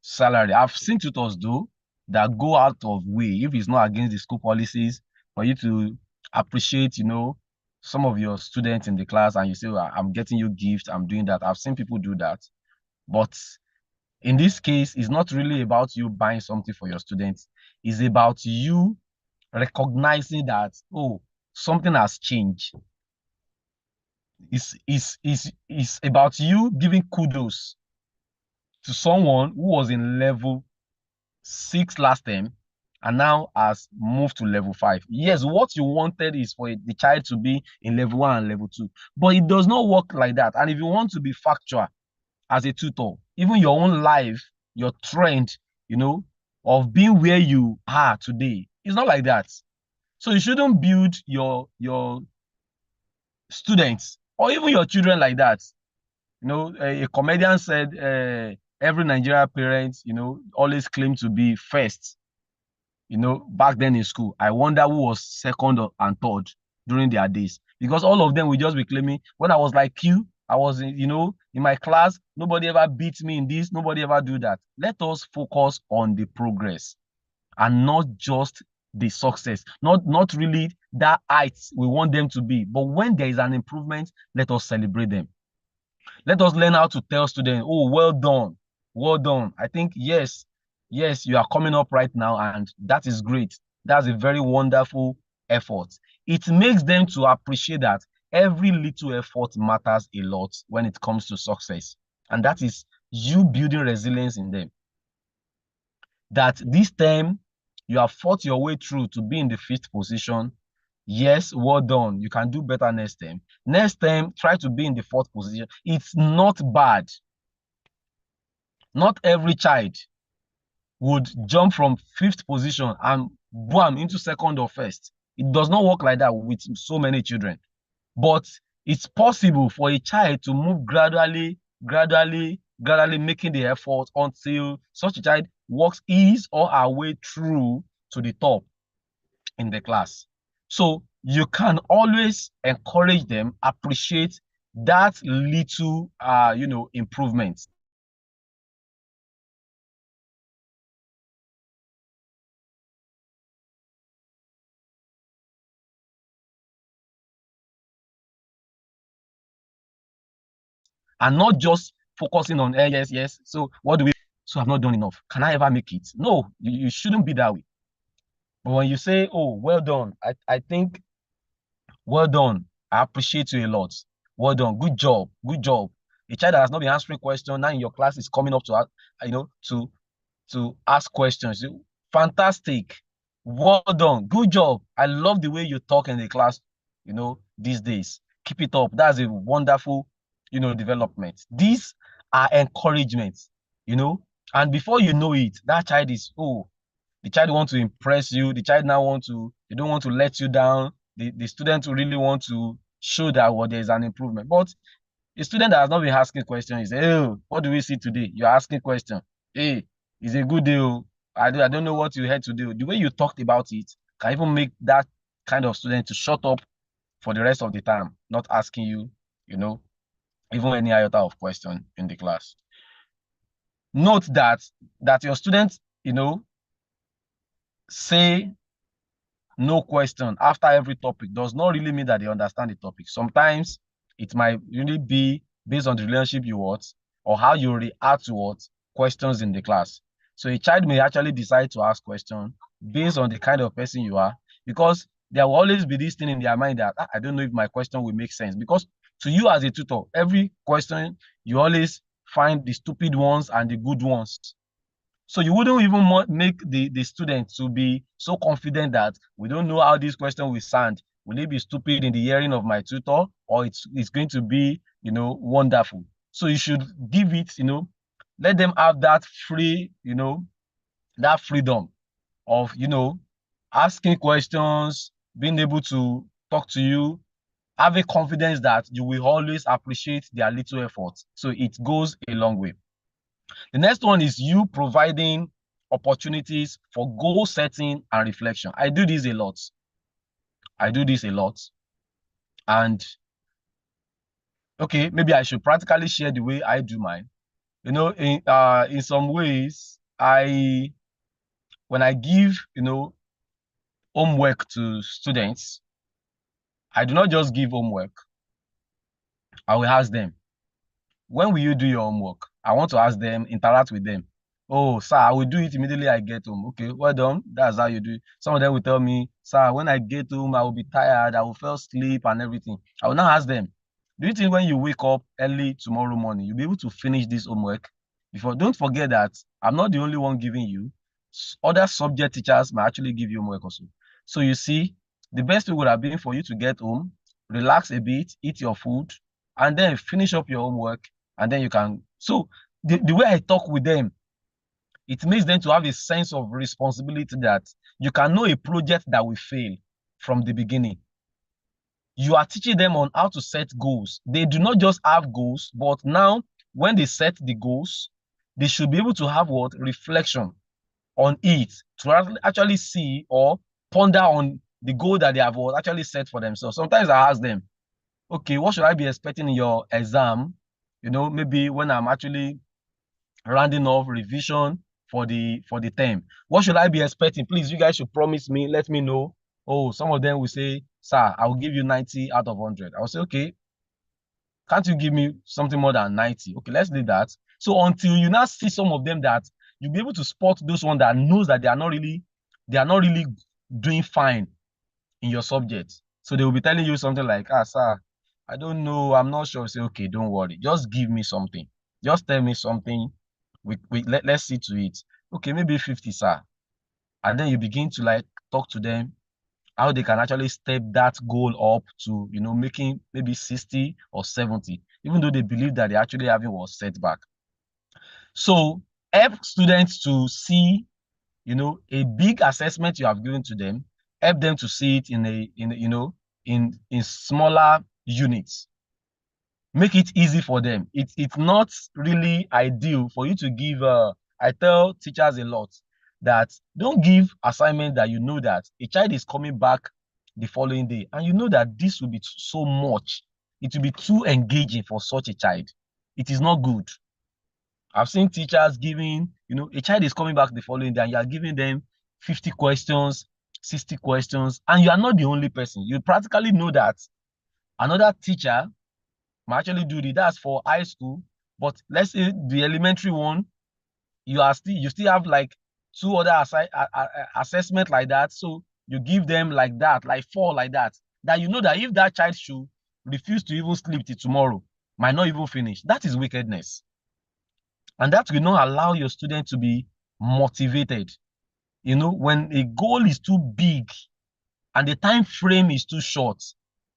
salary. I've seen tutors that go out of way, if it's not against the school policies, for you to appreciate, some of your students in the class, and you say, well, I'm getting you gifts, I'm doing that. I've seen people do that. But in this case, it's not really about you buying something for your students. It's about you recognizing that, oh, something has changed. It's about you giving kudos to someone who was in level 6 last term and now has moved to level 5. Yes, what you wanted is for the child to be in level 1 and level 2, but it does not work like that. And if you want to be factual as a tutor, even your own life, your trend, of being where you are today, it's not like that. So you shouldn't build your students or even your children like that. A comedian said, every Nigerian parent, always claim to be first, back then in school. I wonder who was second and third during their days, because all of them will just be claiming, when I was like you, I was, in my class, nobody ever beat me in this, nobody ever do that. Let us focus on the progress and not just the success, not really that height we want them to be. But when there is an improvement, let us celebrate them. Let us learn how to tell students, oh, well done, well done. I think, yes, you are coming up right now, and that is great. That's a very wonderful effort. It makes them to appreciate that every little effort matters a lot when it comes to success. And that is you building resilience in them. That this time you have fought your way through to be in the 5th position. Yes, well done. You can do better next time. Next time, try to be in the 4th position. It's not bad. Not every child would jump from 5th position and boom into 2nd or 1st. It does not work like that with so many children. But it's possible for a child to move gradually making the effort until such a child works his or her way through to the top in the class. So you can always encourage them, appreciate that little, improvement. And not just focusing on, yes. So what do we? So I've not done enough. Can I ever make it? No, you shouldn't be that way. But when you say, oh, well done, I think, well done, I appreciate you a lot. Well done, good job. A child that has not been answering questions, now in your class is coming up to ask questions. Fantastic. Well done. Good job. I love the way you talk in the class, these days. Keep it up. That's a wonderful, development. These are encouragements, and before you know it, that child is, the child wants to impress you. The child now they don't want to let you down. The student really want to show that there's an improvement. But a student that has not been asking questions is, hey, what do we see today? You're asking questions. Hey, it's a good deal. I don't know what you had to do. The way you talked about it can even make that kind of student to shut up for the rest of the time, not asking you, even any iota of question in the class. Note that your students, say no question after every topic does not really mean that they understand the topic. Sometimes it might really be based on the relationship you want or how you react to what questions in the class. So a child may actually decide to ask questions based on the kind of person you are, because there will always be this thing in their mind that I don't know if my question will make sense. Because to you as a tutor, every question you always find the stupid ones and the good ones. So you wouldn't even make the student to be so confident that we don't know how this question will sound. Will it be stupid in the hearing of my tutor, or it's going to be, wonderful? So you should give it, let them have that free, that freedom of, asking questions, being able to talk to you, have a confidence that you will always appreciate their little efforts. So it goes a long way. The next one is you providing opportunities for goal setting and reflection. I do this a lot. And okay, maybe I should practically share the way I do mine. In some ways, when I give, homework to students, I do not just give homework. I will ask them, when will you do your homework? I want to ask them, interact with them. Oh, sir, I will do it immediately I get home. Okay, well done. That's how you do it. Some of them will tell me, sir, when I get home, I will be tired. I will fall asleep and everything. I will now ask them, do you think when you wake up early tomorrow morning, you'll be able to finish this homework? Don't forget that I'm not the only one giving you. Other subject teachers might actually give you homework also. So you see, the best way would have been for you to get home, relax a bit, eat your food, and then finish up your homework, and then you can. So the way I talk with them, it makes them to have a sense of responsibility that you can know a project that will fail from the beginning. You are teaching them on how to set goals. They do not just have goals, but now when they set the goals, they should be able to have reflection on it, to actually see or ponder on the goal that they have actually set for themselves. Sometimes I ask them, okay, what should I be expecting in your exam? Maybe when I'm actually rounding off revision for the term. What should I be expecting? Please, you guys should promise me, let me know. Oh, some of them will say, sir, I will give you 90 out of 100. I will say, okay, can't you give me something more than 90? Okay, let's do that. So until you now see some of them that you'll be able to spot those ones that knows that they are not really doing fine. in your subject. So they will be telling you something like, sir, I don't know, I'm not sure. Say, okay, don't worry. Just give me something. Just tell me something. Let's see to it. Okay, maybe 50, sir. And then you begin to like talk to them how they can actually step that goal up to, making maybe 60 or 70, even though they believe that they actually having was setback. So help students to see, a big assessment you have given to them, help them to see it in smaller units. Make it easy for them. It's not really ideal for you to give, I tell teachers a lot that don't give assignment that you know that a child is coming back the following day and you know that this will be so much. It will be too engaging for such a child. It is not good. I've seen teachers giving, a child is coming back the following day and you are giving them 50 questions, 60 questions, and you are not the only person. You practically know that another teacher might actually do it. That's for high school, but let's say the elementary one, you still have like 2 other assessment like that. So you give them like that, like 4 like that you know that if that child should refuse to even sleep till tomorrow, might not even finish. That is wickedness. And that will not allow your student to be motivated. When a goal is too big and the time frame is too short,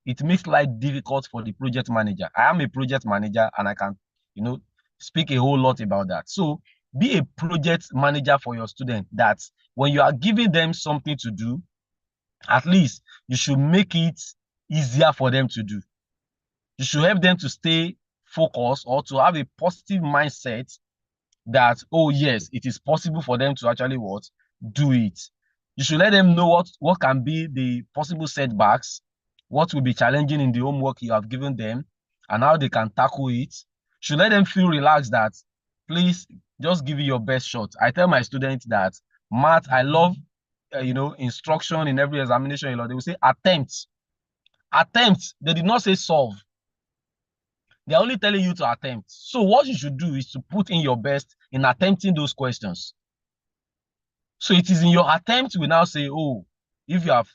it makes life difficult for the project manager. I am a project manager and I can, speak a whole lot about that. So be a project manager for your student, that when you are giving them something to do, at least you should make it easier for them to do. You should help them to stay focused or to have a positive mindset that, oh yes, it is possible for them to actually do it. You should let them know what can be the possible setbacks, what will be challenging in the homework you have given them, and how they can tackle it. You should let them feel relaxed that, please, just give it your best shot. I tell my students that math, I love, instruction in every examination. They will say attempt. Attempt. They did not say solve. They're only telling you to attempt. So what you should do is to put in your best in attempting those questions. So it is in your attempt we now say, oh, if you have,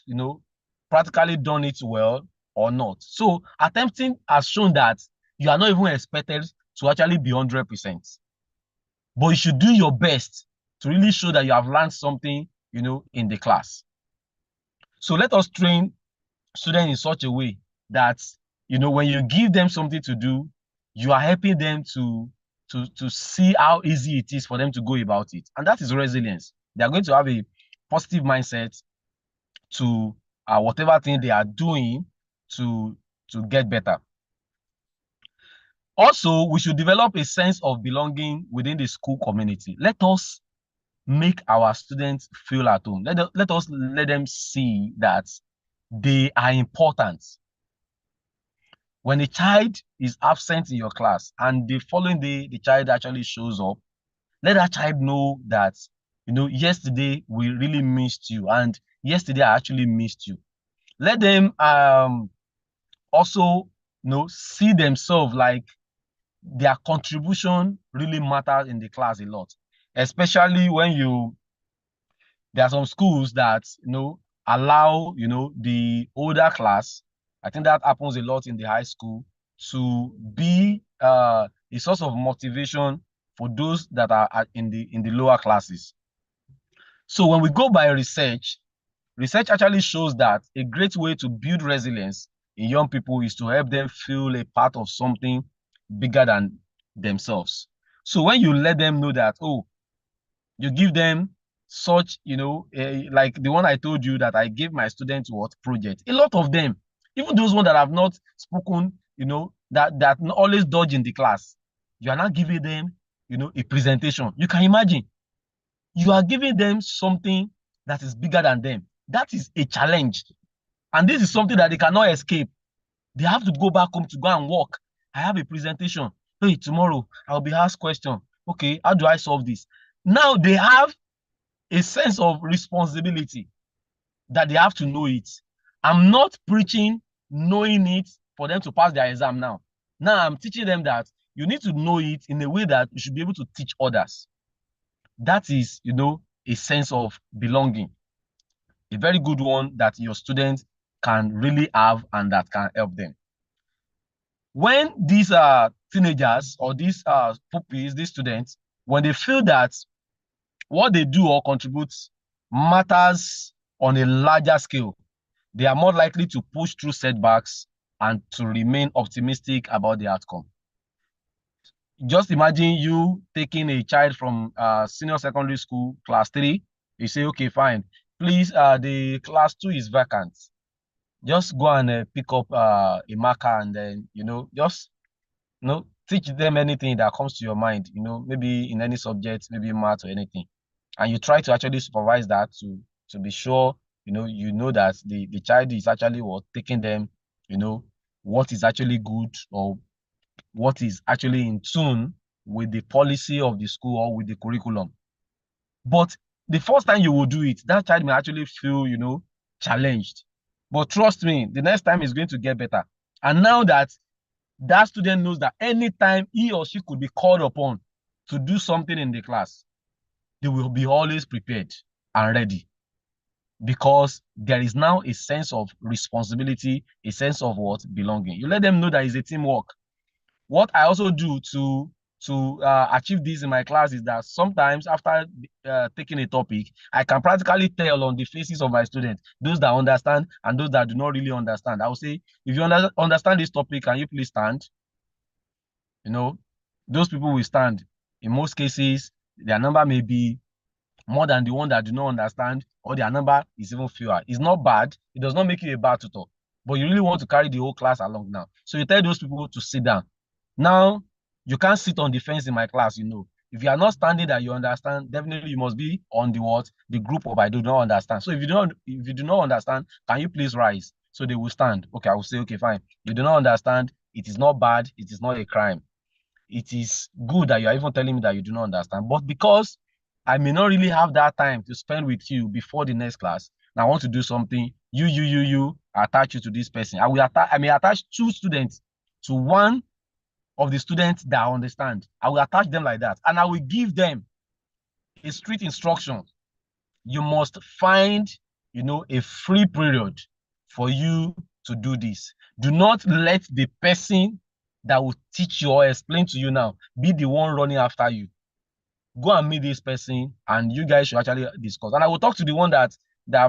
practically done it well or not. So attempting has shown that you are not even expected to actually be 100%. But you should do your best to really show that you have learned something, in the class. So let us train students in such a way that, when you give them something to do, you are helping them to see how easy it is for them to go about it. And that is resilience. They are going to have a positive mindset to whatever thing they are doing to get better. Also, we should develop a sense of belonging within the school community. Let us make our students feel at home. Let us let them see that they are important. When a child is absent in your class and the following day the child actually shows up, let that child know that, yesterday we really missed you and yesterday I actually missed you. Let them also, see themselves like their contribution really matters in the class a lot, especially when there are some schools that, allow, the older class, I think that happens a lot in the high school, to be a source of motivation for those that are in the lower classes. So when we go by research actually shows that a great way to build resilience in young people is to help them feel a part of something bigger than themselves. So when you let them know that, oh, you give them such, like the one I told you that I gave my students project, a lot of them, even those ones that have not spoken, that always dodge in the class, you are not giving them, a presentation. You can imagine, you are giving them something that is bigger than them. That is a challenge. And this is something that they cannot escape. They have to go back home to go and work. I have a presentation. Hey, tomorrow I'll be asked question. Okay, how do I solve this? Now they have a sense of responsibility that they have to know it. I'm not preaching knowing it for them to pass their exam now. Now I'm teaching them that you need to know it in a way that you should be able to teach others. That is, a sense of belonging. A very good one that your students can really have and that can help them. When these teenagers or these pupils, these students, when they feel that what they do or contribute matters on a larger scale, they are more likely to push through setbacks and to remain optimistic about the outcome. Just imagine you taking a child from senior secondary school, class 3. You say, okay, fine. Please, the class 2 is vacant. Just go and pick up a marker and then, just, teach them anything that comes to your mind, maybe in any subject, maybe math or anything. And you try to actually supervise that to be sure, that the child is actually taking them, what is actually good or what is actually in tune with the policy of the school or with the curriculum. But the first time you will do it, that child may actually feel, challenged. But trust me, the next time is going to get better. And now that student knows that anytime he or she could be called upon to do something in the class, they will be always prepared and ready, because there is now a sense of responsibility, a sense of belonging. You let them know that it's a teamwork. What I also do to achieve this in my class is that sometimes after taking a topic, I can practically tell on the faces of my students, those that understand and those that do not really understand. I will say, if you understand this topic, can you please stand? Those people will stand. In most cases, their number may be more than the one that do not understand, or their number is even fewer. It's not bad. It does not make you a bad tutor, but you really want to carry the whole class along now. So you tell those people to sit down. Now, you can't sit on the fence in my class, If you are not standing that you understand, definitely you must be on the group of I do not understand. So if you do not understand, can you please rise? So they will stand. Okay, I will say, okay, fine. You do not understand. It is not bad. It is not a crime. It is good that you are even telling me that you do not understand. But because I may not really have that time to spend with you before the next class, and I want to do something, you attach you to this person. I may attach 2 students to one of the students that understand. I will attach them like that, and I will give them a strict instruction. You must find, a free period for you to do this. Do not let the person that will teach you or explain to you now be the one running after you. Go and meet this person, and you guys should actually discuss. And I will talk to the one that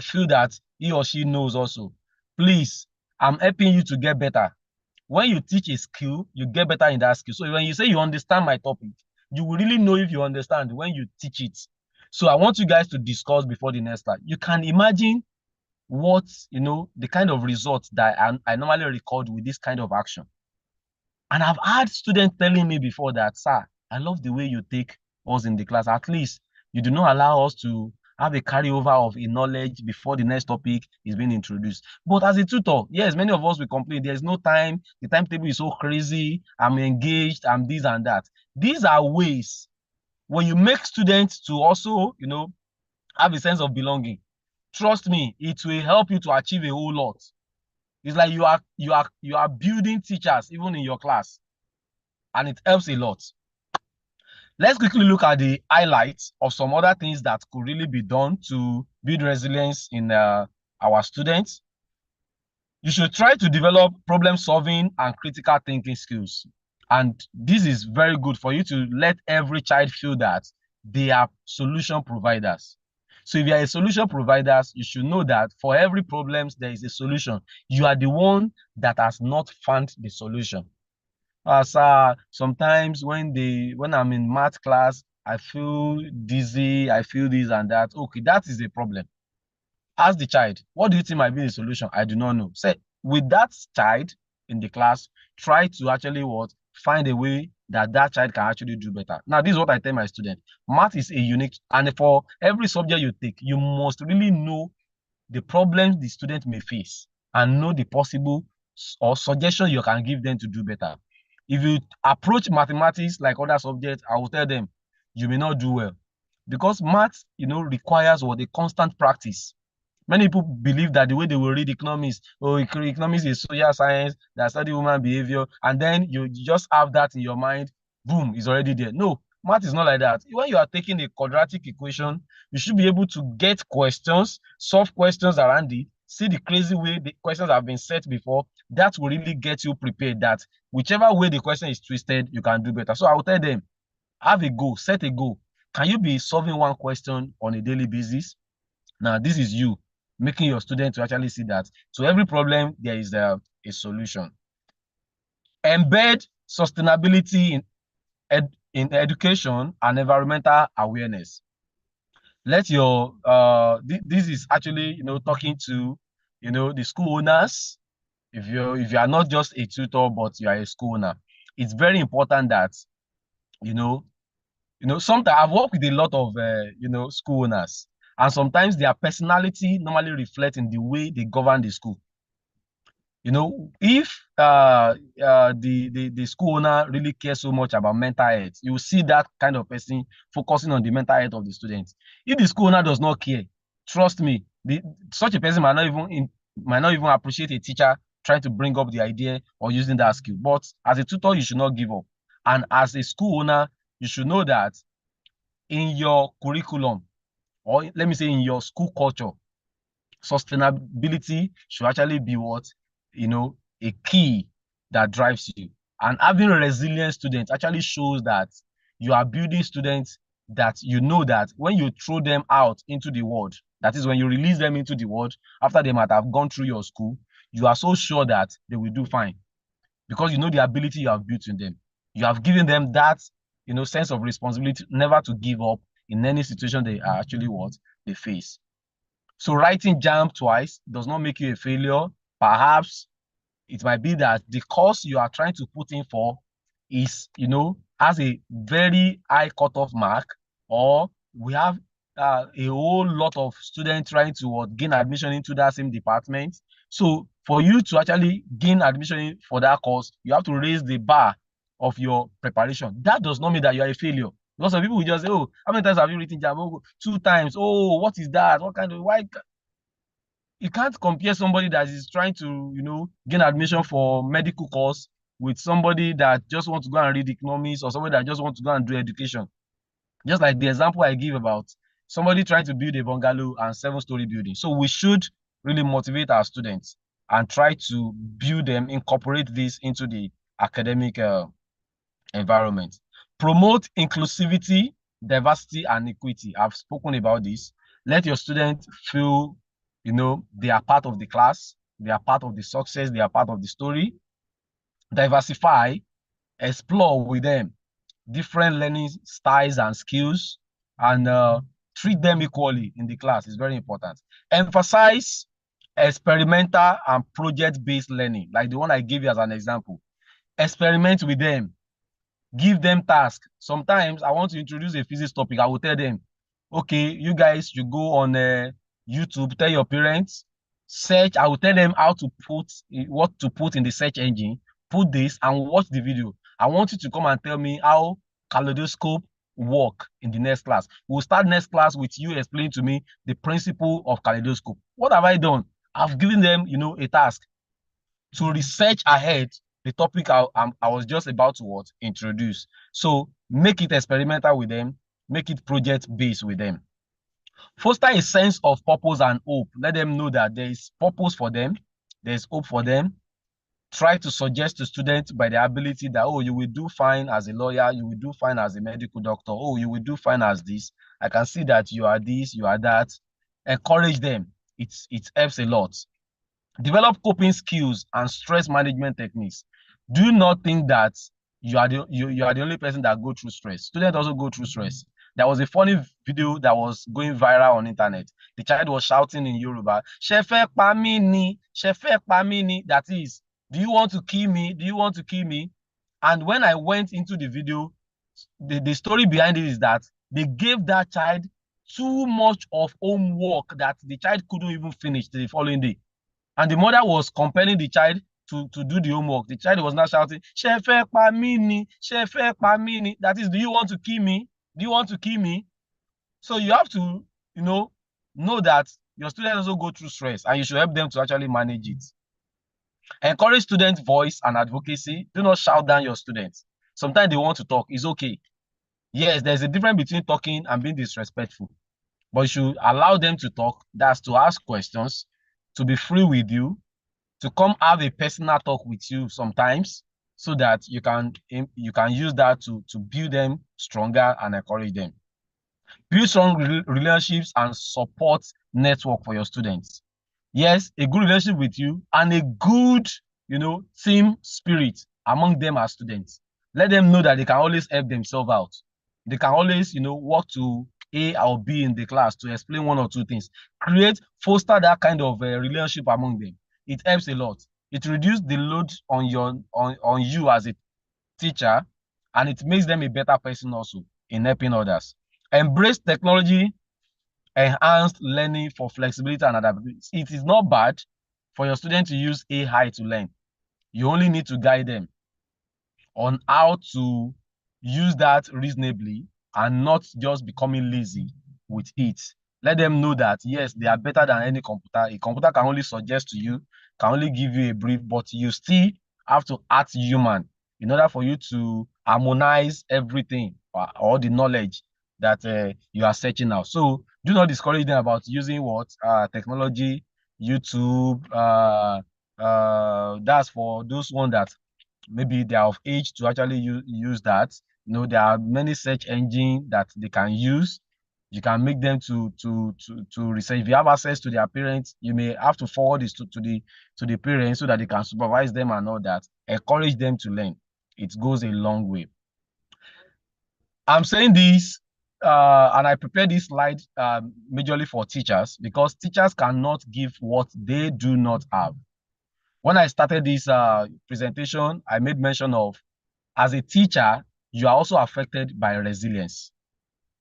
feel that he or she knows also. Please, I'm helping you to get better. When you teach a skill, you get better in that skill. So when you say you understand my topic, you will really know if you understand when you teach it. So I want you guys to discuss before the next class. You can imagine what, the kind of results that I normally record with this kind of action. And I've had students telling me before that, sir, I love the way you take us in the class. At least you do not allow us to have a carryover of a knowledge before the next topic is being introduced. But as a tutor, yes, many of us will complain. There's no time. The timetable is so crazy. I'm engaged. I'm this and that. These are ways when you make students to also, have a sense of belonging. Trust me, it will help you to achieve a whole lot. It's like you are building teachers even in your class, and it helps a lot. Let's quickly look at the highlights of some other things that could really be done to build resilience in our students. You should try to develop problem-solving and critical thinking skills. And this is very good for you to let every child feel that they are solution providers. So if you are a solution provider, you should know that for every problem, there is a solution. You are the one that has not found the solution. Sir, sometimes when I'm in math class, I feel dizzy, I feel this and that. Okay, that is a problem. Ask the child, what do you think might be the solution? I do not know. Say, with that child in the class, try to actually find a way that child can actually do better. Now, this is what I tell my students. Math is a unique, and for every subject you take, you must really know the problems the student may face and know the possible or suggestions you can give them to do better. If you approach mathematics like other subjects, I will tell them you may not do well, because math, requires a constant practice. Many people believe that the way they will read economics, economics is social science that study human behavior, and then you just have that in your mind, boom, it's already there. No, math is not like that. When you are taking a quadratic equation, you should be able to get questions, solve questions around it, see the crazy way the questions have been set before, that will really get you prepared that whichever way the question is twisted, you can do better. So I will tell them, have a goal, set a goal. Can you be solving one question on a daily basis? Now, this is you making your student to actually see that. So every problem, there is a solution. Embed sustainability in education and environmental awareness. Let your this is actually talking to the school owners. If you are not just a tutor but you are a school owner, it's very important that sometimes I've worked with a lot of school owners, and sometimes their personality normally reflects in the way they govern the school. If the school owner really cares so much about mental health, you will see that kind of person focusing on the mental health of the students. If the school owner does not care, trust me, such a person might not even appreciate a teacher trying to bring up the idea or using that skill. But as a tutor, you should not give up. And as a school owner, you should know that in your curriculum, or let me say in your school culture, sustainability should actually be a key that drives you. And having resilient students actually shows that you are building students that that when you throw them out into the world, that is when you release them into the world after they might have gone through your school, you are so sure that they will do fine because you know the ability you have built in them. You have given them that sense of responsibility never to give up in any situation they are actually they face. So writing JAMB twice does not make you a failure. Perhaps it might be that the course you are trying to put in for is, has a very high cutoff mark, or we have a whole lot of students trying to gain admission into that same department. So for you to actually gain admission for that course, you have to raise the bar of your preparation. That does not mean that you are a failure. Because some people will just say, oh, how many times have you written JAMB? Oh, 2 times. Oh, what is that? What kind of, why? You can't compare somebody that is trying to, gain admission for medical course with somebody that just wants to go and read economics, or somebody that just wants to go and do education. Just like the example I give about somebody trying to build a bungalow and 7-story building. So we should really motivate our students and try to build them, incorporate this into the academic environment. Promote inclusivity, diversity, and equity. I've spoken about this. Let your students feel they are part of the class, they are part of the success, they are part of the story. Diversify, explore with them different learning styles and skills, and treat them equally in the class. Is very important. Emphasize experimental and project-based learning, like the one I gave you as an example. Experiment with them. Give them tasks. Sometimes I want to introduce a physics topic. I will tell them, okay, you guys, you go on YouTube, tell your parents, search. I will tell them how to what to put in the search engine, put this and watch the video. I want you to come and tell me how kaleidoscope work in the next class. We'll start next class with you explaining to me the principle of kaleidoscope. What have I done? I've given them, a task to research ahead the topic I was just about to introduce. So make it experimental with them, make it project-based with them. Foster a sense of purpose and hope. Let them know that there is purpose for them, there's hope for them. Try to suggest to students by their ability that, oh, you will do fine as a lawyer, you will do fine as a medical doctor, oh, you will do fine as this. I can see that you are this, you are that. Encourage them. It helps a lot. Develop coping skills and stress management techniques. Do not think that you are the only person that go through stress. Students also go through stress. There was a funny video that was going viral on internet. The child was shouting in Yoruba, "Shefe pamini, shefe pamini." That is, do you want to kill me? Do you want to kill me? And when I went into the video, the story behind it is that they gave that child too much of homework that the child couldn't even finish till the following day. And the mother was compelling the child to do the homework. The child was now shouting, "Shefe pamini, shefe pamini." That is, do you want to kill me? Do you want to kill me? So you have to, know that your students also go through stress, and you should help them to actually manage it. Encourage students' voice and advocacy. Do not shout down your students. Sometimes they want to talk. It's okay. Yes, there's a difference between talking and being disrespectful. But you should allow them to talk. That's to ask questions, to be free with you, to come have a personal talk with you sometimes, so that you can use that to build them stronger and encourage them. Build strong relationships and support network for your students. Yes, a good relationship with you and a good, team spirit among them as students. Let them know that they can always help themselves out. They can always, walk to A or B in the class to explain one or two things. Foster that kind of relationship among them. It helps a lot. It reduces the load on you as a teacher, and it makes them a better person also in helping others. Embrace technology, enhanced learning for flexibility and adaptability. It is not bad for your students to use AI to learn. You only need to guide them on how to use that reasonably and not just becoming lazy with it. Let them know that, yes, they are better than any computer. A computer can only suggest to you, can only give you a brief, but you still have to act human in order for you to harmonize everything or the knowledge that you are searching out. So do not discourage them about using technology, YouTube. That's for those ones that maybe they are of age to actually use that. There are many search engines that they can use. You can make them to research. If you have access to their parents, you may have to forward this to the parents so that they can supervise them and all that. Encourage them to learn. It goes a long way. I'm saying this, and I prepared this slide majorly for teachers, because teachers cannot give what they do not have. When I started this presentation, I made mention of, as a teacher, you are also affected by resilience.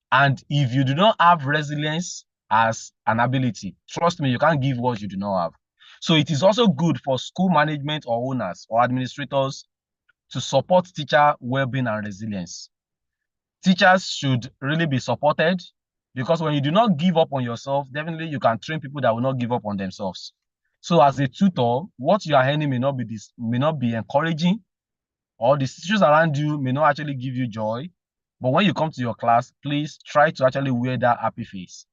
And if you do not have resilience as an ability, trust me, you can't give what you do not have. So it is also good for school management or owners or administrators to support teacher well-being and resilience. Teachers should really be supported, because when you do not give up on yourself, definitely you can train people that will not give up on themselves. So as a tutor, what you are earning may not be encouraging, or the situations around you may not actually give you joy. But when you come to your class, please try to actually wear that happy face,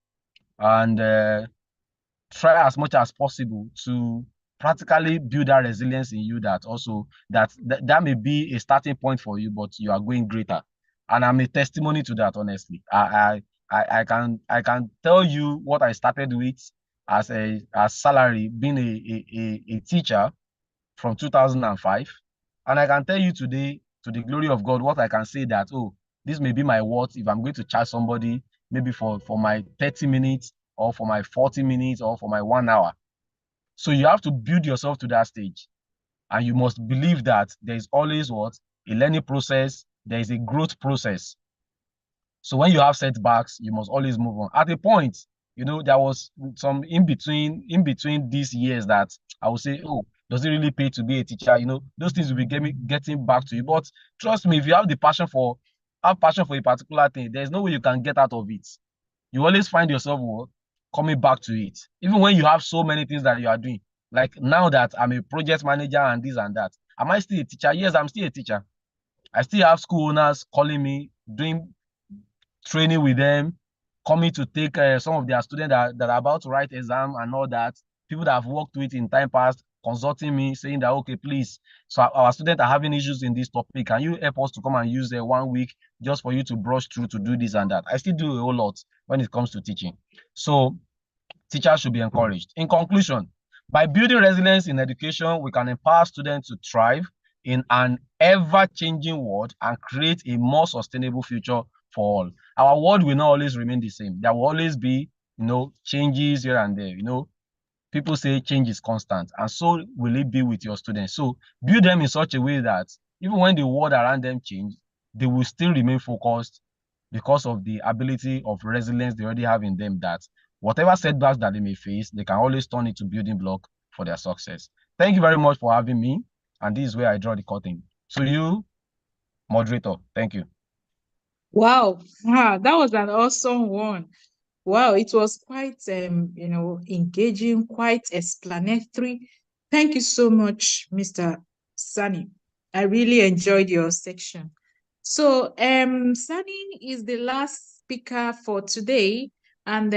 and try as much as possible to practically build that resilience in you, that also that may be a starting point for you, but you are going greater. And I'm a testimony to that, honestly. I can tell you what I started with as salary, being a teacher from 2005. And I can tell you today, to the glory of God, what I can say that, oh, this may be my worth if I'm going to charge somebody maybe for my 30 minutes or for my 40 minutes or for my 1 hour. So you have to build yourself to that stage. And you must believe that there is always a learning process, there is a growth process. So when you have setbacks, you must always move on. At a point, there was some in between these years that I would say, oh, does it really pay to be a teacher? Those things will be getting back to you. But trust me, if you have the passion for a particular thing, there's no way you can get out of it. You always find yourself coming back to it. Even when you have so many things that you are doing. Like now that I'm a project manager and this and that. Am I still a teacher? Yes, I'm still a teacher. I still have school owners calling me, doing training with them, coming to take some of their students that are about to write exam and all that. People that have worked with in time past, consulting me, saying that, okay, please, so our students are having issues in this topic. Can you help us to come and use 1 week just for you to brush through to do this and that? I still do a whole lot when it comes to teaching. So teachers should be encouraged. In conclusion, by building resilience in education, we can empower students to thrive in an ever-changing world and create a more sustainable future for all. Our world will not always remain the same. There will always be, changes here and there. People say change is constant, and so will it be with your students. So build them in such a way that even when the world around them change, they will still remain focused because of the ability of resilience they already have in them, that whatever setbacks that they may face, they can always turn it to building block for their success. Thank you very much for having me. And this is where I draw the curtain. So you, moderator, thank you. Wow, that was an awesome one. Wow, it was quite engaging, quite explanatory. Thank you so much, Mr. Sani. I really enjoyed your section. So Sani is the last speaker for today, and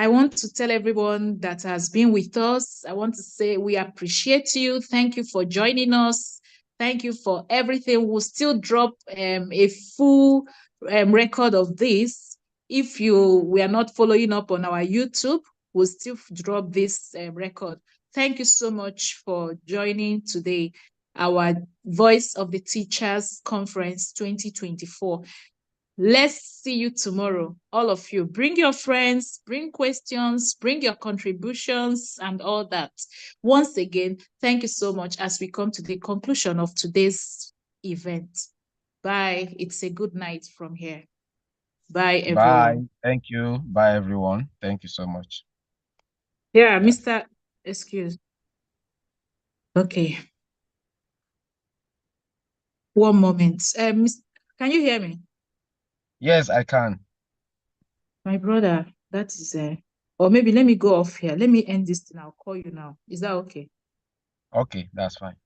I want to tell everyone that has been with us, I want to say we appreciate you. Thank you for joining us. Thank you for everything. We'll still drop a full record of this. If we are not following up on our YouTube, we'll still drop this record. Thank you so much for joining today, our Voice of the Teachers Conference 2024. Let's see you tomorrow, all of you. Bring your friends, bring questions, bring your contributions and all that. Once again, thank you so much as we come to the conclusion of today's event. Bye. It's a good night from here. Bye, everyone. Bye. Thank you. Bye, everyone. Thank you so much. Yeah, Mr. Excuse. Okay. One moment. Can you hear me? Yes, I can. My brother, that is or maybe let me go off here. Let me end this thing. I'll call you now. Is that okay? Okay, that's fine.